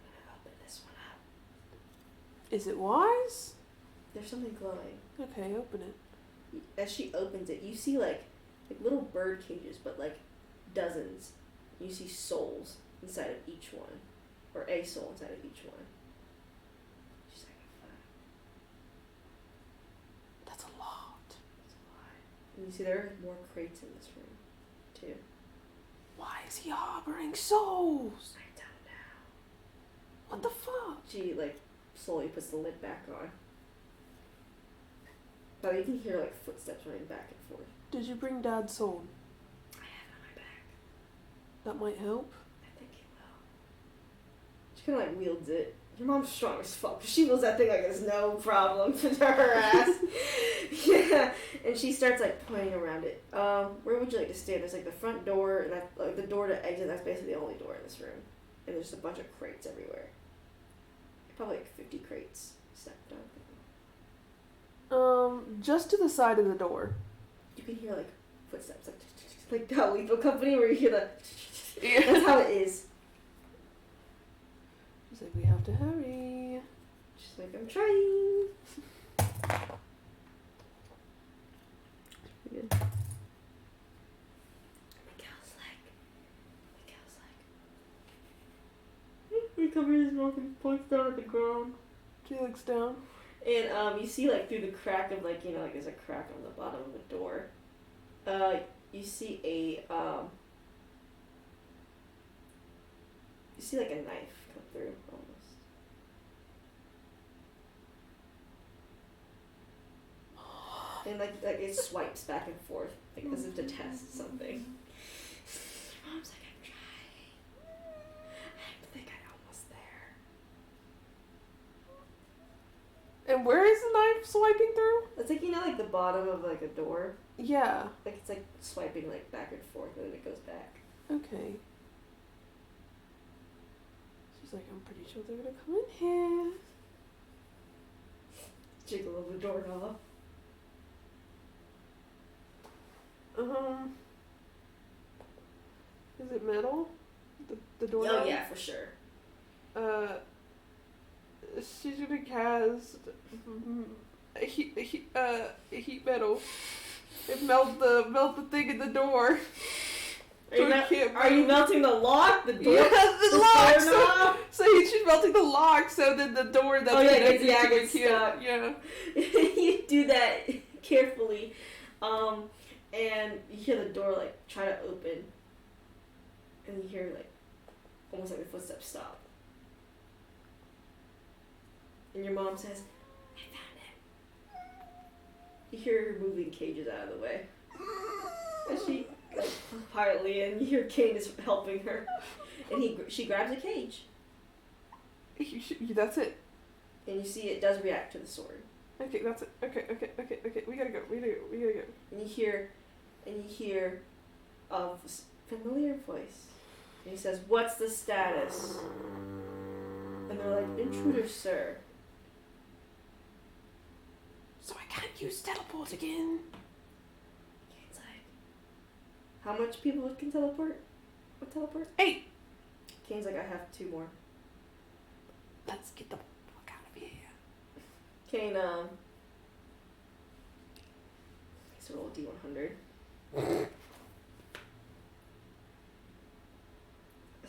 gonna open this one up. Is it wise? There's something glowing. Okay, open it. As she opens it, you see like little bird cages, but like dozens. You see souls inside of each one. Or a soul inside of each one. She's like, That's a lot. that's a lot. And you see there are more crates in this room, too. Why is he harboring souls? I don't know. What the fuck? She like slowly puts the lid back on. But you can hear like footsteps running back and forth. Did you bring Dad's soul? I have it on my back. That might help. I think it will. She kind of like wields it. Your mom's strong as fuck. She wields that thing like it's no problem to her ass. Yeah, and she starts like pointing around it. Where would you like to stand? There's like the front door, and that like the door to exit. That's basically the only door in this room. And there's a bunch of crates everywhere. Probably like 50 crates stacked up. Just to the side of the door. You can hear like footsteps, like how Lethal Company, where you hear the. Yeah. That's how it is. She's like, we have to hurry. She's like, I'm trying. Good. Miguel's like. He covers his mouth and points down at the ground. She looks down. And you see like through the crack of like like there's a crack on the bottom of the door. You see you see like a knife come through almost. And like it swipes back and forth, like as if to test something. Mom's like, I'm trying. I think I'm almost there. And where is the knife swiping through? It's like, you know, like the bottom of like a door. Yeah. Like it's like swiping like back and forth and then it goes back. Okay. She's like, I'm pretty sure they're gonna come in here. Jiggle of the doorknob. Is it metal? The door? Oh yeah, for sure. She's gonna cast heat metal and melt the thing in the door. Are you melting the lock? The door? Yeah, the lock. Doorknob? So she's melting the lock, so then the door that gets can't. stuck. Yeah. You do that carefully, and you hear the door like try to open, and you hear like almost like the footsteps stop, and your mom says, "I found it." You hear her moving cages out of the way, and she like quietly, and you hear Kane is helping her, and she grabs a cage, That's it. and you see it does react to the sword. Okay, that's it. Okay. We gotta go. And you hear a familiar voice. And he says, "What's the status?" And they're like, "Intruder, sir." So I can't use teleport again. Kane's like, "How much people can teleport? What teleport?" 8. Kane's like, "I have 2 more." Let's get the fuck out of here. Kane, he's to roll a D100.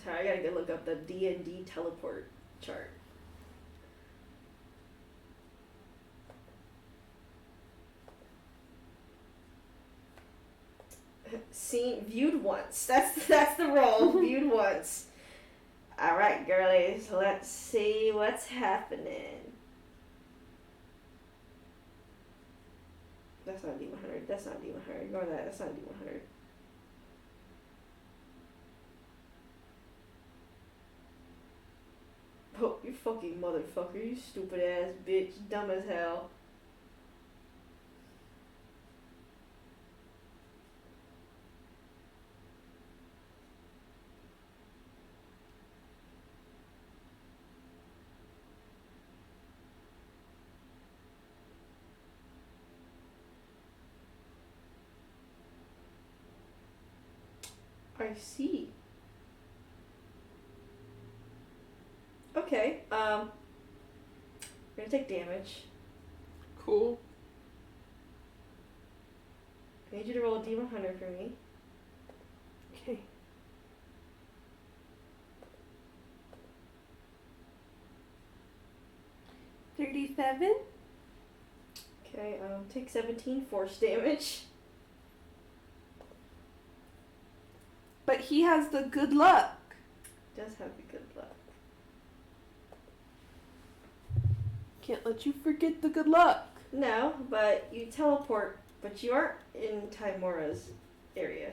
Sorry, I gotta go look up the DnD teleport chart. Seen, viewed once. That's the roll. Viewed once. All right, girlies. Let's see what's happening. That's not D100. That's not D100. Ignore that. That's not D100. Oh, you fucking motherfucker. You stupid ass bitch. Dumb as hell. I see. Okay, we're gonna take damage. Cool. I need you to roll a D100 for me. Okay. $37. Okay, take 17 force damage. But he has the good luck. Does have the good luck. Can't let you forget the good luck. No, but you teleport, but you aren't in Timora's area.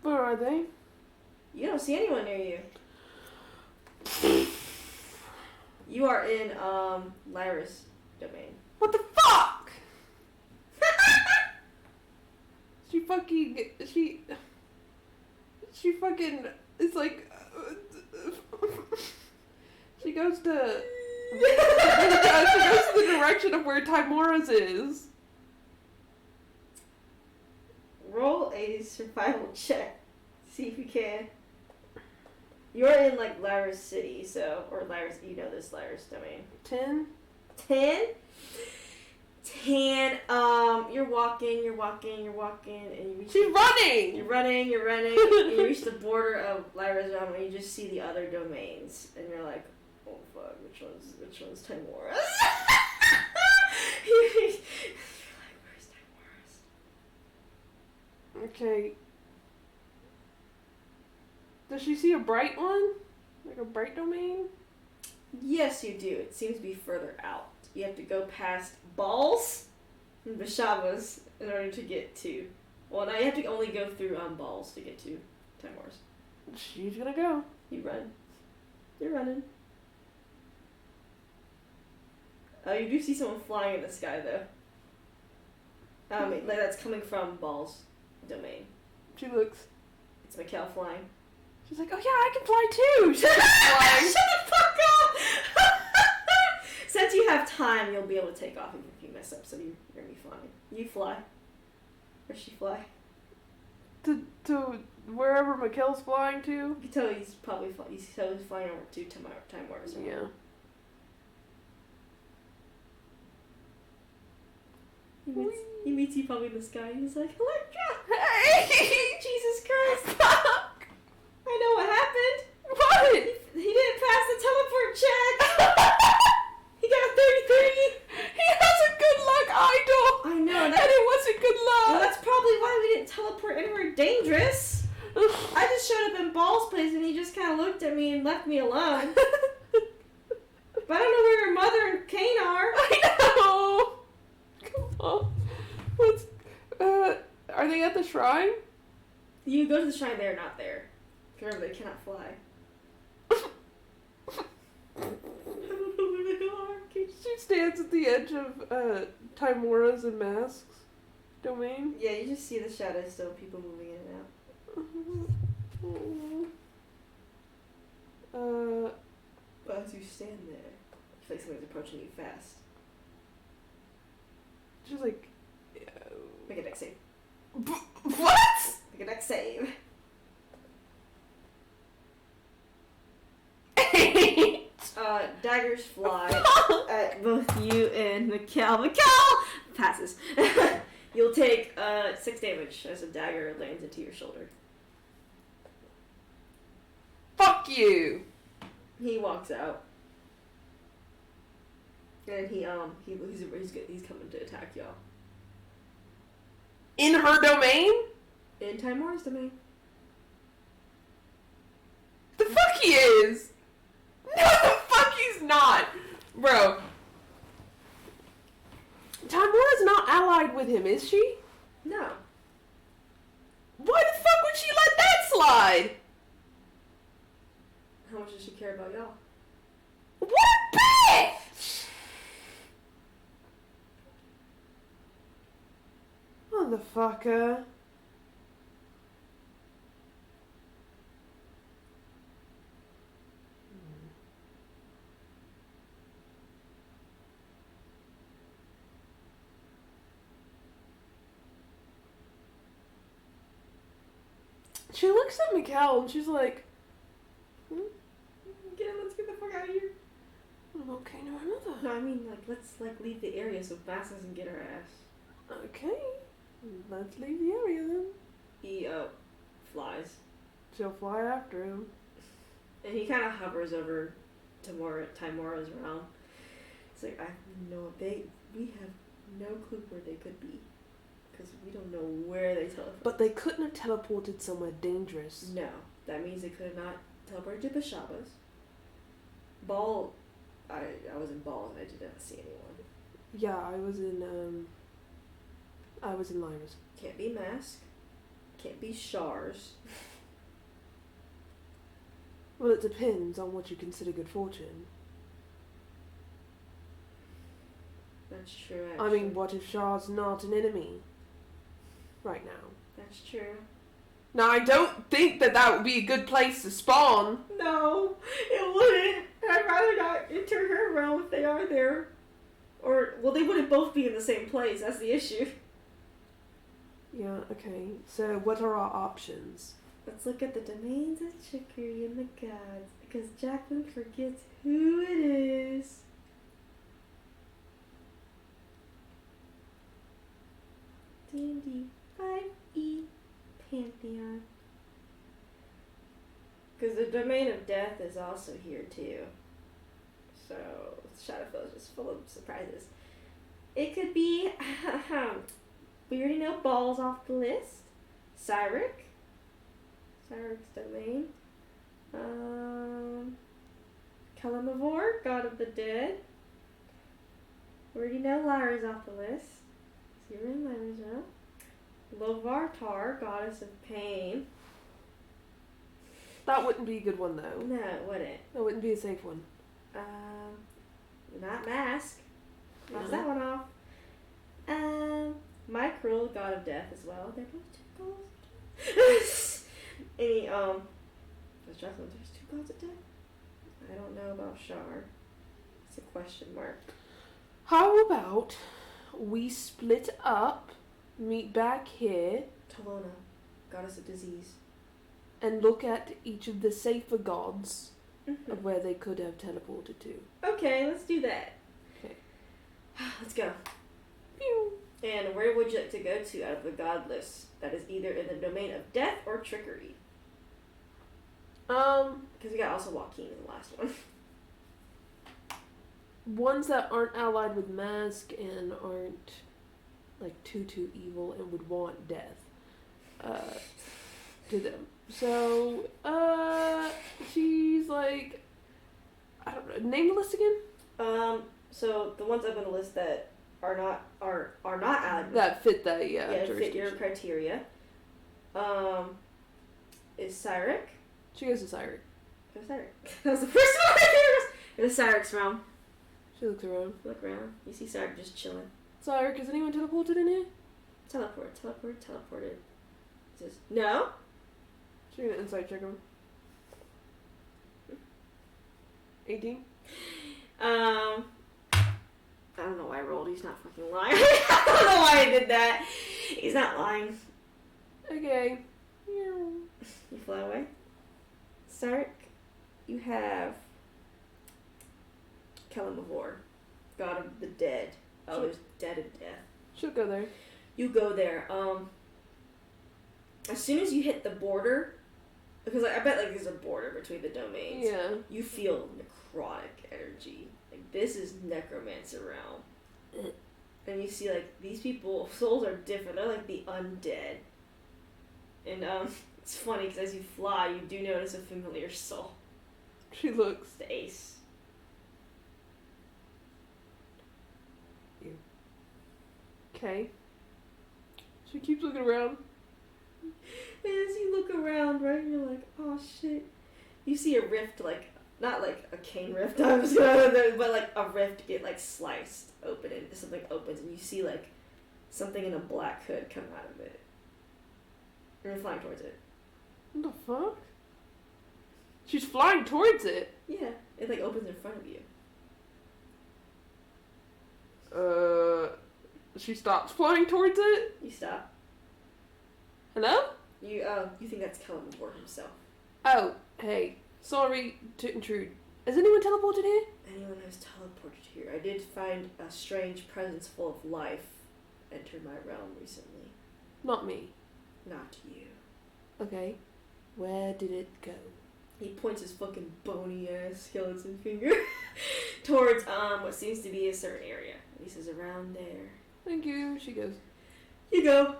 Where are they? You don't see anyone near you. You are in, Lyra's domain. What the fuck? She fucking, it's like, she goes to the direction of where Timora's is. Roll a survival check. See if you can. You're in, like, Lyra's city, so, or Lyra's, you know this Lyra's domain. 10? 10? 10, you're walking, and you reach... She's running! You're running, and you reach the border of Lyra's realm, and you just see the other domains, and you're like, oh fuck, which one's Timora's? You're like, where's Timora's? Okay. Does she see a bright one? Like a bright domain? Yes, you do. It seems to be further out. You have to go past balls Bashabas in order to get to. Well, now you have to only go through balls to get to Timor's. She's gonna go. You run. You're running. You do see someone flying in the sky though. That's coming from Ball's domain. She looks. It's Mikkel flying. She's like, oh yeah, I can fly too. She's flying. Shut the fuck up! Since you have time, you'll be able to take off even if you mess up, so you're gonna be fine. You fly. Or she fly. To wherever Mikkel's flying to? You can tell he's probably flying over to Time Wars. Yeah. He meets you probably in the sky and he's like, Electra! Hey! Jesus Christ! Fuck! I know what happened! What? He didn't pass the teleport check! He got a 33! He has a good luck idol! I know, And it wasn't good luck! well, that's probably why we didn't teleport anywhere dangerous. I just showed up in Ball's place and he just kind of looked at me and left me alone. But I don't know where your mother and Kane are. I know! Come on. What's, are they at the shrine? You go to the shrine, they're not there. Remember, they cannot fly. I don't know where they are. She stands at the edge of Timora's and Mask's domain. Yeah, you just see the shadows still, people moving in and out. But as you stand there, it's like somebody's approaching you fast. She's like, Make a dex save. what? Make a dex save. Daggers fly at both you and Mikkel. Mikkel passes. You'll take 6 damage as a dagger lands into your shoulder. Fuck you! He walks out. And he's coming to attack y'all. In her domain? In Timor's domain. The fuck he is! No, the fuck he's not! Bro. Timora's not allied with him, is she? No. Why the fuck would she let that slide? How much does she care about y'all? What a bitch! Motherfucker. She looks at Mikkel and she's like, Let's get the fuck out of here. okay, no, another. No, I mean, let's leave the area so Bass doesn't get her ass. Okay, let's leave the area then. He, flies. She'll fly after him. And he kind of hovers over Timora's realm. It's like, we have no clue where they could be. Because we don't know where they teleported. But they couldn't have teleported somewhere dangerous. No. That means they could have not teleported to Bashabas. Ball, I was in Ball and I did not see anyone. Yeah, I was in Lyra's. Can't be Mask. Can't be Shars. Well, it depends on what you consider good fortune. That's true, actually. I mean, what if Shah's not an enemy? Right now. That's true. Now, I don't think that would be a good place to spawn. No, it wouldn't. I'd rather not enter her realm if they are there. Or, well, they wouldn't both be in the same place. That's the issue. Yeah, okay. So, what are our options? Let's look at the domains of trickery and the gods. Because Jacqueline forgets who it is. DnD 5e Pantheon. Because the domain of death is also here too. So Shadowfell is just full of surprises. It could be we already know Ball's off the list. Cyric's domain. Kalimavor, God of the Dead. We already know Lyra's off the list. You're in Lemmer's Lovartar, goddess of pain. That wouldn't be a good one, though. No, it wouldn't. That wouldn't be a safe one. Not Mask. Cross No. that one off. Micrel, god of death as well. They're both two gods. Any, there's two gods of death? I don't know about Shar. It's a question mark. How about we split up, meet back here, Talona, goddess of disease. and look at each of the safer gods Mm-hmm. of where they could have teleported to? Okay, let's do that. Okay. Let's go. Pew. And where would you like to go to out of the god list that is either in the domain of death or trickery? Because we got also Joaquin in the last one. Ones that aren't allied with Mask and aren't like too evil and would want death to them. So she's like, I don't know. Name the list again. So the ones up on the list that are not allied with That fit that fit your criteria. Is Cyric? She goes to Cyric. Go Cyric. That was the first one I heard. It's Cyric's realm. She looks around. Look around. You see Cyric just chilling. Cyric, is anyone teleported in here? Teleported. It says, no. She's gonna insight check him. 18? I don't know why I rolled. He's not fucking lying. I don't know why I did that. He's not lying. Okay. You fly away. Cyric, you have Kalimavor, god of the dead. Oh, there's dead and death. She'll go there. You go there. As soon as you hit the border, because I bet there's a border between the domains. Yeah. You feel necrotic energy. Like, this is necromancer realm. And you see, like, these people, souls are different. They're like the undead. And it's funny because as you fly, you do notice a familiar soul. She looks. It's the ace. Okay. She keeps looking around. And as you look around, right, you're like, oh shit. You see a rift, like, not like a cane rift, I was gonna, but like a rift get like sliced open and something opens and you see like something in a black hood come out of it. And you're flying towards it. What the fuck? She's flying towards it. Yeah, it like opens in front of you. She stops flying towards it. You stop. Hello? You think that's Kalimavor himself. Oh, hey. Sorry to intrude. Has anyone teleported here? Anyone has teleported here. I did find a strange presence full of life enter my realm recently. Not me. Not you. Okay. Where did it go? He points his fucking bony ass skeleton finger towards what seems to be a certain area. He says around there. Thank you. She goes. You go.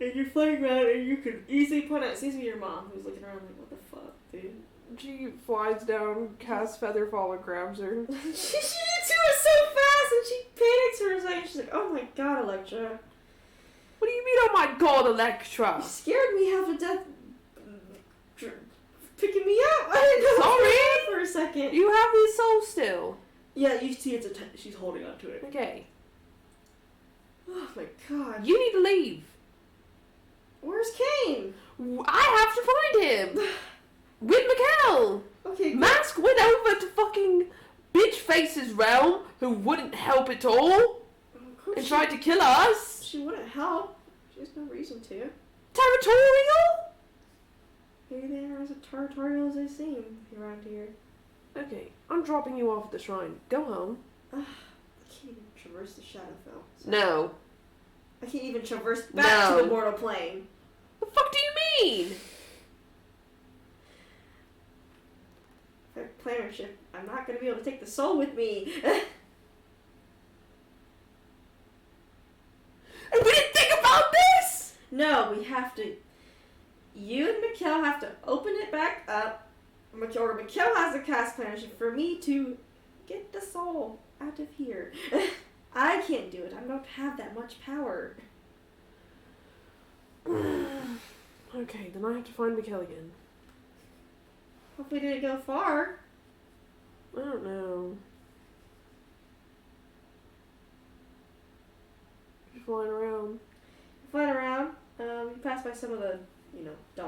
And you're flying around and you can easily point out. It seems to be your mom who's looking around like, what the fuck, dude? She flies down, casts Featherfall, and grabs her. she did it so fast and she panics for a second. She's like, oh my god, Electra. What do you mean, oh my god, Electra? You scared me half to death picking me up. I didn't know Sorry? for a second. You have his soul still. Yeah, you see she's holding on to it. Okay. Oh my god. You need to leave. Where's Kane? I have to find him. With Mikkel. Okay, Mask went over to fucking Bitchface's realm, who wouldn't help at all, and tried to kill us. She wouldn't help. She has no reason to. Territorial? Maybe they are as territorial as they seem around here. Okay, I'm dropping you off at the shrine. Go home. I can't even traverse the Shadowfell. No. I can't even traverse back to the mortal plane. The fuck do you mean? If I have plannership, I'm not going to be able to take the soul with me. And we didn't think about this! No, we have to. You and Mikkel have to open it back up. Or Mikkel has to cast plannership for me to get the soul out of here. I can't do it. I don't have that much power. Okay, then I have to find Mikkel again. Hopefully didn't go far. I don't know. Just flying around. Flying around, you pass by some of the,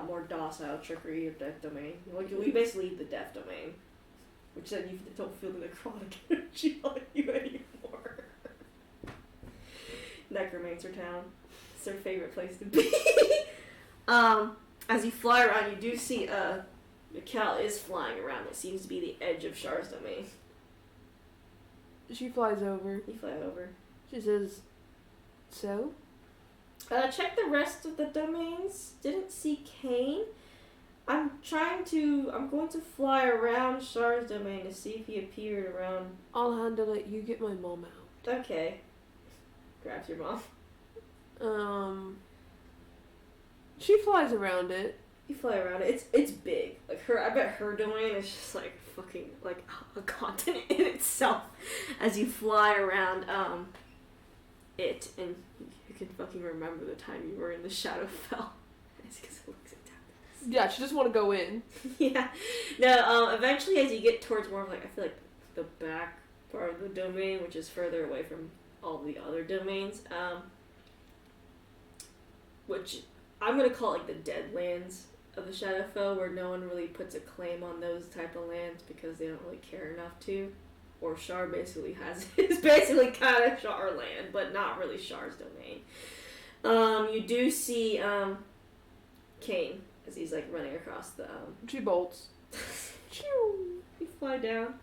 more docile trickery of Death Domain. We basically leave the Death Domain, which then you don't feel the necrotic energy on you anymore. Necromancer Town. It's their favorite place to be. As you fly around, you do see, Mikkel is flying around. It seems to be the edge of Char's domain. She flies over. You fly over. She says, so? Check the rest of the domains. Didn't see Kane. I'm going to fly around Char's domain to see if he appeared around. I'll handle it. You get my mom out. Okay. Grabs your mom. She flies around it. You fly around it. It's big. Like I bet her domain is just like fucking like a continent in itself. As you fly around it, and you can fucking remember the time you were in the Shadowfell. It's because it looks exactly. Yeah, she just want to go in. Yeah. No. Eventually, as you get towards more of like I feel like the back part of the domain, which is further away from all the other domains, which I'm gonna call like the dead lands of the Shadowfell, where no one really puts a claim on those type of lands because they don't really care enough to. Or Char basically has it's basically kind of Char land, but not really Char's domain. You do see Kane as he's like running across the She bolts. You fly down.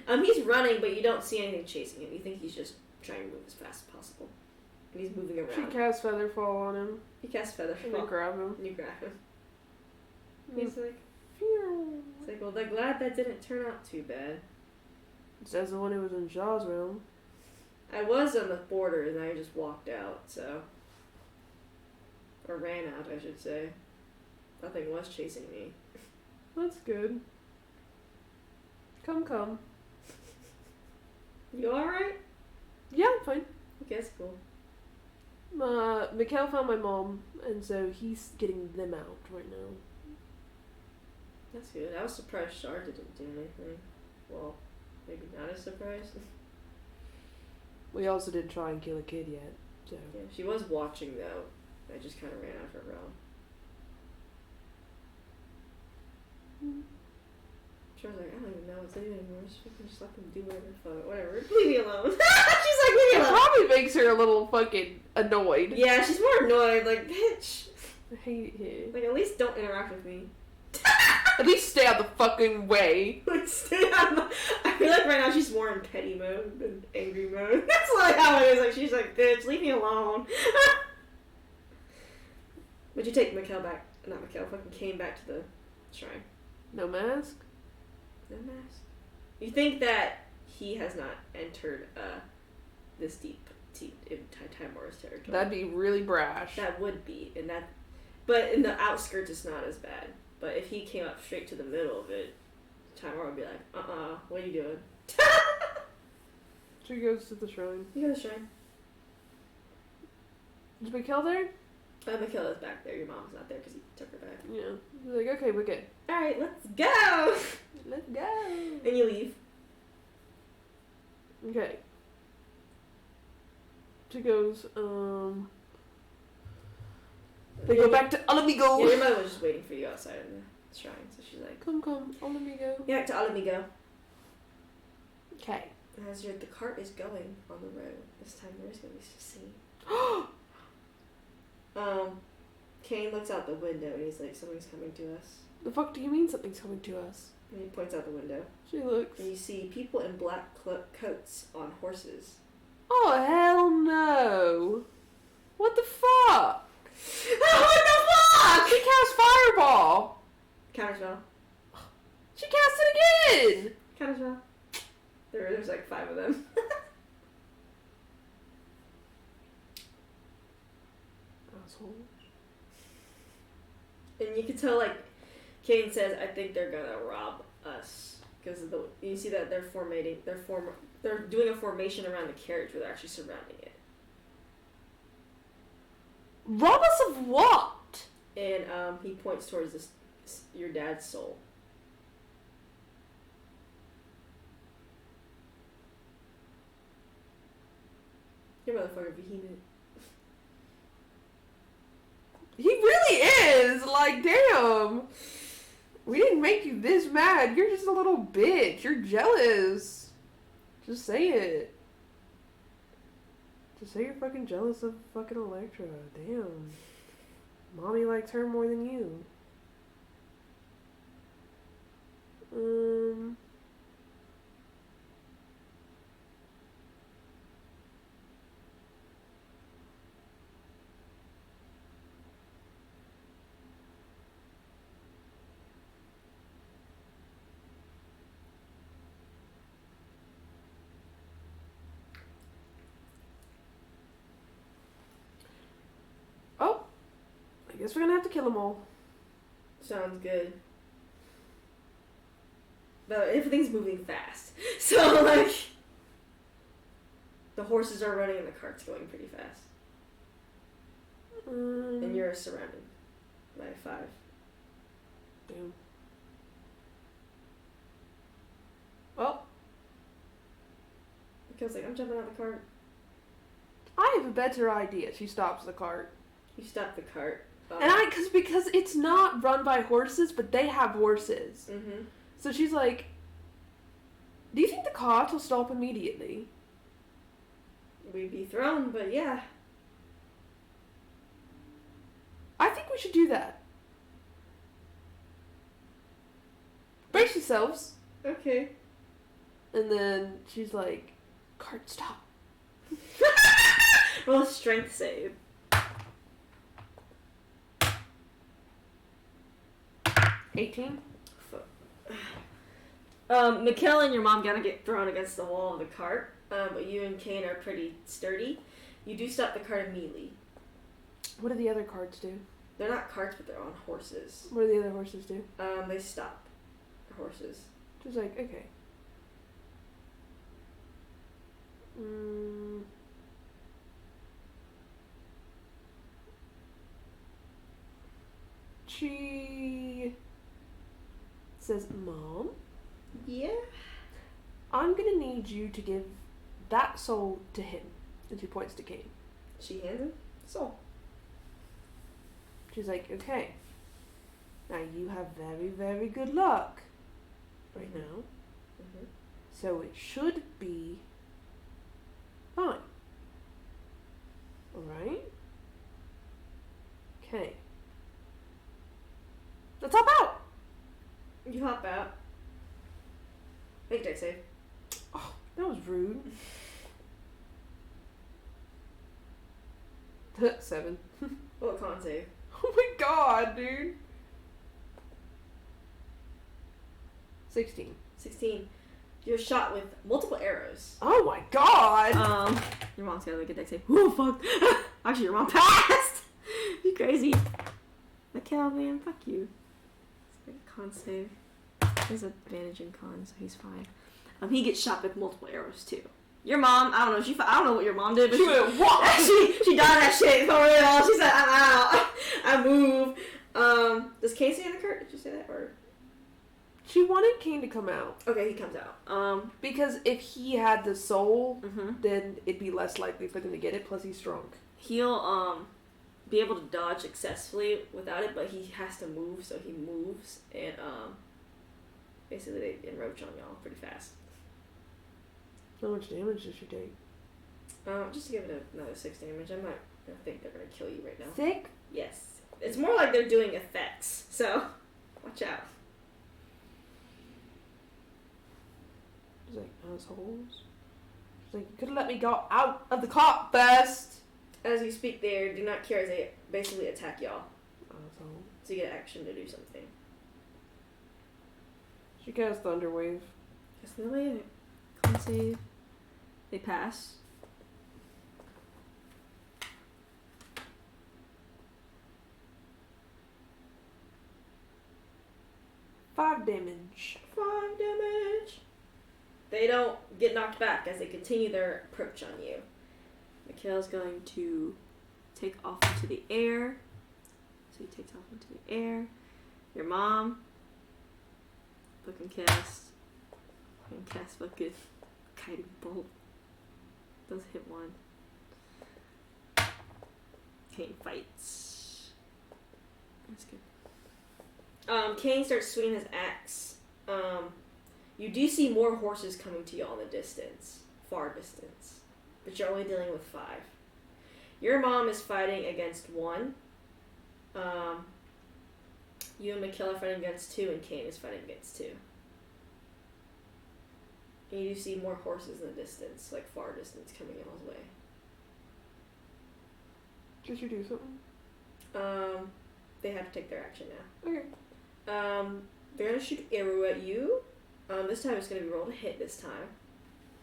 He's running, but you don't see anything chasing him. You think he's just trying to move as fast as possible. And he's moving around. She casts Featherfall on him. You cast Featherfall. And then grab him. And you grab him. He's like, it's like, well, they're glad that didn't turn out too bad. Says the one who was in Shaw's realm. I was on the border and I just walked out, so. Or ran out, I should say. Nothing was chasing me. That's good. Come. You alright? Yeah, I'm fine. Okay, that's cool. Mikkel found my mom, and so he's getting them out right now. That's good. I was surprised Char didn't do anything. Well, maybe not as surprised. We also didn't try and kill a kid yet, so. Yeah, she was watching though. I just kind of ran out of her realm. Char's like, I don't even know what to do anymore. Just let them do whatever the fuck. Whatever. Leave me alone. She's like, leave me It alone. probably makes her a little fucking annoyed. Yeah, she's more annoyed. Like, bitch. I hate him. Like, at least don't interact with me. At least stay out the fucking way. Like, stay out of I feel like right now she's more in petty mode than angry mode. That's like how it is. Like, she's like, bitch, leave me alone. But you take Mikkel back. Not Mikkel, fucking Kane back to the shrine. No mask? No mask. You think that he has not entered this deep in Timor's territory. That'd be really brash. That would be, but in the outskirts it's not as bad. But if he came up straight to the middle of it, Timor would be like, what are you doing? She goes to the shrine. You go to the shrine. Is Mikkel there? Mikkel is back there. Your mom's not there because he took her back. Yeah. He's like, okay, we're good. Alright, let's go! Let's go. And you leave. Okay. She goes, they go back to Alamigo. Yeah, your mother was just waiting for you outside of the shrine, so she's like, Come, Alamigo. yeah, to Alamigo. Okay. As the cart is going on the road, this time there is going to be a scene. Kane looks out the window and he's like, something's coming to us. The fuck do you mean something's coming to us? And he points out the window. She looks. And you see people in black coats on horses. Oh, hell no. What the fuck? What the fuck? She cast Fireball. Counterspell. She cast it again. Counterspell. There's like 5 of them. Asshole. And you can tell, like, Kane says, I think they're gonna rob us. because you see that they're doing a formation around the carriage where they're actually surrounding it. Rob us of what? And he points towards your dad's soul. Your motherfucker behemoth. He really is! Like, damn! We didn't make you this mad. You're just a little bitch. You're jealous. Just say it. Just say you're fucking jealous of fucking Electra. Damn. Mommy likes her more than you. I guess we're gonna have to kill them all. Sounds good. But everything's moving fast. So, like, the horses are running and the cart's going pretty fast. And you're surrounded by 5. Damn. Well. Because, like, I'm jumping out of the cart. I have a better idea. She stops the cart. You stop the cart. And because it's not run by horses, but they have horses. Mm-hmm. So she's like, do you think the cart will stop immediately? We'd be thrown, but yeah. I think we should do that. Brace yourselves. Okay. And then she's like, cart stop. Roll a strength save. 18. Mikhail and your mom gotta get thrown against the wall of the cart. But you and Kane are pretty sturdy. You do stop the cart immediately. What do the other carts do? They're not carts, but they're on horses. What do the other horses do? They stop the horses. Just like, okay. She says, Mom? Yeah? I'm gonna need you to give that soul to him. And she points to Kane. She hands him the soul. She's like, okay. Now you have very, very good luck right now. Mm-hmm. So it should be fine. Alright? Okay. Let's hop out! You hop out. Make a dex save. Oh, that was rude. 7. Roll a con save. Oh my god, dude. 16. 16. You're shot with multiple arrows. Oh my god! Your mom's gotta make a dex save. Oh fuck! Actually, your mom passed! You crazy. Mikhail, man, fuck you. Con save. There's advantage in con, so he's fine. He gets shot with multiple arrows too. Your mom, I don't know. I don't know what your mom did, but she went what? she done that shit for real. She said, "I'm out. I move." Does Kane stay in the cart? Did you say that or? She wanted Kane to come out. Okay, he comes out. Because if he had the soul, mm-hmm. then it'd be less likely for them to get it. Plus, he's strong. He'll be able to dodge successfully without it, but he has to move, so he moves and basically they enroach on y'all pretty fast. How much damage does she take? Just to give it another 6 damage. I think they're gonna kill you right now. 6? Yes. It's more like they're doing effects, so watch out. She's like, assholes. She's like, you could have let me go out of the cart first. As you speak there, do not care as they basically attack y'all. Asshole. So you get action to do something. She casts Thunderwave. Cast Thunderwave. Con save. They pass. Five damage. 5 damage. They don't get knocked back as they continue their approach on you. Mikhail's going to take off into the air. So he takes off into the air. Your mom. Fucking cast fucking guiding bolt. Does hit one. Kane fights. That's good. Kane starts swinging his axe. You do see more horses coming to you on the distance. Far distance. But you're only dealing with 5. Your mom is fighting against 1. You and Mikhail are fighting against 2, and Kane is fighting against 2. And you do see more horses in the distance, like far distance, coming y'all's way. Did you do something? They have to take their action now. Okay. They're gonna shoot an arrow at you. This time it's gonna be roll to hit this time.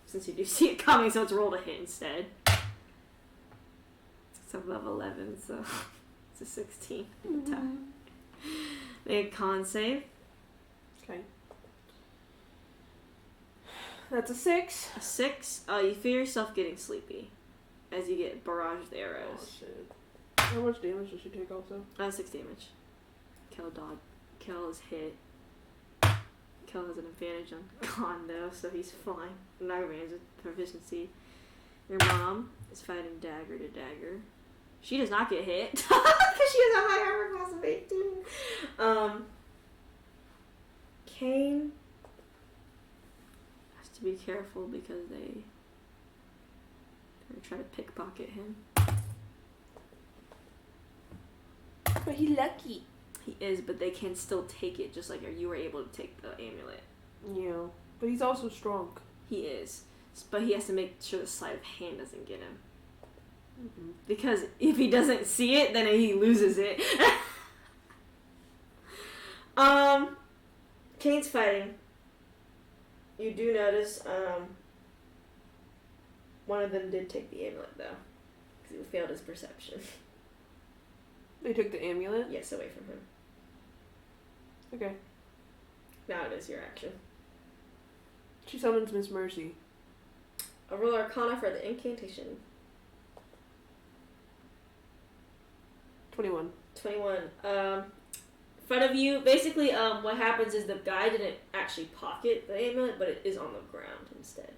Since you do see it coming, so it's roll to hit instead. It's above 11, so it's a 16. Mm-hmm. Make a con save. Okay. That's a 6. A 6. You feel yourself getting sleepy as you get barraged with arrows. Oh shit. How much damage does she take also? 6 damage. Kel is hit. Kel has an advantage on con though, so he's fine. Not advantage with proficiency. Your mom is fighting dagger to dagger. She does not get hit because she has a high armor class of 18. Kane has to be careful because they're gonna try to pickpocket him. But he's lucky. He is, but they can still take it, just like you were able to take the amulet. Yeah, but he's also strong. He is, but he has to make sure the sleight of hand doesn't get him. Mm-hmm. Because if he doesn't see it, then he loses it. Kane's fighting. You do notice, one of them did take the amulet, though. Because he failed his perception. They took the amulet? Yes, away from him. Okay. Now it is your action. She summons Miss Mercy. A roll Arcana for the incantation. 21. 21. In front of you, basically, what happens is the guy didn't actually pocket the amulet, but it is on the ground instead.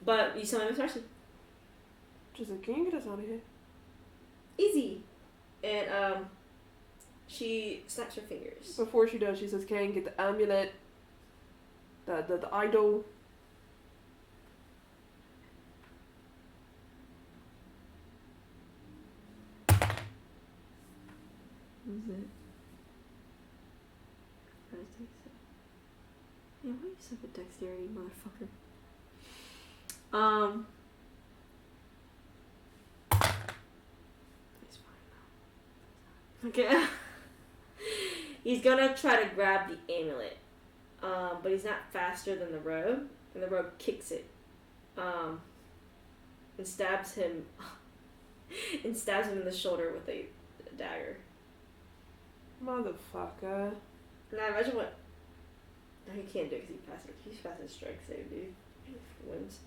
But you summon Miss Mercy. She's like, can you get us out of here? Easy. And, she snaps her fingers. Before she does, she says, Kane, get the amulet, the idol. Who's it? Yeah, why you suck at dexterity, motherfucker? He's fine now. Okay. He's gonna try to grab the amulet. But he's not faster than the rogue. And the rogue kicks it. And stabs him in the shoulder with a dagger. Motherfucker. Now imagine what. No, he can't do it because he's passed his strength save, dude. He wins.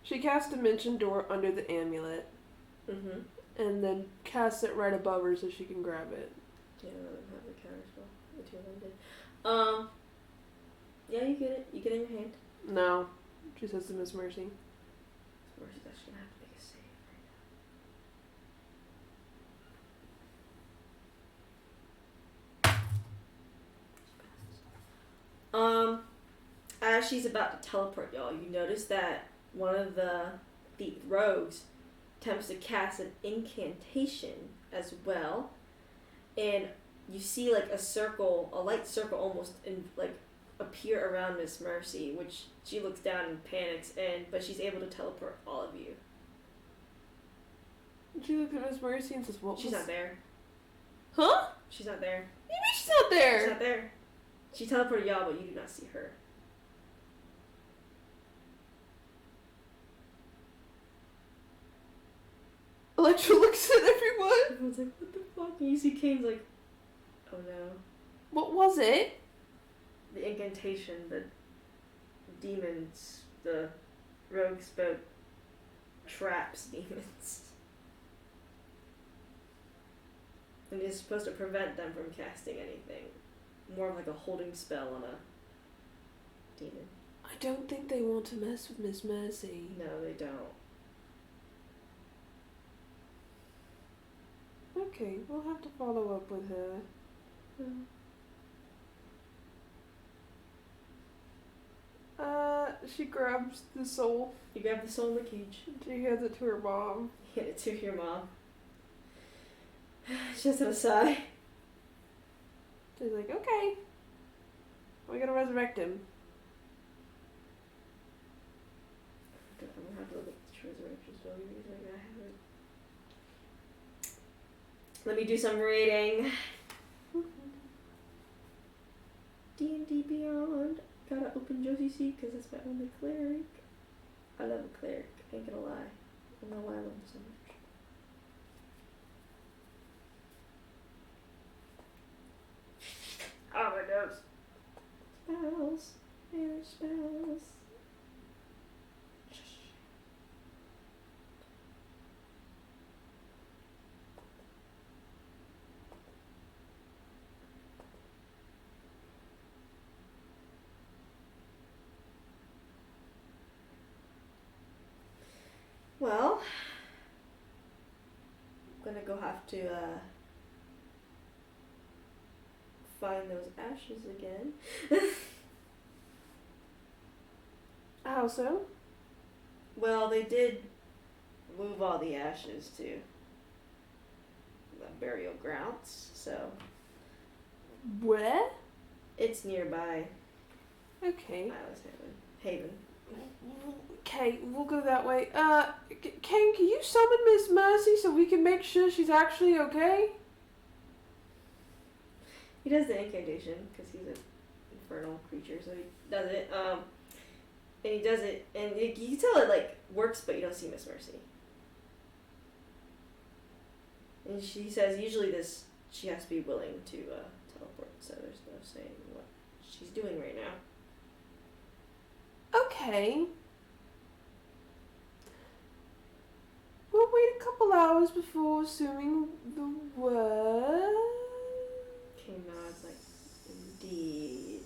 She casts Dimension Door under the amulet. Mm-hmm. And then casts it right above her so she can grab it. Yeah, I don't have the counter spell. The two of them did. Yeah, you get it. You get it in your hand. No. She says to Miss Mercy. Mercy's actually gonna have to make a save right now. As she's about to teleport y'all, you notice that one of the rogues attempts to cast an incantation as well, and you see like a light circle almost appear around Miss Mercy, which she looks down and panics, but she's able to teleport all of you. She looks at Miss Mercy and says, "What?" She's not there. Huh? She's not there. Maybe she's not there. She's not there. She teleported y'all, but you do not see her. Electra looks at everyone. Everyone's like, what the fuck? And you see Kane's like, oh no. What was it? The incantation, the demons, the rogue spoke traps demons. And it's supposed to prevent them from casting anything. More of like a holding spell on a demon. I don't think they want to mess with Miss Mercy. No, they don't. Okay, we'll have to follow up with her. She grabs the soul. You grab the soul in the cage. She hands it to her mom. Hand it to your mom. She has a sigh. She's like, okay. We're gonna resurrect him. I'm gonna have to look at the resurrection spell. I have it. Let me do some reading. D&D Beyond. Gotta open Josie C because that's my only cleric. I love a cleric. Ain't gonna lie. I don't know why I love him so much. Oh my nose. Spells. Air spells. Well, I'm gonna go have to find those ashes again. How so? Well, they did move all the ashes to the burial grounds, so Where? it's nearby. Okay. Isles Haven. Okay, we'll go that way. Kane, can you summon Miss Mercy so we can make sure she's actually okay? He does the incantation because he's an infernal creature, so he does it. And he does it, and you can tell it like works, but you don't see Miss Mercy. And she says usually she has to be willing to teleport, so there's no saying what she's doing right now. Okay. We'll wait a couple hours before assuming the word. King nods like, indeed.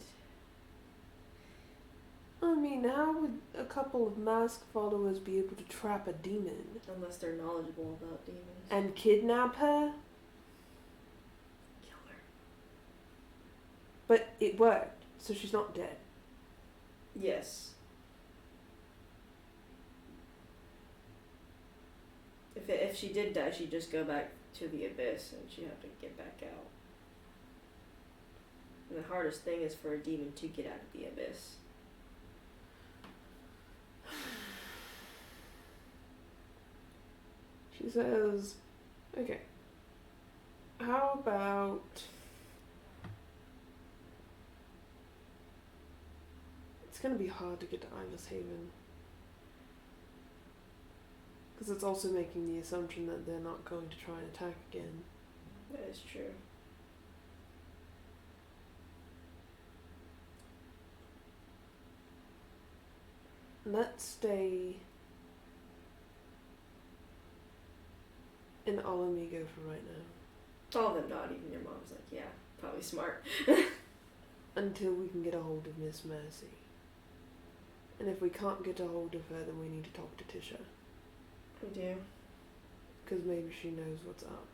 I mean, how would a couple of masked followers be able to trap a demon? Unless they're knowledgeable about demons. And kidnap her? Kill her. But it worked, so she's not dead. Yes. If she did die, she'd just go back to the abyss and she'd have to get back out. And the hardest thing is for a demon to get out of the abyss. She says, okay, how about... It's going to be hard to get to Isles Haven. Because it's also making the assumption that they're not going to try and attack again. That is true. Let's stay in Alamigo for right now. All of them nod, even your mom's like, yeah, probably smart. Until we can get a hold of Miss Mercy. And if we can't get a hold of her, then we need to talk to Tisha. We do. Because maybe she knows what's up.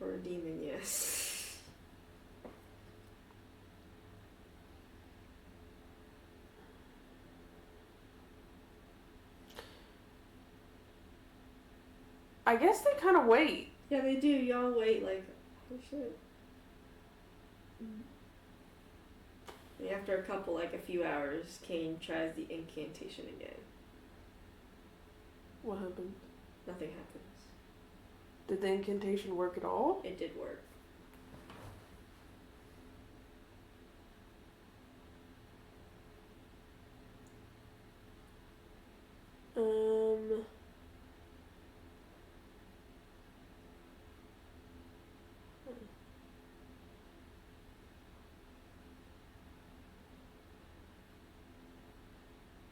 For a demon, yes. I guess they kind of wait. Yeah, they do. Y'all wait like, oh shit. And after a few hours, Kane tries the incantation again. What happened? Nothing happens. Did the incantation work at all? It did work.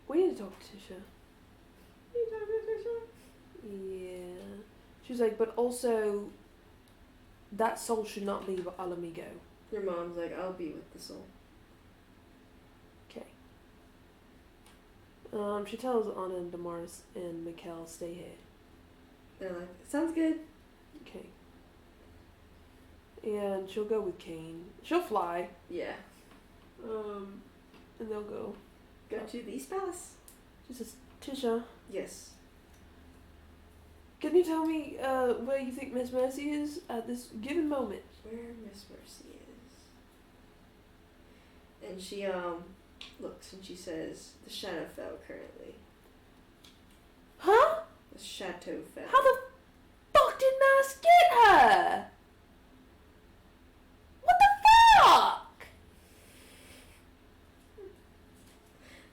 We need to talk to Tisha. Yeah. She's like, but also, that soul should not leave Alamigo. Your mom's like, I'll be with the soul. Okay. She tells Anna and Damaris and Mikkel stay here. They're like, sounds good. Okay. And she'll go with Kane. She'll fly. Yeah. And they'll go. Go to the East Palace. She says, Tisha, Yes. can you tell me where you think Miss Mercy is at this given moment? Where Miss Mercy is. And she looks and she says, the shadow fell currently. Huh? The chateau fell. How the fuck did Mask get her? What the fuck?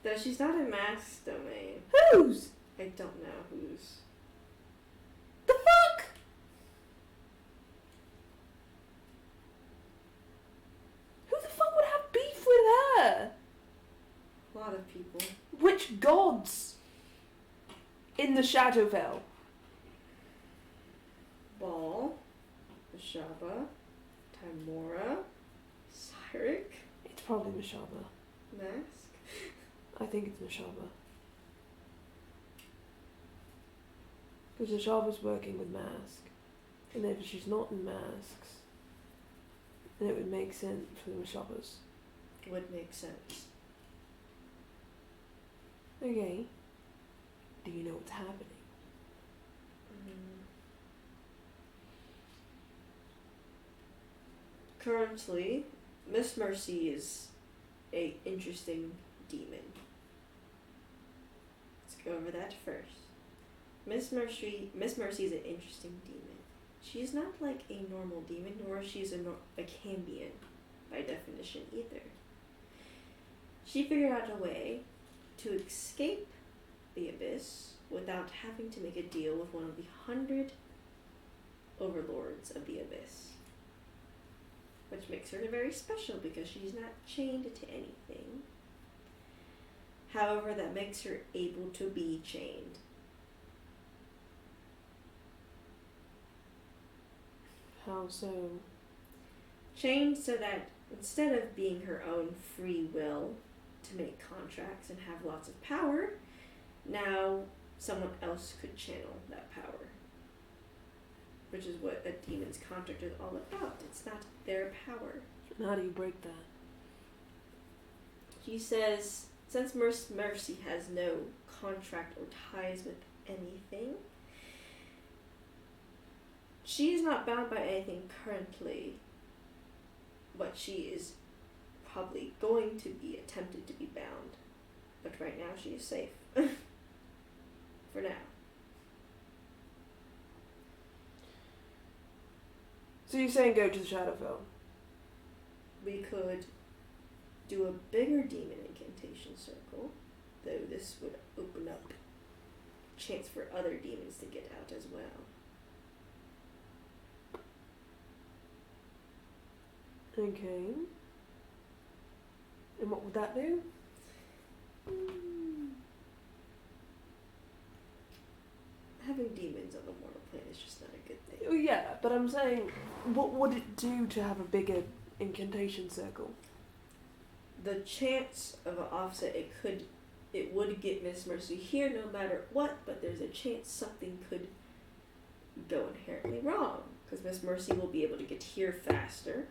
Though she's not in Mask's domain. Whose? I don't know whose. The fuck? Who the fuck would have beef with her? A lot of people. Which gods in the Shadowfell? Baal, Ashaba, Timora, Cyric, It's probably Mashaba. Mask. I think it's Mashaba. Because Mashaba's working with Mask. And if she's not in Masks, then it would make sense for the Mashabas. Would make sense. Okay. Do you know what's happening? Currently, Miss Mercy is a interesting demon. Let's go over that first. Miss Mercy is an interesting demon. She's not like a normal demon, nor she's a Cambion by definition either. She figured out a way to escape the abyss without having to make a deal with one of the 100 overlords of the abyss. Which makes her very special because she's not chained to anything. However, that makes her able to be chained. How so? Chained so that instead of being her own free will to make contracts and have lots of power, now someone else could channel that power. Which is what a demon's contract is all about. It's not their power. And how do you break that? He says, since Mercy has no contract or ties with anything, she is not bound by anything currently, but she is probably going to be attempted to be bound. But right now she is safe. For now. So you're saying go to the Shadowfell? We could do a bigger demon incantation circle, though this would open up chance for other demons to get out as well. Okay. And what would that do? Having demons on the mortal plane is just not a good thing. Oh yeah, but I'm saying, what would it do to have a bigger incantation circle? The chance of an offset, it would get Miss Mercy here no matter what, but there's a chance something could go inherently wrong, because Miss Mercy will be able to get here faster,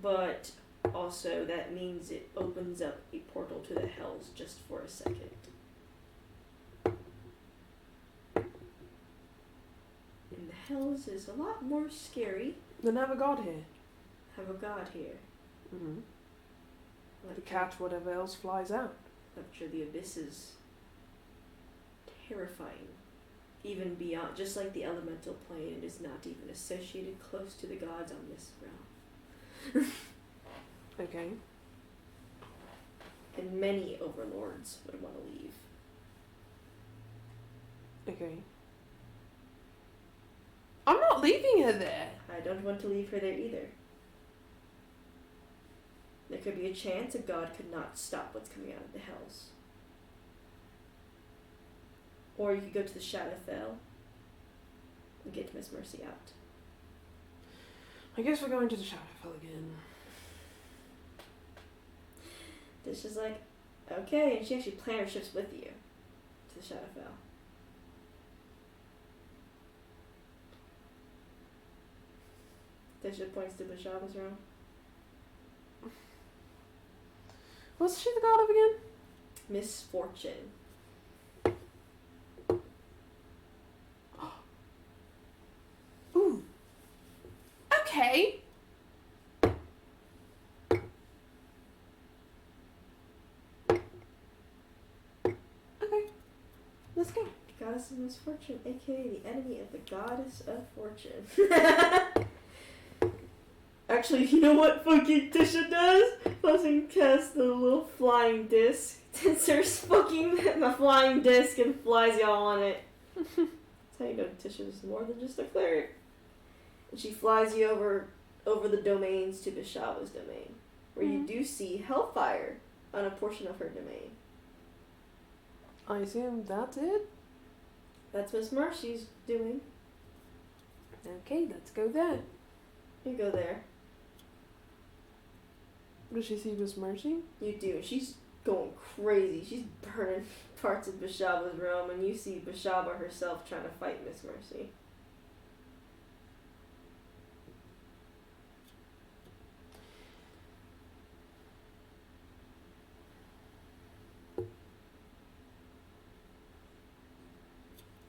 but also that means it opens up a portal to the Hells just for a second. And the Hells is a lot more scary. Then have a god here. Have a god here. Mm-hmm. Like To catch whatever else flies out. I'm sure the abyss is terrifying. even beyond, just like the elemental plane, it is not even associated close to the gods on this realm. Okay. And many overlords would want to leave. Okay. I'm not leaving her there. I don't want to leave her there either. There could be a chance a god could not stop what's coming out of the hells. Or you could go to the Shadowfell and get Miss Mercy out. I guess we're going to the Shadowfell again. This is like, okay, and she actually planned her ships with you to the Shadowfell. Tisha points to Bashaba's room. What's she the god of again? Misfortune. Ooh. Okay. Okay. Let's go. Goddess of Misfortune, aka the enemy of the Goddess of Fortune. Actually, you know what fucking Tisha does? Fucking cast the little flying disc. There's fucking the flying disc and flies y'all on it. That's how you know Tisha's more than just a cleric. And she flies you over the domains to Bishaba's domain, where you do see hellfire on a portion of her domain. I assume that's it? That's Miss Mercy's doing. Okay, let's go there. You go there. Does she see Miss Mercy? You do. She's going crazy. She's burning parts of Bashaba's realm, and you see Bashaba herself trying to fight Miss Mercy.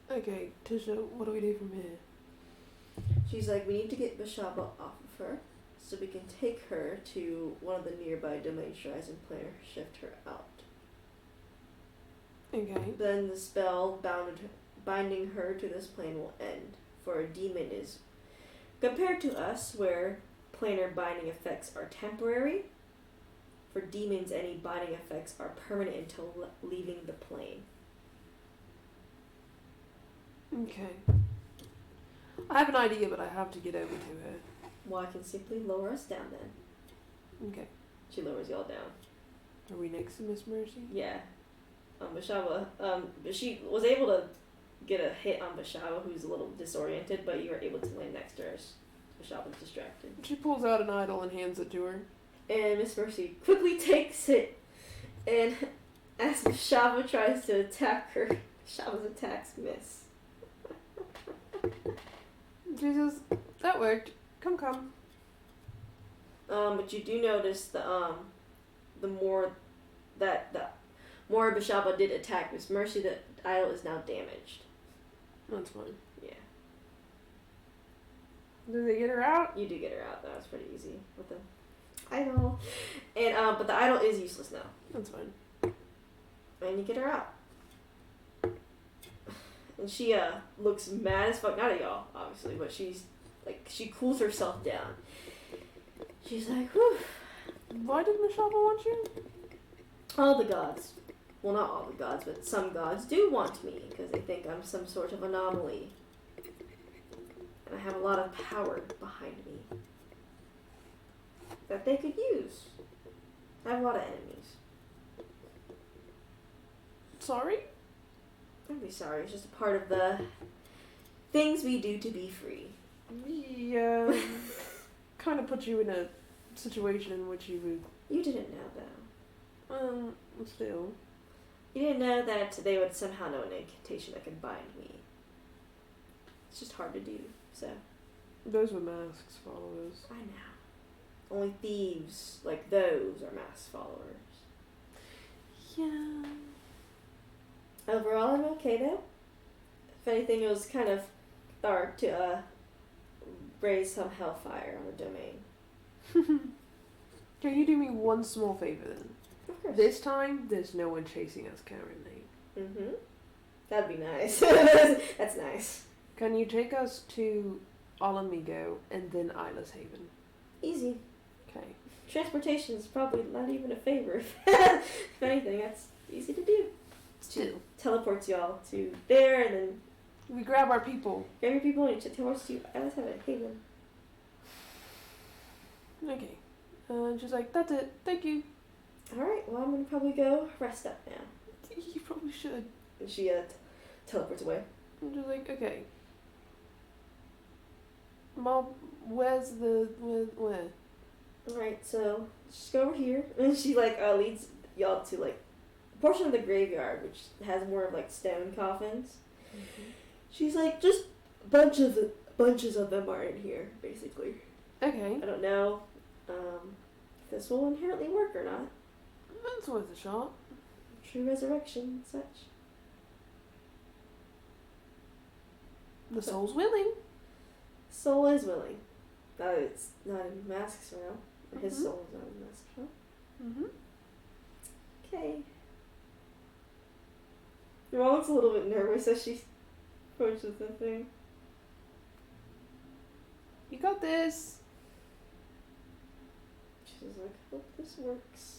Okay, Tisha, what do we do from here? She's like, we need to get Bashaba off of her, so we can take her to one of the nearby domain shrines and plan her shift her out. Okay. Then the spell binding her to this plane will end, for a demon is compared to us, where planar binding effects are temporary. For demons, any binding effects are permanent until leaving the plane. Okay. I have an idea, but I have to get over to her. Well, I can simply lower us down then. Okay. She lowers y'all down. Are we next to Miss Mercy? Yeah. Bashaba, but she was able to get a hit on Bashaba, who's a little disoriented, but you were able to land next to her. Bashaba's distracted. She pulls out an idol and hands it to her. And Miss Mercy quickly takes it, and as Bashaba tries to attack her, Bashaba's attacks miss. Jesus, that worked. Come. But you do notice the more Bashaba did attack Miss Mercy, the idol is now damaged. That's fine. Yeah. Did they get her out? You do get her out. That was pretty easy with the idol. And but the idol is useless now. That's fine. And you get her out. And she looks mad as fuck. Not at y'all, obviously, but she's like, she cools herself down. She's like, whew. Why did Mishaba want you? All the gods. Well, not all the gods, but some gods do want me because they think I'm some sort of anomaly. And I have a lot of power behind me that they could use. I have a lot of enemies. Sorry? Don't be sorry. It's just a part of the things we do to be free. Yeah. Kind of put you in a situation in which you would... You didn't know, though. Still. You didn't know that they would somehow know an incantation that could bind me. It's just hard to do, so. Those were masks followers. I know. Only thieves like those are mass followers. Yeah. Overall, I'm okay, though. If anything, it was kind of dark to raise some hellfire on the domain. Can you do me one small favor then? Of course. This time, there's no one chasing us currently. Mm-hmm. That'd be nice. That's nice. Can you take us to Alamigo and then Isla's Haven? Easy. Okay. Transportation is probably not even a favor. If anything, that's easy to do. Still. Teleports y'all to there, and then We grab our people. grab your people and teleports you. Let's have a haven. Okay. She's like, that's it. Thank you. Alright, well, I'm gonna probably go rest up now. You probably should. And she teleports away. I'm just like, okay. Mom, where's where? Alright, so just go over here. And she, leads y'all to, a portion of the graveyard, which has more of, stone coffins. Mm-hmm. She's like, just bunches of them are in here, basically. Okay. I don't know if this will inherently work or not. That's worth a shot. True resurrection and such. The soul's willing. Soul is willing. It's not in masks for now. His Mhm. soul is not in masks for now. Mm-hmm. Okay. Your mom looks a little bit nervous as she approaches the thing. You got this. She's like, hope this works.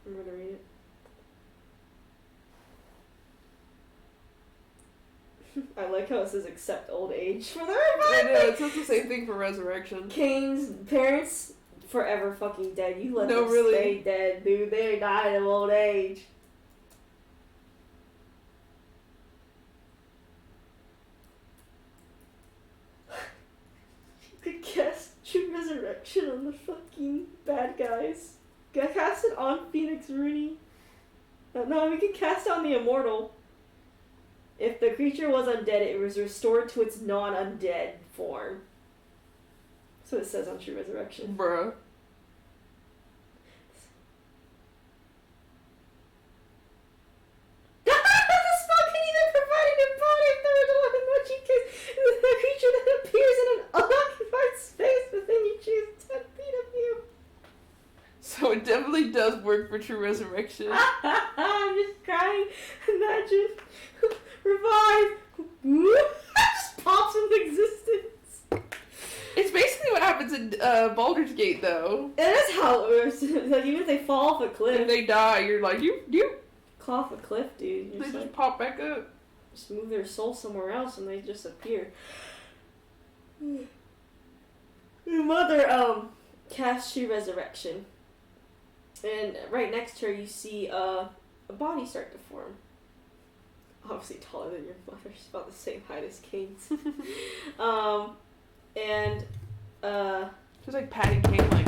I'm gonna read it. I like how it says accept old age for the I know, revival. it says the same thing for resurrection. Kane's parents forever fucking dead. You let No, them really. stay dead, dude. They died of old age. You could cast True Resurrection on the fucking bad guys. Cast it on Phoenix Rooney. No, we could cast on the Immortal. If the creature was undead, it was restored to its non-undead form. So it says on True Resurrection. Bruh. The spell can either provide an embodied third one in which you case the creature that appears in an unoccupied space within you choose 10 feet of you. So it definitely does work for true resurrection. I'm just crying. Imagine. Revive. Just pops into existence. It's basically what happens in Baldur's Gate, though. That is how it works. Even if they fall off a cliff. If they die, you're like, you. Fall off a cliff, dude. You're They just like, pop back up. just move their soul somewhere else and they just appear. Your mother, casts True Resurrection. And right next to her you see a body start to form. Obviously taller than your mother. She's about the same height as Kane's. And Just like patting Kane, like.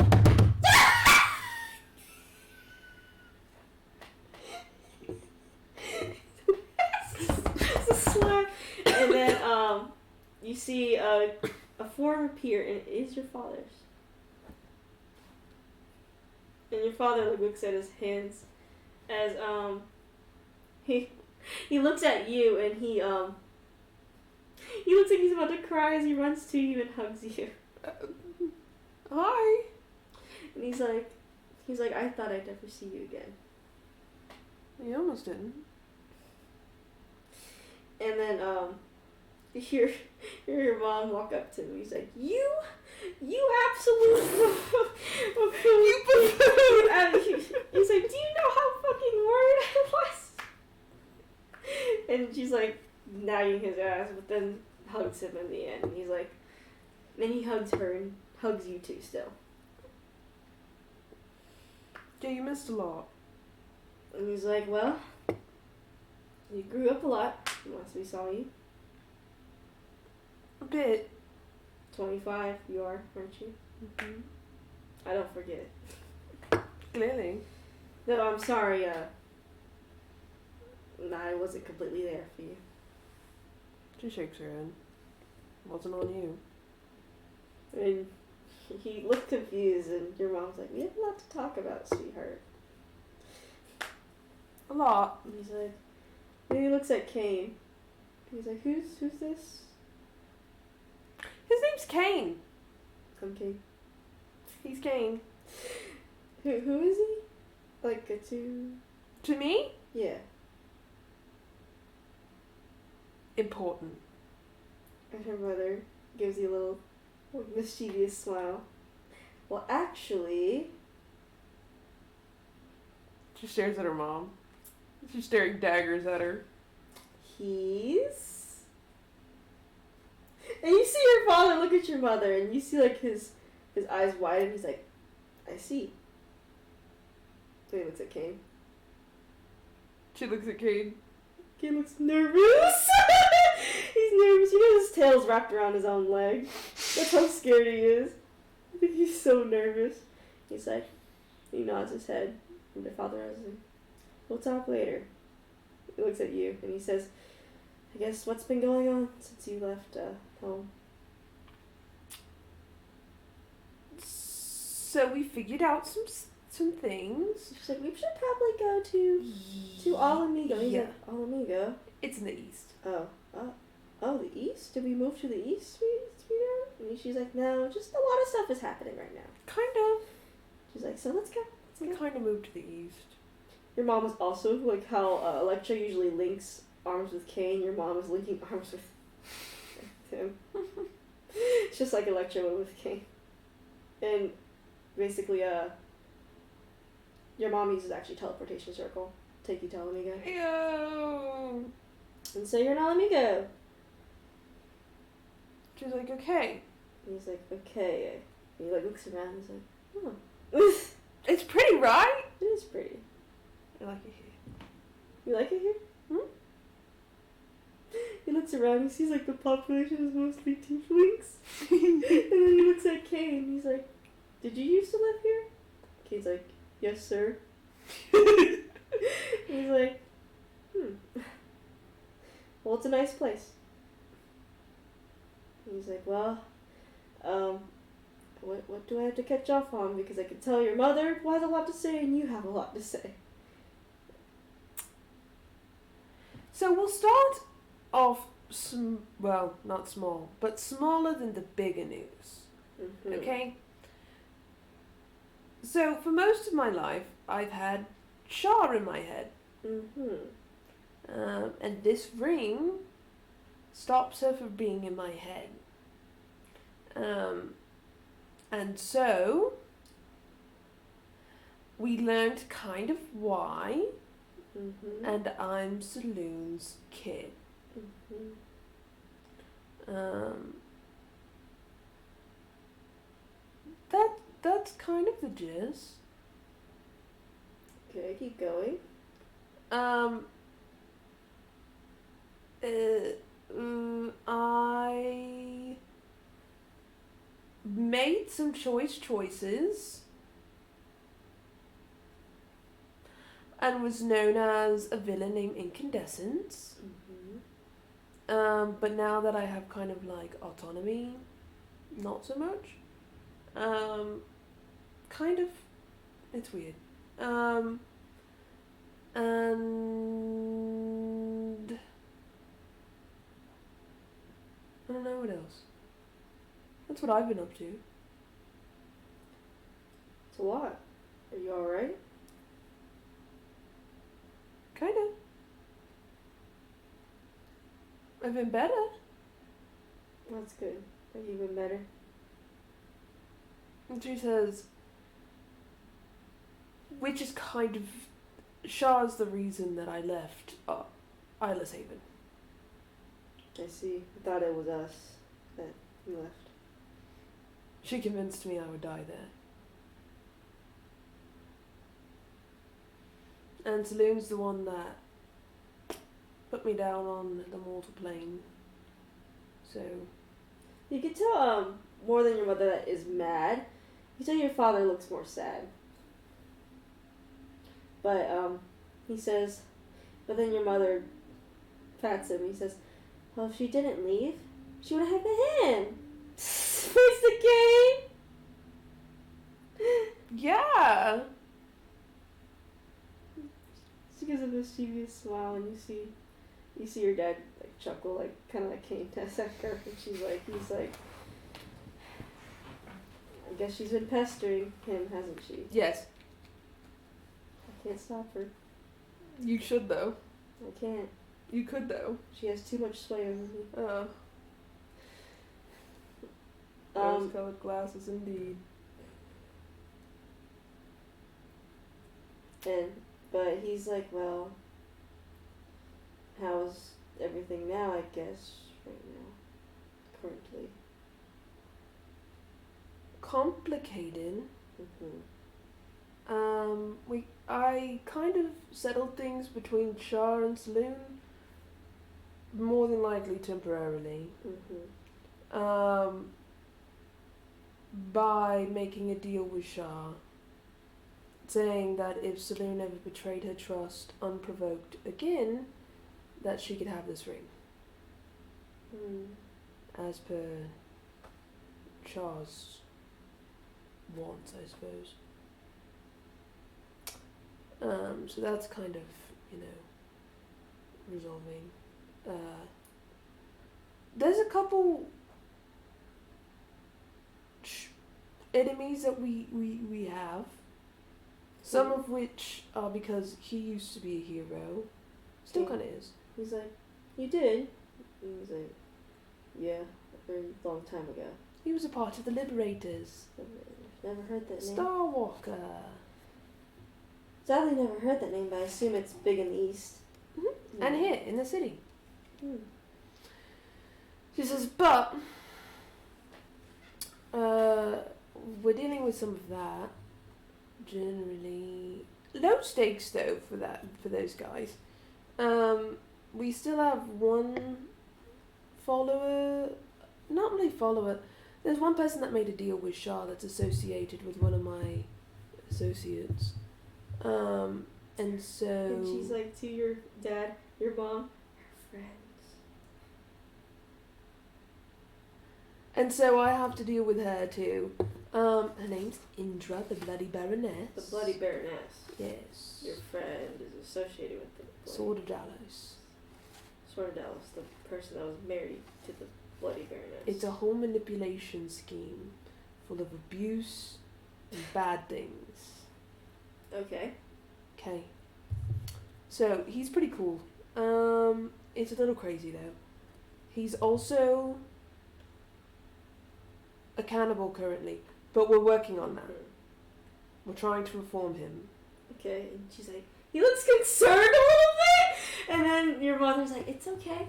it's a slap. And then you see a form appear, and it is your father's. And your father looks at his hands as he looks at you, and he looks like he's about to cry as he runs to you and hugs you. Hi. And he's like, I thought I'd never see you again. You almost didn't. And then you hear your mom walk up to him. He's like, you absolute he's like, do you know how fucking worried I was? And she's like nagging his ass, but then hugs him in the end. And he's like, then he hugs her and hugs you too still. Yeah, you missed a lot. And he's like, well, you grew up a lot once we saw you. A bit. 25 you are, aren't you? Mm-hmm. I don't forget. Clearly. No, I'm sorry, I wasn't completely there for you. She shakes her head. Wasn't on you. And he looked confused, and your mom's like, we have a lot to talk about, sweetheart. A lot. And he's like, then he looks at Kane. He's like, who's this? His name's Kane. I'm Kane. He's Kane. Who is he? Like a 2? To me, Yeah. important. And her mother gives you a little mischievous smile. Well, actually, She stares at her mom. She's staring daggers at her. he's... And you see your father look at your mother, and you see, like, his eyes widen. He's like, I see. So he looks at Kane. She looks at Cade. Kane looks nervous. He's nervous. You know his tail's wrapped around his own leg. That's how scared he is. I think he's so nervous. He's like, he nods his head. And the father has him. We'll talk later. He looks at you and he says, I guess what's been going on since you left home? So we figured out some things. She's like, we should probably go to Alamigo. He's Yeah. like, Alamigo? It's in the east. Oh, the east? Did we move to the east, sweetheart? And she's like, no, just a lot of stuff is happening right now. Kind of. She's like, so let's go. We kind of moved to the east. Your mom is also, like how Electra usually links arms with Kane, your mom is linking arms with him. It's just like Electra went with Kane. And basically, your mom uses actually teleportation circle. Take you to Alamigo. Ew. And so you're an Alamigo. She's like, okay. And he's like, okay. And he like looks around and he's like, oh. It's pretty, right? It is pretty. I like it here. You like it here? Hmm? He looks around and sees like the population is mostly tieflings. And then he looks at Kane and he's like, did you used to live here? Kane's like, yes, sir. And he's like, well, it's a nice place. And he's like, well, what do I have to catch off on? Because I can tell your mother has a lot to say and you have a lot to say. So we'll start off, well, not small, but smaller than the bigger news. Mm-hmm. Okay? So for most of my life, I've had Shah in my head. Mm-hmm. And this ring stops her from being in my head. And so we learned kind of why, Mm-hmm. and I'm Saloon's kid. Mm-hmm. That's kind of the gist. Okay, keep going. I made some choices and was known as a villain named Incandescence. Mm-hmm. But now that I have kind of like autonomy, not so much. Kind of, it's weird. And I don't know what else. That's what I've been up to. It's a lot. Are you alright? Kind of. I've been better. That's good. Have you been better? And she says, which is kind of, Shah's the reason that I left Isla's Haven. I see. I thought it was us that you left. She convinced me I would die there. And Saloon's the one that put me down on the mortal plane. So, You can tell more than your mother that is mad. You can tell your father looks more sad. But he says, but then your mother pats him. He says, well, if she didn't leave, she would have had the hand. Plays the game. yeah. She gives a mischievous smile, and you see your dad like chuckle, like kind of like Kane does at her, and he's like, I guess she's been pestering him, hasn't she? Yes. Can't stop her. You should though. I can't. You could though. She has too much sway over me. Rose-colored glasses, indeed. But he's like, well, how's everything now, I guess, right now, currently. Complicated. Mm-hmm. I kind of settled things between Shah and Saloon, more than likely temporarily, Mm-hmm. by making a deal with Shah, saying that if Saloon ever betrayed her trust unprovoked again, that she could have this ring, as per Shah's wants, I suppose. So that's kind of, resolving. There's a couple enemies that we have. Some of which are because he used to be a hero. Still kind of is. He's like, you did? He was like, yeah, a very long time ago. He was a part of the Liberators. Never heard that name. Starwalker. Sadly, never heard that name, but I assume it's big in the East. Mm-hmm. And here, in the city. Hmm. She says, but we're dealing with some of that. Generally, low stakes though for those guys. We still have one follower, not really follower. There's one person that made a deal with Shah that's associated with one of my associates. And so. And she's like to your dad, your mom, her friends. And so I have to deal with her too. Her name's Indra, the Bloody Baroness. The Bloody Baroness. Yes. Your friend is associated with the Sword of Dallas. Sword of Dallas, the person that was married to the Bloody Baroness. It's a whole manipulation scheme full of abuse and bad things. Okay. Okay. So he's pretty cool. It's a little crazy though. He's also a cannibal currently, but we're working on that. We're trying to reform him. Okay, and she's like, he looks concerned a little bit! And then your mother's like, it's okay.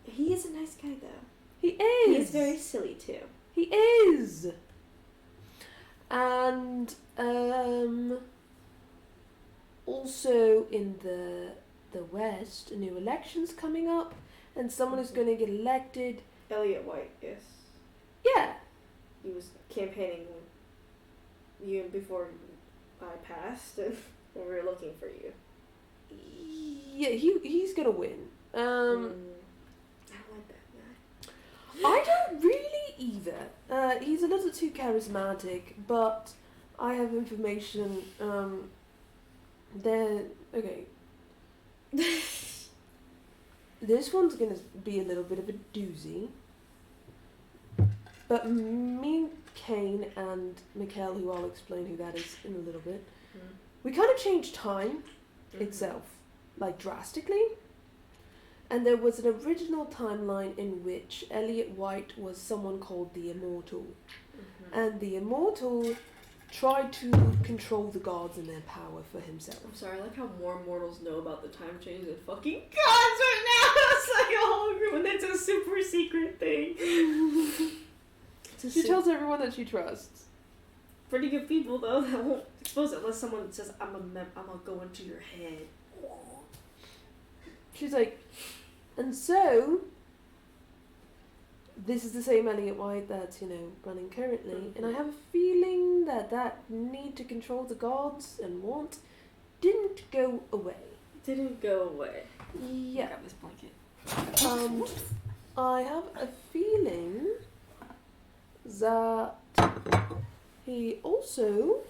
He is a nice guy though. He is! He is very silly too. He is! And, also in the West, a new election's coming up, and someone is going to get elected. Elliot White, yes. Yeah. He was campaigning you before I passed, and we were looking for you. Yeah, he's gonna win. I don't like that guy. I don't really either. He's a little too charismatic, but I have information. Okay. This one's gonna be a little bit of a doozy. But me, Kane, and Mikkel, who I'll explain who that is in a little bit, we kind of changed time itself, like drastically. And there was an original timeline in which Elliot White was someone called the Immortal. And the Immortal tried to control the gods and their power for himself. I'm sorry, I like how more mortals know about the time change than fucking gods right now. It's like a whole group, and it's a super secret thing. She tells everyone that she trusts. Pretty good people though that won't expose it unless someone says I'm gonna go into your head. She's like, and so this is the same Elliot White that's running currently, and I have a feeling that need to control the gods and want didn't go away. Didn't go away. Yeah. Grab this blanket. I have a feeling that he also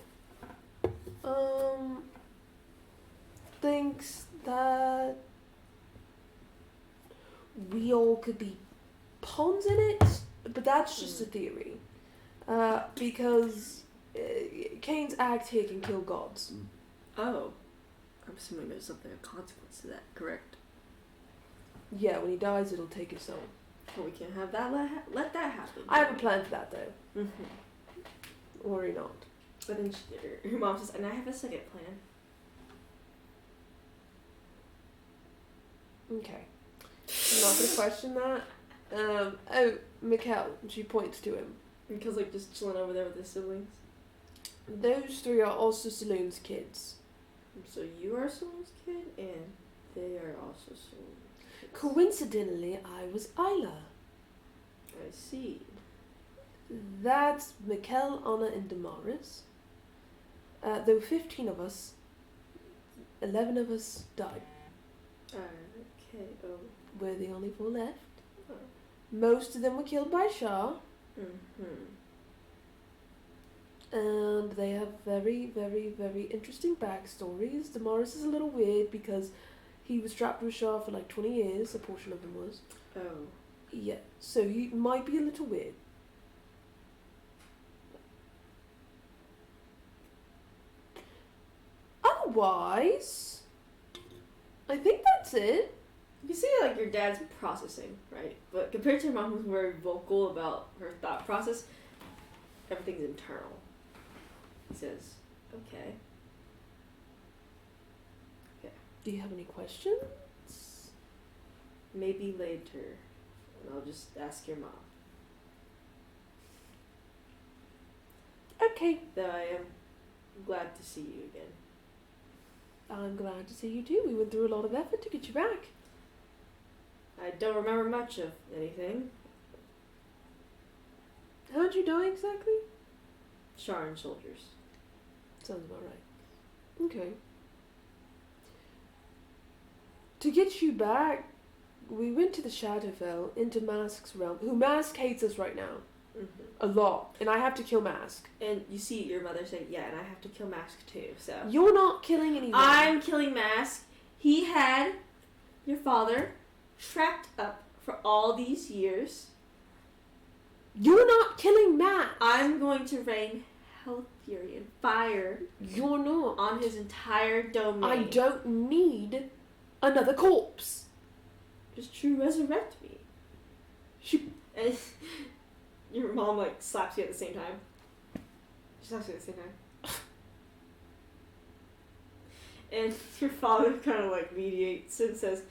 thinks that we all could be pawns in it, but that's just a theory. Because Kane's act here can kill gods. Oh. I'm assuming there's something, a consequence to that, correct? Yeah, when he dies, it'll take his soul. Well, we can't have that, let that happen. I have a plan for that, though. Mm-hmm. Worry not. But then her mom says, and I have a second plan. Okay. I'm not going to question that. Oh, Mikkel, and she points to him. Because, like, just chilling over there with his siblings. Those three are also Saloon's kids. So you are Saloon's kid, and they are also Saloon's kids. Coincidentally, I was Isla. I see. That's Mikkel, Anna, and Damaris. There were 15 of us. 11 of us died. Okay, oh. We're the only 4 left. Oh. Most of them were killed by Shah. Mm-hmm. And they have very, very, very interesting backstories. Damaris is a little weird because he was trapped with Shah for like 20 years, a portion of him was. Oh. Yeah, so he might be a little weird. Otherwise, I think that's it. You see, like, your dad's processing, right? But compared to your mom, who's very vocal about her thought process, everything's internal. He says, okay. Do you have any questions? Maybe later. And I'll just ask your mom. Okay. Though I am glad to see you again. I'm glad to see you too. We went through a lot of effort to get you back. I don't remember much of anything. How'd you die exactly? Sharon soldiers. Sounds about right. Okay. To get you back, we went to the Shadowfell, into Mask's realm, who Mask hates us right now. Mm-hmm. A lot. And I have to kill Mask. And you see your mother say, yeah, and I have to kill Mask too, so. You're not killing anyone. I'm killing Mask. He had your father trapped up for all these years. You're not killing Mask. I'm going to rain hell, fury, and fire. You're not. On his entire domain. I don't need another corpse. Just true resurrect me. She... And your mom, like, slaps you at the same time. She slaps you at the same time. And your father kind of, like, mediates and says,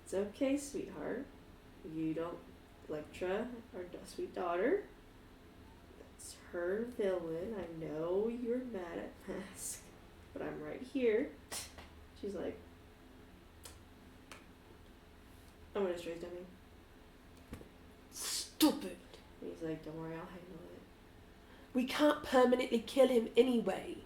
it's okay, sweetheart. You don't... Electra, our sweet daughter, that's her villain. I know you're mad at Mask, but I'm right here. She's like, I'm gonna destroy his dummy. Stop it. And he's like, don't worry, I'll handle it. We can't permanently kill him anyway.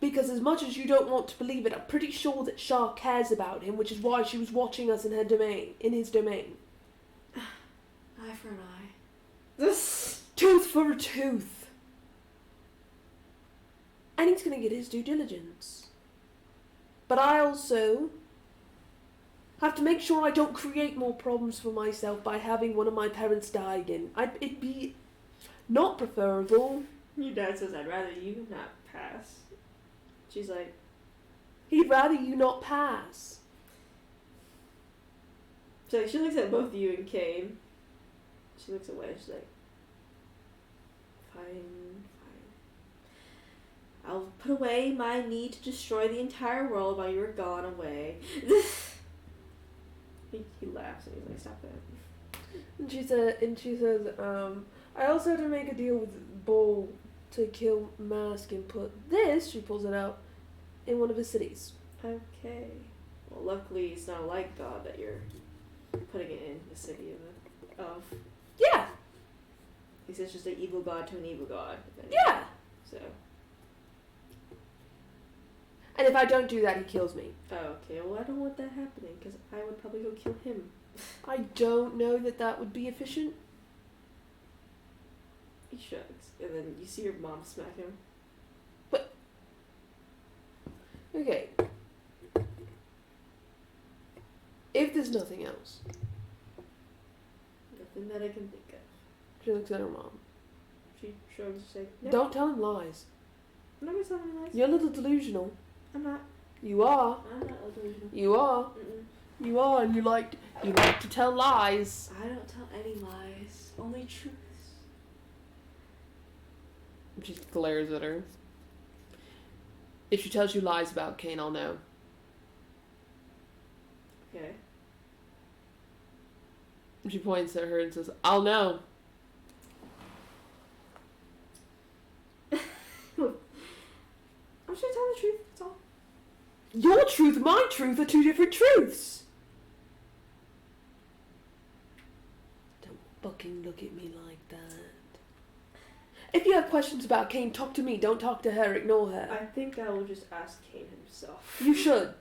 Because as much as you don't want to believe it, I'm pretty sure that Shah cares about him, which is why she was watching us in her domain, in his domain. Eye for an eye. Tooth for a tooth. And he's gonna get his due diligence. But I also have to make sure I don't create more problems for myself by having one of my parents die again. It'd be not preferable. Your dad says, I'd rather you not pass. She's like, he'd rather you not pass. So she looks at both of you and Kane. She looks away. She's like, fine. I'll put away my need to destroy the entire world while you're gone away. he laughs and he's like, stop that. And she says, I also had to make a deal with Bull to kill Mask and put this, she pulls it out, in one of his cities. Okay. Well, luckily it's not a light god that you're putting it in the city of. Yeah. He says just an evil god to an evil god. Yeah. So. And if I don't do that, he kills me. Oh, okay. Well, I don't want that happening because I would probably go kill him. I don't know that would be efficient. He shrugs. And then you see your mom smack him. But okay. If there's nothing else. Nothing that I can think of. She looks at her mom. She shrugs and says, no. Don't tell him lies. I'm not gonna tell any lies. You're a little delusional. I'm not. You are. I'm not delusional. You are. Mm-mm. You are, and you like to tell lies. I don't tell any lies. Only truths. She glares at her. If she tells you lies about Kane, I'll know. Okay. She points at her and says, I'll know. I'm just gonna tell the truth. That's all. Your truth and my truth are two different truths. Don't fucking look at me like that. If you have questions about Kane, talk to me. Don't talk to her. Ignore her. I think I will just ask Kane himself. You should.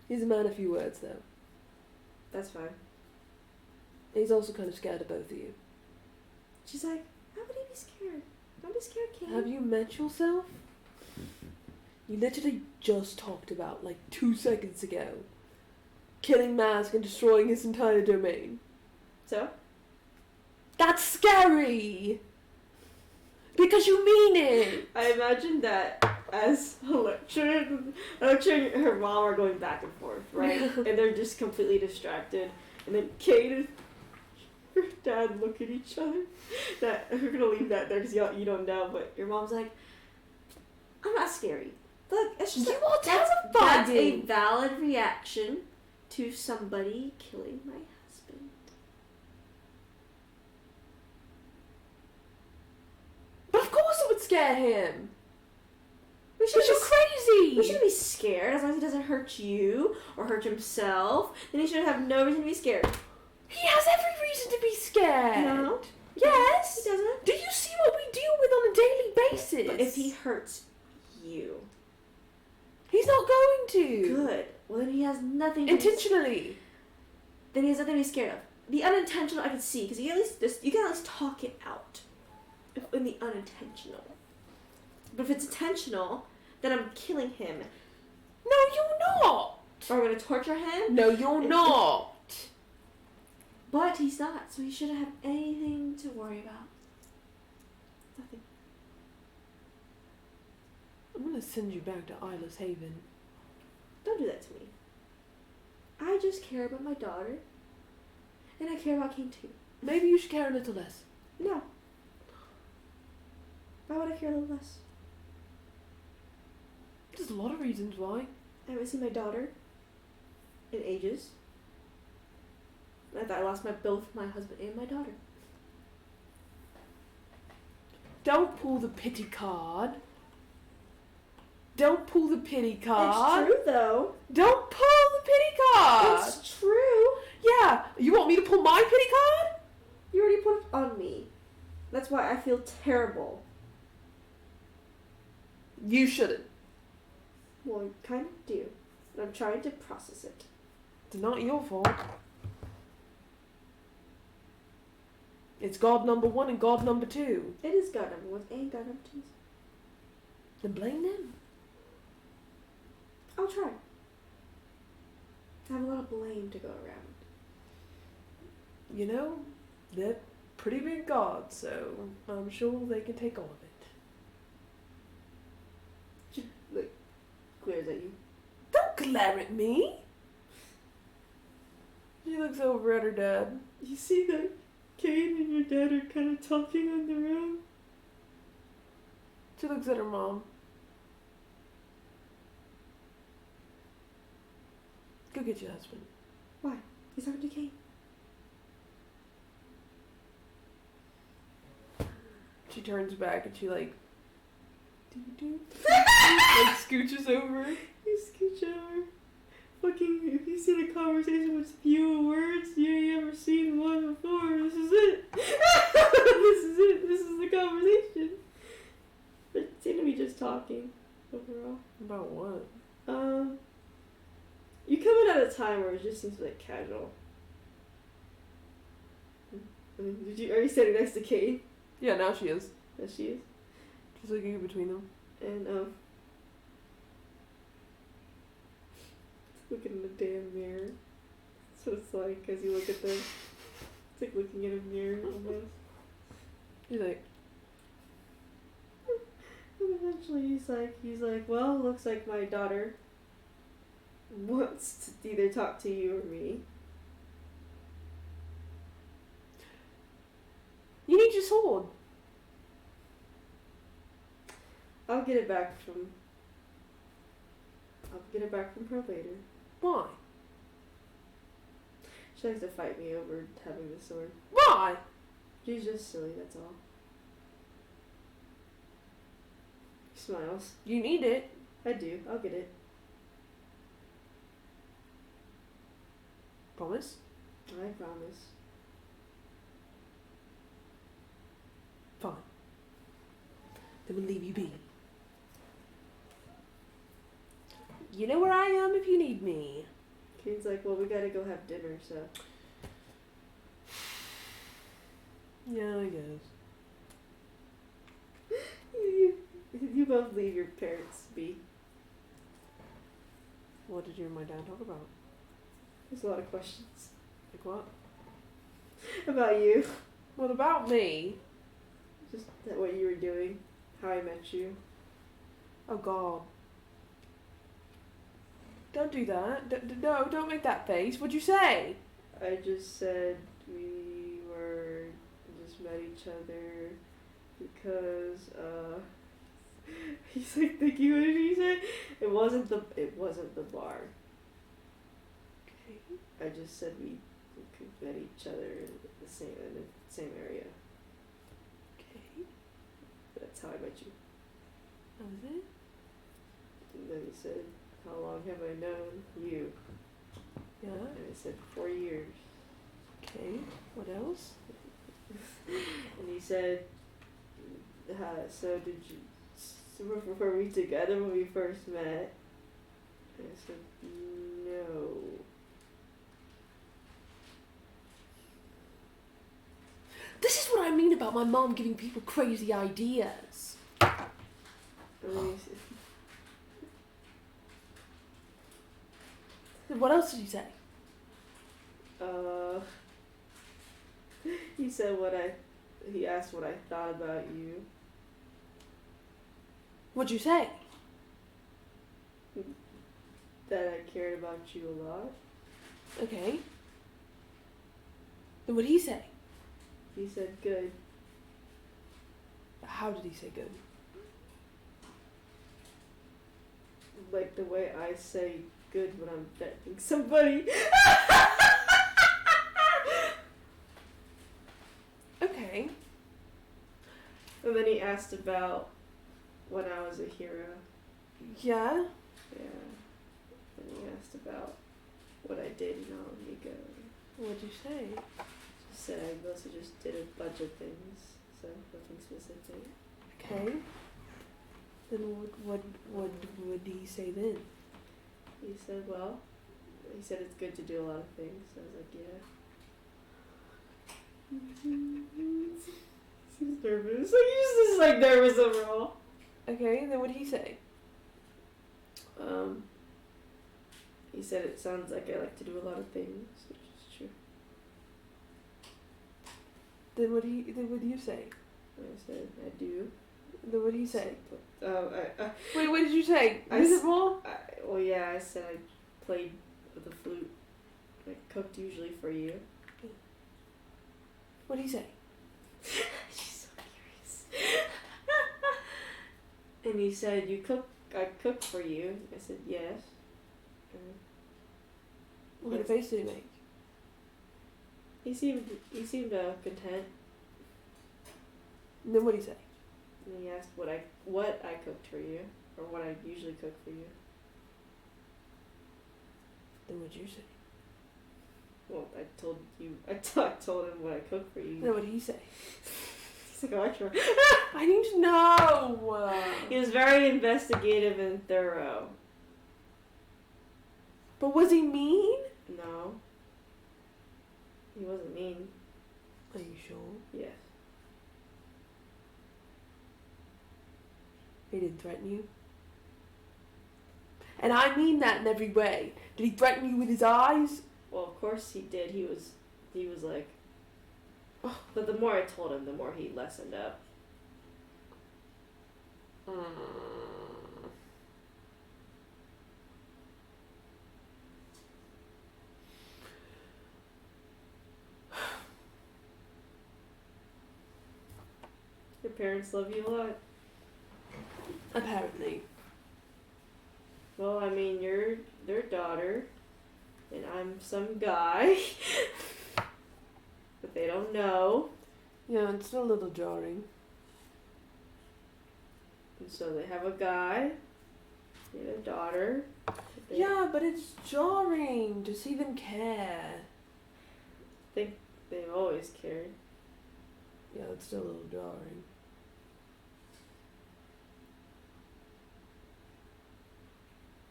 He's a man of few words, though. That's fine. He's also kind of scared of both of you. She's like, how would he be scared? Don't be scared, Kane. Have you met yourself? You literally just talked about, 2 seconds ago, killing Mask and destroying his entire domain. So? That's scary! Because you mean it! I imagine that as Electra and her mom are going back and forth, right? And they're just completely distracted. And then Kate and her dad look at each other. That we're gonna leave that there because you don't know, but your mom's like, I'm not scary. Look, it's just You are that's a terrifying! valid reaction to somebody killing my husband. But of course it would scare him! We Because you're crazy! We shouldn't be scared as long as he doesn't hurt you or hurt himself. Then he should have no reason to be scared. He has every reason to be scared! No. Yes! He doesn't. Do you see what we deal with on a daily basis? But if he hurts you, He's not going to! good. Well, then he has nothing. Intentionally! Then he has nothing to be scared of. The unintentional I can see because you can at least talk it out. In the unintentional. But if it's intentional, then I'm killing him. No, you're not! Or I'm gonna torture him. No, you're not! But he's not, so he shouldn't have anything to worry about. Nothing. I'm gonna send you back to Isla's Haven. Don't do that to me. I just care about my daughter. And I care about King too. Maybe you should care a little less. No. Why would I care a little less? There's a lot of reasons why. I haven't seen my daughter in ages. I thought I lost both my husband and my daughter. Don't pull the pity card. Don't pull the pity card. It's true though. Don't pull the pity card. It's true. Yeah, you want me to pull my pity card? You already put it on me. That's why I feel terrible. You shouldn't. Well, you kind of do. And I'm trying to process it. It's not your fault. It's God number 1 and God number 2. It is God number 1 and God number 2. Then blame them. I'll try. I have a lot of blame to go around. You know, they're pretty big gods, so I'm sure they can take all of it. She, glares at you. Don't glare at me! She looks over at her dad. You see that Kate and your dad are kind of talking on their own? She looks at her mom. Go get your husband. Why? He's talking to Kate. She turns back and she like scooches over. You scooch over. Fucking, if you've seen a conversation with few words, you ain't ever seen one before. This is it. This is it. This is the conversation. But it seemed to be just talking overall. About what? You coming at a time where it just seems like casual. Are you sitting next to Kate? Yeah, now she is. Yes, she is. She's looking in between them. And looking in the damn mirror. That's what it's like as you look at them. It's like looking in a mirror almost. She's like, eventually he's like, well, looks like my daughter wants to either talk to you or me. You need your sword. I'll get it back from her later. Why? She likes to fight me over having the sword. Why? She's just silly, that's all. He smiles. You need it. I do. I'll get it. Promise? I promise. Fine. Then we'll leave you be. You know where I am if you need me. Kane's like, well, we gotta go have dinner, so. Yeah, I guess. You both leave your parents be. What did you and my dad talk about? There's a lot of questions. Like what? About you. What about me? Just what you were doing. How I met you. Oh God. Don't do that. No, don't make that face. What'd you say? I just said we just met each other because, he's like thinking, what did he say? It wasn't the bar. Okay. I just said we met each other in the same area. Okay. That's how I met you. That was it? And then he said, how long have I known you? Yeah. And I said, 4 years. Okay. What else? And he said, so were we together when we first met? And I said, no. This is what I mean about my mom giving people crazy ideas. And then he said, What else did he say? he said he asked what I thought about you. What'd you say? That I cared about you a lot. Okay. Then what'd he say? He said good. How did he say good? Like the way I say good when I'm threatening somebody. Okay. And then he asked about when I was a hero. Yeah. Yeah. And he asked about what I did not long ago. What'd you say? Just said I mostly just did a bunch of things, so nothing specific. Okay. Then what would he say then? He said, well, he said it's good to do a lot of things. So I was like, yeah. He's nervous. Like he's just like nervous overall. Okay, and then what'd he say? He said it sounds like I like to do a lot of things, which is true. Then what'd you say? I said I do. Then what'd he say? Wait, what did you say? Visible? well, yeah, I said I played the flute. I cooked usually for you. What'd he say? She's so curious. And he said, I cooked for you. I said, yes. What kind of face did he make? He seemed content. And then what'd he say? And he asked what I cooked for you, or what I usually cook for you. Then what'd you say? Well, I told him what I cooked for you. Then what'd he say? He's like, oh, I try. I need to know. He was very investigative and thorough. But was he mean? No. He wasn't mean. Are you sure? Yes. He didn't threaten you? And I mean that in every way. Did he threaten you with his eyes? Well, of course he did. He was like... But the more I told him, the more he lessened up. Your parents love you a lot. Apparently. Well, I mean, you're their daughter, and I'm some guy. But they don't know. Yeah, it's a little jarring. And so they have a guy, and a daughter. Yeah, but it's jarring to see them care. They've always cared. Yeah, it's still a little jarring.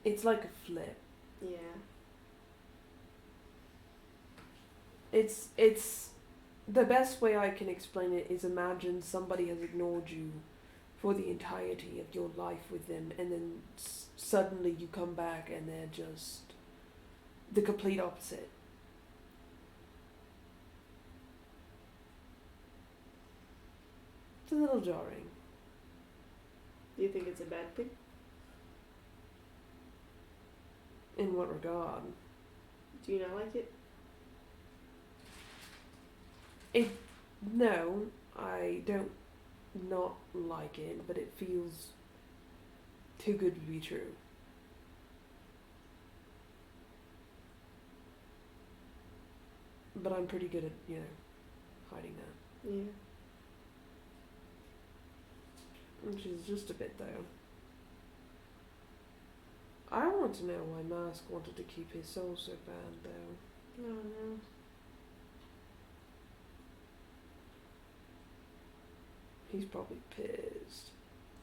It's like a flip. Yeah. It's the best way I can explain it is imagine somebody has ignored you for the entirety of your life with them, and then suddenly you come back and they're just the complete opposite. It's a little jarring. Do you think it's a bad thing? In what regard? Do you not like it? No, I don't not like it, but it feels too good to be true. But I'm pretty good at, hiding that. Yeah. Which is just a bit, though. I want to know why Mask wanted to keep his soul so bad, though. Oh no. He's probably pissed.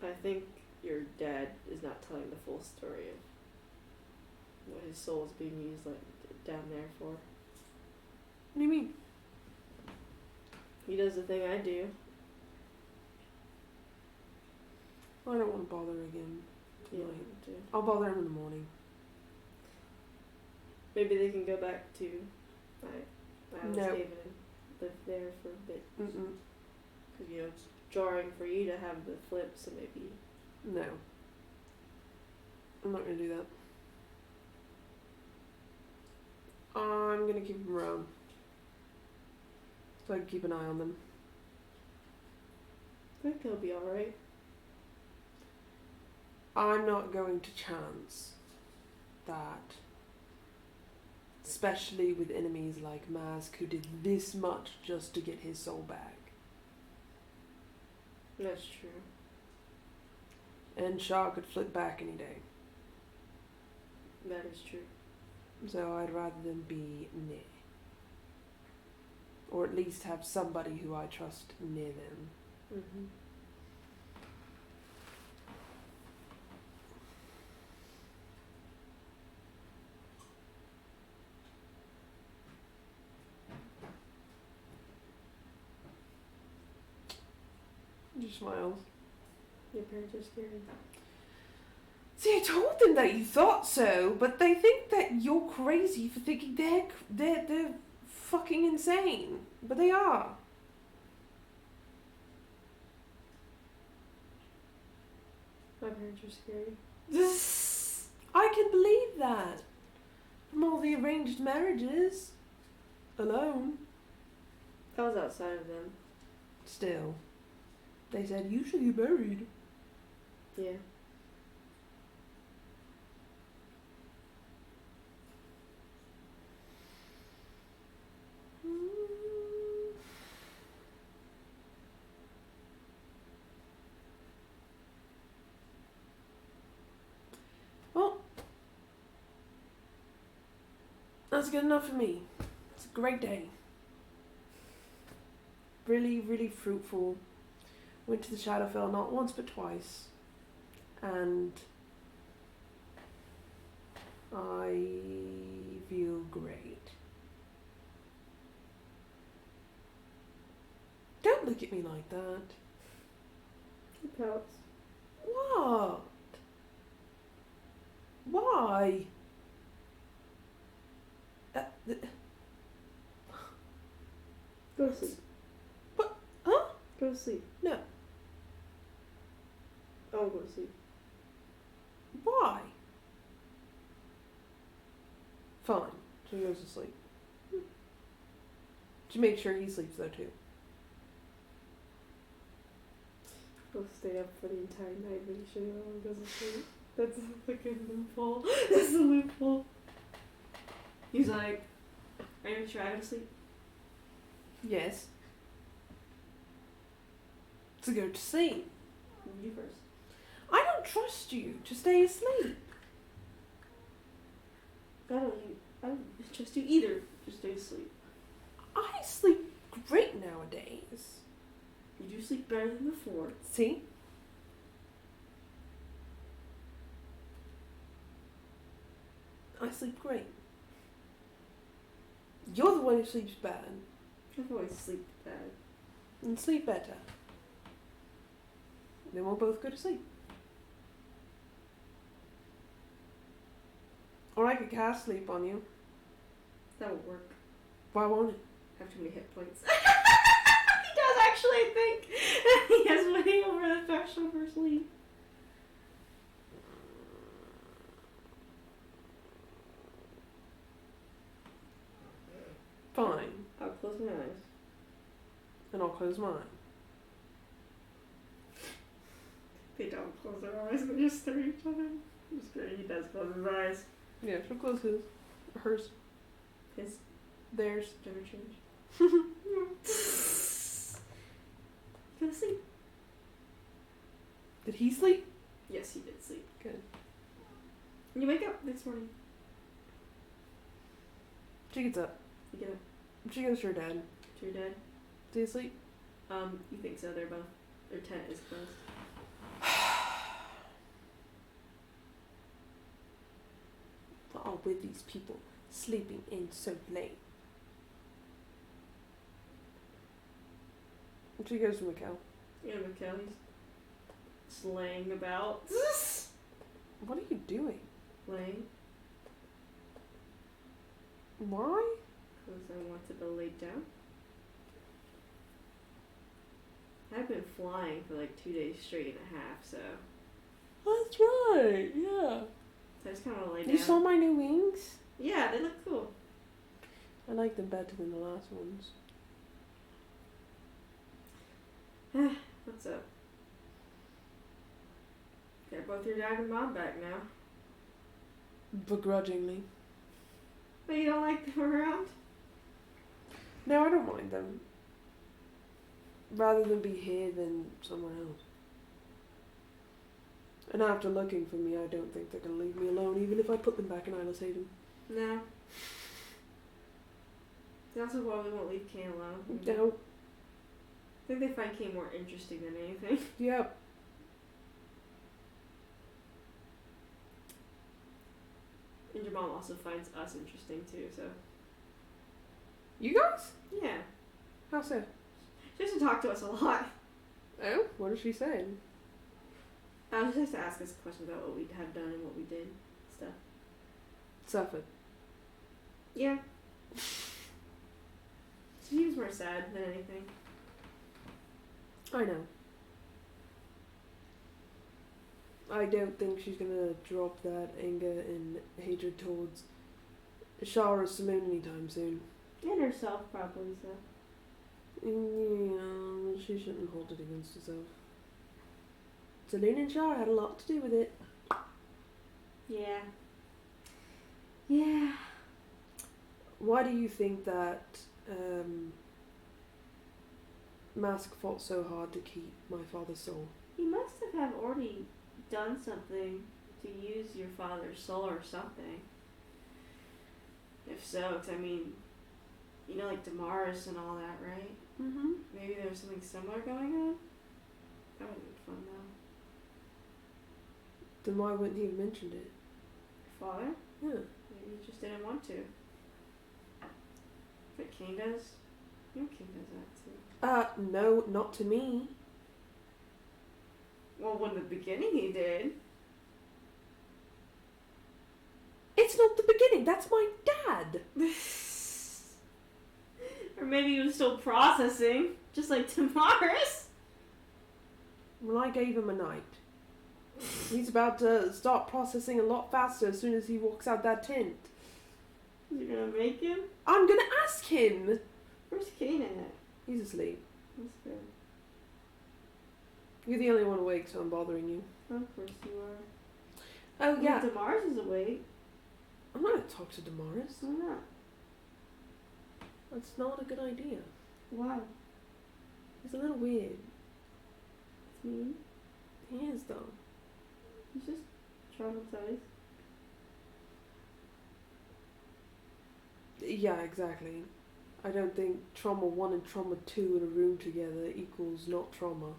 I think your dad is not telling the full story of what his soul is being used down there for. What do you mean? He does the thing I do. I don't want to bother again. Yeah, Tonight. do. I'll bother him in the morning. Maybe they can go back to Islands No. Haven and live there for a bit. Mm-mm. Because, it's jarring for you to have the flip, so maybe... No. I'm not going to do that. I'm going to keep them around. So I can keep an eye on them. I think they'll be alright. I'm not going to chance that. Especially with enemies like Mask, who did this much just to get his soul back. That's true. And Shah could flip back any day. That is true. So I'd rather them be near. Or at least have somebody who I trust near them. Mm-hmm. He smiles. Your parents are scary. See, I told them that you thought so, but they think that you're crazy for thinking they're fucking insane. But they are. My parents are scary. I can believe that. From all the arranged marriages. Alone. I was outside of them. Still. They said, you should get married. Yeah. Well, that's good enough for me. It's a great day. Really, really fruitful. Went to the Shadowfell not once but twice. And I feel great. Don't look at me like that. He pouts. What? Why? Go to sleep. What? Huh? Go to sleep. No. Oh, won't go to sleep. Why? Fine. So he goes to sleep. To make sure he sleeps though too. He'll stay up for the entire night, but he sure doesn't sleep. That's a fucking loophole. That's a loophole. He's like, are you sure I go to sleep? Yes. To go to sleep. You first. I don't trust you to stay asleep. I don't trust you either. Just stay asleep. I sleep great nowadays. You do sleep better than before. See? I sleep great. You're the one who sleeps bad. I've always slept bad. And sleep better. Then we'll both go to sleep. Or I could cast sleep on you. That won't work. Why won't it? I have too many hit points. He does actually, I think. He has way over the threshold for sleep. Fine. I'll close my eyes. And I'll close mine. They don't close their eyes, they just stare at each other. Just kidding, he does close his eyes. Yeah, she'll close his. Hers. His Theirs. never change. Go to sleep. Did he sleep? Yes, he did sleep. Good. And you wake up next morning. She gets up. You get up She goes to her dad. to your dad. Is he asleep? You think so, they're both. Their tent is closed. What are with these people sleeping in so late? She goes to Mikkel. Yeah, Mikkel's slaying about. What are you doing? Laying. Why? Because I wanted to lay down. I've been flying for like 2 days straight and a half, so That's right. Yeah. I just kind of want to lay down. You saw my new wings? Yeah, they look cool. I like them better than the last ones. What's up? Got both your dad and mom back now. Begrudgingly. But you don't like them around? No, I don't mind them. Rather than be here than somewhere else. And after looking for me, I don't think they're going to leave me alone, even if I put them back in Isla Haven. No. They also probably won't leave Kane alone. No. I think they find Kane more interesting than anything. Yep. And your mom also finds us interesting too, so. You guys? Yeah. How so? She has to talk to us a lot. Oh? What is she saying? She has to ask us questions about what we have done and what we did. Stuff. Suffered. Yeah. She was more sad than anything. I know. I don't think she's gonna drop that anger and hatred towards Shara or Saloon anytime soon. And herself, probably, so. Yeah, she shouldn't hold it against herself. Saloon and Shara had a lot to do with it. Yeah. Yeah. Why do you think that Mask fought so hard to keep my father's soul? He must have already done something to use your father's soul or something. If so, 'cause I mean, you know, like Damaris and all that, right? Mm-hmm. Maybe there's something similar going on? That would have been fun, though. Then why wouldn't he have mentioned it? Your father? Yeah. Maybe he just didn't want to. But King does? You know King does that, too. No, not to me. Well, in the beginning he did. It's not the beginning, that's my dad! Or maybe he was still processing, just like Damaris. Well, I gave him a night. He's about to start processing a lot faster as soon as he walks out that tent. You're gonna make him? I'm gonna ask him! Where's Kane at? He's asleep. That's good. You're the only one awake, so I'm bothering you. Of course you are. Oh, yeah. Damaris is awake. I'm not gonna talk to Damaris. Why not? That's not a good idea. Why? He's a little weird. It's mean. He is, though. He's just traumatized. Yeah, exactly. I don't think trauma 1 and trauma 2 in a room together equals not trauma.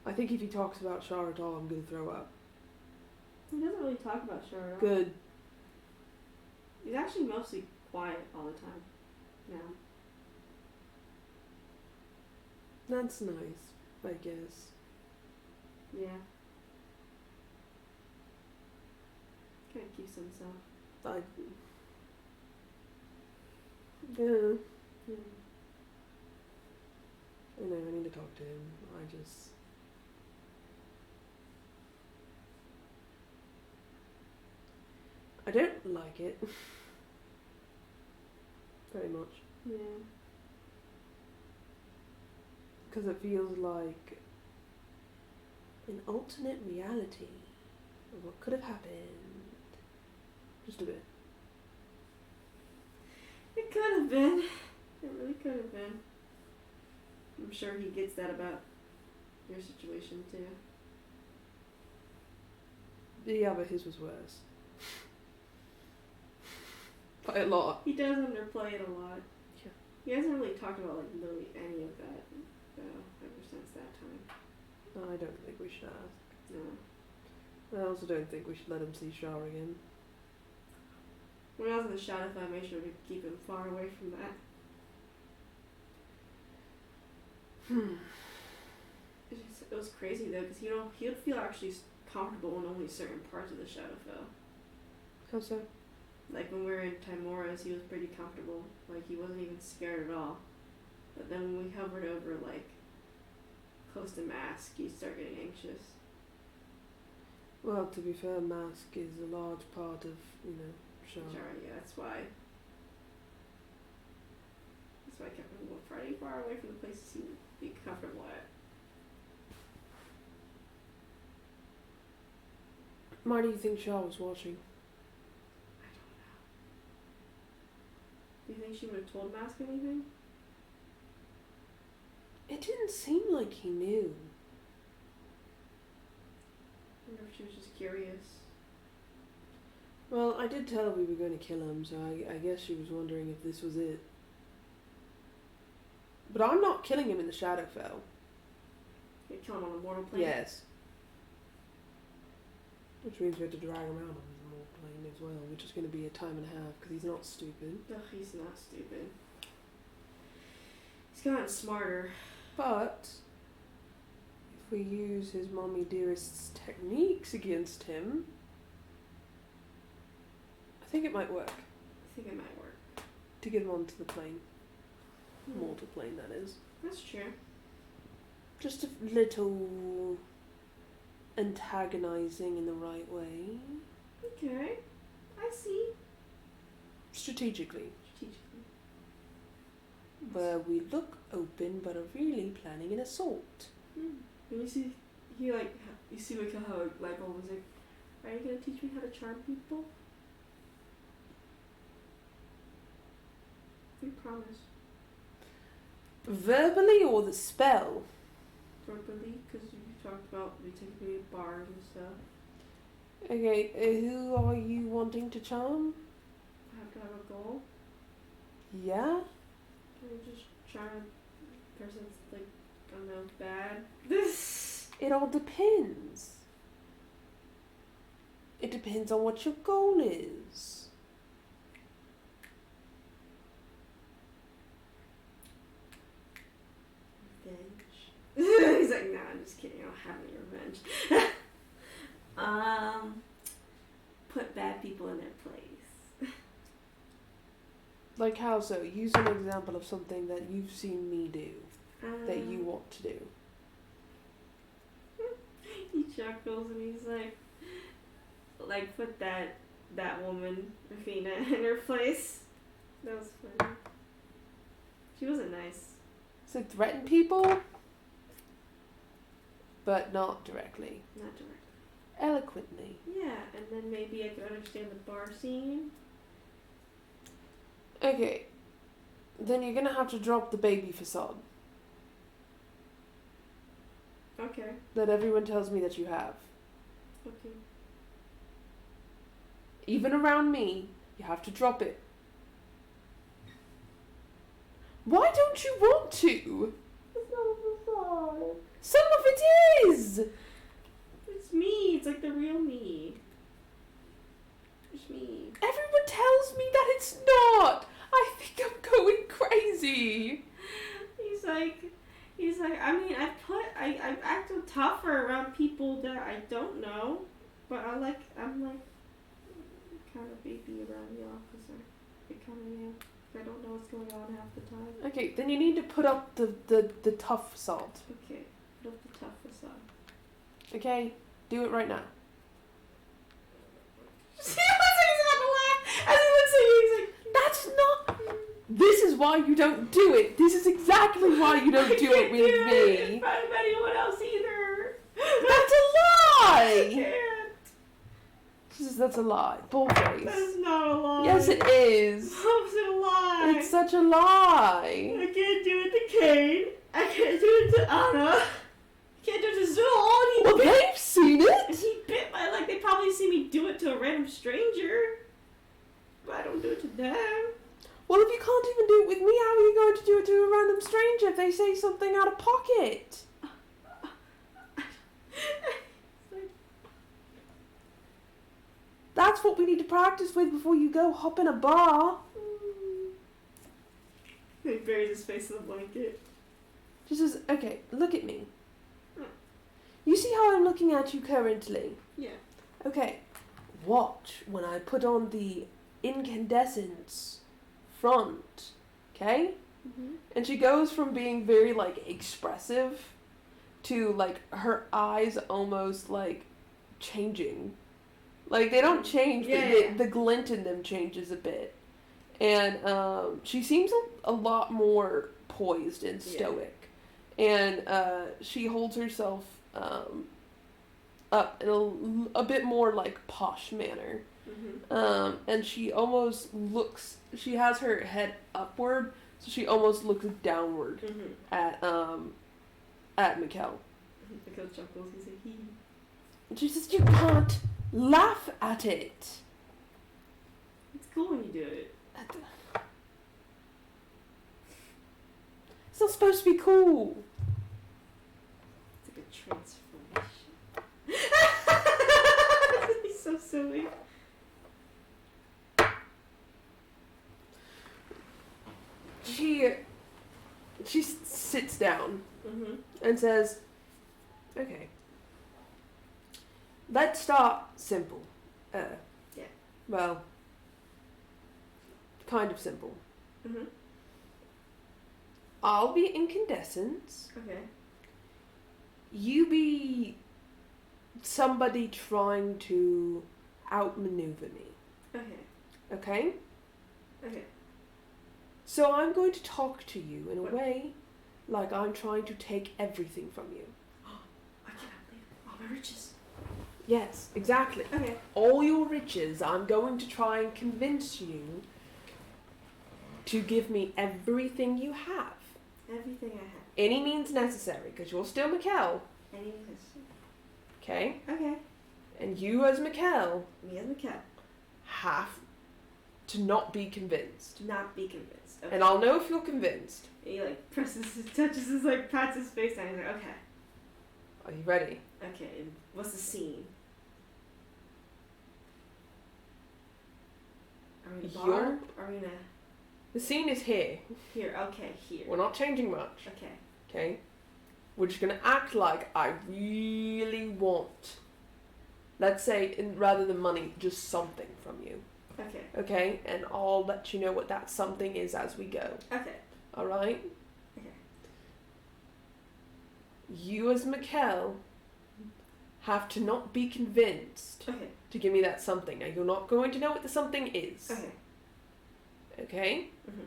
I think if he talks about Shar at all, I'm gonna throw up. He doesn't really talk about Shar at all. Good. He's actually mostly quiet all the time now. That's nice, I guess. Yeah. Kind of keeps himself. Yeah. Hmm. I know, I need to talk to him. I don't like it. Very much. Yeah. Because it feels like an alternate reality of what could have happened. Just a bit. It could have been. It really could have been. I'm sure he gets that about your situation too. Yeah, but his was worse. By a lot. He does underplay it a lot. Yeah. He hasn't really talked about like really any of that ever since that time. No, I don't think we should ask. No. I also don't think we should let him see Shar again. When I was in the Shadowfell, I made sure to keep him far away from that. It was crazy though, because he would feel actually comfortable in only certain parts of the Shadowfell. How so? Like when we were in Timora's, he was pretty comfortable. Like he wasn't even scared at all. But then when we hovered over like close to Mask, he'd start getting anxious. Well, to be fair, Mask is a large part of, Shar. Yeah, that's why. That's why I kept him pretty far away from the places he would be comfortable at. Why do you think Shar was watching? Do you think she would have told Mask anything? It didn't seem like he knew. I wonder if she was just curious. Well, I did tell her we were going to kill him, so I guess she was wondering if this was it. But I'm not killing him in the Shadowfell. You kill him on the mortal plane? Yes. Which means we have to drag him out on the mortal plane as well, which is going to be a time and a half, because he's not stupid. Ugh, he's not stupid. He's gotten smarter. But if we use his mommy dearest's techniques against him, I think it might work. I think it might work. To get him onto the plane. Mortal plane, that is. That's true. Just a little antagonizing in the right way. Okay. I see. Strategically. Strategically. Where we look open but are really planning an assault. And you see, you see like how light bulb was like, are you gonna teach me how to charm people? We promise. Verbally or the spell? Verbally, because you talked about we take me to bars and stuff. Okay, who are you wanting to charm? I have to have a goal. Yeah? Can I just charm a person that's like, I don't know, bad? This. It all depends. It depends on what your goal is. Revenge. He's like, nah, I'm just kidding. I don't have any revenge. Put bad people in their place. Like how so? Use an example of something that you've seen me do that you want to do. You chuckles and he's like put that woman, Rafina, in her place. That was funny. She wasn't nice. It's like threaten people, but not directly. Not directly. Eloquently. Yeah, and then maybe I could understand the bar scene. Okay. Then you're gonna have to drop the baby facade Okay. that everyone tells me that you have. Okay. Even around me, you have to drop it. Why don't you want to? It's not a facade. Some of it is! It's me. It's like the real me. It's me. Everyone tells me that it's not! I think I'm going crazy! He's like, I mean, I acted tougher around people that I don't know, but I'm like kind of baby around y'all because I kind of am. I don't know what's going on half the time. Okay, then you need to put up the tough salt. Okay, put up the tough facade. Okay? Do it right now. He looks like he's about to laugh. As he looks at you, he's like, That's not... This is why you don't do it. This is exactly why you don't do it with in me. front of anyone else either. That's a I lie! can't. That's a lie. That Bullface. is not a lie. Yes, it is. How is it a lie? It's such a lie. I can't do it to Kane. I can't do it to Anna. I can't do it to Zul. Well, they've seen it. He bit my leg. They probably see me do it to a random stranger. But I don't do it to them. Well, if you can't even do it with me, how are you going to do it to a random stranger if they say something out of pocket? That's what we need to practice with before you go hop in a bar. He buries his face in the blanket. Just as, okay, look at me. You see how I'm looking at you currently? Yeah. Okay, watch when I put on the incandescence front, okay? Mm-hmm. And she goes from being very, like, expressive to, like, her eyes almost, like, changing. Like, they don't change, but Yeah. the glint in them changes a bit. And she seems a lot more poised and stoic. And she holds herself up in a bit more, like, posh manner. Mm-hmm. And she almost looks, she has her head upward, so she almost looks downward Mm-hmm. at Mikkel. Because chuckles, he's like, hee. And she says, you can't laugh at it. It's cool when you do it. It's not supposed to be cool. It's like a transformation. He's so silly. She sits down Mm-hmm. and says, okay, let's start simple. Yeah. Well, kind of simple. Mm-hmm. I'll be incandescence. Okay. You be somebody trying to outmaneuver me. Okay. Okay? Okay. So I'm going to talk to you in a What? way like I'm trying to take everything from you. I cannot believe all my riches. Yes, exactly. Okay. All your riches, I'm going to try and convince you to give me everything you have. Everything I have. Any means necessary, because you're still Mikkel, Anything. okay? Okay. And you as Mikkel Me as a cat. have to not be convinced. Not be convinced. Okay. And I'll know if you're convinced. And he like touches his like pats his face down. He's like, okay. Are you ready? Okay. And what's the scene? Are we in a bar? You're- Are we in a The scene is here. here? Okay, here. We're not changing much, Okay. okay? We're just going to act like I really want, let's say, rather than money, just something from you, Okay. okay? And I'll let you know what that something is as we go, Okay. alright? Okay. You as Mikkel have to not be convinced Okay. to give me that something. Now, you're not going to know what the something is. Okay. Okay? Mhm.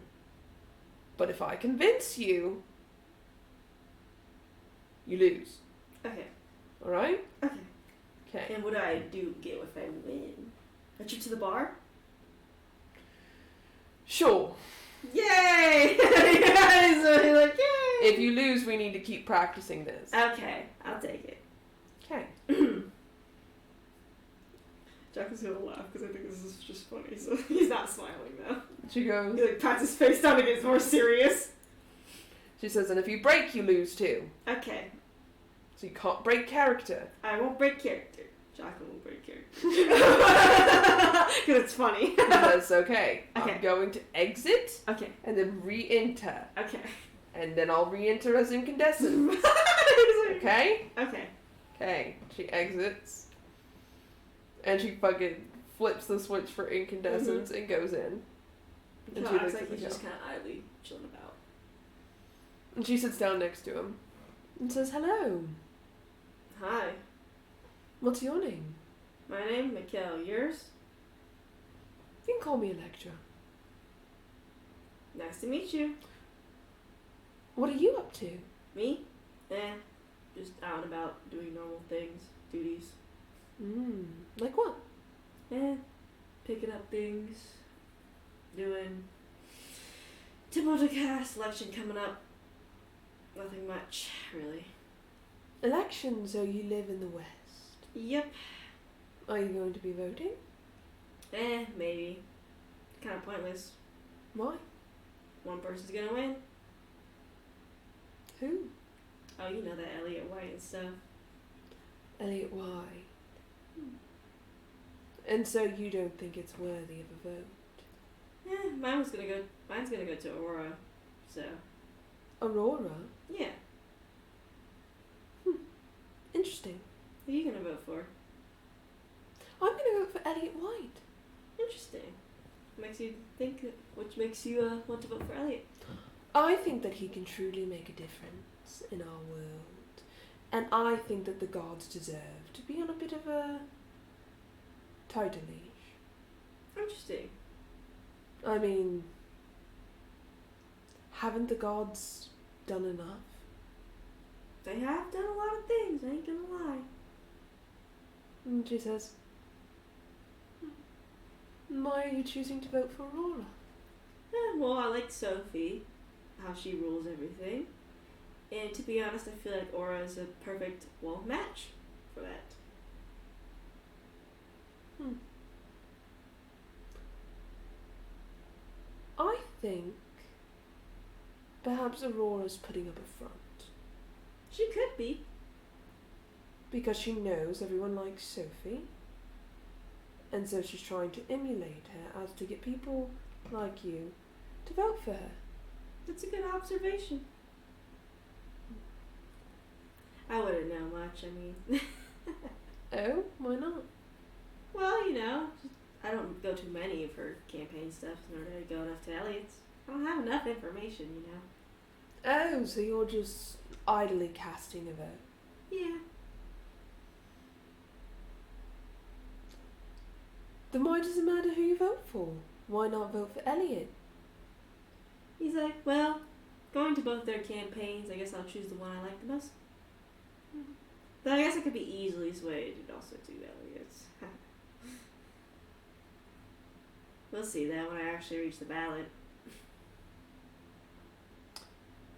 But if I convince you, you lose. Okay. Alright? Okay. Okay. And what do I do get if I win? A trip to the bar? Sure. Yay! Guys are like, yay! If you lose, we need to keep practicing this. Okay, I'll take it. Okay. Jack is gonna laugh because I think this is just funny, so he's not smiling though. She goes, He like pats his face down and gets more serious. she says, and if you break, you lose too. Okay, So you can't break character. I won't break character. Jack won't break character. Because it's funny. He says, okay, Okay. I'm going to exit Okay, and then re-enter. okay. And then I'll re-enter as incandescent. Okay? Okay. Okay. She exits. And she fucking flips the switch for incandescence and goes in. He And kinda she acts looks like at the he's just girl. kind of idly chilling about. And she sits down next to him and says, hello. Hi, What's your name? my name Mikkel. Yours? You can call me Electra. Nice to meet you. What are you up to? Me? Just out and about doing normal things, duties. Like what? Picking up things, doing typical cast election coming up. Nothing much, really. Election, so you live in the West. Yep. Are you going to be voting? Maybe. Kind of pointless. Why? One person's gonna win. Who? Oh, you know that Elliot White and stuff. Elliot White. And so you don't think it's worthy of a vote? Mine's gonna go to Aurora. So, Aurora? yeah. Interesting. Who are you gonna vote for? I'm going to vote for Elliot White. Interesting. Which makes you want to vote for Elliot? I think that he can truly make a difference in our world. And I think that the gods deserve to be on a bit of a tighter leash. Interesting. I mean, haven't the gods done enough? They have done a lot of things, I ain't gonna lie. And she says, why are you choosing to vote for Aurora? Well, I like Sophie, how she rules everything. And to be honest, I feel like Aura is a perfect, match for that. I think perhaps Aurora's putting up a front. She could be. Because she knows everyone likes Sophie. And so she's trying to emulate her as to get people like you to vote for her. That's a good observation. I wouldn't know much, I mean. Oh, why not? Well, you know, I don't go to many of her campaign stuff, nor do I go enough to Elliot's. I don't have enough information, you know. Oh, so you're just idly casting a vote. Yeah. Then why does it matter who you vote for? Why not vote for Elliot? He's like, well, going to both their campaigns, I guess I'll choose the one I like the most. But I guess I could be easily swayed and also do Elliot's. We'll see that when I actually reach the ballot.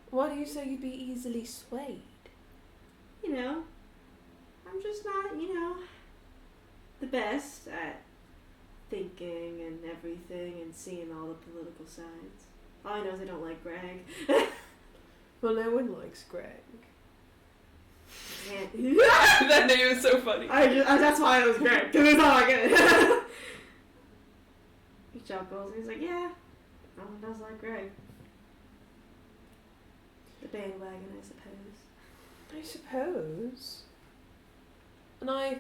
Why do you say you'd be easily swayed? You know, I'm just not, the best at thinking and everything and seeing all the political sides. All I know is I don't like Greg. Well, no one likes Greg. And That name is so funny. that's why it was Greg, because it's all I get. He chuckles and he's like, yeah, no one does like Greg. The bandwagon, I suppose. I suppose. And I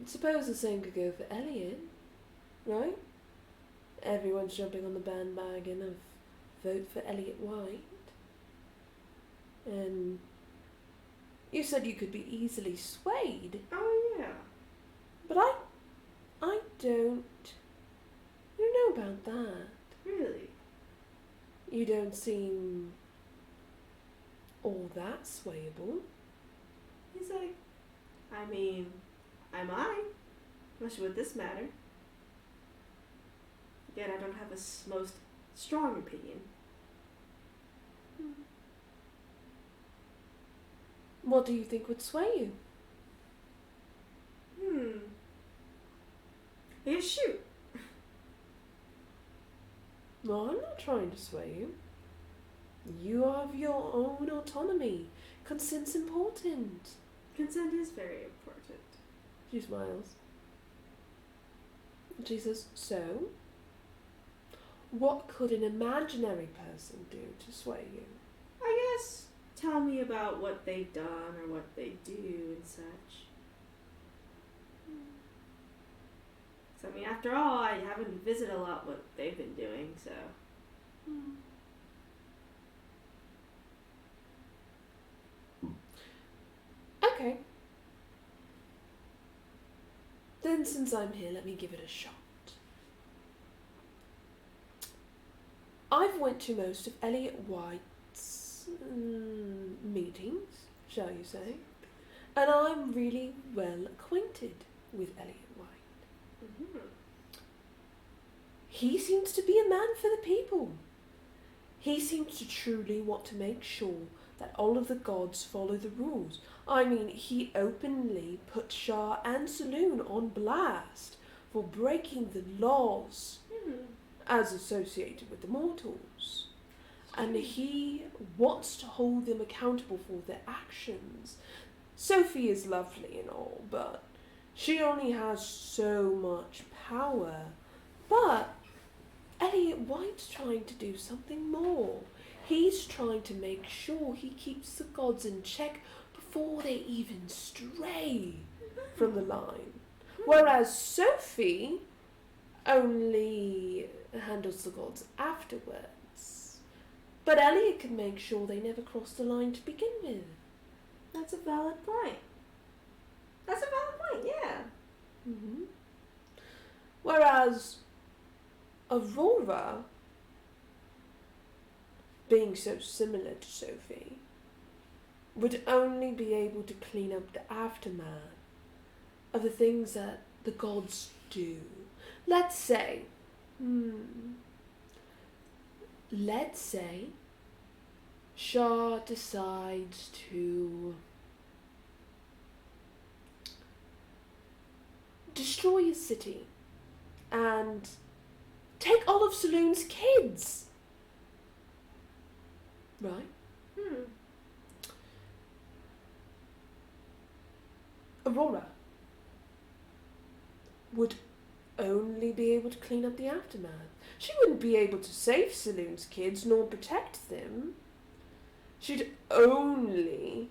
suppose the same could go for Elliot, right? Everyone's jumping on the bandwagon of vote for Elliot White. And You said you could be easily swayed, Oh, yeah. but I don't. You know about that. Really? You don't seem all that swayable. He's like, I mean, I might. Much would this matter? Yet I don't have a most strong opinion. What do you think would sway you? Yeah, shoot. No, I'm not trying to sway you. You have your own autonomy. Consent's important. Consent is very important. She smiles. She says, so? What could an imaginary person do to sway you? I guess tell me about what they've done or what they do and such. So, I mean, after all, I haven't visited a lot what they've been doing, so. Okay. Then since I'm here, let me give it a shot. I've went to most of Elliot White's meetings, shall you say, and I'm really well acquainted with Elliot White. Mm-hmm. He seems to be a man for the people. He seems to truly want to make sure that all of the gods follow the rules. I mean, he openly put Shah and Saloon on blast for breaking the laws as associated with the mortals. And he wants to hold them accountable for their actions. Sophie is lovely and all, but she only has so much power. But Elliot White's trying to do something more. He's trying to make sure he keeps the gods in check before they even stray from the line. Whereas Sophie only handles the gods afterwards. But Elliot can make sure they never cross the line to begin with. That's a valid point. That's a valid point, yeah. Mm-hmm. Whereas Aurora, being so similar to Sophie, would only be able to clean up the aftermath of the things that the gods do. Let's say Shah decides to destroy a city and take all of Saloon's kids. Right? Aurora would only be able to clean up the aftermath. She wouldn't be able to save Saloon's kids nor protect them. She'd only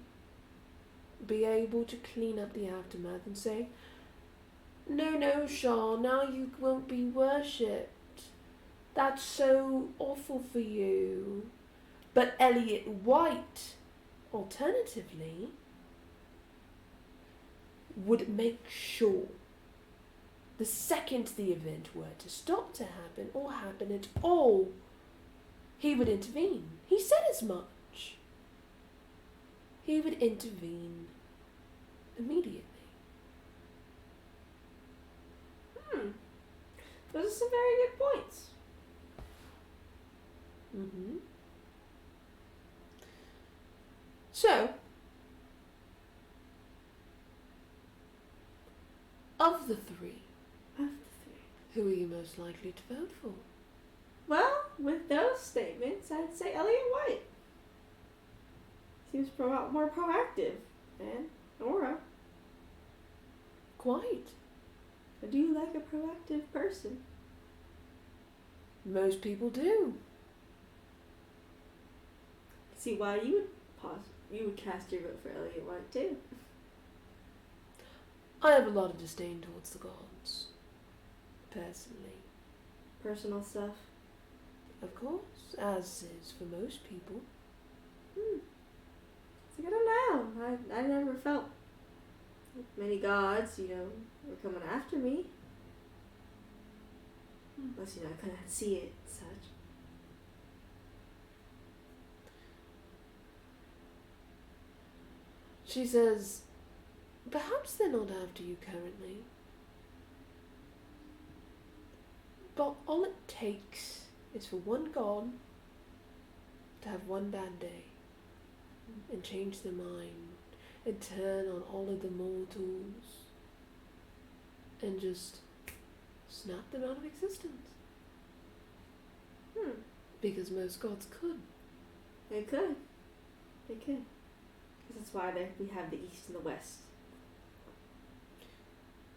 be able to clean up the aftermath and say, no, Shah, now you won't be worshipped. That's so awful for you. But Elliot White, alternatively, would make sure the second the event were to stop to happen or happen at all, he would intervene. He said as much. He would intervene immediately. Those are some very good points. Mm-hmm. So, of the three, who are you most likely to vote for? Well, with those statements, I'd say Elliot White. Seems more proactive than Nora. Quite. I do like a proactive person. Most people do. See why you would cast your vote for Elliot White too. I have a lot of disdain towards the gods, personally. Personal stuff. Of course, as is for most people. like, I don't know. I never felt many gods, were coming after me. Unless, I couldn't see it and such. She says, perhaps they're not after you currently. But all it takes is for one god to have one bad day and change their mind and turn on all of the mortals and just snap them out of existence. Because most gods could. They could. Because that's why we have the East and the West.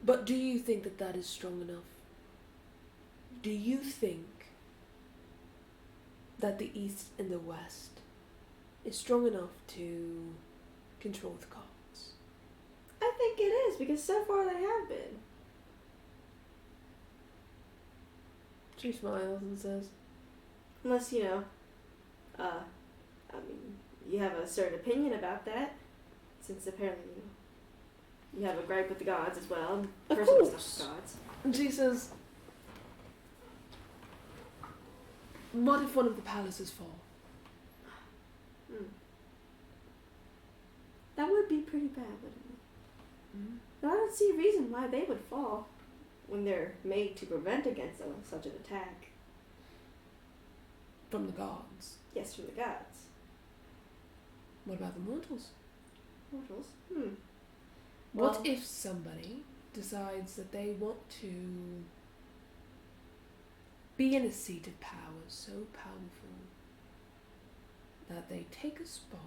But do you think that that is strong enough? Do you think that the East and the West is strong enough to control the gods? I think it is, because so far they have been. She smiles and says, Unless, you have a certain opinion about that, since apparently, you have a gripe with the gods as well, and of personal course. stuff with gods. And she says, what if one of the palaces fall? That would be pretty bad, wouldn't it? Mm-hmm. But I don't see a reason why they would fall when they're made to prevent against such an attack. From the gods. Yes, from the gods. What about the mortals? Mortals? What Well- if somebody decides that they want to be in a seat of power so powerful that they take a spot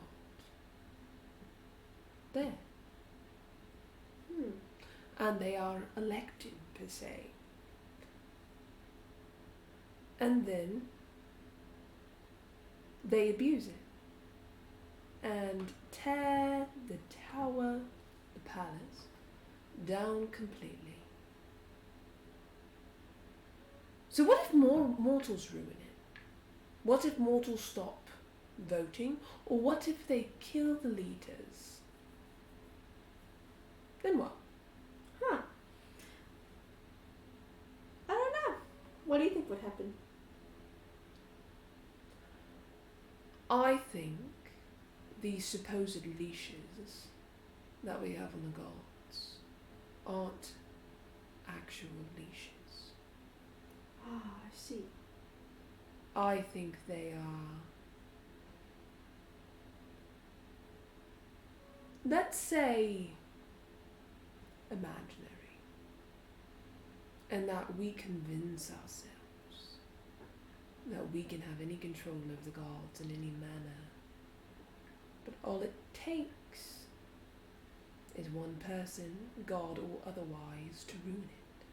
there and they are elected per se, and then they abuse it and tear the tower, the palace, down completely. So what if more mortals ruin it? What if mortals stop voting? Or what if they kill the leaders? Then what? I don't know. What do you think would happen? I think these supposed leashes that we have on the gods aren't actual leashes. Ah, I see. I think they are, let's say, imaginary. And that we convince ourselves that we can have any control over the gods in any manner. But all it takes is one person, god or otherwise, to ruin it.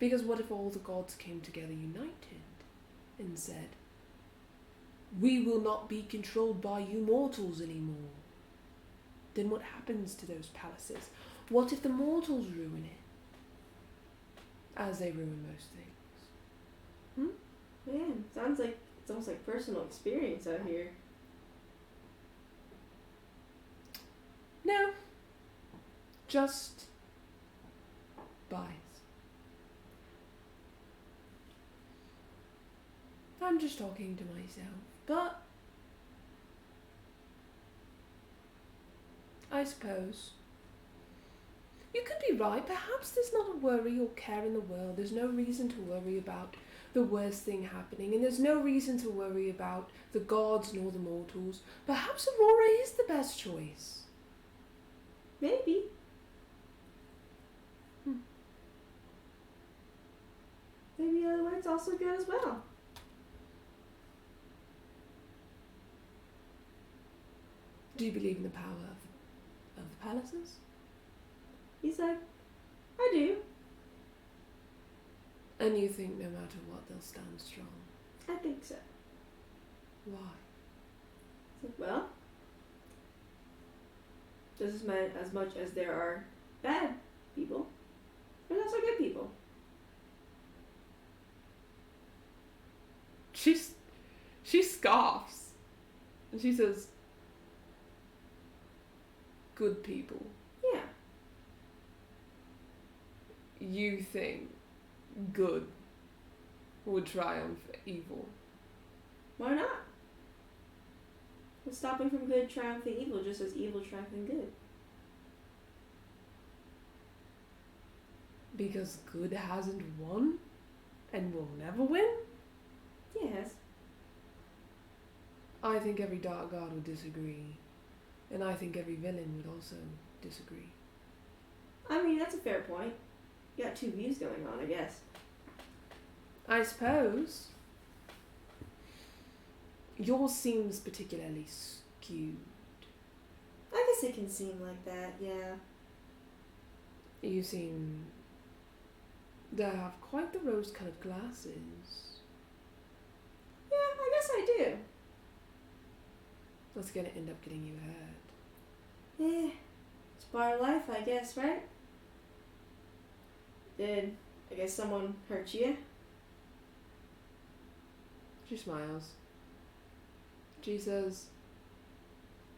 Because what if all the gods came together united and said, we will not be controlled by you mortals anymore? Then what happens to those palaces? What if the mortals ruin it? As they ruin most things. Man, sounds like it's almost like personal experience out here. No. Just bias. I'm just talking to myself, but I suppose you could be right. Perhaps there's not a worry or care in the world. There's no reason to worry about the worst thing happening, and there's no reason to worry about the gods nor the mortals. Perhaps Aurora is the best choice. Maybe. Maybe the other one's also good as well. Do you believe in the power of the palaces? He's like, I do. And you think no matter what, they'll stand strong? I think so. Why? He's like, well, just as much as there are bad people, there's also good people. She scoffs. And she says, good people. Yeah. You think good would triumph evil? Why not? What's stopping from good triumphing evil just as evil triumphing good? Because good hasn't won and will never win? Yes. I think every dark god would disagree. And I think every villain would also disagree. I mean, that's a fair point. You got two views going on, I guess. I suppose. Yours seems particularly skewed. I guess it can seem like that, yeah. You seem to have quite the rose-colored glasses. Yeah, I guess I do. That's gonna end up getting you hurt. Yeah, it's part of life, I guess, right? Did, I guess, someone hurt you? She smiles. She says,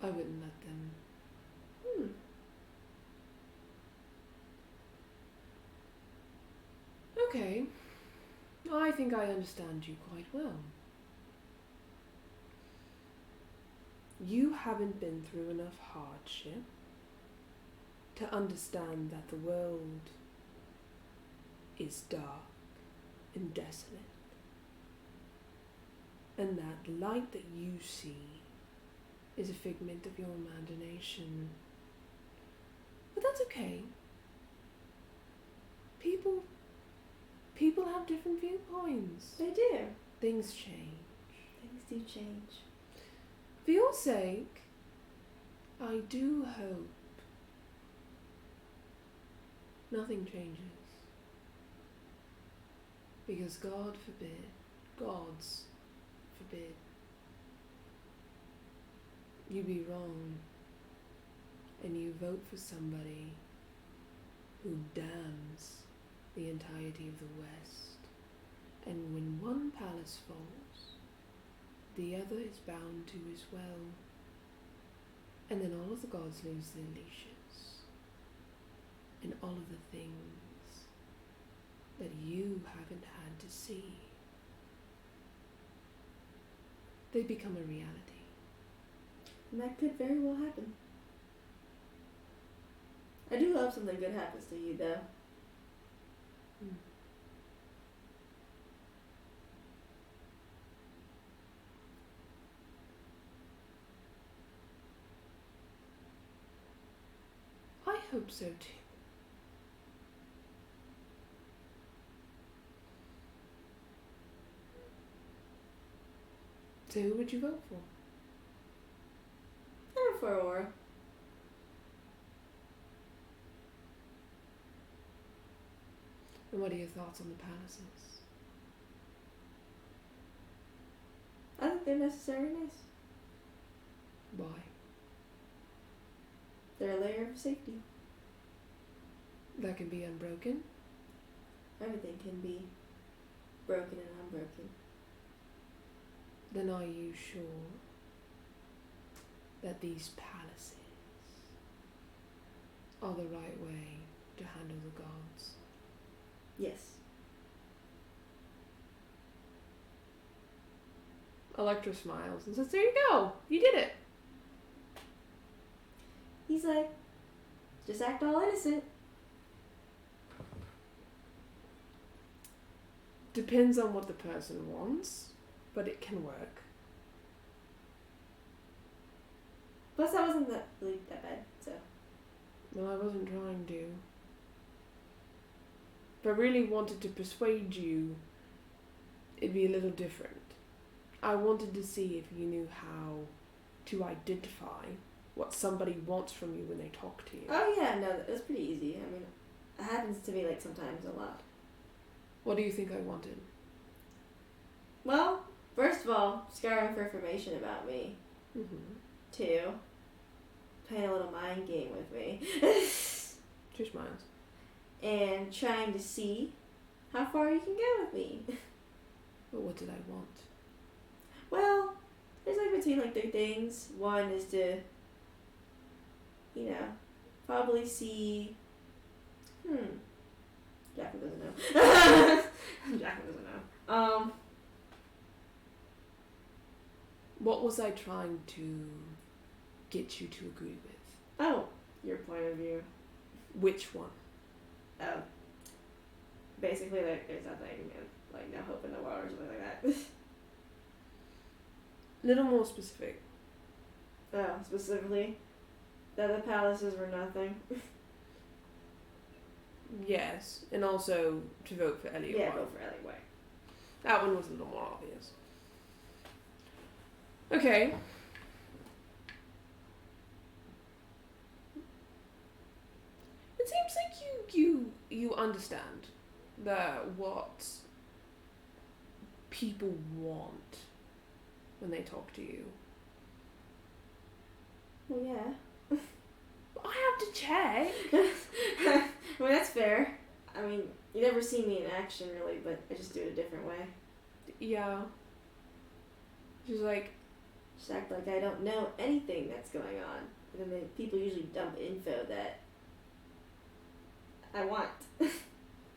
I wouldn't let them. Okay. I think I understand you quite well. You haven't been through enough hardship to understand that the world is dark and desolate. And that light that you see is a figment of your imagination. But that's okay. People have different viewpoints. They do. Things change. Things do change. For your sake, I do hope nothing changes. Because God forbid, gods forbid, you be wrong and you vote for somebody who damns the entirety of the West. And when one palace falls, the other is bound to as well. And then all of the gods lose their leashes. And all of the things that you haven't had to see, they become a reality. And that could very well happen. I do hope something good happens to you, though. I hope so too. So who would you vote for? I vote for Aurora. And what are your thoughts on the palaces? I think they're necessary and nice. Why? They're a layer of safety. That can be unbroken? Everything can be broken and unbroken. Then are you sure that these palaces are the right way to handle the gods? Yes. Electra smiles and says, there you go, you did it. He's like, just act all innocent. Depends on what the person wants, but it can work. Plus, that wasn't really that bad, so. Well, I wasn't trying to. If I really wanted to persuade you, it'd be a little different. I wanted to see if you knew how to identify what somebody wants from you when they talk to you. Oh yeah, no, it was pretty easy. I mean, it happens to me like sometimes a lot. What do you think I wanted? Well, first of all, scouring for information about me. Mm-hmm. 2, playing a little mind game with me. She smiles. And trying to see how far you can go with me. But what did I want? Well, there's like between like 3 things. One is to, probably see. Jacqueline doesn't know. Jacqueline doesn't know. What was I trying to get you to agree with? Oh, your point of view. Which one? Oh. Basically, like, there's nothing, and, like, no hope in the world or something like that. Little more specific. Oh, specifically? That the palaces were nothing? Yes, and also to vote for Elliot Yeah, White. vote for Elliot White. That one was a little more obvious. Okay. It seems like you understand that what people want when they talk to you. Well, yeah. I have to check. I mean, that's fair. I mean, you never see me in action, really, but I just do it a different way. Yeah. She's like, Just act like I don't know anything that's going on. And then people usually dump info that I want.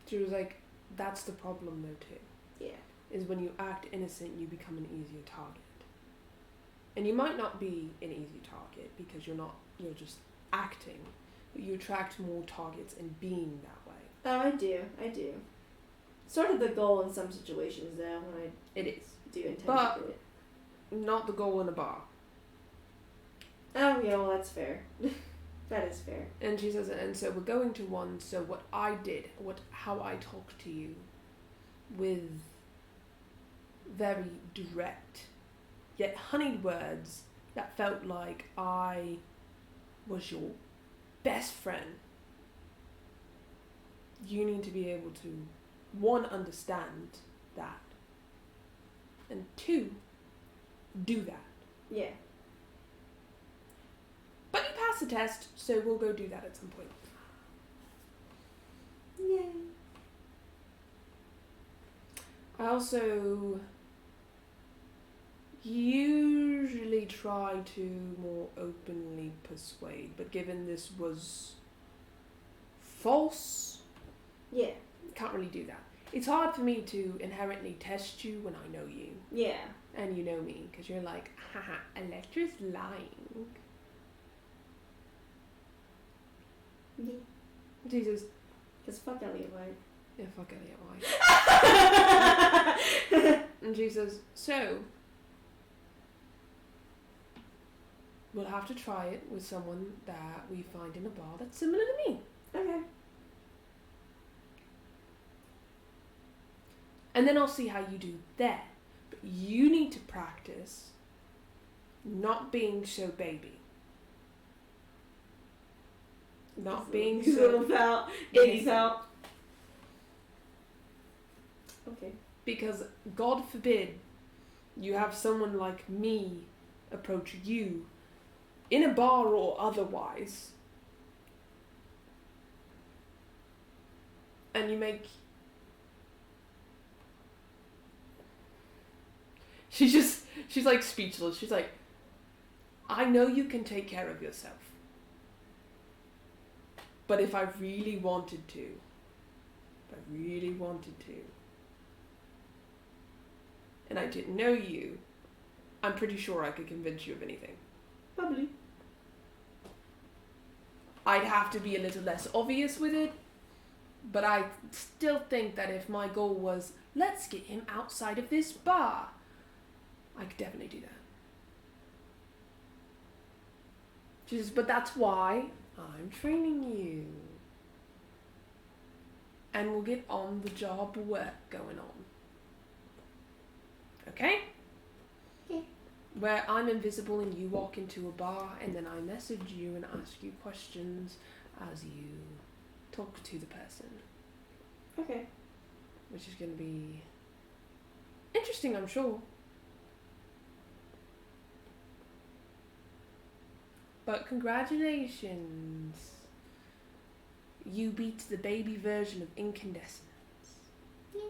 she was like, that's the problem though too. Yeah. Is when you act innocent, you become an easier target. And you might not be an easy target because you're just acting, but you attract more targets in being that way. Oh, I do. Sort of the goal in some situations, though, when I It is. do intend But- to do it. Not the goal in a bar. Oh, yeah, well, that's fair. That is fair. And she says, and so we're going to one, so what I did, how I talked to you with very direct, yet honeyed words that felt like I was your best friend. You need to be able to, one, understand that, and two, do that. Yeah. But you passed the test, so we'll go do that at some point. Yay. I also usually try to more openly persuade, but given this was false, Yeah. can't really do that. It's hard for me to inherently test you when I know you, Yeah. and you know me, because you're like, haha, Electra's lying. Yeah. Jesus. Because fuck Elliot White. Yeah, fuck Elliot White. And she says, so, we'll have to try it with someone that we find in a bar that's similar to me. Okay. And then I'll see how you do there. But you need to practice not being so baby. Not being little so... pal. Baby pal. Okay. Because, God forbid, you have someone like me approach you, in a bar or otherwise, and you make... She's like speechless. She's like, I know you can take care of yourself. But if I really wanted to, and I didn't know you, I'm pretty sure I could convince you of anything. Probably. I'd have to be a little less obvious with it, but I still think that if my goal was, let's get him outside of this bar, I could definitely do that. She says, but that's why I'm training you. And we'll get on the job work going on. Okay? Okay. Where I'm invisible and you walk into a bar and then I message you and ask you questions as you talk to the person. Okay. Which is going to be interesting, I'm sure. But congratulations. You beat the baby version of incandescence. Yeah.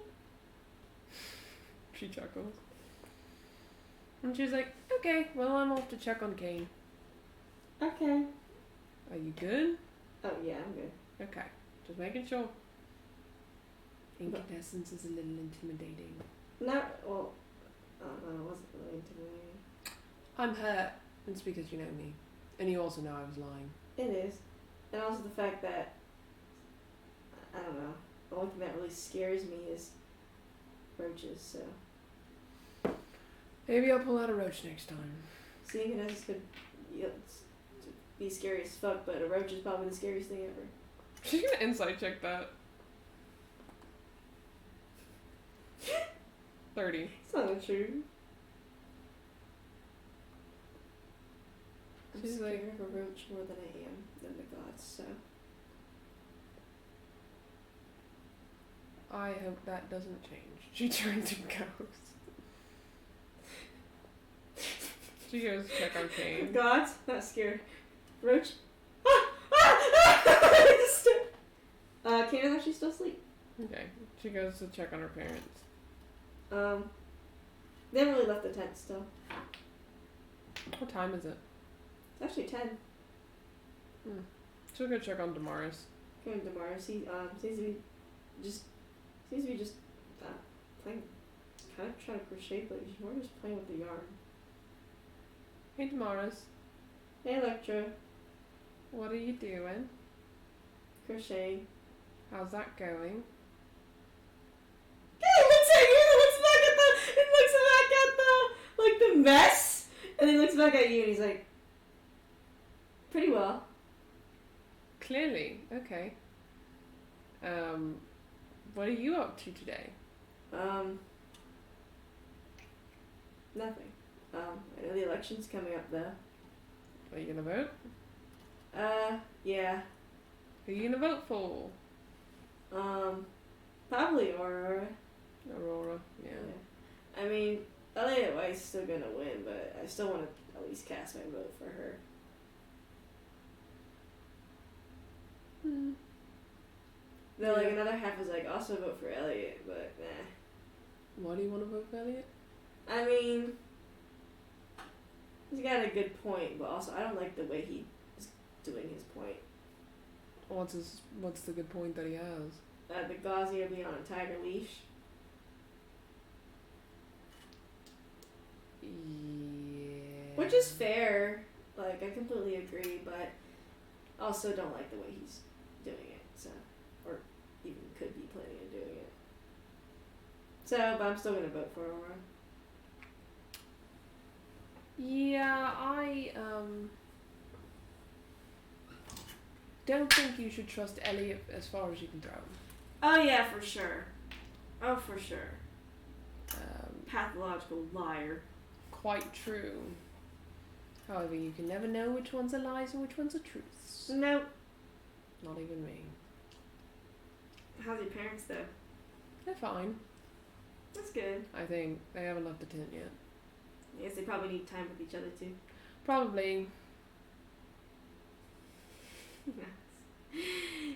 She chuckles. And she's like, okay, well, I'm off to check on Kane. Okay. Are you good? Oh yeah, I'm good. Okay, just making sure. Incandescence is a little intimidating. No, well, I don't know, it wasn't really intimidating. I'm hurt. It's because you know me. And you also know I was lying. It is. And also the fact that, I don't know, the only thing that really scares me is roaches, so. Maybe I'll pull out a roach next time. Seeing it as could be scary as fuck, but a roach is probably the scariest thing ever. She's gonna insight check that. 30. It's not true. I'm She's scared like- of a roach more than I am than the gods, so. I hope that doesn't change. She turns and goes. She goes check Arcane. Gods? Not scared. Roach? Canda's actually still asleep. Okay. She goes to check on her parents. They haven't really left the tent still. What time is it? It's actually 10. She'll go check on Damaris. Going to Mars. He seems to be just playing, kind of trying to crochet, but he's more just playing with the yarn. Hey Damaris. Hey Electra, What are you doing? crocheting. How's that going? He looks at you. He looks back at the mess, and he looks back at you, and he's like, pretty well. Clearly. Okay. What are you up to today? Nothing. I know the election's coming up though. Are you gonna vote? Yeah. Who are you gonna vote for? Probably Aurora. Aurora. Yeah. I mean, Elliot White's still gonna win, but I still want to at least cast my vote for her. Though, like, another half is like, also vote for Elliot, but nah. Why do you want to vote for Elliot? I mean, he's got a good point, but also I don't like the way he is doing his point. What's the good point that he has? The Gauzier being on a tiger leash. Yeah. Which is fair. Like, I completely agree, but also don't like the way he's doing it, so. Or even could be planning on doing it. So, but I'm still gonna vote for Aurora. Yeah, I don't think you should trust Elliot as far as you can throw him. Oh, yeah, for sure. Oh, for sure. Um, Pathological liar. quite true. However, you can never know which ones are lies and which ones are truths. Nope. Not even me. How's your parents, though? They're fine. That's good. I think they haven't left the tent yet. I guess they probably need time with each other, too. Probably.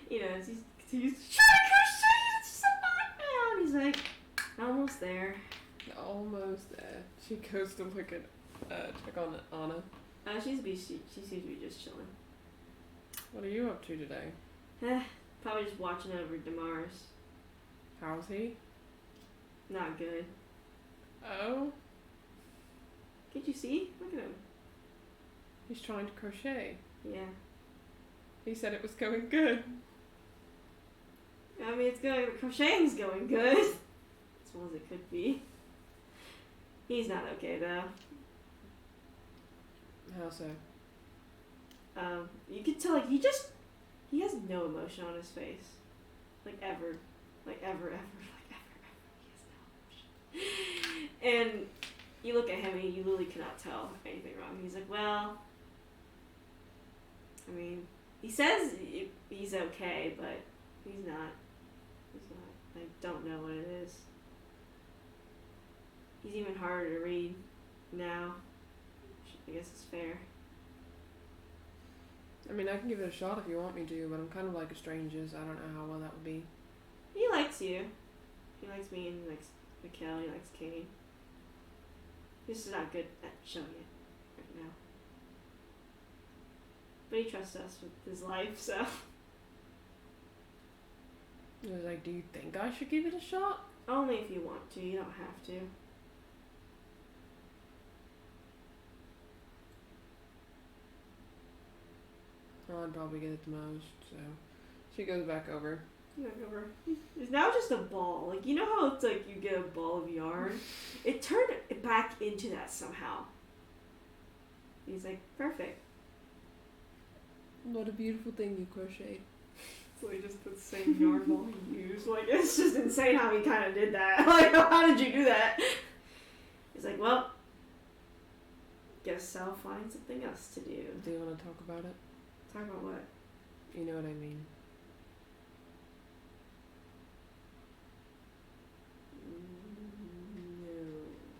You know, he's trying to crochet, it's so hard now. And he's like, almost there. Almost there. She goes to look at check on Anna. She seems to be just chilling. What are you up to today? Probably just watching over Damaris. How's he? Not good. Oh, Can't you see? Look at him. he's trying to crochet. Yeah. He said it was going good. I mean, the crocheting's going good. As well as it could be. He's not okay, though. How so? You could tell, like, he has no emotion on his face. Like, ever. Like, ever. He has no emotion. And you look at him and you literally cannot tell anything wrong. He's like, well, I mean, he says he's okay, but he's not. I don't know what it is. He's even harder to read now. I guess it's fair. I mean, I can give it a shot if you want me to, but I'm kind of like a stranger, so I don't know how well that would be. He likes you. He likes me and he likes Mikkel, he likes Kane. He's just not good at showing it right now. But he trusts us with his life, so. I was like, do you think I should give it a shot? Only if you want to. You don't have to. Oh, I'd probably get it the most, so she goes back over. It's now just a ball. Like, you know how it's like you get a ball of yarn? It turned it back into that somehow. He's like, perfect. What a beautiful thing you crocheted. So he just put the same yarn ball he used. Like, it's just insane how he kind of did that. Like, how did you do that? He's like, well, guess I'll find something else to do. Do you want to talk about it? Talk about what? You know what I mean.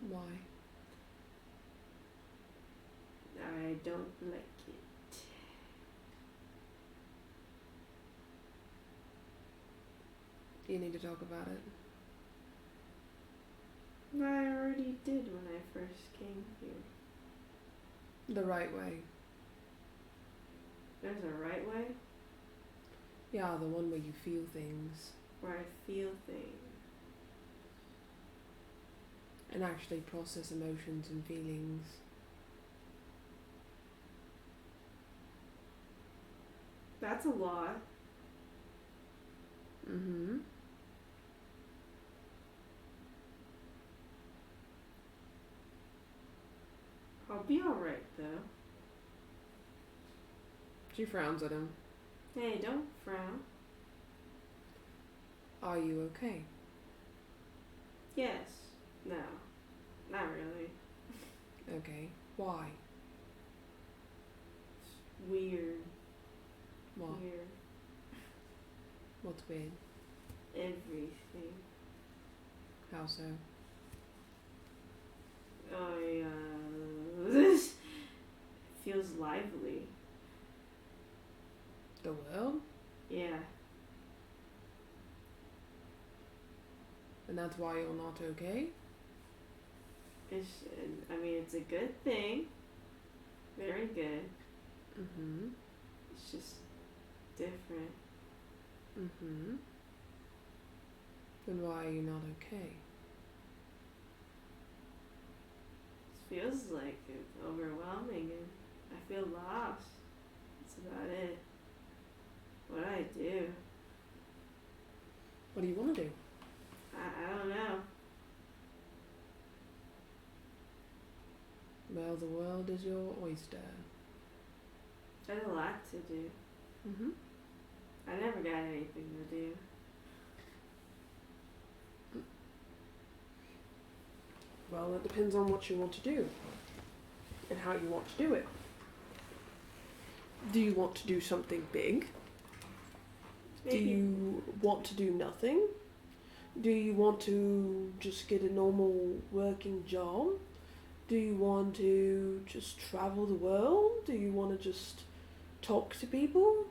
No. Why? I don't like it. You need to talk about it. I already did when I first came here. The right way. There's a right way Yeah, the one where you feel things. where I feel things. And actually process emotions and feelings. That's a lot. Mm-hmm. I'll be alright though. She frowns at him. Hey, don't frown. Are you okay? Yes. No. Not really. Okay. Why? It's weird. What? Weird. What's weird? Everything. How so? This feels lively. The world? Yeah. And that's why you're not okay? It's a good thing. Very good. Mm-hmm. It's just different. Mm-hmm. Then why are you not okay? It feels like it's overwhelming and I feel lost. That's about it. What do I do? What do you want to do? I don't know. Well, the world is your oyster. There's a lot to do. Mm-hmm. I never got anything to do. Well, it depends on what you want to do. And how you want to do it. Do you want to do something big? Maybe. Do you want to do nothing? Do you want to just get a normal working job? Do you want to just travel the world? Do you want to just talk to people?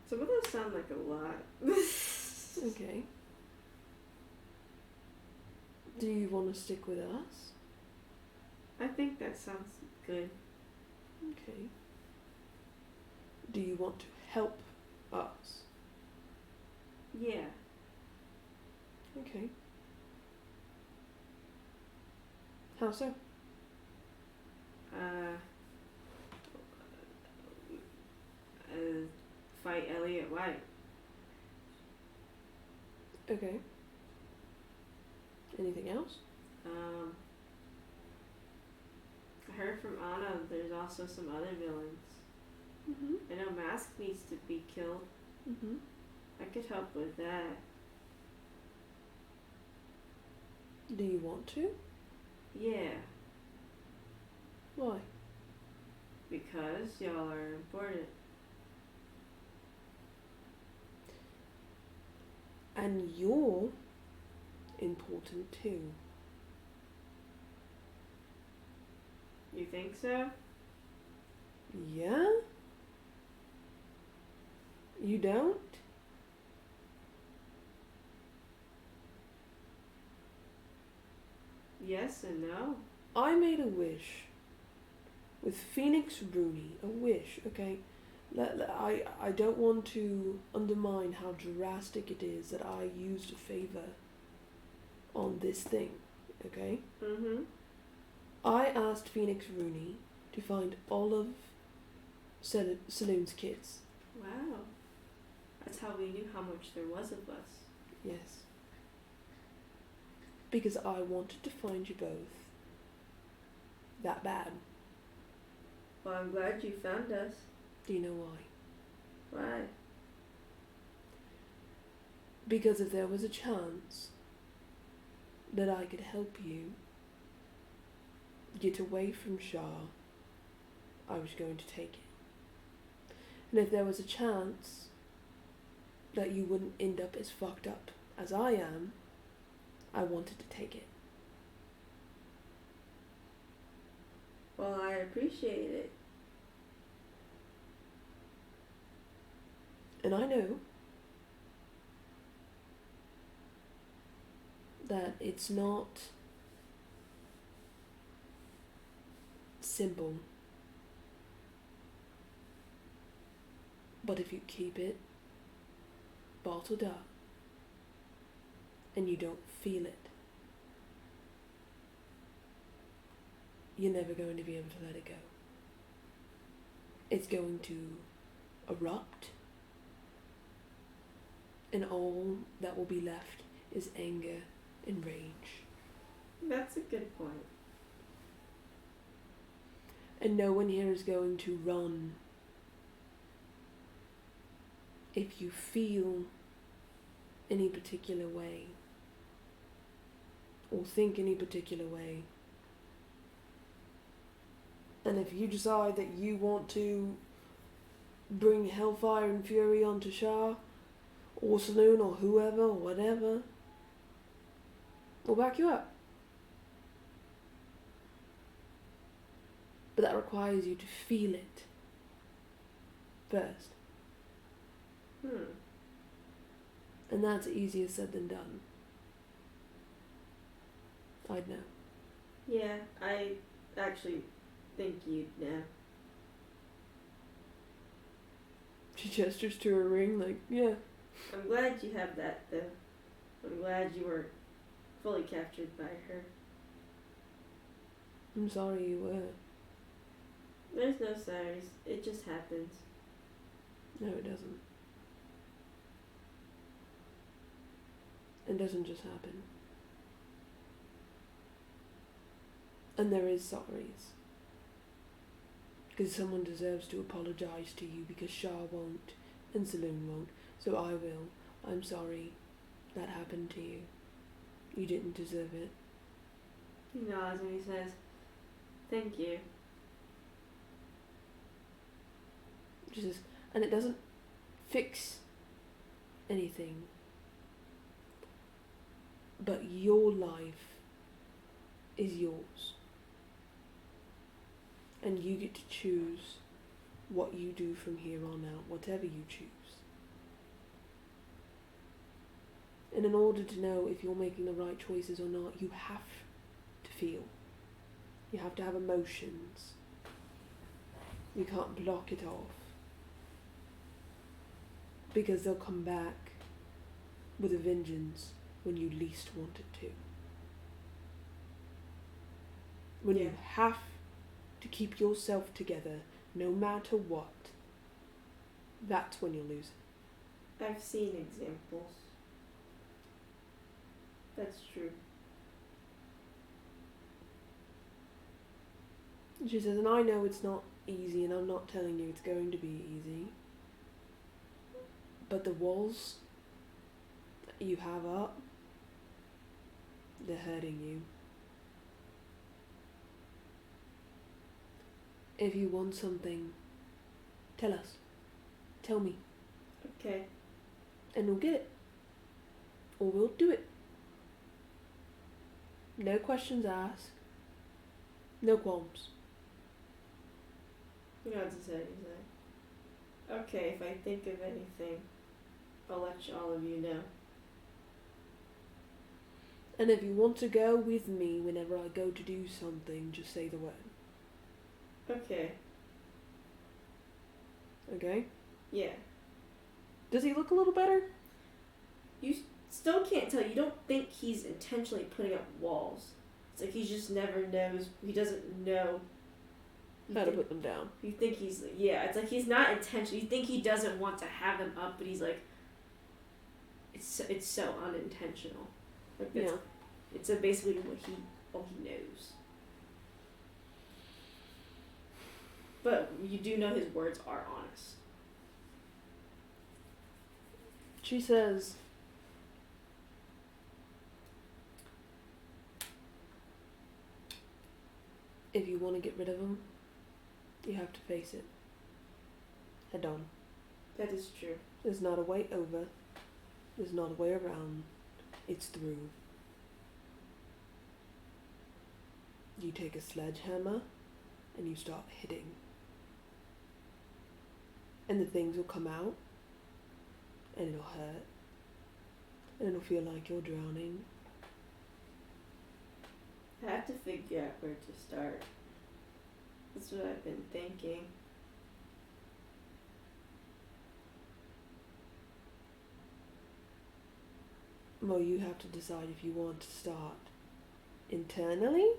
Some of those sound like a lot. Okay. Do you want to stick with us? I think that sounds good. Okay. Do you want to help us? Yeah. Okay. How so? Fight Elliot White. Okay. Anything else? I heard from Anna there's also some other villains. Mm-hmm. I know Mask needs to be killed. Mm-hmm. I could help with that. Do you want to? Yeah, Why? because y'all are important. And you're important too. You think so? Yeah? You don't? Yes and no. I made a wish with Phoenix Rooney, a wish, okay? I don't want to undermine how drastic it is that I used a favor on this thing, okay? Mm-hmm. I asked Phoenix Rooney to find all of Saloon's kids. Wow. That's how we knew how much there was of us. Yes. Because I wanted to find you both that bad. Well, I'm glad you found us. Do you know why? Why? Because if there was a chance that I could help you get away from Shah, I was going to take it. And if there was a chance that you wouldn't end up as fucked up as I am, I wanted to take it. Well, I appreciate it. And I know that it's not simple, but if you keep it bottled up and you don't feel it, you're never going to be able to let it go. It's going to erupt, and all that will be left is anger and rage. That's a good point. And no one here is going to run. If you feel any particular way, or think any particular way, and if you decide that you want to bring hellfire and fury onto Shah, or Saloon, or whoever, or whatever, we'll back you up. But that requires you to feel it first. And that's easier said than done. I'd know. Yeah, I actually think you'd know. She gestures to her ring like, yeah. I'm glad you have that, though. I'm glad you weren't fully captured by her. I'm sorry you were. There's no sorries. It just happens. No, it doesn't. It doesn't just happen. And there is sorries. Because someone deserves to apologise to you, because Shah won't and Saloon won't. So I will. I'm sorry that happened to you. You didn't deserve it. He nods and he says, "Thank you." She says, and it doesn't fix anything. But your life is yours. And you get to choose what you do from here on out, whatever you choose. And in order to know if you're making the right choices or not, you have to feel. You have to have emotions. You can't block it off. Because they'll come back with a vengeance when you least want it to. When you have to keep yourself together, no matter what, that's when you lose it. I've seen examples. That's true. She says, and I know it's not easy, and I'm not telling you it's going to be easy, but the walls that you have up, they're hurting you. If you want something, tell us. Tell me. Okay. And we'll get it. Or we'll do it. No questions asked. No qualms. He nods his head. He's like, "Okay, if I think of anything, I'll let all of you know." And if you want to go with me whenever I go to do something, just say the word. Okay. Okay. Yeah. Does he look a little better? You still can't tell. You don't think he's intentionally putting up walls. It's like he just never knows. He doesn't know How to put them down. You think he's it's like he's not intentional. You think he doesn't want to have them up, but he's like, it's so unintentional. Like it's basically all he knows. But you do know his words are honest. She says, if you want to get rid of them, you have to face it head on. That is true. There's not a way over. There's not a way around. It's through. You take a sledgehammer and you start hitting. And the things will come out and it'll hurt. And it'll feel like you're drowning. I have to figure out where to start. That's what I've been thinking. Well, you have to decide if you want to start internally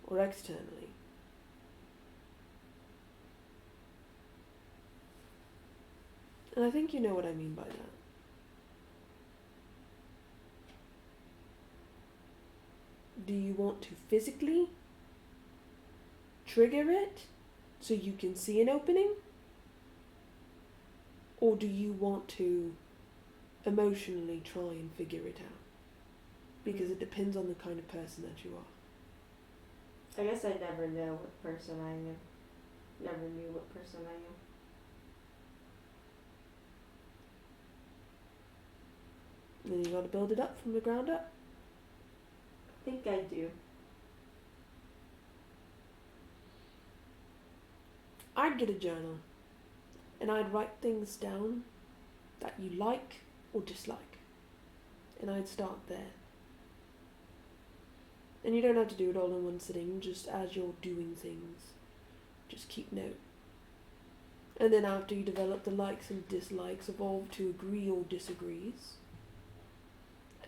or externally. And I think you know what I mean by that. Do you want to physically trigger it so you can see an opening? Or do you want to emotionally try and figure it out? Because it depends on the kind of person that you are. I guess I never know what person I am. Never knew what person I am. Then you got to build it up from the ground up. I think I do. I'd get a journal and I'd write things down that you like or dislike. And I'd start there. And you don't have to do it all in one sitting, just as you're doing things. Just keep note. And then after you develop the likes and dislikes, evolve to agree or disagrees.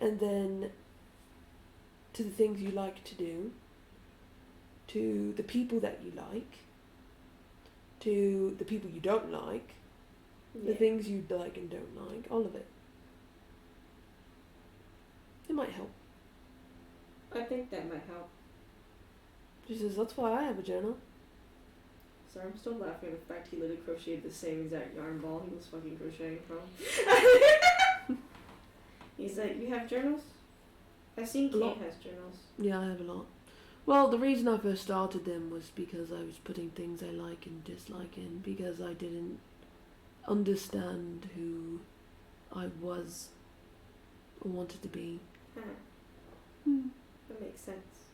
And then to the things you like to do, to the people that you like, to the people you don't like, the things you like and don't like, all of it. It might help. I think that might help. She says, that's why I have a journal. Sorry, I'm still laughing at the fact he literally crocheted the same exact yarn ball he was fucking crocheting from. He's like, you have journals? I've seen Kate has journals. Yeah, I have a lot. Well, the reason I first started them was because I was putting things I like and dislike in, because I didn't understand who I was or wanted to be. That makes sense.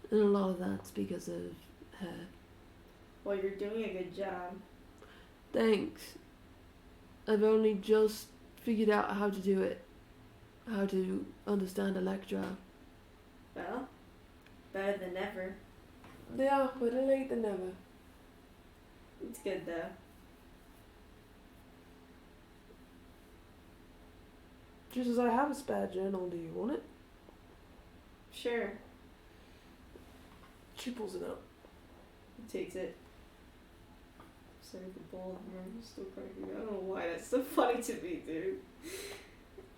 And a lot of that's because of her. Well, you're doing a good job. Thanks. I've only just figured out how to do it. How to understand Electra. Well, better than never. Yeah, better late than never. It's good though. Just as I have a spare journal, do you want it? Sure. She pulls it out. He takes it. Sorry for bold. I'm still cracking. I don't know why that's so funny to me, dude.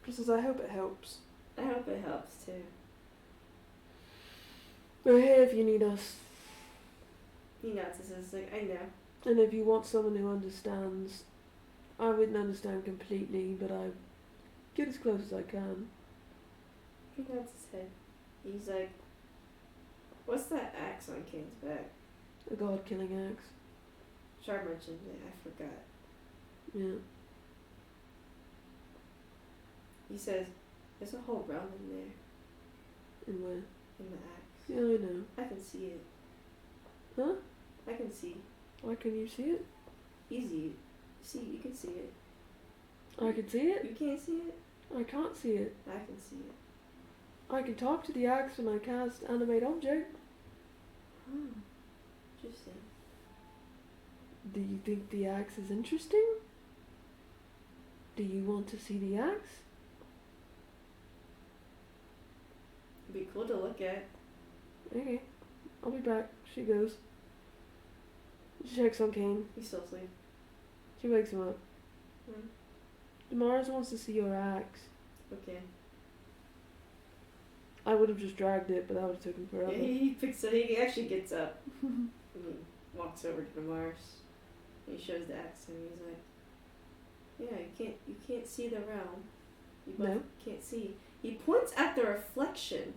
Just as I hope it helps. I hope it helps too. We're here if you need us. He nods and says, like, I know. And if you want someone who understands, I wouldn't understand completely, but I get as close as I can. He nods his head. He's like, what's that axe on Kane's back? A god-killing axe. Char mentioned it, I forgot. Yeah. He says, there's a whole realm in there. In where? In the axe. Yeah, I know. I can see it. Huh? I can see. Why can you see it? Easy. See, you can see it. I can see it? You can't see it? I can't see it. I can see it. I can talk to the axe when I cast animate object. Hmm. Interesting. Do you think the axe is interesting? Do you want to see the axe? It'd be cool to look at. Okay, I'll be back. She goes. She checks on Kane. He's still asleep. She wakes him up. Hmm. Damaris wants to see your axe. Okay. I would have just dragged it, but that would have taken forever. Yeah, he picks up. He actually gets up and he walks over to Mars. He shows the axe and he's like, "Yeah, you can't see the realm. You both No. can't see." He points at the reflection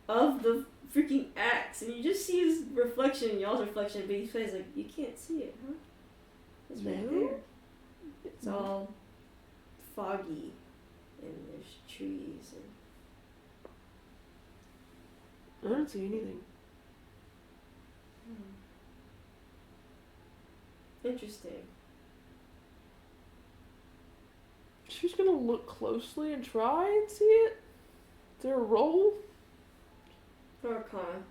of the freaking axe, and you just see his reflection, y'all's reflection, but he's like, "You can't see it, huh? It's right No. there. It's all foggy, and there's trees and." I don't see anything. Interesting. She's gonna look closely and try and see it. Is there a roll? For Arcana.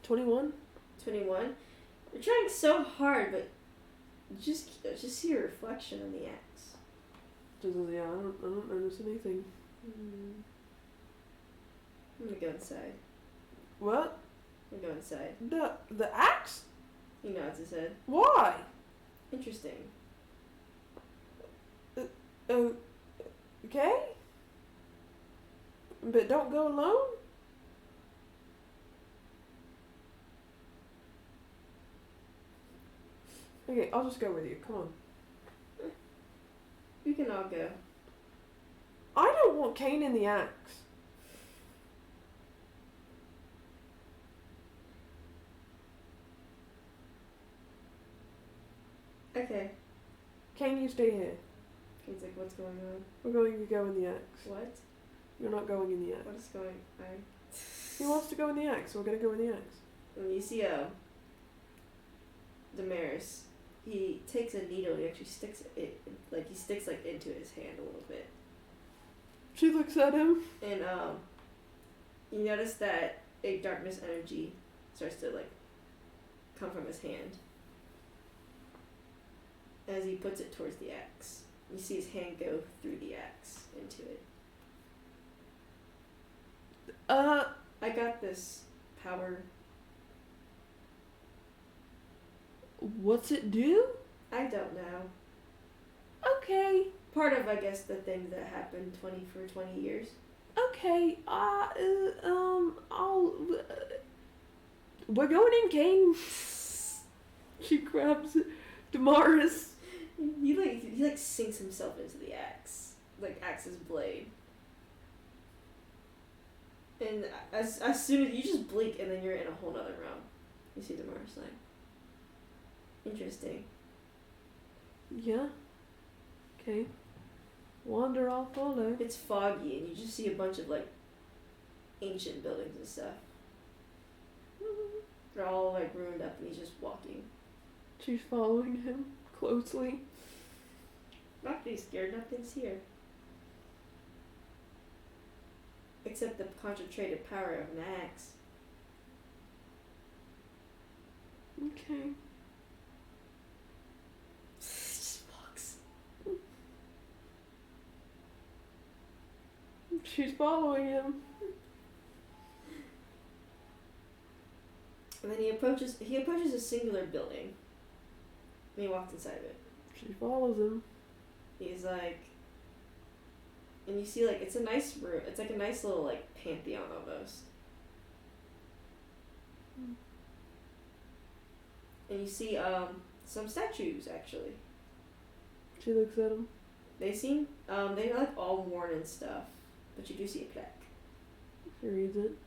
21? 21. You're trying so hard, but just see your reflection in the axe. Yeah, I don't notice anything. I'm gonna go inside. What? I'm gonna go inside. The axe? He nods his head. Why? Interesting. Okay. But don't go alone? Okay, I'll just go with you. Come on. We can all go. I don't want Kane in the axe. Okay. Kane, you stay here. He's like, "What's going on? We're going to go in the axe. What? You're not going in the axe. What is going on?" He wants to go in the axe, so we're going to go in the axe. And you see Damaris. He takes a needle and he actually sticks it, like he sticks like into his hand a little bit. She looks at him. And you notice that a darkness energy starts to like come from his hand as he puts it towards the axe. You see his hand go through the axe into it. I got this power. What's it do? I don't know. Okay. Part of, I guess, the things that happened for 20 years. Okay. We're going in, Kane. She grabs Damaris. He sinks himself into the axe, like axe's blade. And as soon as you just blink, and then you're in a whole nother realm. You see Damaris like. Interesting. Yeah. Okay. Wander, I'll follow. It's foggy, and you just see a bunch of like ancient buildings and stuff. They're all like ruined up, and he's just walking. She's following him closely. Not be scared. Nothing's here. Except the concentrated power of an axe. Okay. Just walks. She's following him. And then he approaches a singular building. And he walks inside of it. She follows him. He's like, and you see like it's a nice room. It's like a nice little like pantheon almost. And you see some statues actually. She looks at him. They seem they're like all worn and stuff, but you do see a plaque. She reads it.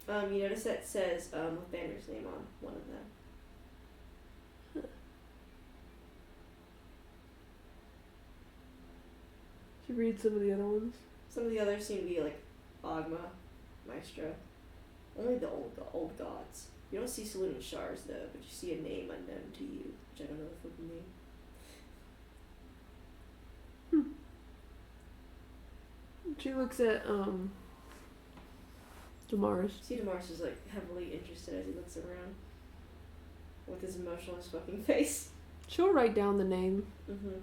You notice that says Lathander's name on one of them. She reads some of the other ones. Some of the others seem to be like Agma, Maestra. Only the old gods. You don't see Saloon and Shars though, but you see a name unknown to you, which I don't know the fucking name. She looks at Damaris. See, Damaris is like heavily interested as he looks around with his emotionless fucking face. She'll write down the name. And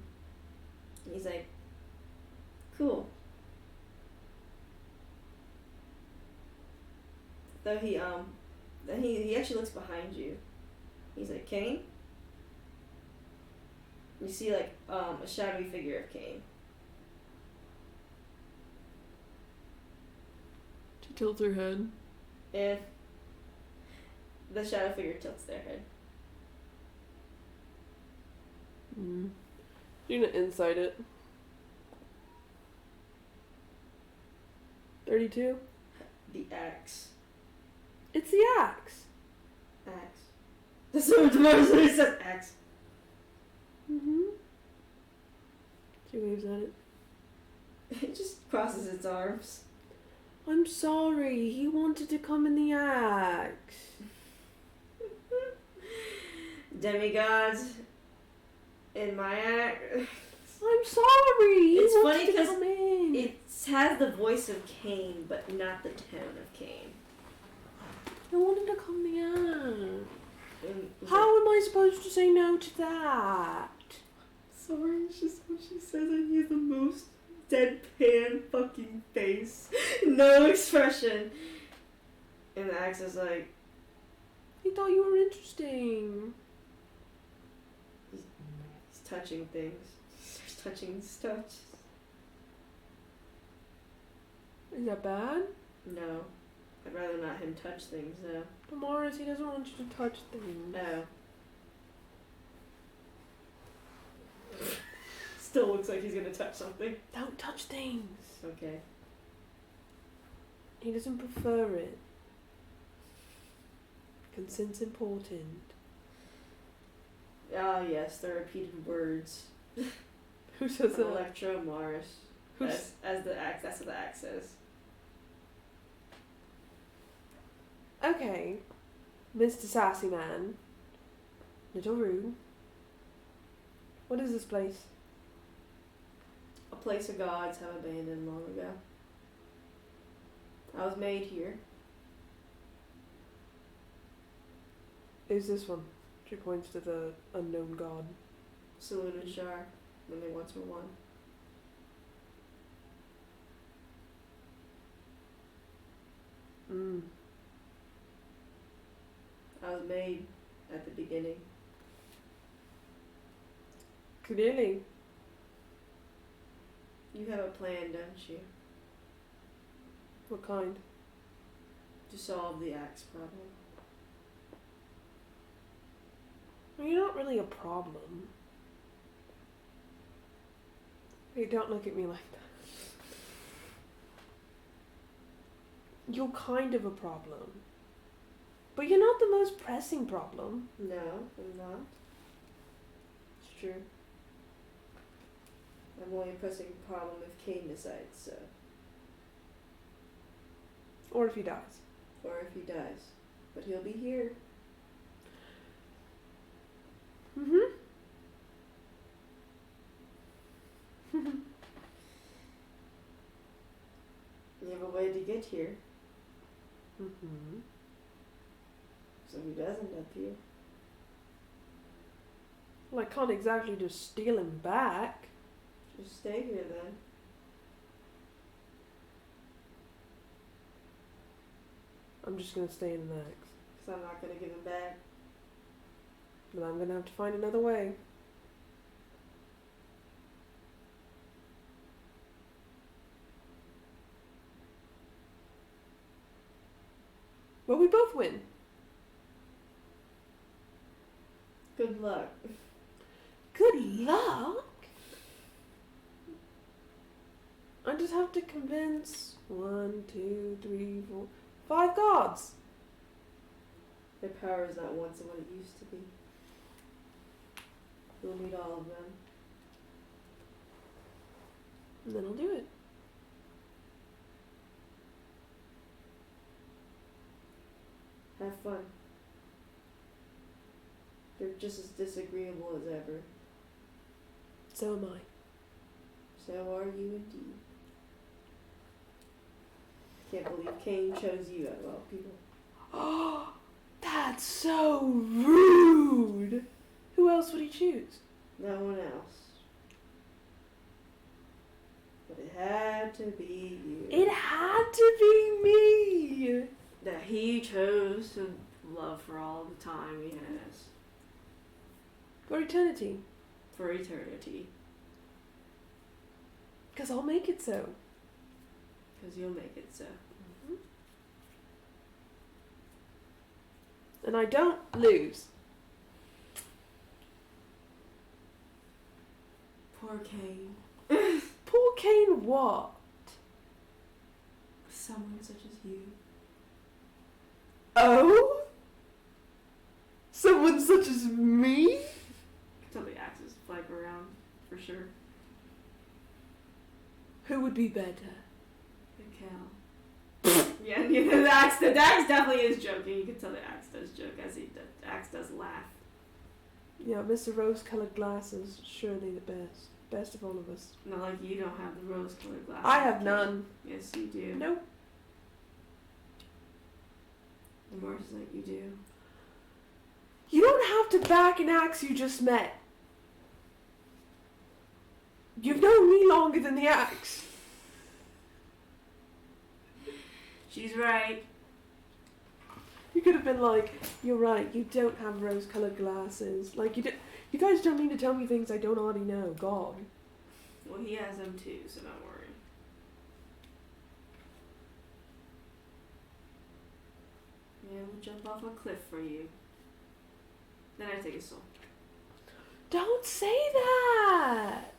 he's like, cool. Though then he actually looks behind you. He's like, Kane? You see like a shadowy figure of Kane. She tilts her head. And the shadow figure tilts their head. You're gonna insight it. 32? The axe. It's the axe. Axe. That's what Damaris literally says, axe. She waves at it. It just crosses its arms. I'm sorry, he wanted to come in the axe. Demigods in my act. I'm sorry. It's he funny wants to 'cause come in. It has the voice of Cain, but not the tone of Cain. I wanted to come in the axe. And How am I supposed to say no to that? sorry, it's just what she says, and he has the most deadpan fucking face. No expression. And the axe is like, He thought you were interesting. he's touching things. He's touching stuff. Is that bad? No. I'd rather not him touch things, though. Damaris, he doesn't want you to touch things. No. Still looks like he's gonna touch something. Don't touch things. Okay. He doesn't prefer it. Consent's important. Ah, yes, the repeated words. Who says From that? Electro Mars. As the axe, that's what the axe says. Okay, Mr. Sassy Man. Little rude. What is this place? A place the gods have abandoned long ago. I was made here. Is this one? She points to the unknown god. Saloon and Shar, when they once were one. I was made at the beginning. Clearly. You have a plan, don't you? What kind? To solve the axe problem. Well, you're not really a problem. Hey, don't look at me like that. You're kind of a problem. But you're not the most pressing problem. No, I'm not. It's true. I'm only a pressing problem if Cain decides so. Or if he dies. Or if he dies. But he'll be here. You have a way to get here. So he does end up here. Well, I can't exactly just steal him back. Just stay here then. I'm just gonna stay in the axe. Because I'm not going to give him back. But I'm gonna have to find another way. Well, we both win. Good luck. Good luck? I just have to convince 1, 2, 3, 4, 5 gods. Their power is not once what it used to be. You'll need all of them. And then I'll do it. Have fun. They're just as disagreeable as ever. So am I. So are you indeed. can't believe Cain chose you out of all people. Oh, that's so rude. Who else would he choose? No one else. But it had to be you. It had to be me. That he chose to love for all the time he has. For eternity. For eternity. Because I'll make it so. Because you'll make it so. And I don't lose. Poor Cain. Poor Cain what? Someone such as you. Oh? Someone such as me? Tell the axes flag around, for sure. Who would be better? Cal. Yeah, the axe definitely is joking. You can tell the axe does joke as the axe does laugh. Yeah, Mr. Rose-colored glasses, surely the best. Best of all of us. Not like you don't have the rose-colored glasses. I have none. Yes, you do. Nope. The Morse is like, you do. You don't have to back an axe you just met. You've known me longer than the axe. She's right. You could have been like, you're right, you don't have rose-colored glasses. Like, you guys don't need to tell me things I don't already know. God. Well, he has them too, so don't worry. Yeah, we'll jump off a cliff for you. Then I take a soul. Don't say that.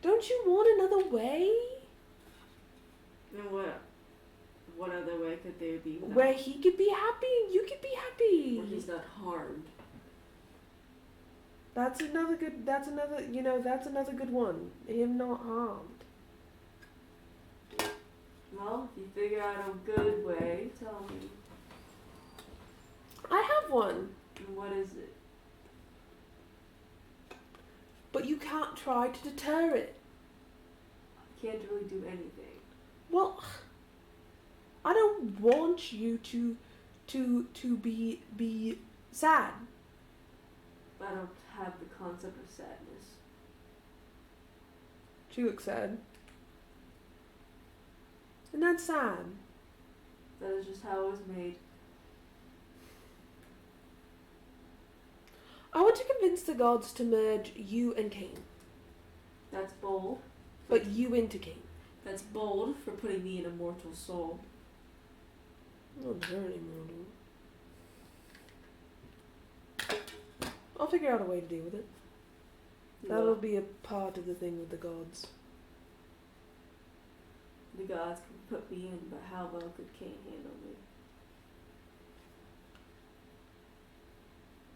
Don't you want another way? And what other way could there be? Where he could be happy and you could be happy. Where he's not harmed. That's another good one. Him not harmed. Well, if you figure out a good way, tell me. I have one. And what is it? But you can't try to deter it. I can't really do anything. Well, I don't want you to be sad. I don't have the concept of sadness. She looks sad. And that's sad. That is just how it was made. I want to convince the gods to merge you and Cain. That's bold. But you into Cain. That's bold for putting me in a mortal soul. Not very mortal. I'll figure out a way to deal with it. That'll be a part of the thing with the gods. The gods can put me in, but how well could Cain handle me?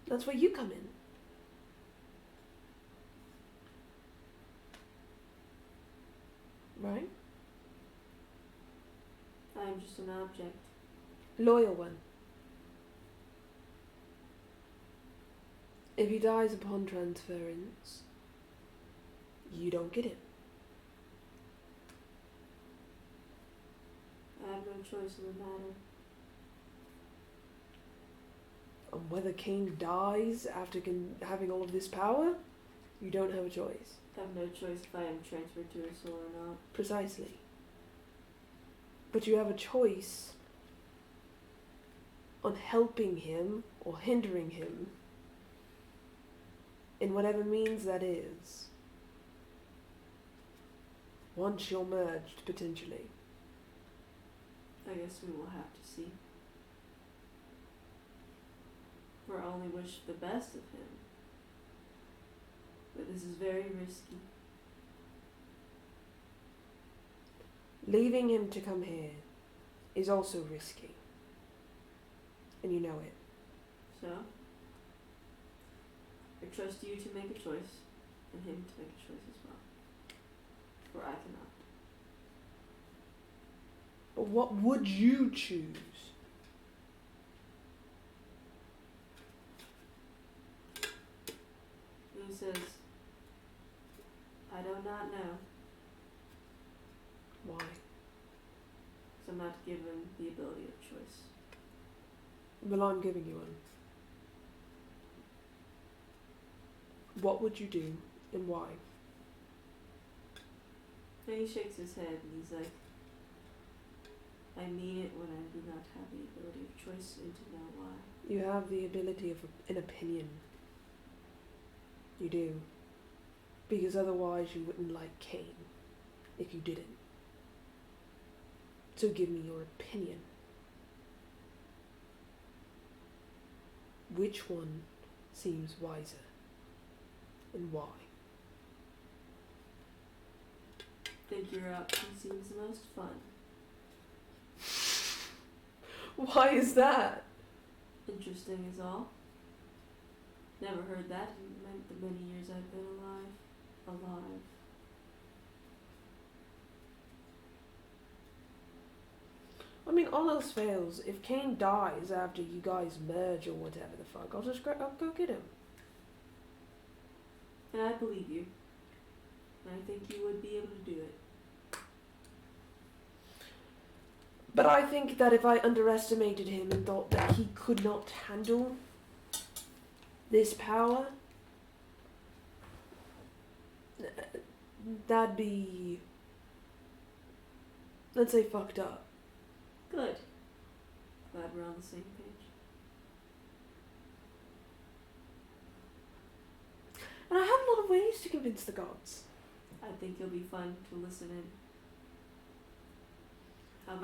That's where you come in. Right? I am just an object. Loyal one. If he dies upon transference, you don't get it. I have no choice in the matter. And whether Cain dies after having all of this power, you don't have a choice. I have no choice if I am transferred to a soul or not. Precisely. But you have a choice on helping him or hindering him in whatever means that is. Once you're merged, potentially. I guess we will have to see. For I only wish the best of him. But this is very risky. Leaving him to come here is also risky. And you know it. So, I trust you to make a choice, and him to make a choice as well. For I cannot. But what would you choose? He says, I do not know. Why? Because I'm not given the ability of choice. Well, I'm giving you one. What would you do and why? And he shakes his head and he's like, I mean it when I do not have the ability of choice and to know why. You have the ability of an opinion. You do. Because otherwise you wouldn't like Cain if you didn't. So give me your opinion. Which one seems wiser? And why? I think your option seems the most fun. Why is that? Interesting is all. Never heard that in the many years I've been alive. I mean, all else fails. If Cain dies after you guys merge or whatever the fuck, I'll go get him. And I believe you. And I think you would be able to do it. But I think that if I underestimated him and thought that he could not handle this power, that'd be, let's say, fucked up. Good. Glad we're on the same page. And I have a lot of ways to convince the gods. I think it'll be fun to listen in.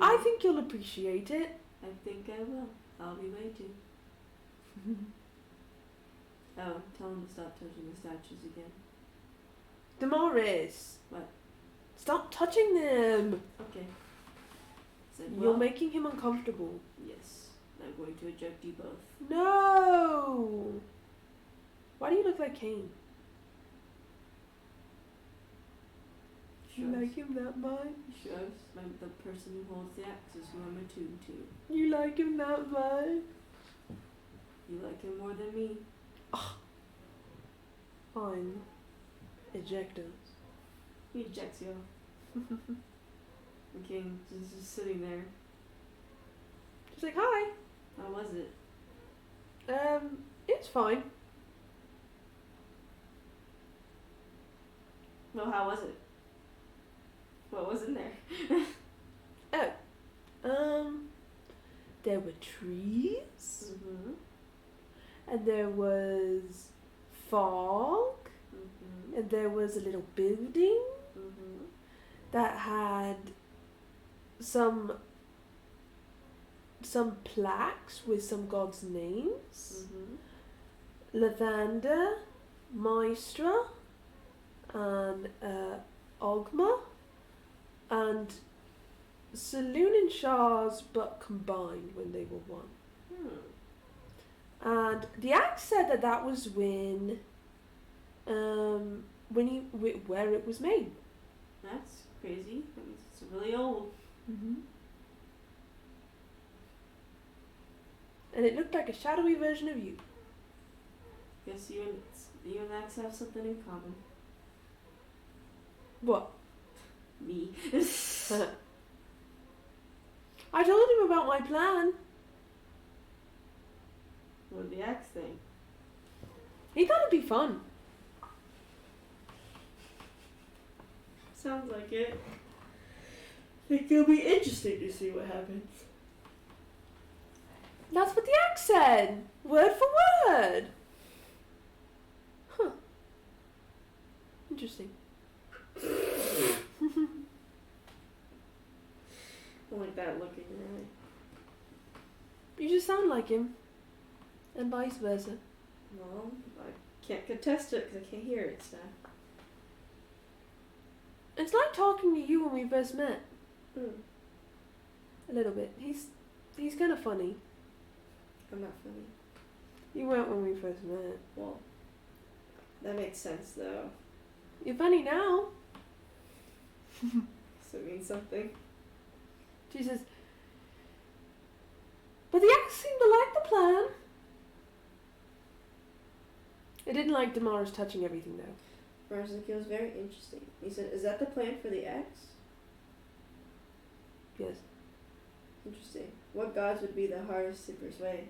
I think you'll appreciate it. I think I will. I'll be waiting. Oh, tell him to stop touching the statues again. Damaris. What? Stop touching them. Okay. Said, You're well, making him uncomfortable. yes. I'm going to eject you both. No. Why do you look like Cain? You like him that much? Shows. The person who holds the axe is who I'm attuned to. You like him that much? You like him more than me. Fine. Eject us. He ejects you. The king is just sitting there. Just like, hi. How was it? It's fine. Well, how was it? What was in there? There were trees, Mm-hmm. and there was fog, Mm-hmm. and there was a little building Mm-hmm. that had some plaques with some gods' names. Mm-hmm. Lavanda, Maestra, and Ogma, and Saloon and Shah's, but combined when they were one. And the axe said that was when where it was made. That's crazy. That means it's really old. Mm-hmm. And it looked like a shadowy version of you. Guess you and Axe have something in common. What? Me. I told him about my plan. What did the Axe think? He thought it'd be fun. Sounds like it. I think it'll be interesting to see what happens. That's what the axe said. Word for word. Huh. Interesting. I like that look in your eye. You just sound like him. And vice versa. Well, I can't contest it because I can't hear it stuff. It's like talking to you when we first met. Mm. A little bit. He's kind of funny. I'm not funny. You weren't when we first met. Well, that makes sense though. You're funny now. So it means something. She says, but the axe seemed to like the plan. It didn't like Damaris touching everything though. Marzico was very interesting. He said, is that the plan for the X? Yes. Interesting. What gods would be the hardest to persuade?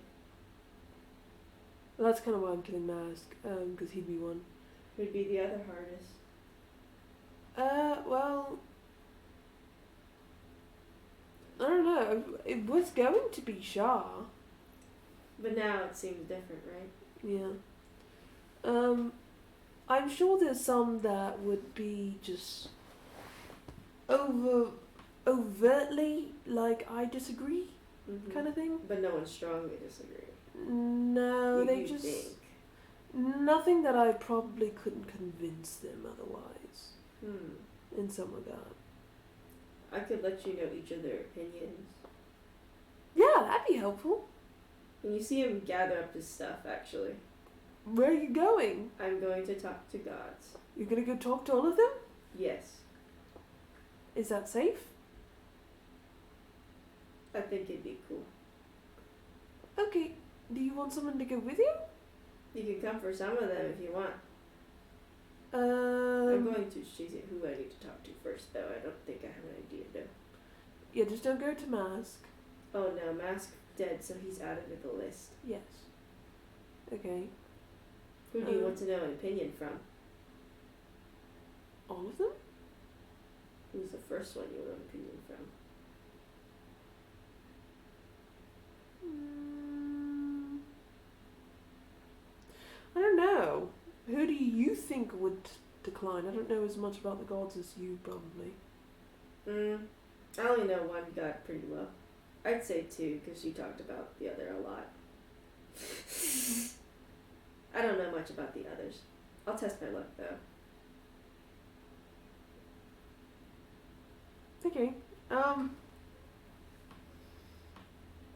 Well, that's kind of why I'm killing Mask, because he'd be one. Who'd be the other hardest? Well, I don't know. It was going to be Shah. But now it seems different, right? Yeah. I'm sure there's some that would be just overtly like I disagree Mm-hmm. kind of thing. But no one strongly disagree. No, they You just think. nothing that I probably couldn't convince them otherwise in some regard. I could let you know each of their opinions. Yeah, that'd be helpful. And you see him gather up his stuff, actually. Where are you going? I'm going to talk to gods. You're gonna go talk to all of them? Yes. Is that safe? I think it'd be cool. Okay. Do you want someone to go with you? You can come for some of them if you want. I'm going to choose who I need to talk to first, though. I don't think I have an idea, though. Yeah, just don't go to Mask. Oh no, Mask dead, so he's added to the list. Yes. Okay. Who do you want to know an opinion from? All of them? Who's the first one you want an opinion from? I don't know. Who do you think would decline? I don't know as much about the gods as you, probably. I only know one god pretty well. I'd say two, because she talked about the other a lot. I don't know much about the others. I'll test my luck, though. Okay.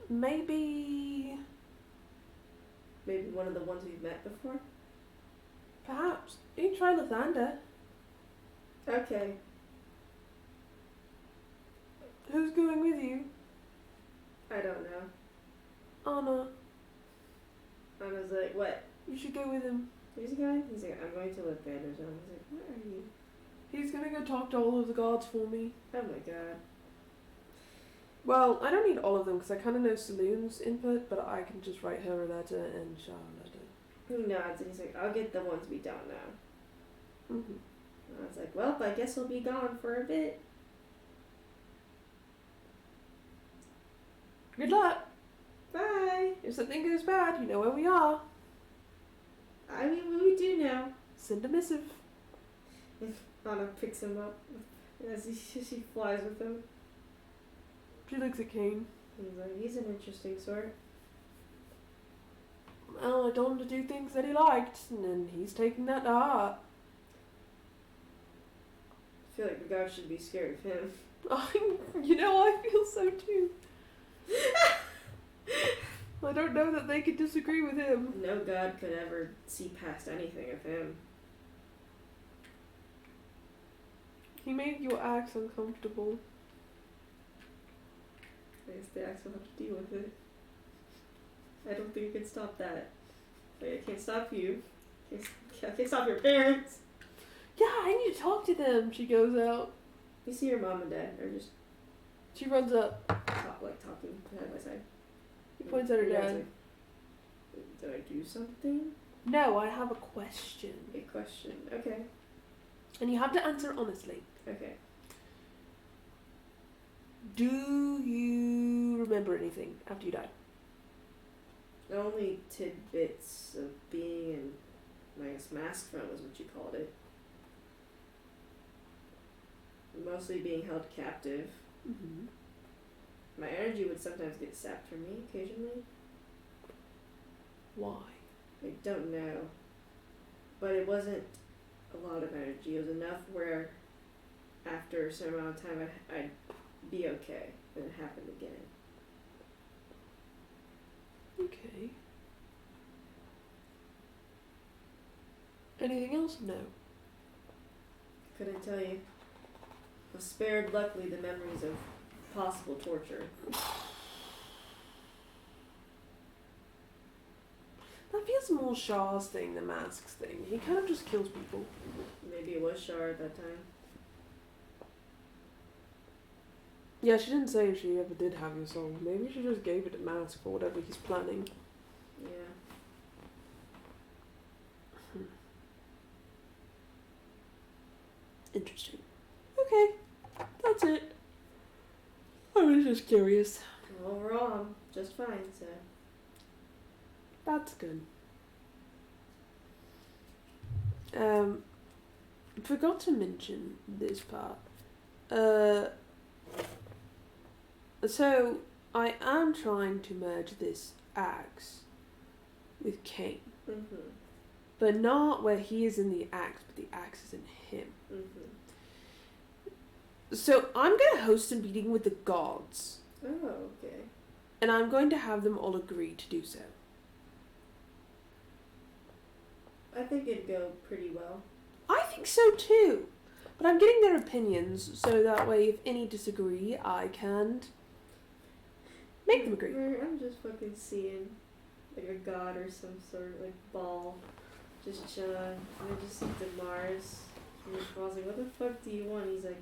Maybe... Maybe one of the ones we've met before? Perhaps. You can try Lathander. Okay. Who's going with you? I don't know. Anna. I was like, what? You should go with him. Who's the guy? He's like, I'm going to Lathander. So I was like, where are you? He's gonna go talk to all of the gods for me. Oh my god. Well, I don't need all of them because I kind of know Saloon's input, but I can just write her a letter and Shah a letter. He nods and he's like, I'll get the ones we don't know. Mm-hmm. And I was like, well, I guess we'll be gone for a bit. Good luck. Bye. If something goes bad, you know where we are. I mean, we do know. Send a missive. Anna picks him up as she flies with him. She looks at Kane. He's like, he's an interesting sort. Well, I told him to do things that he liked, and then he's taking that to heart. I feel like the gods should be scared of him. You know, I feel so too. I don't know that they could disagree with him. No god could ever see past anything of him. He made your acts uncomfortable. I guess the axe will have to deal with it. I don't think you can stop that. Like, I can't stop you. I can't stop your parents. Yeah, I need to talk to them. She goes out. You see your mom and dad, or just She runs up. talking side by side. He points at her Your dad's dad. like, did I do something? No, I have a question. A question. Okay. And you have to answer honestly. Okay. Do you remember anything after you died? Only tidbits of being in, I guess, mask front was what you called it. Mostly being held captive. Mm-hmm. My energy would sometimes get sapped from me occasionally. Why? I don't know. But it wasn't a lot of energy. It was enough where after a certain amount of time I'd be okay. And it happened again. Okay. Anything else? No. Couldn't tell you. I was spared, luckily, the memories of possible torture. That feels more Shah's thing than Mask's thing. He kind of just kills people. Maybe it was Shar at that time. Yeah, she didn't say if she ever did have your soul. Maybe she just gave it to Mask for whatever he's planning. Yeah. Interesting. Okay, that's it. I was just curious. Overall, I'm just fine, so. That's good. Forgot to mention this part. So I am trying to merge this axe with Kane, Mm-hmm. but not where he is in the axe, but the axe is in him. Mm-hmm. So I'm gonna host a meeting with the gods, Oh, okay. and I'm going to have them all agree to do so. I think it'd go pretty well. I think so too. But I'm getting their opinions so that way if any disagree, I can make them agree. I'm just fucking seeing like a god or some sort of like ball just chilling. And I just see Mars. And I was like, what the fuck do you want? He's like,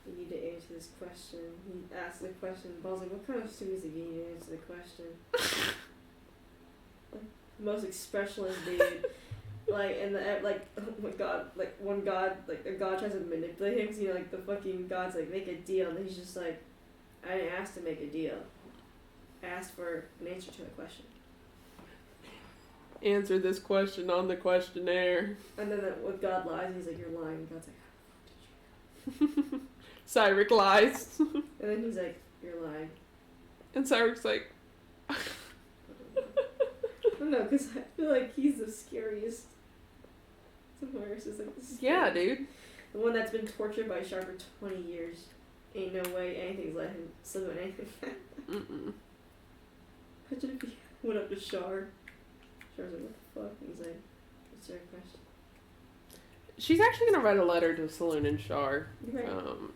you need to answer this question. He asked the question. Ball's like, what kind of music you need to answer the question? Like, the most expressionless dude. Like, and the, like, oh my god, like, one god, like, a god tries to manipulate him, 'cause, you know, like, the fucking god's like, make a deal, and then he's just like, I didn't ask to make a deal. I asked for an answer to a question. Answer this question on the questionnaire. And then when God lies, he's like, you're lying, and God's like, Cyric lies. and then he's like, you're lying. And Cyric's like, I don't know, because I feel like he's the scariest. Tomorrow's is like the scariest. yeah, dude. The one that's been tortured by Shark for 20 years. Ain't no way anything's let him slip on anything. Mm-mm. Imagine if he went up to Shar. Shar's like, what the fuck? And he's like, what's your question? She's actually gonna write a letter to Saloon and Shar. Right.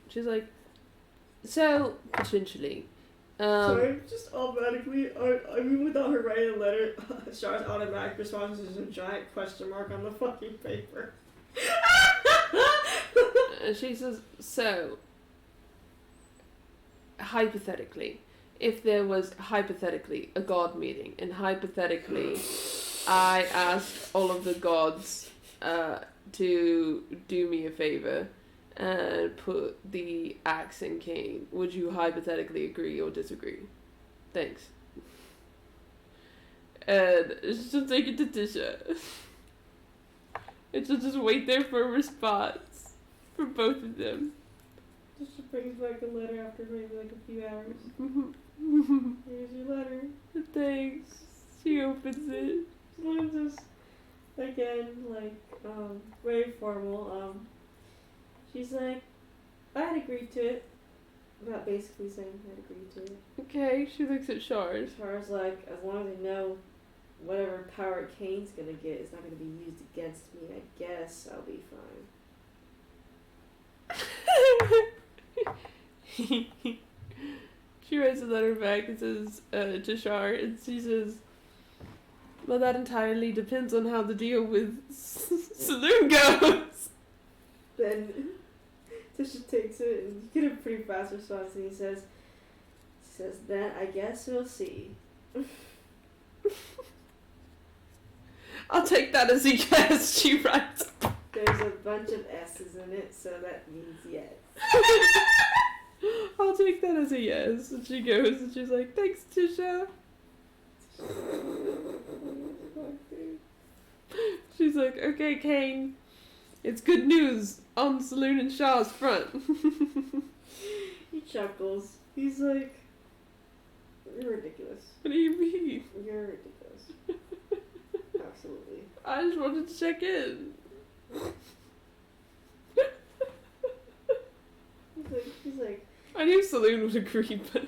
She's like, so, potentially. Sorry, just automatically, I mean, without her writing a letter, Shar's automatic response is just a giant question mark on the fucking paper. And she says, so, hypothetically, if there was hypothetically a god meeting, and hypothetically I asked all of the gods to do me a favor and put the axe in Cain, would you hypothetically agree or disagree? Thanks. And she'll take it to Tisha. And she'll just wait there for a response from both of them. Just brings back a letter after maybe like a few hours. Here's your letter. Thanks. She opens it. Someone just, again, like, very formal. She's like, I'd agree to it. Not basically saying I'd agree to it. Okay, she looks at Shars. Char's like, as long as I know whatever power Kane's gonna get is not gonna be used against me, I guess I'll be fine. She writes a letter back and says to Shar, and she says, well, that entirely depends on how the deal with Saloon goes. Then Tisha takes it and you get a pretty fast response, and he says, then I guess we'll see. I'll take that as a yes, she writes. There's a bunch of S's in it, so that means yes. I'll take that as a yes. And she goes and she's like, thanks, Tisha. She's like, okay, Kane, it's good news on Saloon and Shaw's front. He chuckles. He's like, you're ridiculous. What do you mean? You're ridiculous. Absolutely. I just wanted to check in. He's like, I knew Saloon would agree, but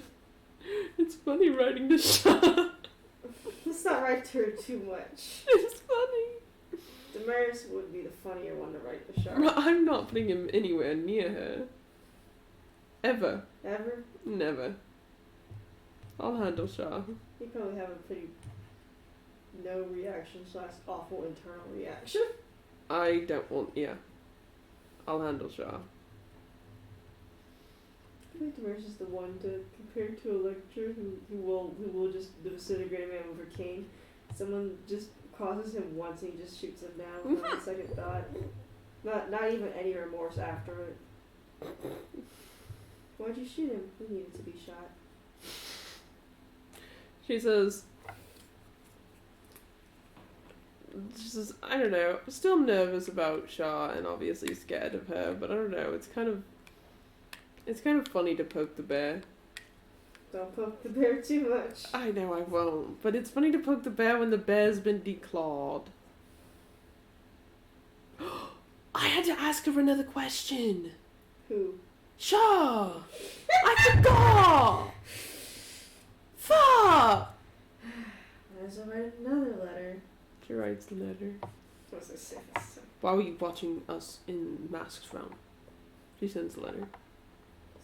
it's funny writing to Shaw. let's not write to her too much. It's funny. Damaris would be the funnier one to write the Shar. I'm not putting him anywhere near her. Ever. Ever? Never. I'll handle Shaw. He'd probably have a pretty no reaction / awful internal reaction. I don't want, yeah. I'll handle Shaw. He think Damaris is the one to compare to Electra, who will just disintegrate a man with her cane. Someone just crosses him once and he just shoots him down without a second thought. Not even any remorse after it. Why'd you shoot him? He needed to be shot. She says, I don't know, I'm still nervous about Shah and obviously scared of her, but I don't know, it's kind of funny to poke the bear. Don't poke the bear too much. I know I won't, but it's funny to poke the bear when the bear's been declawed. I had to ask her another question. Who? Shah! I forgot! Fuck! Let's write another letter. She writes the letter. What's this say? Why were you watching us in masks round? She sends the letter.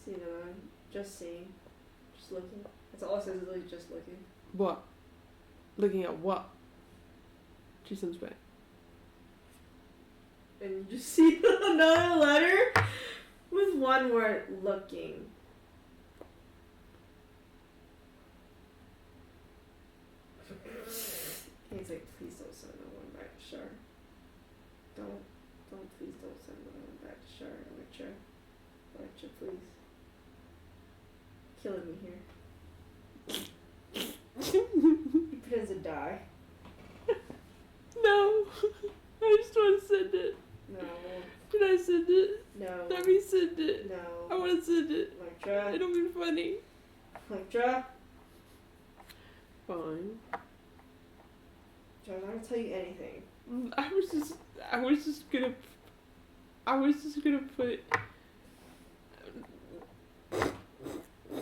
See the one. Just seeing. Just looking. That's all it says is like just looking. What? Looking at what? She sends back. And you just see another letter with one word, looking. He's like, please don't send no one back to Shar. Please don't send no one back to Shar. Electra, please. Killing me here. You pretend to die. No! I just want to send it. No. Can I send it? No. Let me send it. No. I want to send it. Electra. It'll be funny. Electra. Fine. I'm not gonna tell you anything. I was just gonna put.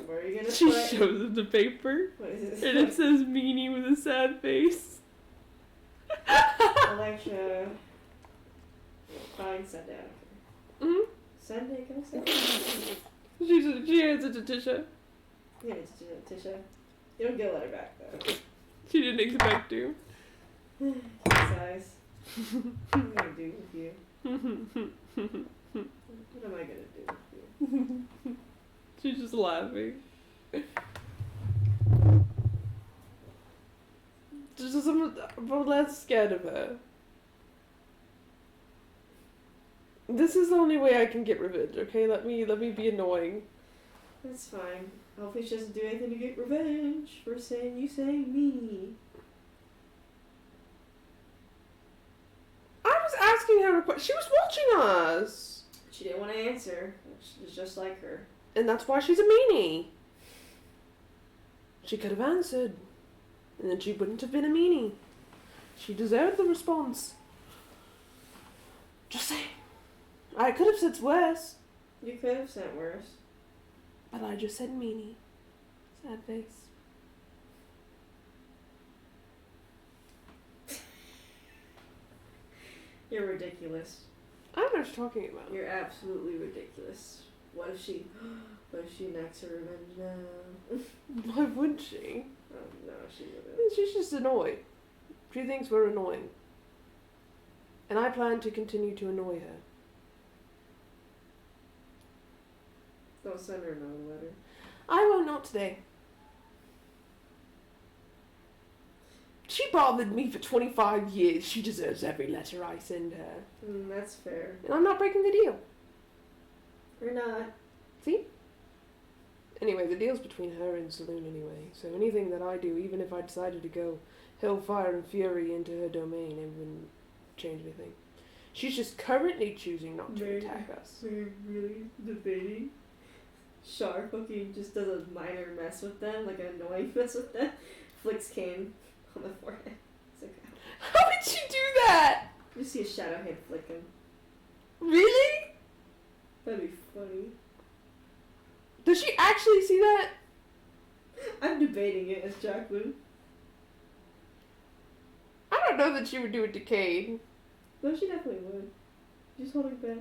Where are you gonna She put? shows him the paper, What is this? and it says "meanie" with a sad face. Electra. Fine, send it. Mm-hmm. Send it, can I send it? She hands it to Tisha. Yeah, it's Tisha. You don't get a letter back though. She didn't expect to. Size. What am I gonna do with you? What am I gonna do with you? She's just laughing. I'm less scared of her. This is the only way I can get revenge, okay? Let me be annoying. That's fine. Hopefully she doesn't do anything to get revenge for saying you saying me. I was asking her a question. She was watching us. She didn't want to answer. It's just like her. And that's why she's a meanie. She could have answered. And then she wouldn't have been a meanie. She deserved the response. Just saying. I could have said worse. You could have sent worse. But I just said meanie. Sad face. You're ridiculous. I don't know what you're talking about. You're absolutely ridiculous. What if she enacts her revenge now? Why would she? Oh, no, she wouldn't. She's just annoyed. She thinks we're annoying. And I plan to continue to annoy her. Don't send her another letter. I won't, not today. She bothered me for 25 years. She deserves every letter I send her. That's fair. And I'm not breaking the deal. Or not. See? Anyway, the deal's between her and Saloon anyway. So anything that I do, even if I decided to go hellfire and fury into her domain, it wouldn't change anything. She's just currently choosing not to attack us. We're really debating. Char fucking just does a minor mess with them, like an annoying mess with them. Flicks cane on the forehead. It's like, How did she do that? you see a shadow head flicking. Really? That'd be funny. Does she actually see that? I'm debating it as Jacqueline. I don't know that she would do it to Cade. No, she definitely would. She's holding back.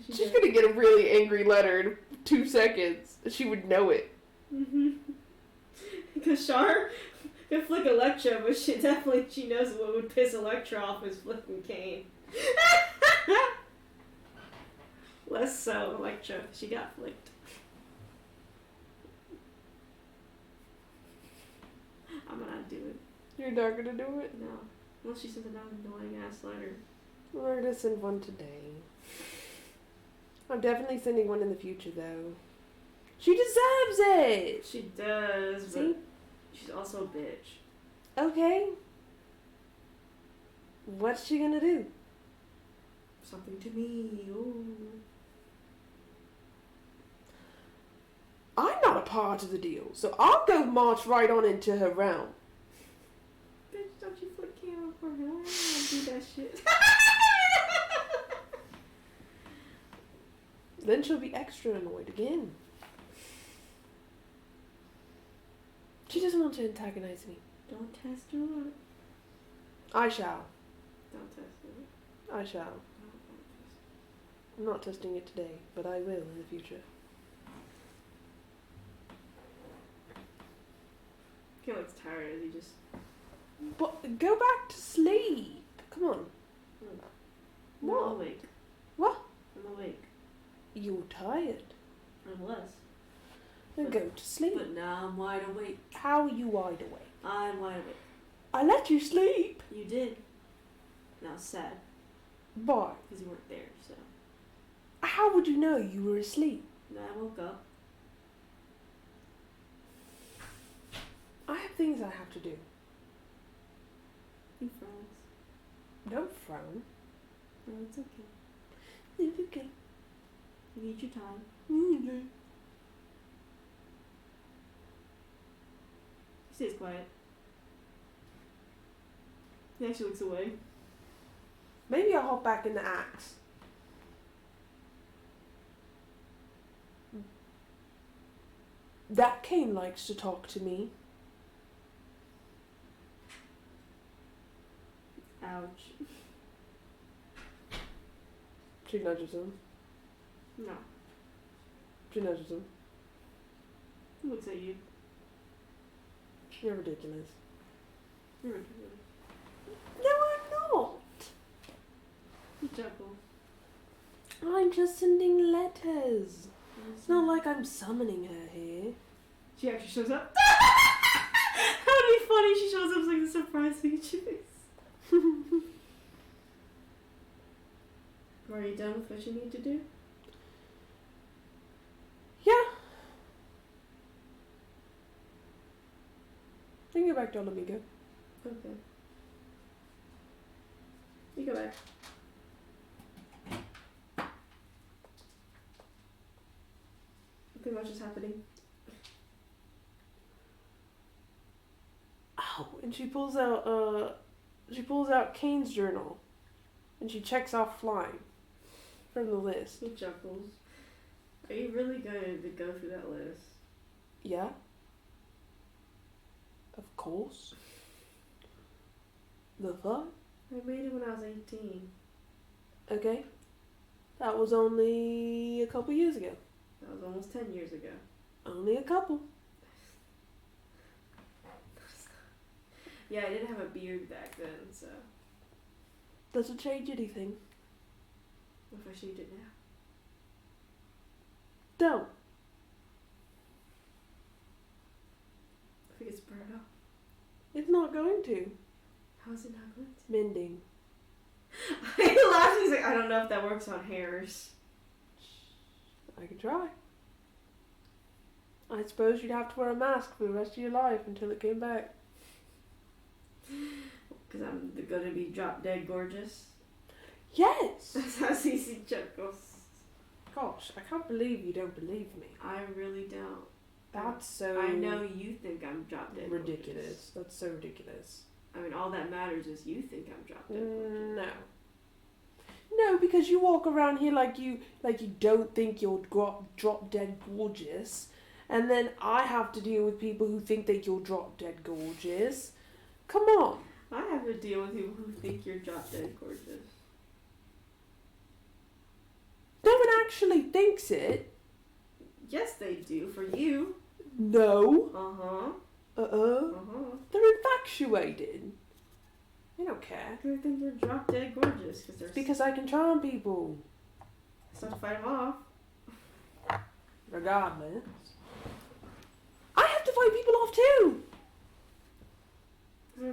She's gonna get a really angry letter in 2 seconds. She would know it. Because Char can flick Electra, but she knows what would piss Electra off is flicking Kane. That's so Electra. She got flicked. I'm gonna do it. You're not gonna do it? No. Unless she sends another annoying ass letter. We're gonna send one today. I'm definitely sending one in the future, though. She deserves it! She does, See? but she's also a bitch. Okay. What's she gonna do? Something to me. Ooh. I'm not a part of the deal, so I'll go march right on into her realm. Bitch, don't you flick camera for her? I don't wanna do that shit. Then she'll be extra annoyed again. She doesn't want to antagonize me. Don't test her luck. I shall. Don't test her. I shall. I'm not testing it today, but I will in the future. He looks tired as he just. But go back to sleep. Come on. I'm What? awake. What? I'm awake. You're tired. I was. Then go to sleep. But now I'm wide awake. How are you wide awake? I'm wide awake. I let you sleep. You did. Now it's sad. Why? Because you weren't there, so. How would you know you were asleep? Then I woke up. I have things I have to do. You froze. Don't frown. No, it's okay. It's okay. You need your time. Mm-hmm. He stays quiet. He actually looks away. Maybe I'll hop back in the axe. That Kane likes to talk to me. Ouch. She nudges him. No. She nudges him. He looks at you. You're ridiculous. You're ridiculous. No, I'm not. You chuckle. I'm just sending letters. It's not like I'm summoning her here. She actually shows up. That would be funny. She shows up as like a surprising choice. Are you done with what you need to do? Yeah. You can go back to Amigo. Okay. You go back. Nothing much is happening. Ow! And she pulls out Kane's journal, and she checks off flying from the list. He chuckles. Are you really going to go through that list? Yeah. Of course. The fuck? I made it when I was 18. Okay. That was only a couple years ago. That was almost 10 years ago. Only a couple. Yeah, I didn't have a beard back then, so. Doesn't change anything. What if I shaved it now? Don't. If it gets burned off. It's not going to. How is it not going to? Mending. He laughs. He's like, I don't know if that works on hairs. I could try. I suppose you'd have to wear a mask for the rest of your life until it came back. Because I'm going to be drop dead gorgeous. Yes! That's how CC chuckles. Gosh, I can't believe you don't believe me. I really don't. That's so... I know you think I'm drop dead ridiculous. gorgeous. That's so ridiculous. I mean, all that matters is you think I'm drop dead gorgeous. No. No, because you walk around here like you don't think you're drop dead gorgeous, and then I have to deal with people who think that you're drop dead gorgeous. Come on. I have to deal with people who think you're drop dead gorgeous. No one actually thinks it. Yes, they do. For you. No. Uh-huh. Uh-huh. They're infatuated. They don't care. They think you're drop dead gorgeous. Because I can charm people. Start to fight him off. Regardless, I have to fight people off too.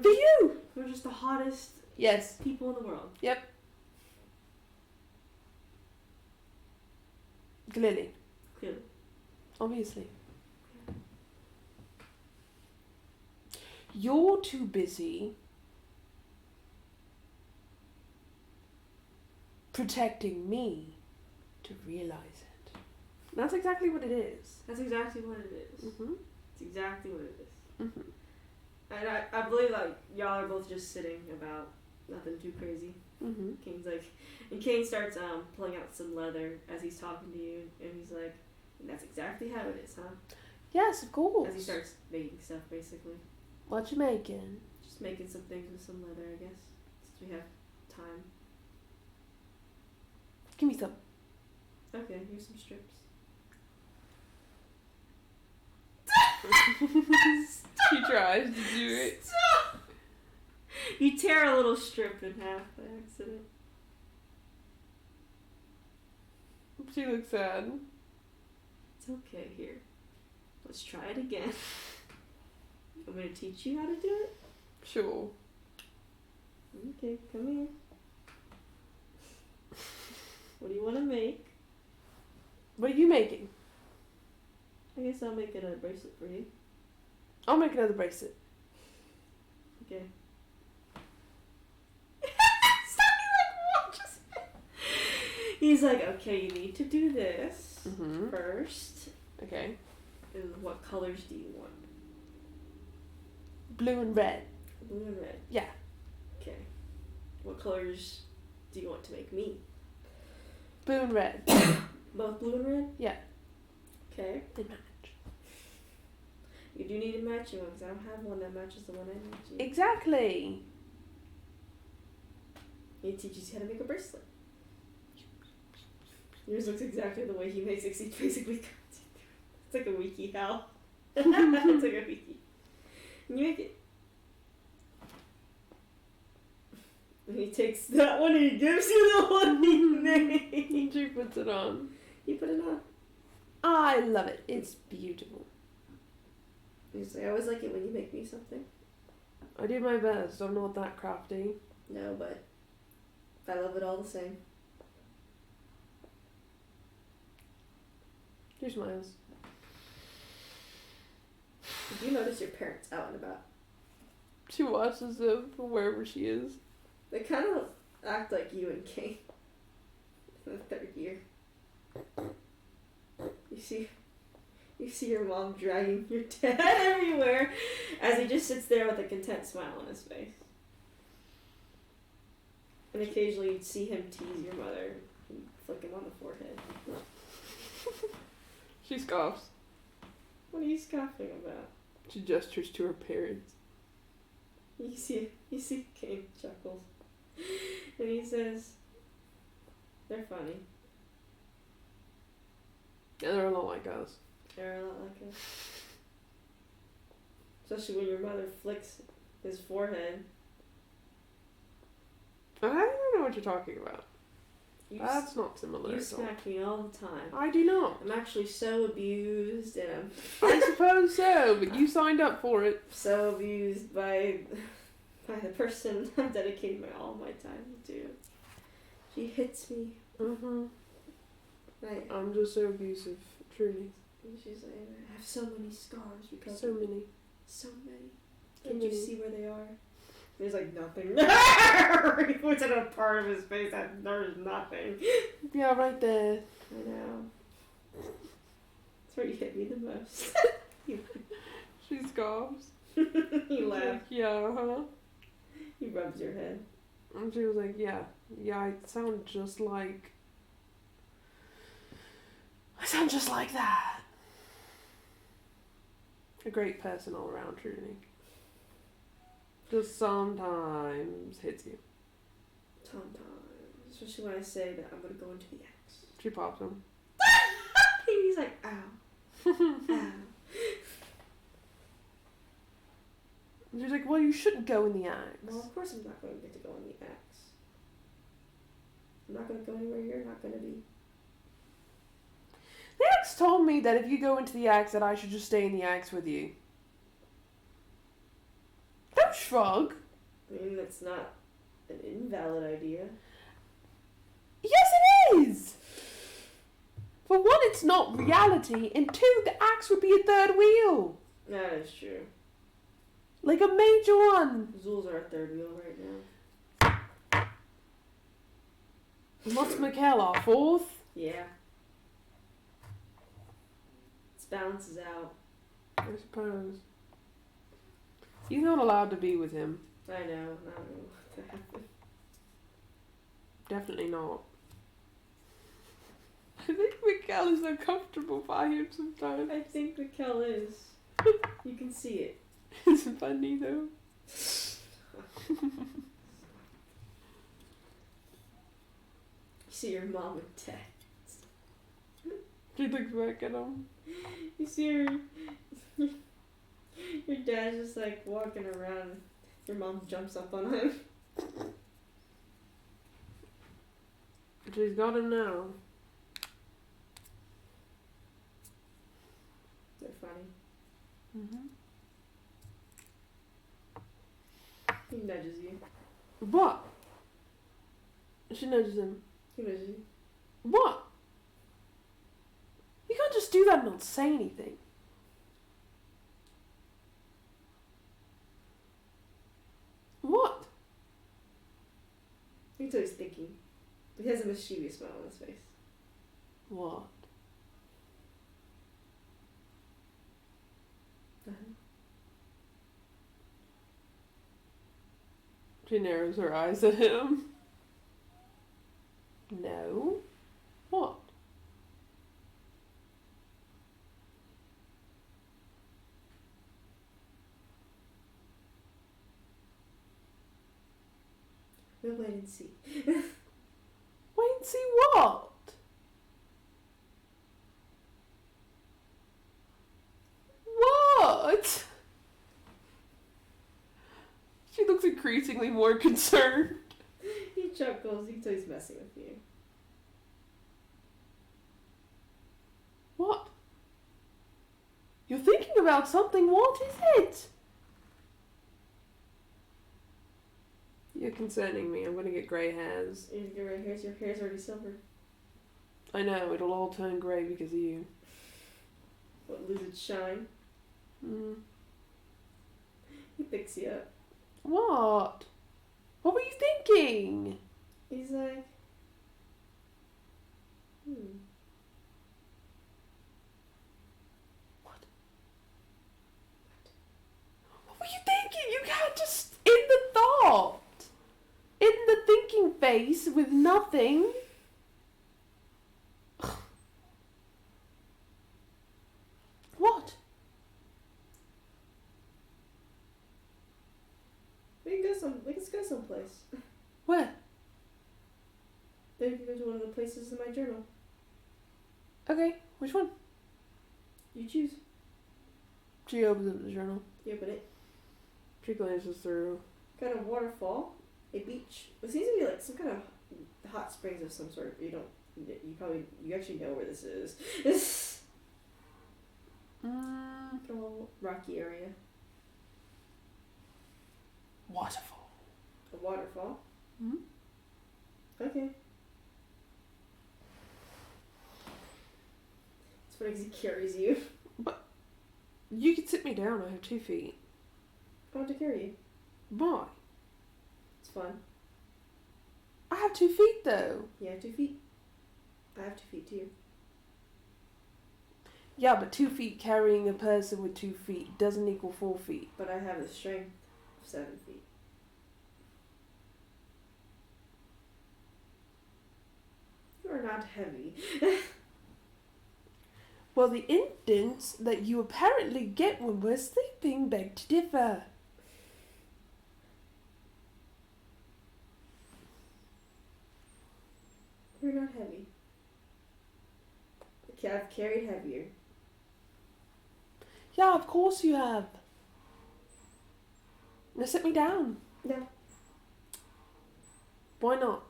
For you. They're just the hottest Yes. people in the world. Yep. Clearly. Clearly. Obviously. You're too busy protecting me to realize it. That's exactly what it is. That's exactly what it is. Mm-hmm. It's exactly what it is. Mm-hmm. And I believe like y'all are both just sitting about nothing too crazy. Mm-hmm. Kane's like, and Kane starts pulling out some leather as he's talking to you, and he's like, and that's exactly how it is, huh? Yes, of course. As he starts making stuff, basically. What you making? Just making some things with some leather, I guess, since we have time. Give me some. Okay, here's some strips. She tries to do it. You tear a little strip in half by accident. She looks sad. It's okay, here. Let's try it again. I'm gonna teach you how to do it? Sure. Okay, come here. What do you want to make? What are you making? I guess I'll make it a bracelet for you. I'll make another bracelet. Okay. Stop, like, what just He's like, okay, you need to do this Mm-hmm. first. Okay. And what colors do you want? Blue and red. Blue and red. Yeah. Okay. What colors do you want to make me? Blue and red. Both blue and red? Yeah. Okay. They match. You do need a matching one because I don't have one that matches the one I made you. Exactly. He teaches you how to make a bracelet. Yours looks exactly the way he makes it. He basically cuts you through. It's like a wiki hell. It's like a wiki. And you make it. And he takes that one and he gives you the one he made. She puts it on. You put it on. I love it. It's beautiful. He's like, I always like it when you make me something. I do my best. I'm not that crafty. No, but I love it all the same. She smiles. Did you notice your parents out and about? She watches them from wherever she is. They kind of act like you and Kane in the third year. You see your mom dragging your dad everywhere as he just sits there with a content smile on his face. And occasionally you'd see him tease your mother and flick him on the forehead. She scoffs. What are you scoffing about? She gestures to her parents. You see Kane chuckles. And he says, they're funny. Yeah, they're a lot like us. They're a lot like us. Especially when your mother flicks his forehead. I don't know what you're talking about. That's not similar You at all. smack me all the time. I do not. I'm actually so abused, and I'm I suppose so, but you signed up for it. so abused by the person I'm dedicating all my time to. She hits me. Mm-hmm. Right. I'm just so abusive, truly. And she's like, I have so many scars because So many. So many. So Can't you many. see where they are? There's like nothing. He puts it on a part of his face that there's nothing. Yeah, right there. I know. That's where you hit me the most. She scoffs. He laughs. Like, yeah, huh? He rubs your head. And she was like, yeah, I sound just like... I sound just like that. A great person all around, truly. Just sometimes hits you. Sometimes. Especially when I say that I'm going to go into the X. She pops him. He's like, ow. Ow. And she's like, well, you shouldn't go in the axe. Well, of course I'm not going to get to go in the X. I'm not going to go anywhere you're not going to be. me that if you go into the axe that I should just stay in the axe with you. Don't shrug. I mean, that's not an invalid idea. Yes, it is! For one, it's not reality, and two, the axe would be a third wheel. That is true. Like a major one. Zul's our third wheel right now. What's Mikhail, our fourth? Yeah. This balances out. I suppose. He's not allowed to be with him. I know. I don't know what to happen. Definitely not. I think Mikhail is uncomfortable by him sometimes. I think Mikkel is. You can see it. It's funny though. You see your mom and dad. She looks back at him. You see your dad's just like walking around. Your mom jumps up on him. She's got him now. They're funny. Mm-hmm. He nudges you. What? She nudges him. He nudges you. What? You can't just do that and not say anything. What? You can tell he's thinking. But he has a mischievous smile on his face. What? She narrows her eyes at him. No. What? We'll wait and see. Wait and see what? What? She looks increasingly more concerned. He chuckles. You can tell he's messing with you. What? You're thinking about something. What is it? You're concerning me. I'm gonna get grey hairs. You get right here. Your hair's already silver. I know, it'll all turn grey because of you. What, lose its shine? Mm. He picks you up. What? What were you thinking? He's like, What were you thinking? You can't just in the thought. In the thinking phase with nothing. What? Let's go someplace. Where? Then we can go to one of the places in my journal. Okay, which one? You choose. She opens up the journal. You open it. She glances through. Got a waterfall, a beach. It seems to be like some kind of hot springs of some sort. You actually know where this is. This a little rocky area. Waterfall. A waterfall. Hmm? Okay. It's funny because he carries you. But you can sit me down. I have 2 feet. I want to carry you. Why? It's fun. I have 2 feet though. You have 2 feet. I have 2 feet too. Yeah, but 2 feet carrying a person with 2 feet doesn't equal 4 feet. But I have the strength of 7 feet. You are not heavy. Well, the indents that you apparently get when we're sleeping beg to differ. You're not heavy. Okay, I've carried heavier. Yeah, of course you have. Now sit me down. No, Why not?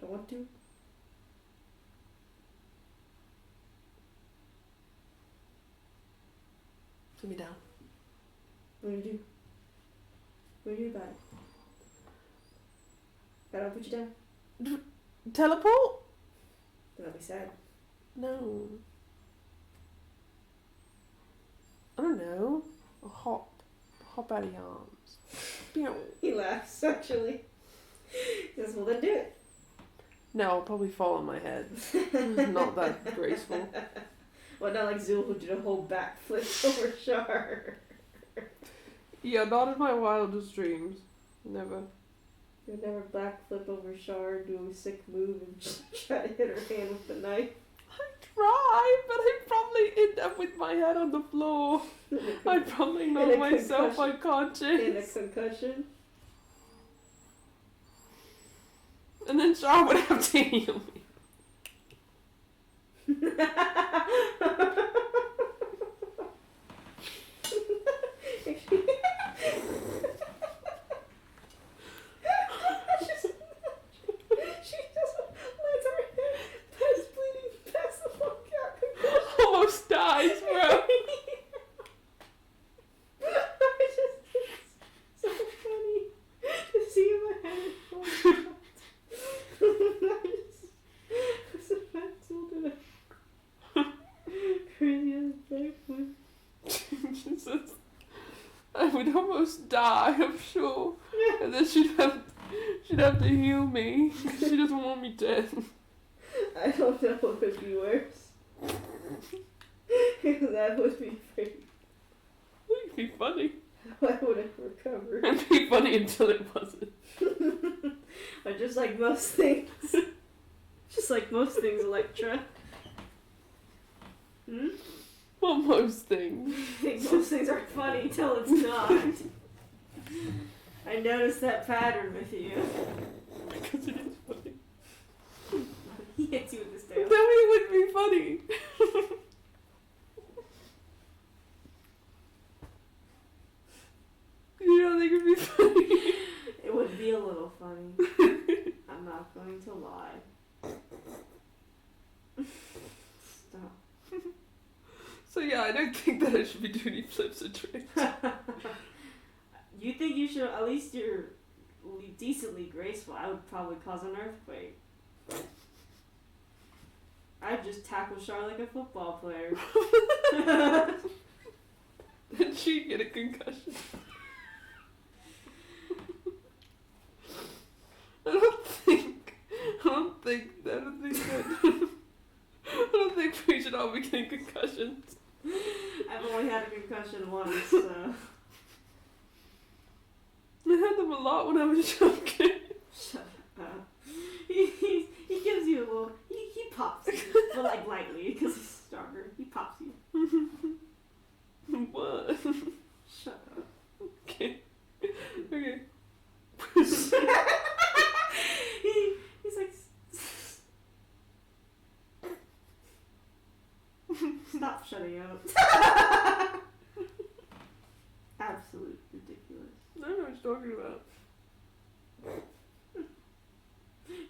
don't want to. Put me down. What do you do? What do you do about it? If I don't put you down, Teleport? then I'll be sad. No. I don't know. A hop out of your arms. Pew. He laughs, actually. He says, well, then do it. No, I'll probably fall on my head. Not that graceful. Well, not like Zul, who did a whole backflip over Shar. Yeah, not in my wildest dreams. Never. You'll never backflip over Shar, do a sick move, and try to hit her hand with the knife. Try, but I'd probably end up with my head on the floor. I'd probably knock myself unconscious. In a concussion. And then Char would have to heal me. She just lets her head past bleeding past the fuck out concussion. Almost dies, bro. It's so funny to see my head fall out. I was about to do a crazy ass backflip. Jesus. I would almost die, I'm sure. And then she'd have to heal me. She doesn't want me dead. I don't know what would be worse. That would be pretty. It'd be funny. I would have recovered. It'd be funny until it wasn't. But just like most things. Just like most things, Electra. Hmm? Well, most things. I think most things are funny till it's not. I noticed that pattern with you. Because it is funny. He hits you with his Then tail. it wouldn't be funny. You don't think it'd be funny? It would be a little funny. I'm not going to lie. Stop. So yeah, I don't think that I should be doing any flips or tricks. You think you should, at least you're decently graceful. I would probably cause an earthquake. I'd just tackle Char like a football player. Then she'd get a concussion. I don't think we should all be getting concussions. I've only had a concussion once, so. I had them a lot when I was younger. Shut up. He gives you a little. He pops you, but like lightly because he's stronger. He pops you. What? Shut up. Okay. Okay. He's like. Stop shutting up. Absolute ridiculous. I don't know what you're talking about.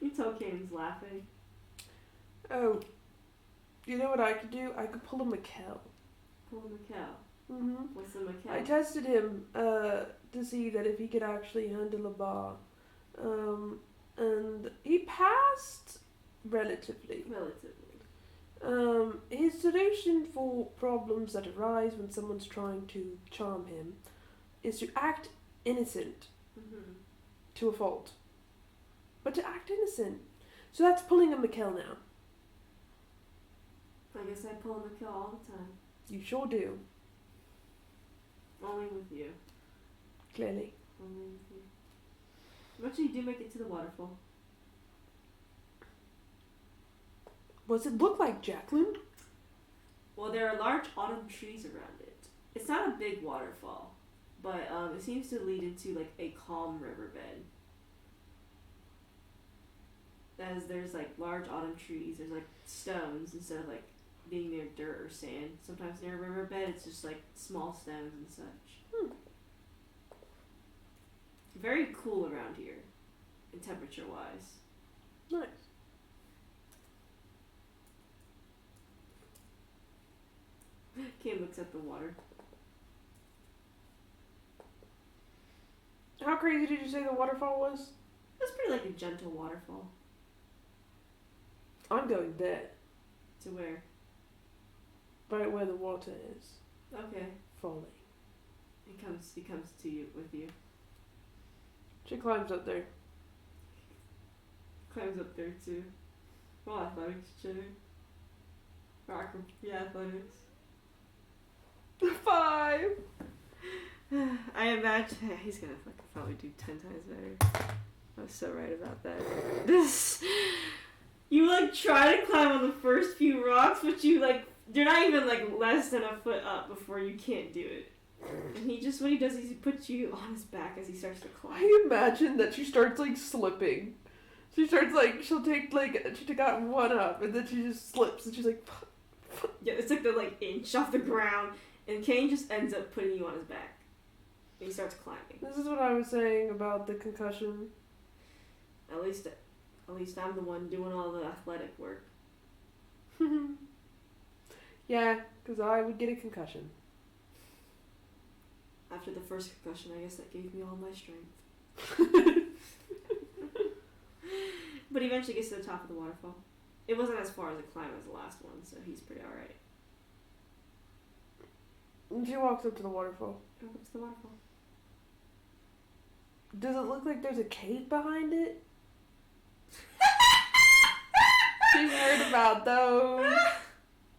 You tell Kane's laughing. Oh. You know what I could do? I could pull a Mikkel. Pull a Mikkel. Mm-hmm. What's the Mikkel? I tested him to see that if he could actually handle a bar. And he passed relatively. His solution for problems that arise when someone's trying to charm him is to act innocent Mm-hmm. to a fault. But to act innocent. So that's pulling a Mikkel now. I guess I pull a Mikkel all the time. You sure do. Only with you. Clearly. Only with you. Eventually you do make it to the waterfall. Does it look like Jacqueline? Well, there are large autumn trees around it. It's not a big waterfall, but it seems to lead into like a calm riverbed. As there's like large autumn trees, there's like stones instead of like being near dirt or sand. Sometimes near a riverbed, it's just like small stones and such. Very cool around here, in temperature wise. Nice. Kate looks at the water. crazy did you say the waterfall was? It's pretty like a gentle waterfall. I'm going there. To where? Right where the water is. Okay. Falling. He comes to you with you. She climbs up there. Climbs up there too. Well, athletics check. Yeah, athletics. 5. I imagine he's gonna fucking probably do 10 times better. I was so right about that. This, you like try to climb on the first few rocks, but you're not even like less than a foot up before you can't do it. And he just, what he does is he puts you on his back as he starts to climb. I imagine that she starts like slipping. She starts like, she got one up and then she just slips and she's like, Yeah, it's like the inch off the ground, and Kane just ends up putting you on his back. And he starts climbing. This is what I was saying about the concussion. At least I'm the one doing all the athletic work. Yeah, because I would get a concussion. After the first concussion, I guess that gave me all my strength. But he eventually gets to the top of the waterfall. It wasn't as far as a climb as the last one, so he's pretty alright. And she walks up to the waterfall. Welcome to the waterfall. Does it look like there's a cave behind it? She's heard about those.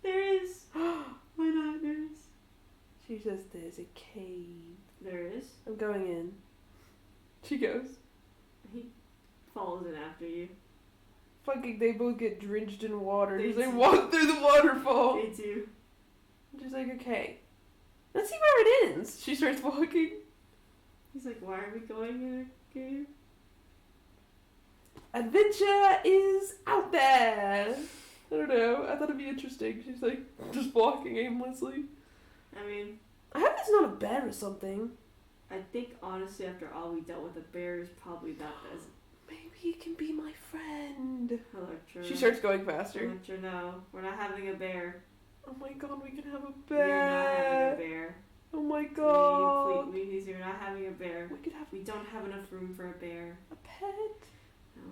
There is. Why not? There is. She says there's a cave. There is. I'm going in. She goes. He follows in after you. Fucking, they both get drenched in water as they do. walk through the waterfall. They do. She's like, okay, let's see where it ends. She starts walking. He's like, why are we going in a cave? Adventure is out there. I don't know. I thought it'd be interesting. She's like just walking aimlessly. I mean, I hope it's not a bear or something. I think honestly, after all we dealt with, the bear is probably not as. Maybe it can be my friend. Electra. She starts going faster. Electra, no, we're not having a bear. Oh my god, we can have a We are not having bear. a bear. Oh my god. Please, you're not having a bear. We could have We don't have enough room for a bear. a pet. No.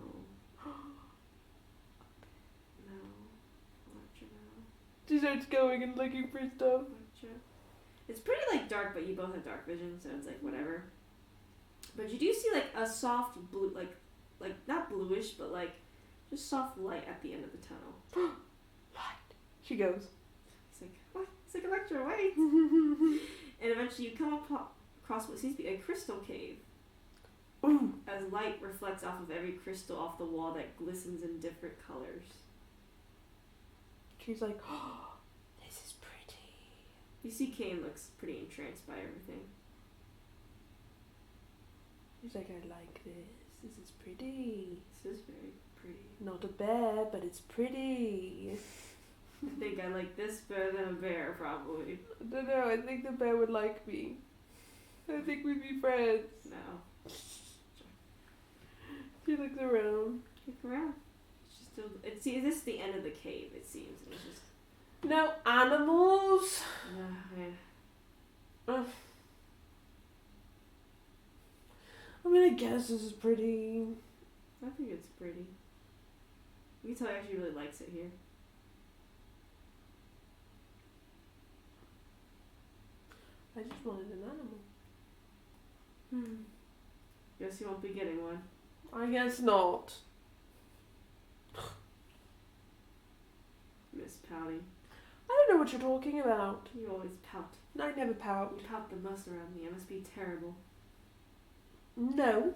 No. Electra, no. She starts going and looking for stuff. Electra. It's pretty dark, but you both have dark vision, so it's whatever. But you do see a soft blue, not bluish, but just soft light at the end of the tunnel. Light. She goes. He's like, what? It's like Electra, wait. And eventually you come across what seems to be a crystal cave. Ooh. As light reflects off of every crystal off the wall that glistens in different colors. She's like, oh, this is pretty. You see Kane looks pretty entranced by everything. She's like, I like this. This is pretty. This is very pretty. Not a bear, but it's pretty. I think I like this better than a bear, probably. I don't know. I think the bear would like me. I think we'd be friends. No. She looks around. Look around. This is the end of the cave, it seems. It's just... No animals. Yeah. I mean, I guess this is pretty. I think it's pretty. You can tell he actually really likes it here. I just wanted an animal. Guess you won't be getting one. I guess not. Miss Pouty. I don't know what you're talking about. You always pout. I never pout. You pout the most around me. It must be terrible. No.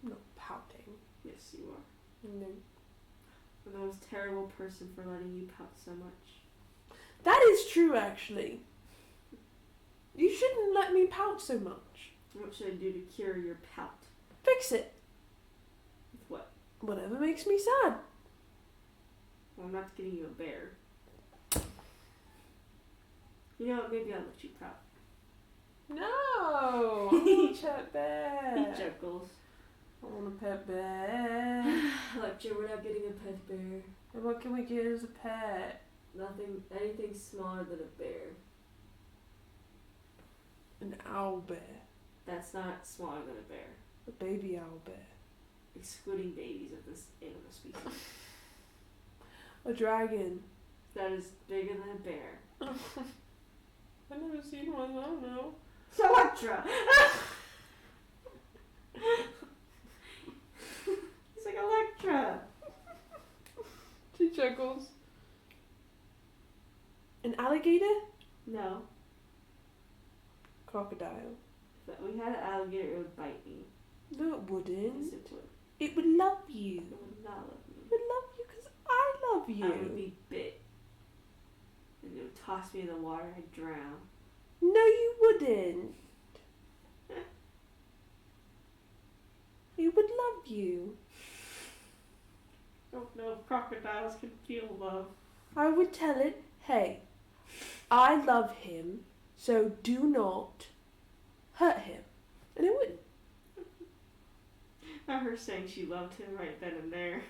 Not pouting. Yes, you are. No. You're the most terrible person for letting you pout so much. That is true, actually. You shouldn't let me pout so much. What should I do to cure your pout? Fix it. With what? Whatever makes me sad. Well, I'm not getting you a bear. You know what? Maybe I'll let you pout. No! I want a pet bear. He chuckles. I want a pet bear. Lecture, we're not getting a pet bear. And what can we get as a pet? Anything smaller than a bear. An owl bear. That's not smaller than a bear. A baby owl bear. Excluding babies of this animal species. A dragon. That is bigger than a bear. I've never seen one, I don't know. Electra! He's like Electra! She chuckles. An alligator? No. Crocodile. If we had an alligator, it would bite me. No, it wouldn't. Yes, it would. It would love you. It would not love me. It would love you because I love you. I would be bit. And it would toss me in the water and I'd drown. No, you wouldn't. It would love you. I don't know if crocodiles can feel love. I would tell it, hey, I love him, so do not hurt him. And it wouldn't. I heard her saying she loved him right then and there.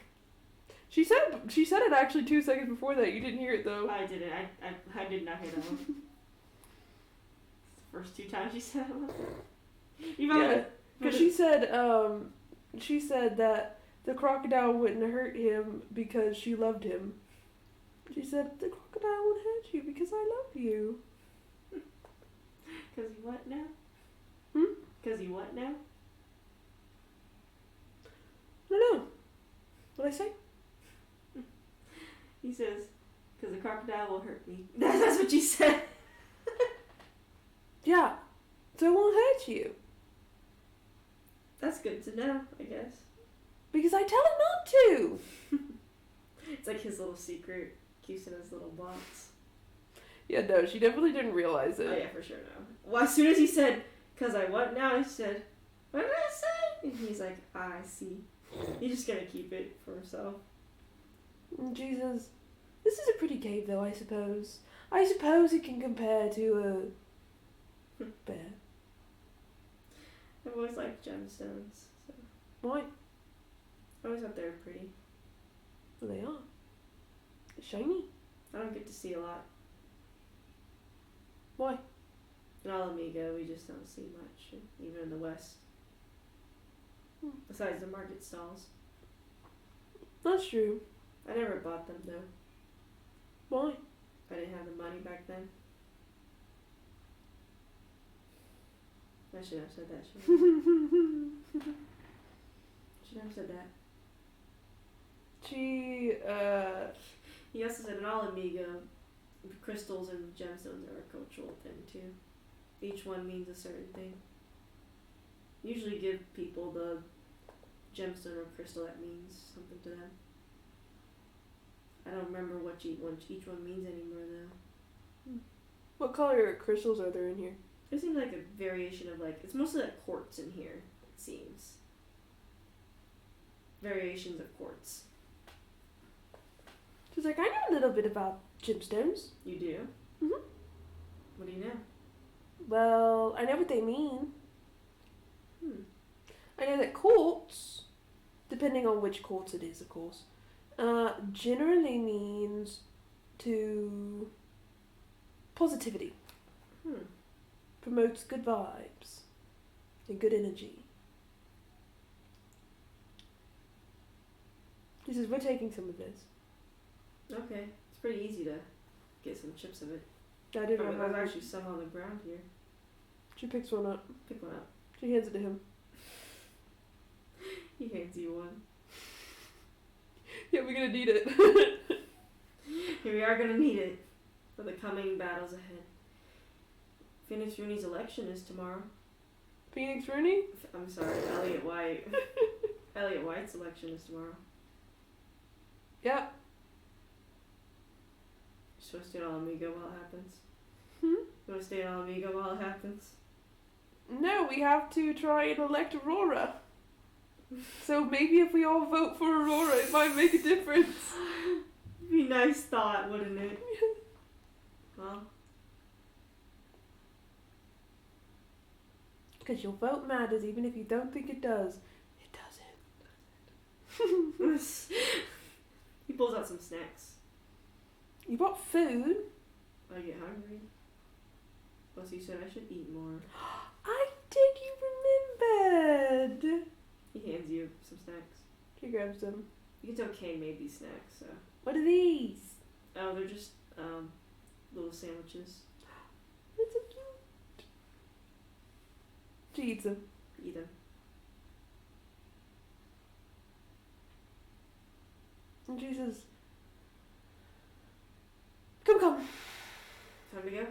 She said it actually 2 seconds before that. You didn't hear it though. I didn't. I did not hear that one. It's the first 2 times she said it. Yeah, because she said that the crocodile wouldn't hurt him because she loved him. She said the crocodile won't hurt you because I love you. Cause you what now? Hmm? Cause you what now? No. What'd I say? He says, cause the crocodile will hurt me. That's what you said. Yeah. So it won't hurt you. That's good to know, I guess. Because I tell him not to. It's like his little secret. Keeps in his little box. Yeah, no, she definitely didn't realize it. Oh yeah, for sure no. Well, as soon as he said, cause I what now, he said, what did I say? And he's like, I see. He's just gonna keep it for himself. Jesus. This is a pretty cave though, I suppose. I suppose it can compare to a bear. I've always liked gemstones. So. Why? I always thought they were pretty. Well, they are. They're shiny. I don't get to see a lot. Why? In Alameda, we just don't see much, even in the West. Besides the market stalls. That's true. I never bought them though. Why? I didn't have the money back then. I should have said that. Should have said that. He also said in Alameda, crystals and gemstones are a cultural thing too. Each one means a certain thing. Usually give people the gemstone or crystal that means something to them. I don't remember what each one means anymore though. What color crystals are there in here? It seems like a variation of it's mostly like quartz in here, it seems. Variations of quartz. She's like, I know a little bit about gemstones. You do? Mhm. What do you know? Well, I know what they mean. I know that quartz, depending on which quartz it is, of course, generally means to positivity. Promotes good vibes and good energy. He says, we're taking some of this. Okay. It's pretty easy to get some chips of it. I didn't know There's how actually some on the ground here. She picks one up. Pick one up. She hands it to him. He hands you one. Yeah, we're gonna need it. Here we are gonna need it for the coming battles ahead. Phoenix Rooney's election is tomorrow. Phoenix Rooney? I'm sorry, Elliot White. Elliot White's election is tomorrow. Yeah. You're supposed to stay in Alameda while it happens. Hmm? You want to stay in Alameda while it happens? No, we have to try and elect Aurora. So maybe if we all vote for Aurora, it might make a difference. Be a nice thought, wouldn't it? Well. Because your vote matters even if you don't think it does. It doesn't. He pulls out some snacks. You bought food? I get hungry. Oh, so you said I should eat more. I did. You remembered. He hands you some snacks. She grabs them. You can tell Kane made these snacks, so. What are these? Oh, they're just little sandwiches. They're so cute. She eats them. Eat them. And she says, come. Time to go?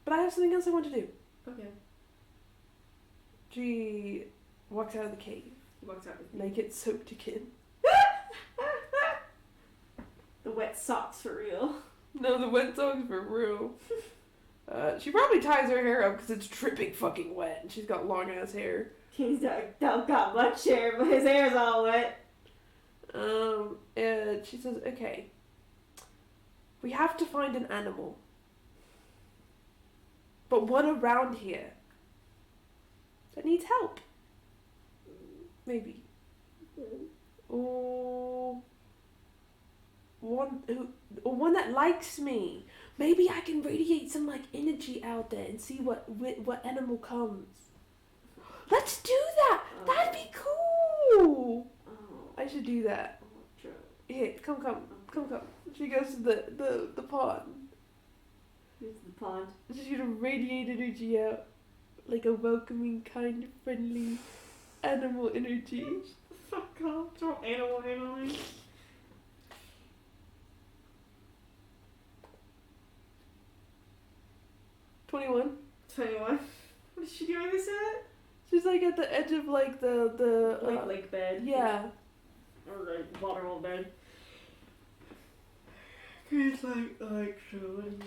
But I have something else I want to do. Okay. She walks out of the cave. He walks out with you. Naked, soaked again. The wet socks for real. No, the wet socks for real. She probably ties her hair up because it's dripping fucking wet and she's got long ass hair. He's like, don't got much hair, but his hair's all wet. And she says, okay, we have to find an animal. But one around here that needs help. Maybe. Or one that likes me. Maybe I can radiate some like energy out there and see what animal comes. Let's do that. That'd be cool. I should do that. Here, come. She goes to the pond. Here's the pond. She's gonna radiate energy out like a welcoming, kind, friendly animal energy. Fuck off. Throw animal handling. $21. 21. What is she doing this at? She's like at the edge of like the Like lake bed. yeah. Or like waterhole bed. He's like, so what are you doing?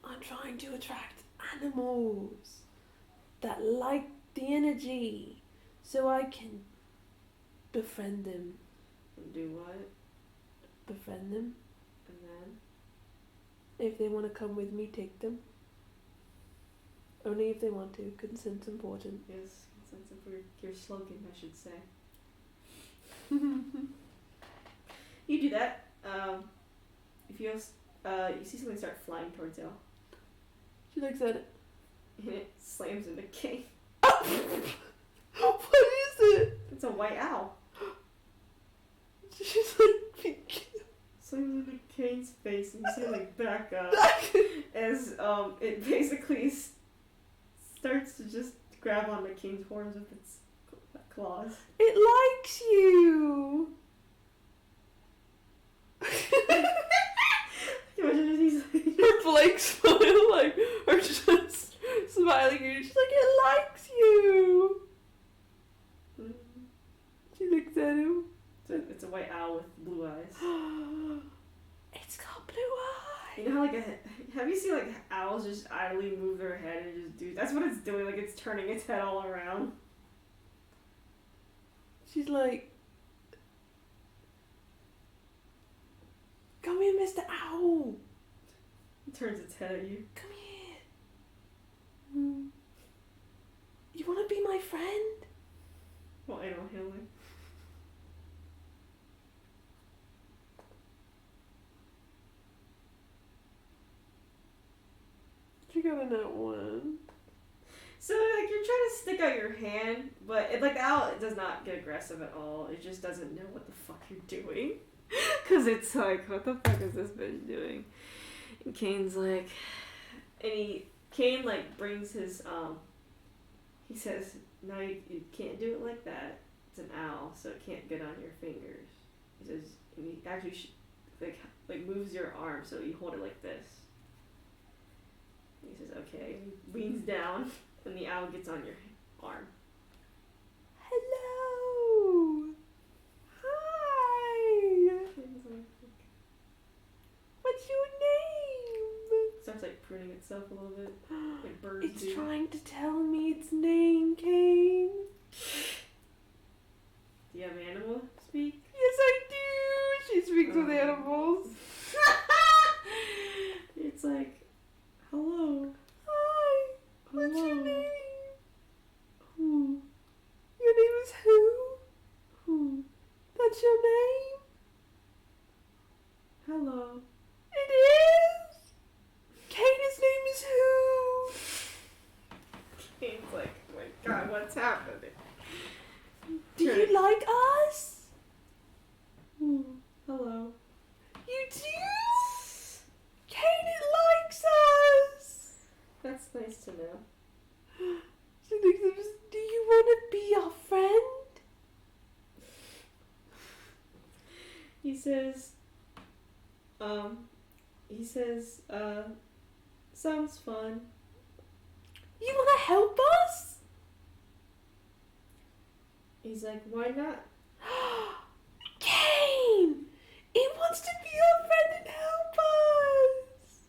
I'm trying to attract animals that like the energy so I can befriend them. And do what? Befriend them. And then? If they want to come with me, take them. Only if they want to. Consent's important. Yes, consent's for your slogan, I should say. You do that. If you see something start flying towards you, She looks at it. and it slams into Kane. What is it? It's a white owl. She's like, Slams into Kane's face, and you see it like back up as it basically starts to just grab onto Kane's horns with its claws. it likes you. Imagine if he's like, Her blank smile, like, or just smiling, and she's like, it likes you. She looks at him. it's a white owl with blue eyes. It's got blue eyes. You know how have you seen like owls just idly move their head and just do? That's what it's doing. Like it's turning its head all around. She's like, come here, Mr. Owl. It turns its head at you. Come here. You want to be my friend? Well, animal handling. She got a nat 1. So like you're trying to stick out your hand, but the owl does not get aggressive at all. It just doesn't know what the fuck you're doing. Cause it's like, what the fuck is this bitch doing? And Kane's like, Kane like brings his he says, no, you can't do it like that. It's an owl, so it can't get on your fingers. He says, and he actually like moves your arm so you hold it like this. And he says, okay. He leans down, and the owl gets on your arm. Hello. Hi. What's your name? Starts like pruning itself a little bit, like birds It's do. trying to tell me its name, Kane. Do you have animal speak? Yes, I do. She speaks with animals. It's like, hello. Hi. What's your Hello. name? Who? Your name is who? Who? That's your name? Hello. It is? He says, sounds fun. You want to help us? He's like, why not? Kane! He wants to be our friend and help us!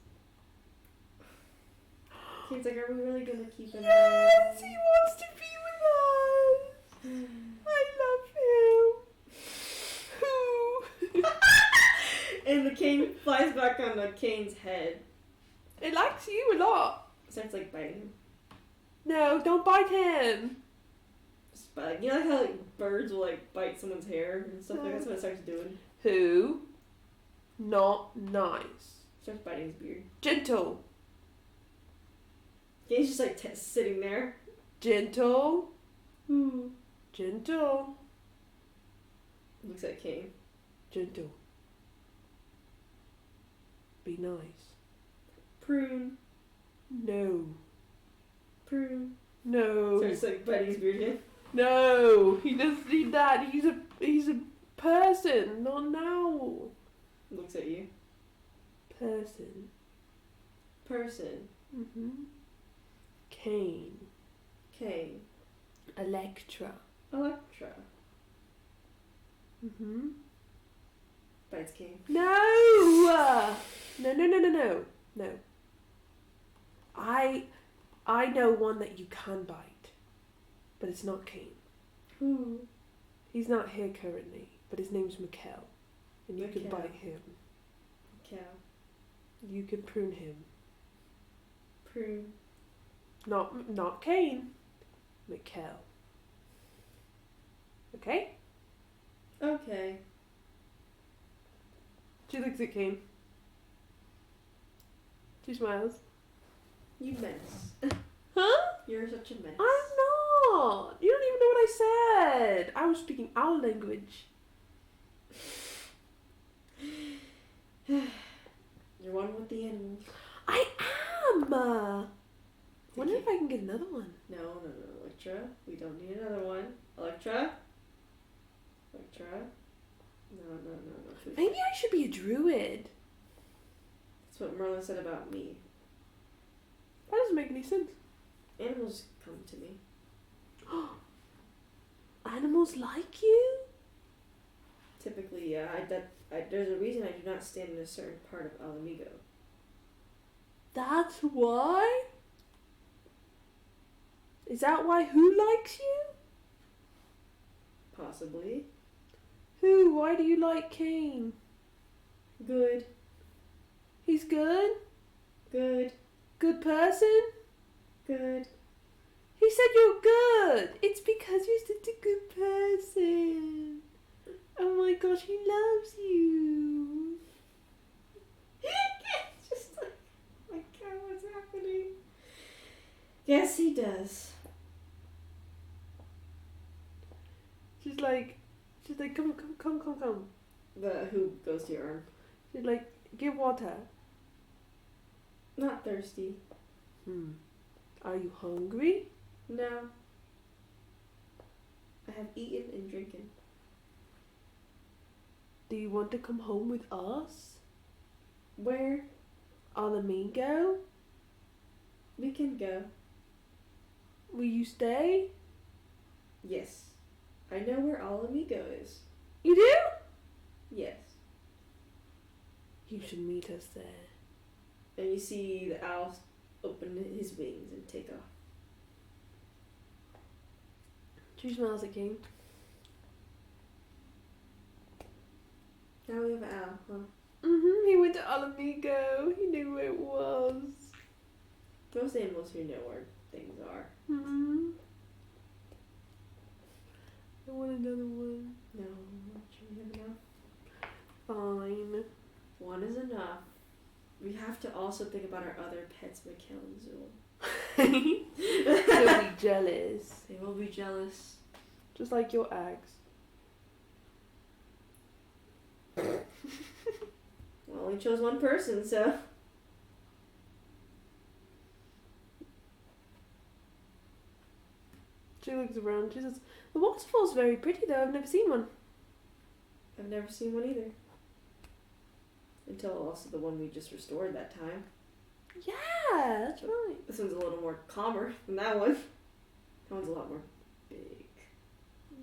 He's like, are we really gonna keep him? Yes, he wants to be with us! I love him! And the cane flies back on the Kane's head. It likes you a lot. Starts like biting him. No, don't bite him. Just bite. You know like how like birds will like bite someone's hair and stuff like that? That's what it starts doing. Who? Not nice. Starts biting his beard. Gentle. Kane's just like sitting there. Gentle. Ooh. Gentle. Looks at Kane. Gentle. Be nice. Prune. No. Prune. No. Starts like biting his beard again. No. He doesn't need that. He's a person, not an owl. Looks at you. Person. Person. Kane. Kane. Electra. Electra. Bites Kane. No! No. I know one that you can bite, but it's not Kane. Who? He's not here currently, but his name's Mikkel, and you can Mikkel. bite him. Cow. You can prune him. Prune. Not Kane. Mikkel. Okay? Okay. She looks at Kane. She smiles. You menace. Huh? You're such a menace. I'm not. You don't even know what I said. I was speaking our language. You're one with the animals. I am. Wonder if I can get another one. No, Electra. We don't need another one. Electra. No. Please. Maybe I should be a druid. That's what Merlin said about me. That doesn't make any sense. Animals come to me. Animals like you? Typically, yeah. There's a reason I do not stand in a certain part of Alamigo. That's why? Is that why who likes you? Possibly. Who? Why do you like Kane? Good. He's good? Good. Good person? Good. He said you're good. It's because you're such a good person. Oh my gosh, he loves you. It's just like, oh my God, what's happening? Yes, he does. She's like, come. Who goes to your arm? She's like, give water. Not thirsty. Are you hungry? No. I have eaten and drinking. Do you want to come home with us? Where? Alamigo? We can go. Will you stay? Yes. I know where Alamigo is. You do? Yes. You should meet us there. And you see the owl open his wings and take off. She smells at King. Now we have an owl, huh? He went to Alamigo. He knew where it was. Most animals here know where things are. I want another one. No, should we have enough? Fine. One is enough. We have to also think about our other pets, Mikkel and Zul. They'll be jealous. They will be jealous. Just like your ex. Well, we chose one person, so. She looks around. She says, the waterfall's very pretty though. I've never seen one. I've never seen one either. Until also the one we just restored that time. Yeah, that's right. This one's a little more calmer than that one. That one's a lot more big.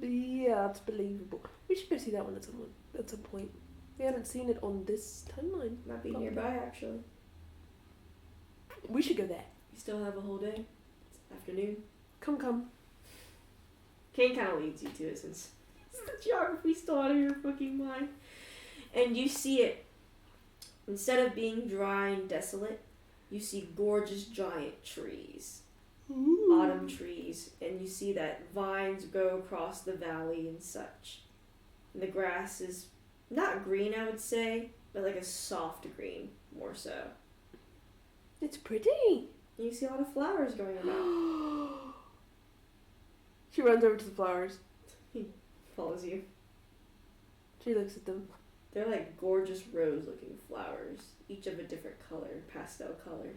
Yeah, it's believable. We should go see that one at some point. We haven't seen it on this timeline. Might be Probably. nearby, actually. We should go there. You still have a whole day. It's afternoon. Come. Kane kind of leads you to it since the geography's still out of your fucking mind. And you see it. Instead of being dry and desolate, you see gorgeous giant trees. Ooh. Autumn trees. And you see that vines go across the valley and such. And the grass is not green, I would say, but like a soft green, more so. It's pretty. And you see a lot of flowers going about. She runs over to the flowers. Follows you. She looks at them. They're like gorgeous rose-looking flowers, each of a different color, pastel color.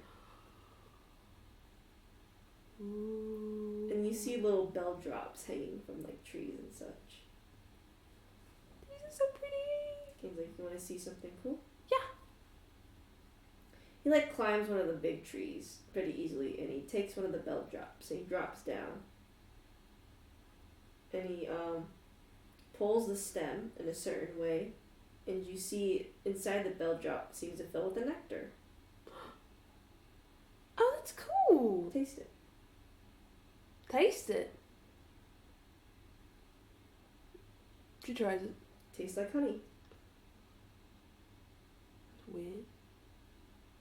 Ooh. And you see little bell drops hanging from like trees and such. These are so pretty. Kane's like, you want to see something cool? Yeah. He like climbs one of the big trees pretty easily, and he takes one of the bell drops and he drops down. And he pulls the stem in a certain way, and you see inside the bell drop seems to fill with the nectar. Oh, that's cool. Taste it. Taste it. She tries it. Tastes like honey. It's weird.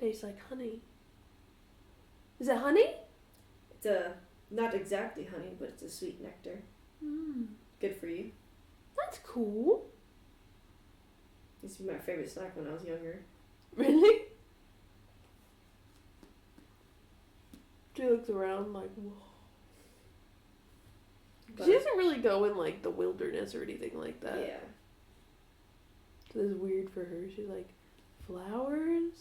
Tastes like honey. Is it honey? It's a not exactly honey, but it's a sweet nectar. Good for you. That's cool. Used to be my favorite snack when I was younger. Really? She looks around like, whoa. But, She doesn't really go in like the wilderness or anything like that. yeah. So this is weird for her. She's like, flowers,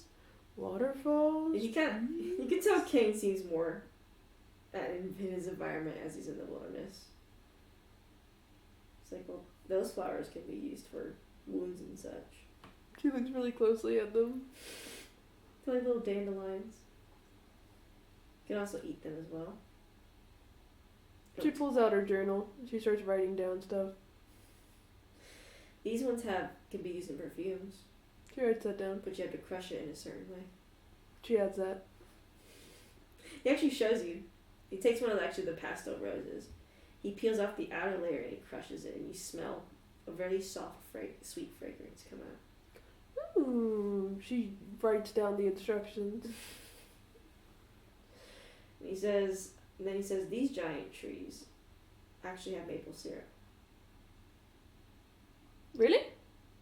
waterfalls. You can tell Kane seems more in his environment as he's in the wilderness. It's like, well, those flowers can be used for wounds and such. She looks really closely at them. They're like little dandelions. You can also eat them as well. She pulls out her journal. She starts writing down stuff. These ones can be used in perfumes, She writes that down. but you have to crush it in a certain way. She adds that. He actually shows you. He takes one of the pastel roses. He peels off the outer layer and he crushes it, and you smell a very soft, sweet fragrance come out. Ooh. She writes down the instructions. And then he says, these giant trees actually have maple syrup. Really?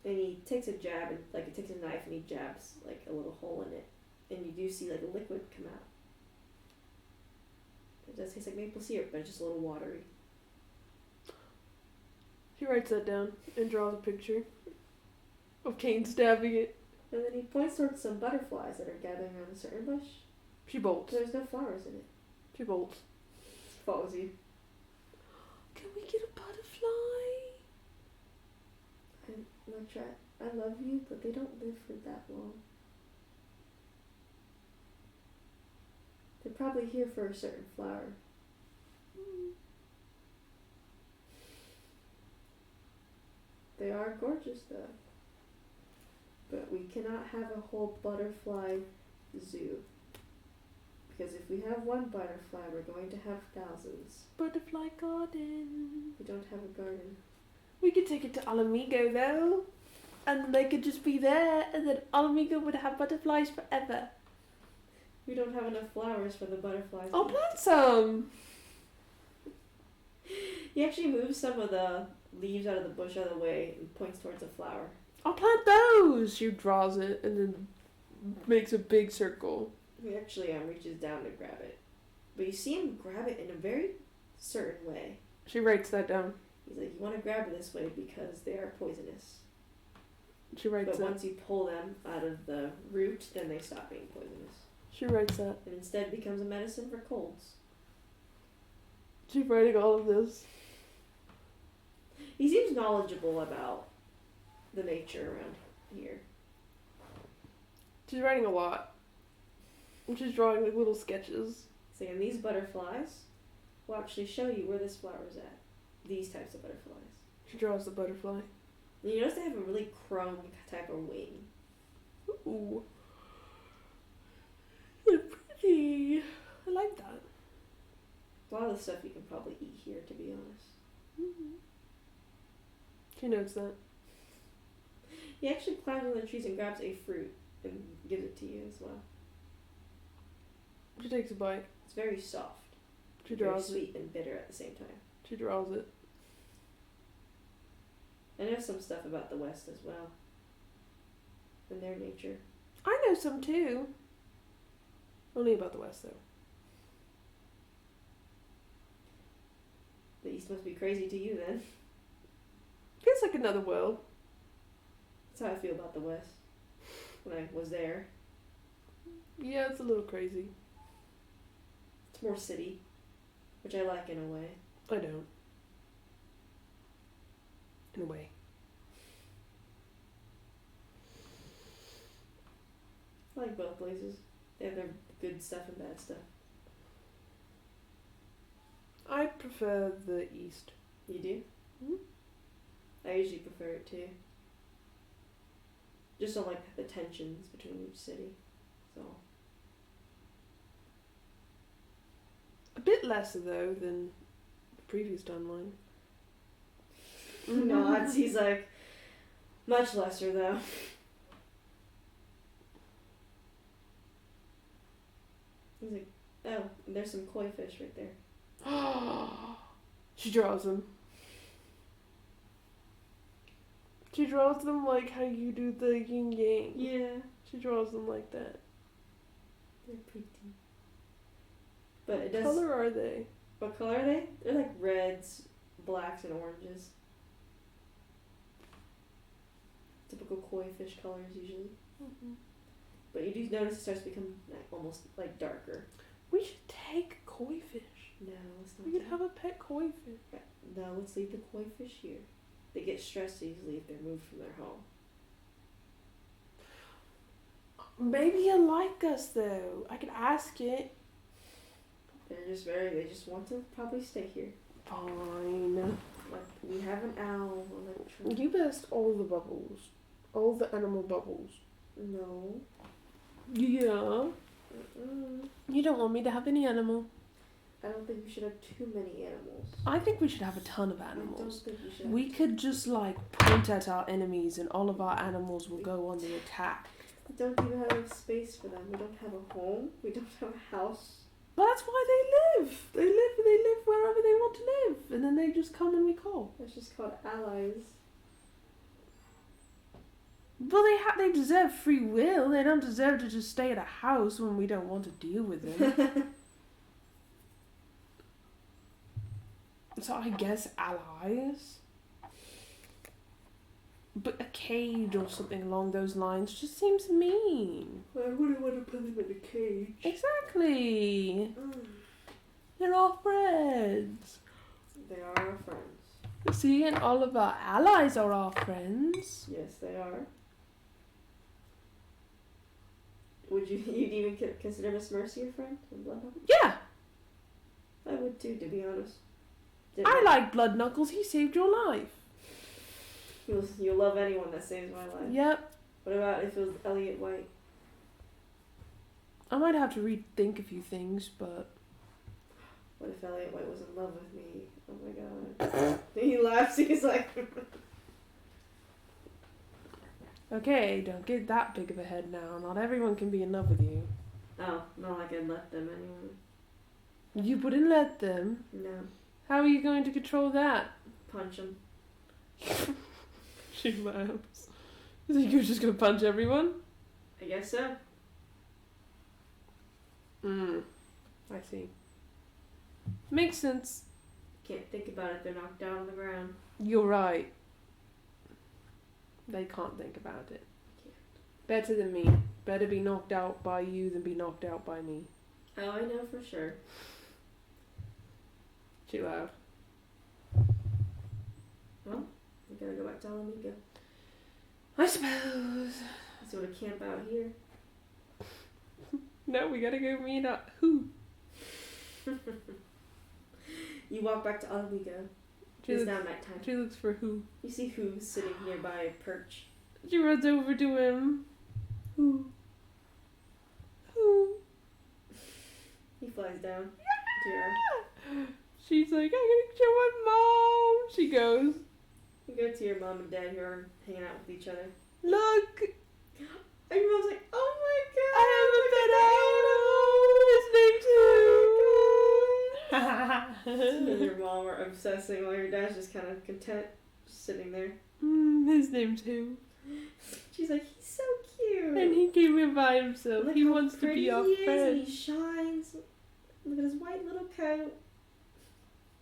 And he takes a jab, and he takes a knife and he jabs like a little hole in it, and you do see like a liquid come out. It does taste like maple syrup, but it's just a little watery. She writes that down and draws a picture of Kane stabbing it. And then he points towards some butterflies that are gathering around a certain bush. She bolts. There's no flowers in it. She bolts. Follows you. Can we get a butterfly? I love you, but they don't live for that long. They're probably here for a certain flower. They are gorgeous, though. But we cannot have a whole butterfly zoo. Because if we have one butterfly, we're going to have thousands. Butterfly garden. We don't have a garden. We could take it to Alamigo though. And they could just be there, and then Alamigo would have butterflies forever. We don't have enough flowers for the butterflies. I'll plant some. He actually moves some of the leaves out of the bush out of the way and points towards a flower. I'll plant those. She draws it and then makes a big circle. He actually reaches down to grab it. But you see him grab it in a very certain way. She writes that down. He's like, you want to grab it this way because they are poisonous. She writes But that. once you pull them out of the root, then they stop being poisonous. She writes that. And instead becomes a medicine for colds. She's writing all of this. He seems knowledgeable about the nature around here. She's writing a lot. And she's drawing like little sketches. So and these butterflies will actually show you where this flower is at. These types of butterflies. She draws the butterfly. And you notice they have a really chrome type of wing. Ooh. They're pretty. I like that. A lot of the stuff you can probably eat here, to be honest. Mm-hmm. She knows that. He actually climbs on the trees and grabs a fruit and gives it to you as well. She takes a bite. It's very soft. She Very draws it. sweet and bitter at the same time. She draws it. I know some stuff about the West as well. And their nature. I know some too. Only about the West though. The East must be crazy to you then. Feels like another world. That's how I feel about the West. When I was there. Yeah, it's a little crazy. It's more city. Which I like in a way. I don't. In a way. I like both places. They have their good stuff and bad stuff. I prefer the East. You do? Mhm. I usually prefer it too. Just don't like the tensions between each city. So. A bit lesser though than the previous timeline. No, he's like much lesser though. He's like, oh, there's some koi fish right there. She draws them. She draws them like how you do the yin yang. Yeah, She draws them like that. they're pretty. But it does. What color are they? What color are they? They're like reds, blacks, and oranges. Typical koi fish colors usually. Mm-hmm. But you do notice it starts to become like, almost like darker. We should take koi fish. No, let's not. We do could have a pet koi fish. that. No, let's leave the koi fish here. They get stressed easily if they're moved from their home. Maybe he'll like us though. I could ask it. They just want to probably stay here. Fine. Like, we have an owl. Electro. You best all the bubbles. All the animal bubbles. No. Yeah. Mm-mm. You don't want me to have any animal. I don't think we should have too many animals. I think we should have a ton of I don't animals. think we should. We could just like point at our enemies and all of our animals will go on the attack. We don't even have enough space for them. We don't have a home. We don't have a house. But that's why they live. They live wherever they want to live. And then they just come and we call. That's just called allies. Well, they deserve free will. They don't deserve to just stay at a house when we don't want to deal with them. So I guess allies. But a cage or something along those lines just seems mean. I wouldn't want to put them in a cage. Exactly. They're all friends. They are our friends. See, and all of our allies are our friends. Yes, they are. Would you'd even consider Miss Mercy your friend in Blood Knuckles? Yeah, I would too, to be honest. I like Blood Knuckles. He saved your life. You'll love anyone that saves my life. Yep. What about if it was Elliot White? I might have to rethink a few things, but What if Elliot White was in love with me? Oh my god. He laughs, he's like... okay, don't get that big of a head now. Not everyone can be in love with you. Oh, not like I'd let them anyway. You wouldn't let them. No. How are you going to control that? Punch him. She laughs. You think you're just gonna punch everyone? I guess so. I see. Makes sense. Can't think about it, they're knocked down on the ground. You're right. They can't think about it. Better than me. Better be knocked out by you than be knocked out by me. Oh, I know for sure. Too loud. Well, we gotta go back to Alameda. I suppose. Let's go to camp out here. No, we gotta go meet up. Who? You walk back to Oswego. She It's looks, now nighttime. she looks for who? You see who sitting nearby a perch. She runs over to him. Who? Who? He flies down to your arm. She's like, I gotta show my mom. She goes, You go to your mom and dad who are hanging out with each other. look, And your mom's like, oh my god! I have a pet animal. His name's You and who? your mom are obsessing while your dad's just kind of content, just sitting there. His name's who? She's like, he's so cute. And he came in by himself. Look He how wants to pretty be our he is, and friend. he shines. Look at his white little coat.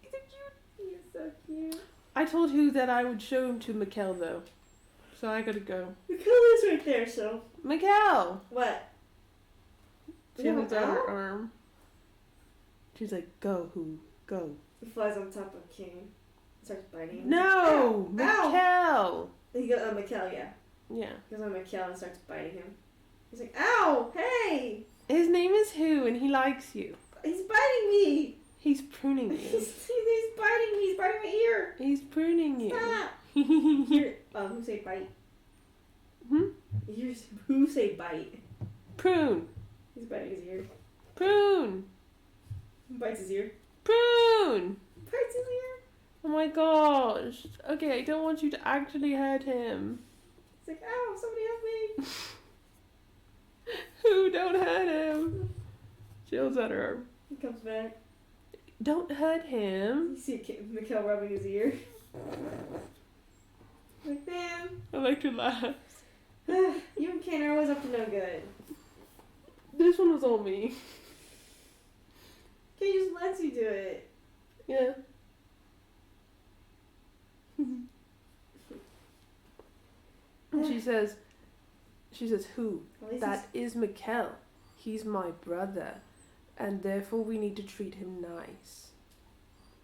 He's so cute. He is so cute. I told who that I would show him to Mikkel though. So I gotta go. The color is right there, so. Mikkel! What? She You holds have out an her owl? arm. She's like, go, who? Go. He flies on top of King. Starts biting him. No! Ow! Ow! Mikkel! He goes on Mikkel, yeah. Yeah. He goes on Mikkel and starts biting him. He's like, ow! Hey! His name is Who and he likes you. He's biting me! He's pruning you. He's biting me! He's biting my ear! He's pruning you. Stop! Hmm? Here, who say bite? Who say bite? Prune. He's biting his ear. Prune. Bites his ear. Prune. Bites his ear. Oh my gosh. Okay, I don't want you to actually hurt him. He's like, ow, somebody help me. Who? Don't hurt him. She holds out her arm. He comes back. Don't hurt him. You see Mikkel rubbing his ear. Like, man, I like to laugh. you and Kane are always up to no good. This one was all me. Kane just lets you do it. Yeah. And she says, who? At least That is Mikkel. He's my brother. And therefore we need to treat him nice.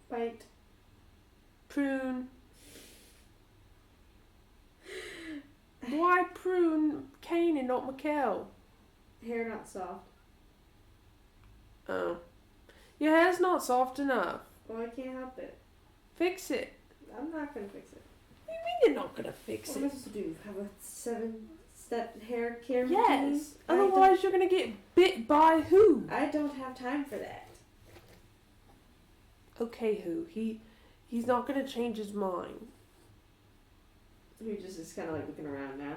bite. Prune. Why prune Kane and not Mikkel? Hair not soft. Oh. Your hair's not soft enough. Well, I can't help it. Fix it. I'm not gonna fix it. What do you mean you're not gonna fix What am I it? supposed to do? Have a 7-step hair care routine? Yes. Otherwise you're gonna get bit by who? I don't have time for that. Okay, who? He's not gonna change his mind. He just is kind of like looking around now.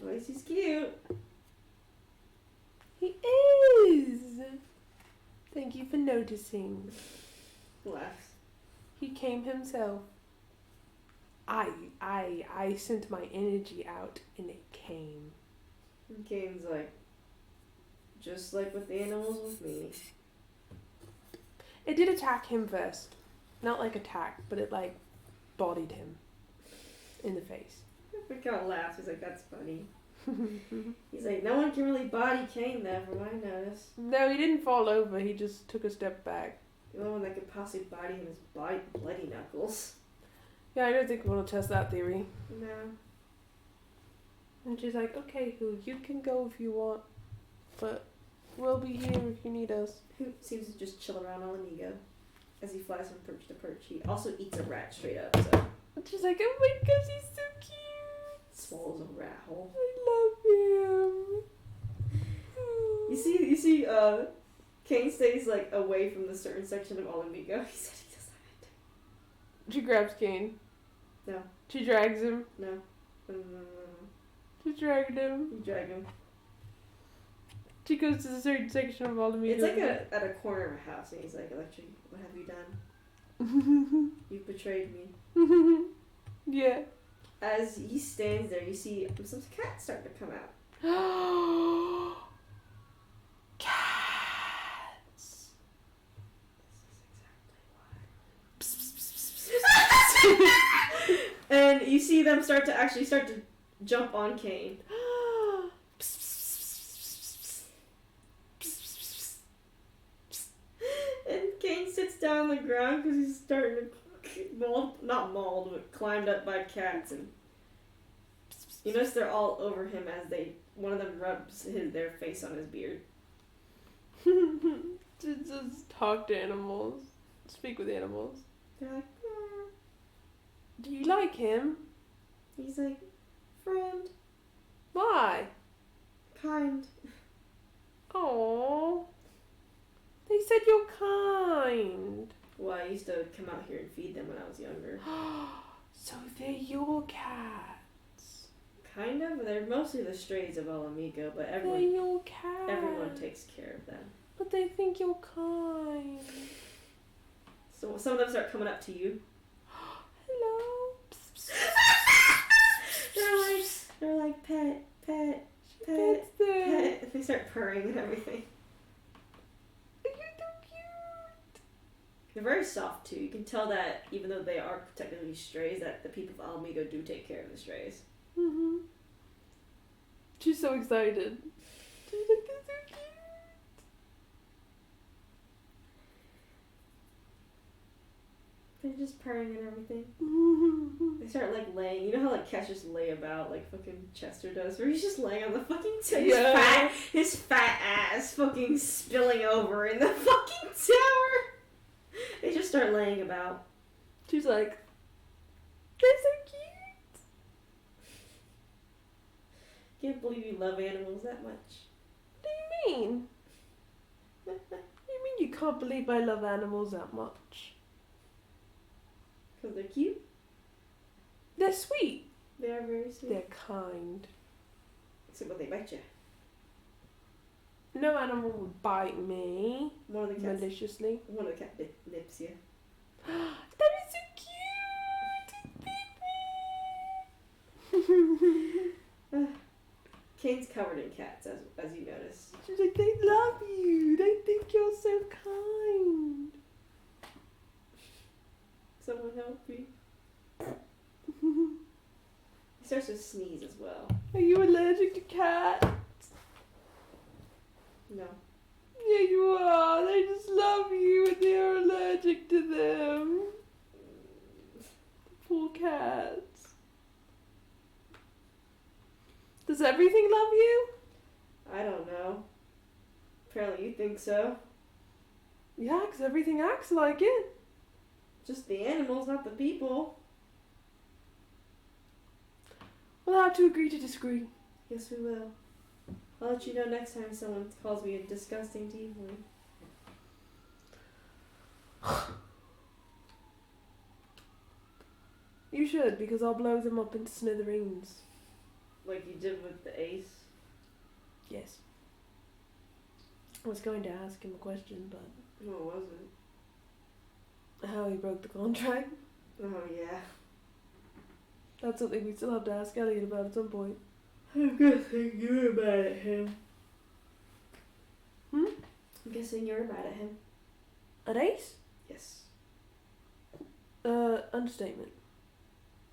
At least he's cute. He is. Thank you for noticing. Laughs. He came himself. I sent my energy out and it came. And Kane's like, just like with the animals with me. It did attack him first. Not like attack, but it like bodied him in the face. Mikkel laughs. He's like, that's funny. He's like, no one can really body Kane though, from what I noticed. No, he didn't fall over. He just took a step back. The only one that could possibly body him is Bloody Knuckles. Yeah, I don't think we want to test that theory. No. And she's like, okay, who you can go if you want, but we'll be here if you need us. Who seems to just chill around on Amigo as he flies from perch to perch. He also eats a rat straight up, so And she's like, oh my gosh, he's so cute. swallows a rat whole. I love him. You see, Kane stays like away from the certain section of Amigo. He said he does She grabs Kane. No. She drags him. not. No. She dragged him. You drag him. She goes to the certain section of all the media. It's like at a corner of a house, and he's like, Electric, what have you done? You've betrayed me. Yeah. As he stands there, you see some cats starting to come out. Cats. And you see them start to jump on Kane. And Kane sits down on the ground because he's starting to not mauled, but climbed up by cats. And You notice they're all over him as one of them rubs their face on his beard. Just talk to animals. Speak with animals. They're like, Do you like him? he's like, friend, Why? kind. Oh. They said you're kind. Well, I used to come out here and feed them when I was younger. So they're your cats. Kind of. They're mostly the strays of El Amigo, but They're everyone your cats. takes care of them. But they think you're kind. So some of them start coming up to you. Hello. They're like pet, pet, She pet, pets them. pet. They start purring and everything. You're so cute. They're very soft too. You can tell that even though they are technically strays, that the people of Alamigo do take care of the strays. Mm-hmm. She's so excited. She's like, they're so cute. They're just purring and everything. Mm-hmm. They start like laying. You know how like cats just lay about like fucking Chester does, where he's just laying on the fucking Yeah. his fat ass fucking spilling over in the fucking tower. They just start laying about. She's like, they're so cute. Can't believe you love animals that much. What do you mean? What do you mean you can't believe I love animals that much? Because they're cute. They're sweet. They are very sweet. They're kind. Except when they bite you. No animal would bite me One of the cats. maliciously. One of the cat nips you. That is so cute. Kane's covered in cats, as you notice. She's like, they love you. They think you're so kind. Someone help me. He starts to sneeze as well. Are you allergic to cats? No. Yeah, you are. They just love you and they're allergic to them. Poor cats. Does everything love you? I don't know. Apparently you think so. Yeah, 'cause everything acts like it. Just the animals, not the people. We'll have to agree to disagree. Yes, we will. I'll let you know next time someone calls me a disgusting tiefling. You should, because I'll blow them up into smithereens. Like you did with the ace. Yes. I was going to ask him a question, but What was it? how he broke the contract. Oh, yeah. That's something we still have to ask Elliot about at some point. I'm guessing you're mad at him. Hmm? I'm guessing you're mad at him. An ace? Yes. Understatement.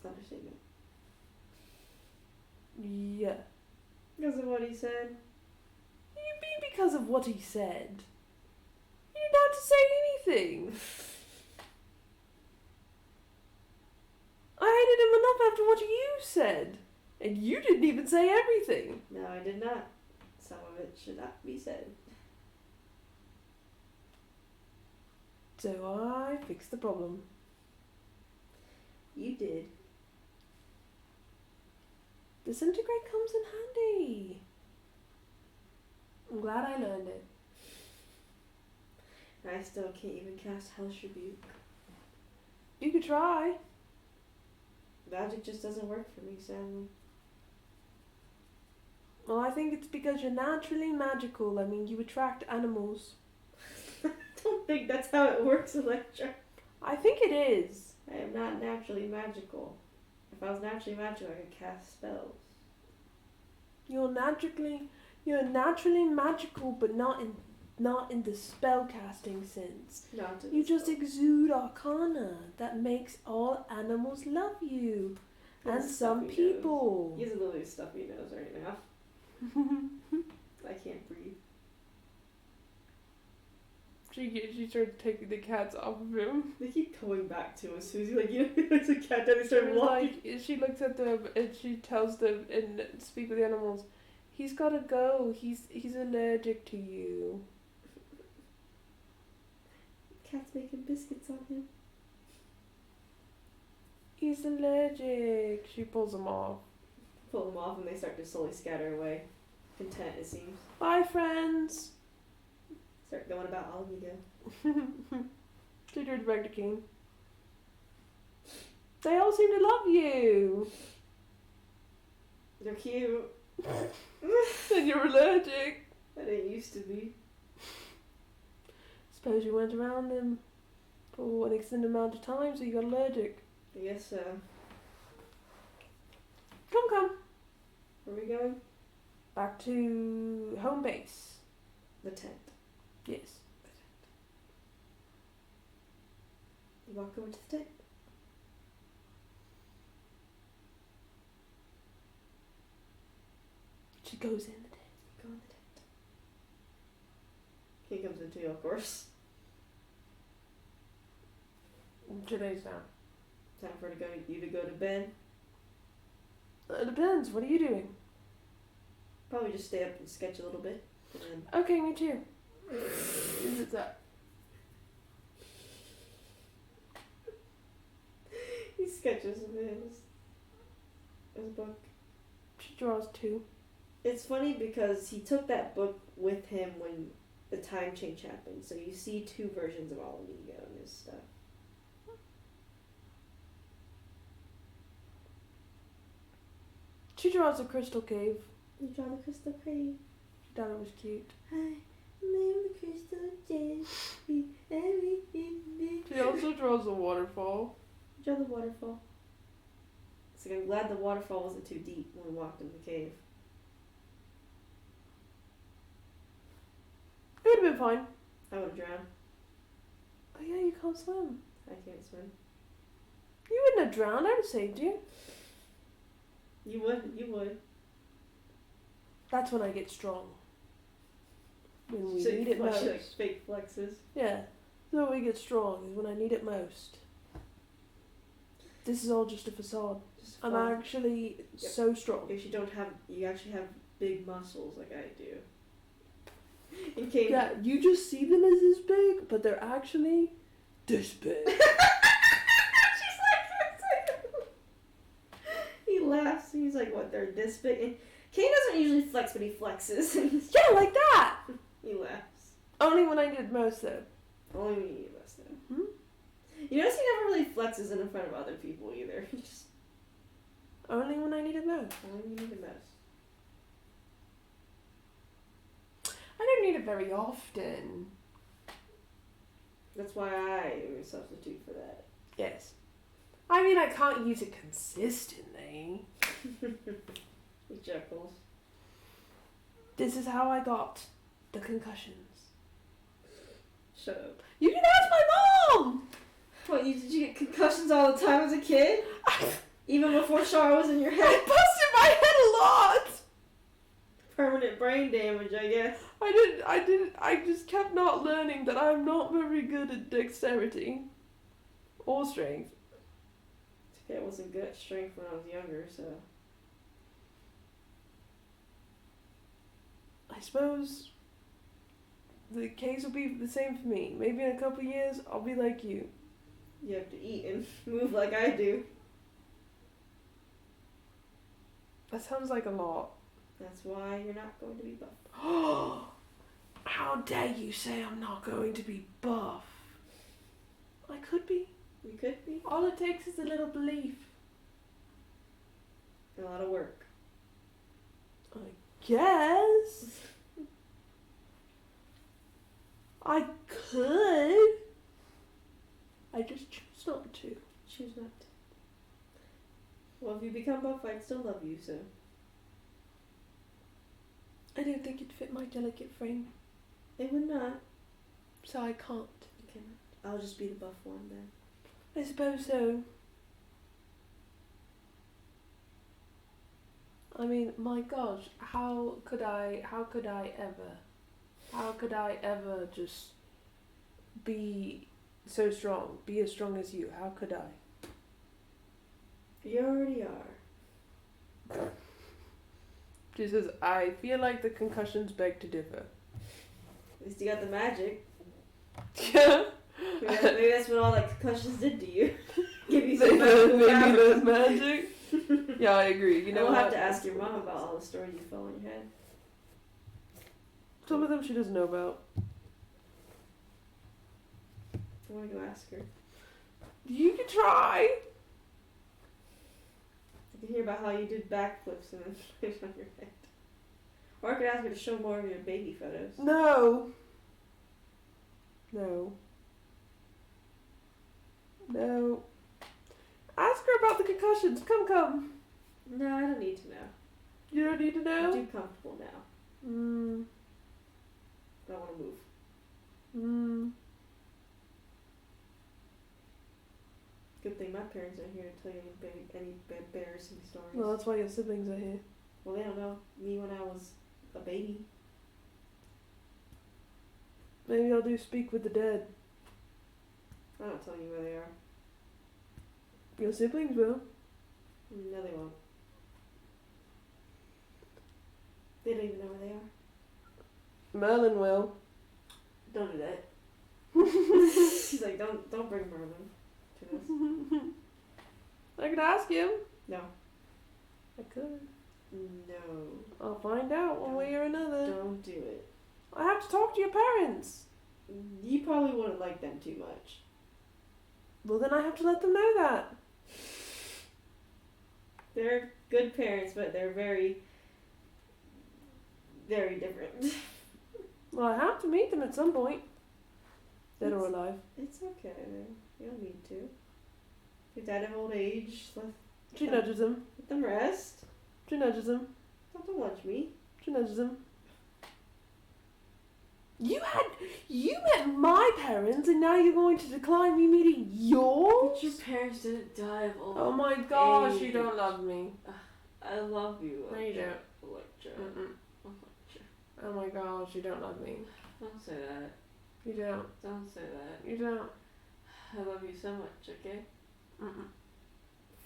Understatement. Yeah. Because of what he said. You mean because of what he said? You didn't have to say anything. I hated him enough after what you said. And you didn't even say everything. No, I did not. Some of it should not be said. So I fixed the problem. You did. Disintegrate comes in handy. I'm glad I learned it. I still can't even cast Hellish Rebuke. You could try. Magic just doesn't work for me, sadly. Well, I think it's because you're naturally magical. I mean, you attract animals. I don't think that's how it works, Electra. I think it is. I am not naturally magical. If I was naturally magical, I could cast spells. You're naturally magical, but not in the spell casting sense. Not to You the just spell. exude arcana that makes all animals love you. He has And a some stuffy people. Nose. He has a little stuffy nose right now. I can't breathe. She started taking the cats off of him. They keep going back to him. Susie, like, you know, there's a cat that they She start was walking. like, she looks at them and she tells them and speak with the animals. He's gotta go. He's allergic to you. Cat's making biscuits on him. He's allergic. She pulls him off. Pull them off and they start to slowly scatter away. Content, it seems. Bye, friends. Start going about all you go. She turns back to King. They all seem to love you. They're cute. And you're allergic. I didn't used to be. Suppose you went around them for an extended amount of time, so you got allergic. I guess so. Come. Where are we going? Back to home base. The tent. Yes. You walk over to the tent. She goes in the tent. Go in the tent. He comes in too, of course. Janae's down. Time for you to go to bed. It depends. What are you doing? Probably just stay up and sketch a little bit. And then Okay, me too. Is it that? he sketches his book. She draws two. It's funny because he took that book with him when the time change happened. So you see two versions of all of Ego in his stuff. She draws a crystal cave. You draw the crystal cave. She thought it was cute. I name the crystal cave. She also draws a waterfall. Draw the waterfall. So I'm glad the waterfall wasn't too deep when we walked in the cave. It would have been fine. I would have drowned. Oh yeah, you can't swim. I can't swim. You wouldn't have drowned. I'd have saved you. You would. That's when I get strong. When we So need it flex- most. like fake flexes. Yeah. So when we get strong is when I need it most. This is all just a facade. Just I'm fun. actually Yep. so strong. You actually have big muscles like I do. And Kate, Yeah, you just see them as this big, but they're actually this big. She's like, he laughs. He's like, what? They're this big. And Kane doesn't usually flex, but he flexes. Yeah, like that. He laughs. Only when I need it most, though. Only when you need us though. Hmm? You notice he never really flexes in front of other people either. He just Only when I need it most. only when you need the most. I don't need it very often. That's why I am a substitute for that. Yes. I mean, I can't use it consistently. He chuckles. This is how I got the concussions. Shut up. You can ask my mom! What, did you get concussions all the time as a kid? Even before Shara was in your I head? busted my head a lot! Permanent brain damage, I guess. I just kept not learning that I'm not very good at dexterity. Or strength. It's okay, I wasn't good at strength when I was younger, so. I suppose the case will be the same for me. Maybe in a couple of years, I'll be like you. You have to eat and move like I do. That sounds like a lot. That's why you're not going to be buff. How dare you say I'm not going to be buff? I could be. You could be. All it takes is a little belief. A lot of work. I guess. I could. I just choose not to. Choose not to. Well, if you become buff, I'd still love you, so. I don't think it'd fit my delicate frame, It would not. so I can't. You cannot. I'll just be the buff one then. I suppose so. I mean, my gosh, how could I ever just be so strong, be as strong as you. How could I? You already are. She says, I feel like the concussions beg to differ. At least you got the magic. Yeah. Maybe that's what all that concussions did to you. Give you Maybe some there's magic. Yeah, I agree. You know, we'll have what? to ask your mom about all the stories you fell on your head. Some of them she doesn't know about. I want to go ask her. You can try. I can hear about how you did backflips and then flips on your head. Or I could ask her to show more of your baby photos. No. No. No. Ask her about the concussions. Come. No, I don't need to know. You don't need to I'm know? too comfortable now. Mm. I don't want to move. Mm. Good thing my parents aren't here to tell you any embarrassing stories. Well, that's why your siblings are here. Well, they don't know me when I was a baby. Maybe I'll do Speak with the Dead. I don't tell you where they are. Your siblings will. No, they won't. They don't even know where they are. Merlin will. Don't do that. She's like, don't bring Merlin to this. I could ask him. No. I could. No. I'll find out one way or another. Don't do it. I have to talk to your parents. You probably wouldn't like them too much. Well, then I have to let them know that. They're good parents, but they're very, very different. Well, I have to meet them at some point. Dead or It's- alive. It's okay. You don't need to. Your dad of old age. She nudges him. Let them rest. She nudges him. Don't watch me. She nudges him. You met my parents, and now you're going to decline me meeting yours? But your parents didn't die of old Oh my gosh, age. you don't love me. I love you. No, you don't. Electra. Mm-mm. Electra. Oh my gosh, you don't love me. Don't say that. You don't. Don't say that. You don't. I love you so much, okay? Mm-mm.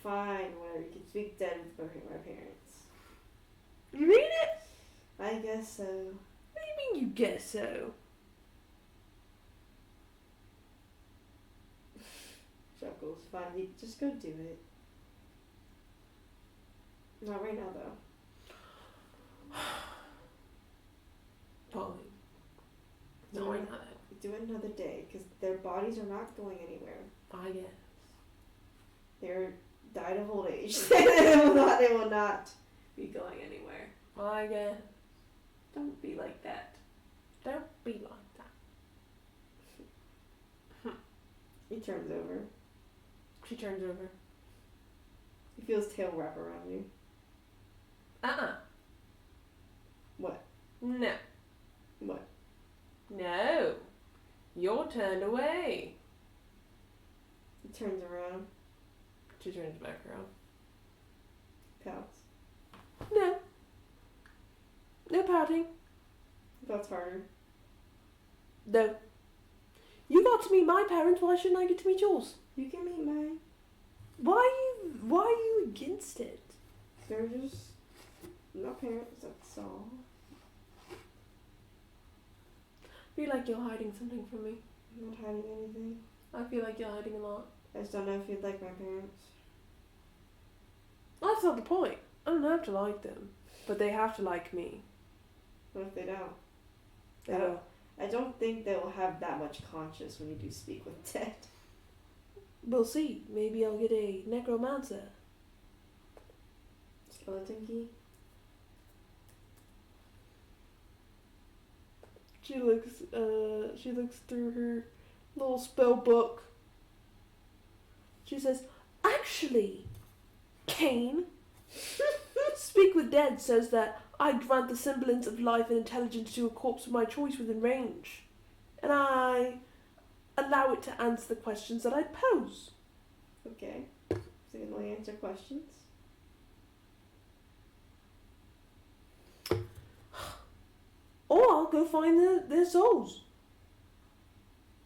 Fine, whatever. You can speak dead with both of my parents. You mean it? I guess so. What do you mean you guess so? Chuckles. Fine, you just go do it. Not right now, though. Fine. No, I not. Do it another day, because their bodies are not going anywhere. I guess. They're died of old age. They will not be going anywhere. I guess. Don't be like that. Don't be like that. He turns over. She turns over. He feels tail wrap around you. What? No. What? No. You're turned away. He turns around. She turns back around. Pouts. No. No pouting. Pouts harder. No. You got to meet my parents, why shouldn't I get to meet yours? You can meet mine. Why are you against it? They're just not parents, that's all. I feel like you're hiding something from me. I'm not hiding anything. I feel like you're hiding a lot. I just don't know if you'd like my parents. That's not the point. I don't have to like them. But they have to like me. What if they don't? They will. I don't think they'll have that much conscience when you do speak with dead. We'll see. Maybe I'll get a necromancer. Skeleton key? She looks through her little spell book. She says, actually, Cain, Speak with Dead says that I grant the semblance of life and intelligence to a corpse of my choice within range, and I allow it to answer the questions that I pose. Okay. So you can only answer questions? Or I'll go find their souls.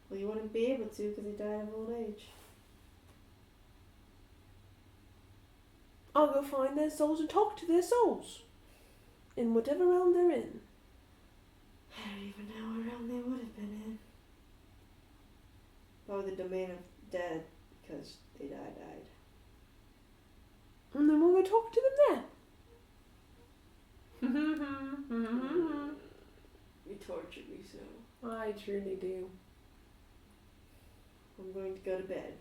Well, you wouldn't be able to because he died of old age. I'll go find their souls and talk to their souls. In whatever realm they're in. I don't even know what realm they would have been in. Probably the domain of dead because they died. And then we'll go talk to them there. You tortured me so. I truly do. I'm going to go to bed.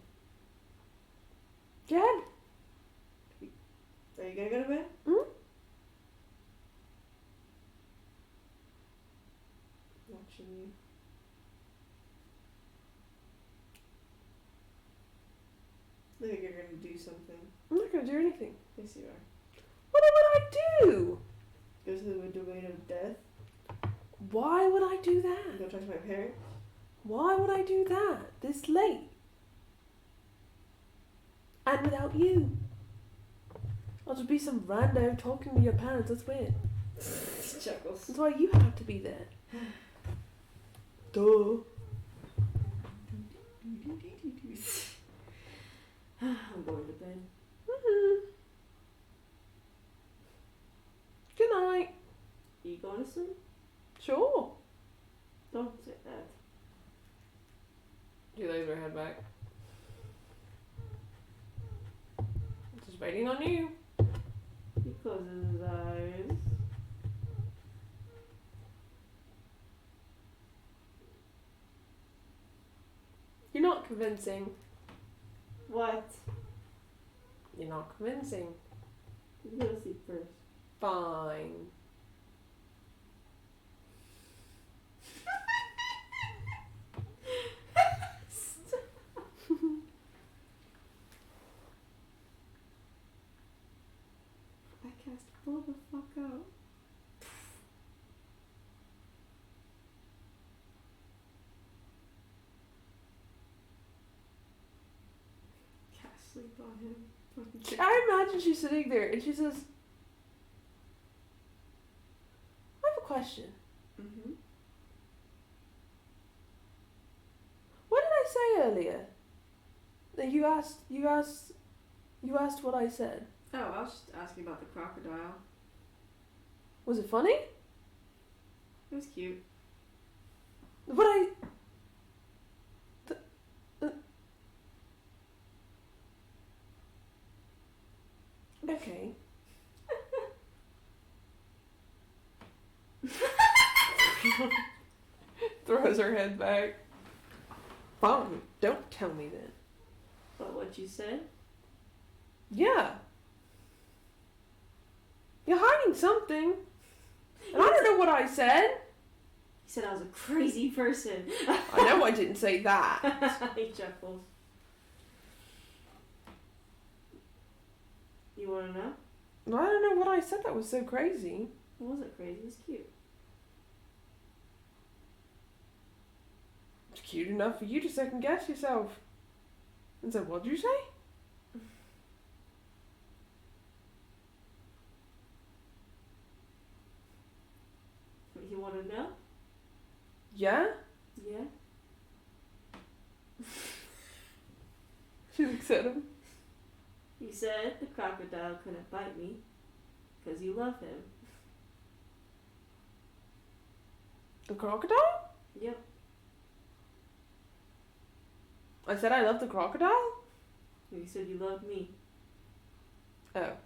Dad? Are you gonna go to bed? Watching you. Look like you're gonna do something. I'm not going to do anything. Yes, you are. What would I do? Go to the domain of death. Why would I do that? Go talk to my parents. Why would I do that this late? And without you? I'll just be some rando talking to your parents. That's weird. Chuckles. That's why you have to be there. Duh. I'm going to bed. Good night. Are you going to sleep? Sure. Don't say that. She lays her head back. Just waiting on you. He closes his eyes. You're not convincing. What? You're not convincing. You go to sleep first. Fine. I cast pull the fuck out. Cast sleep on him. I imagine she's sitting there and she says, I have a question. Mm-hmm. What did I say earlier? That you asked what I said. Oh, I was just asking about the crocodile. Was it funny? It was cute. What I... Okay. Throws her head back. Fine. Don't tell me then. But what you said? Yeah. You're hiding something. And I don't know what I said. He said I was a crazy person. I know I didn't say that. He chuckles. You wanna know? I don't know what I said that was so crazy. It wasn't crazy, it was cute. It's cute enough for you to second guess yourself. And so what'd you say? You wanna know? Yeah? Yeah? She looks at him. You said the crocodile couldn't bite me because you love him. The crocodile? Yep. I said I love the crocodile? You said you love me. Oh.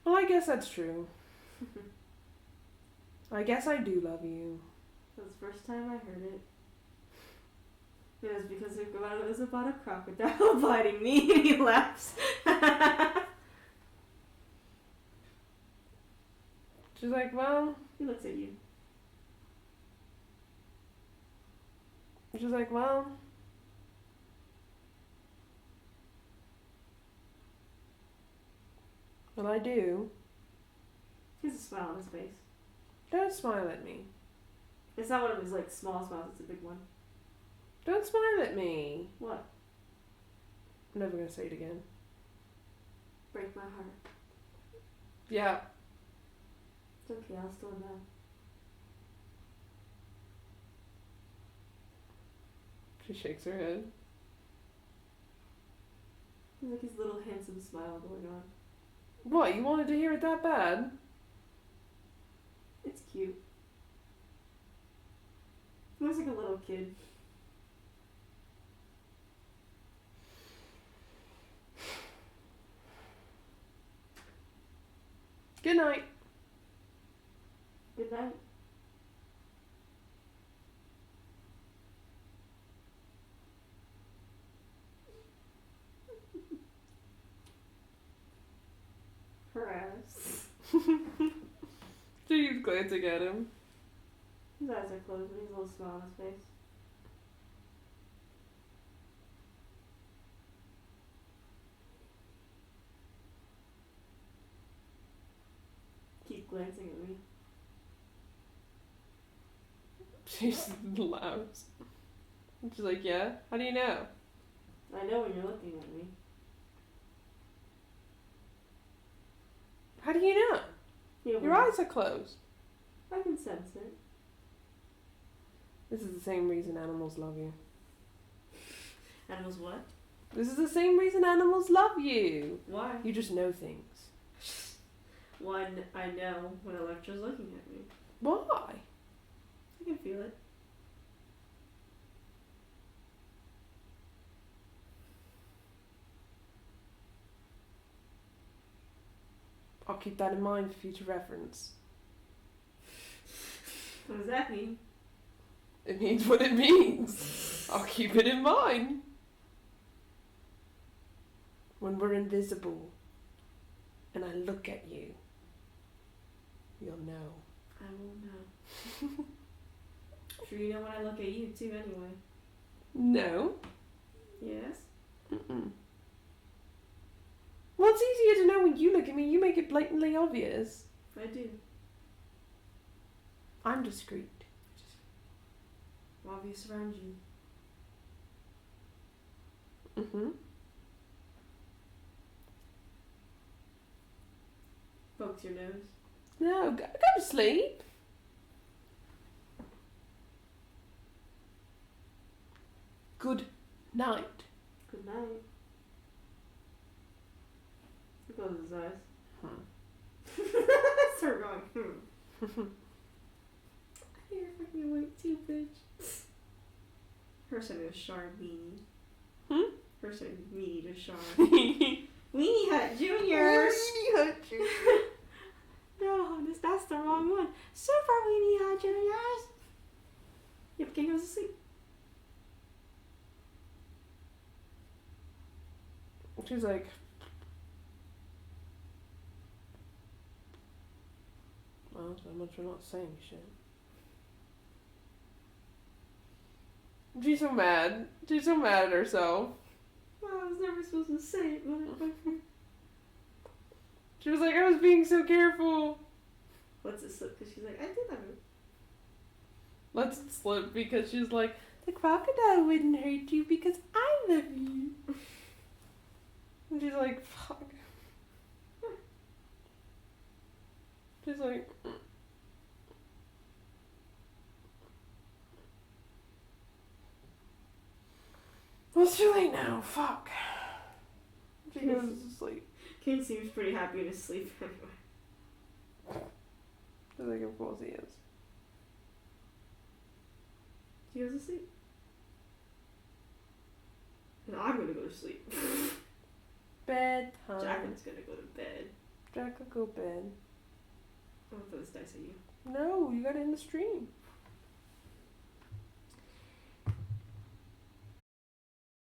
Well, I guess that's true. I guess I do love you. That was the first time I heard it. It was because it was about a crocodile biting me, and he laughs. She's like, well... He looks at you. She's like, well... Well, I do. He has a smile on his face. Don't smile at me. It's not one of his like small smiles, it's a big one. Don't smile at me. What? I'm never gonna say it again. Break my heart. Yeah. It's okay, I'll still know. She shakes her head. There's like his little handsome smile going on. What, you wanted to hear it that bad? It's cute. He looks like a little kid. Good night. Good night. Her ass. She's glancing at him. His eyes are closed, but he's a little smile on his face. Keep glancing at me. She laughs. She's like, yeah? How do you know? I know when you're looking at me. How do you know? Your eyes are closed. I can sense it. This is the same reason animals love you. Animals what? This is the same reason animals love you. Why? You just know things. One, I know when Electra's looking at me. Why? I can feel it. I'll keep that in mind for future reference. What does that mean? It means what it means. I'll keep it in mind. When we're invisible and I look at you, you'll know. I will know. Sure, you know when I look at you too, anyway. No. Yes? Mm-mm. Well, it's easier to know when you look at me. You make it blatantly obvious. I do. I'm discreet. Obvious around you. Mm-hmm. Pokes your nose. No, go to sleep. Good night. Good night. He closes his eyes. Start going, I think you're fucking awake too, bitch. Her sending a Char weenie. Her sending weenie to Char. Weenie Hut Juniors! Weenie Hut Juniors. No, that's the wrong one. Super Weenie Hut Juniors! Yep, King goes to sleep. She's like, well, so much for not saying shit. She's so mad. She's so mad at herself. Well, I was never supposed to say it, motherfucker. She was like, I was being so careful. Lets it slip because she's like, I did that. Lets it slip because she's like, the crocodile wouldn't hurt you because I love you. And she's like, fuck. She's like, well, it's too late now. Fuck. She goes to sleep. Kane seems pretty happy in his sleep anyway. She's like, of course he is. She goes to sleep. And I'm gonna go to sleep. Bedtime. Jacqueline's gonna go to bed. Jack will go bed. I'm gonna throw this dice at you. No, you got it in the stream.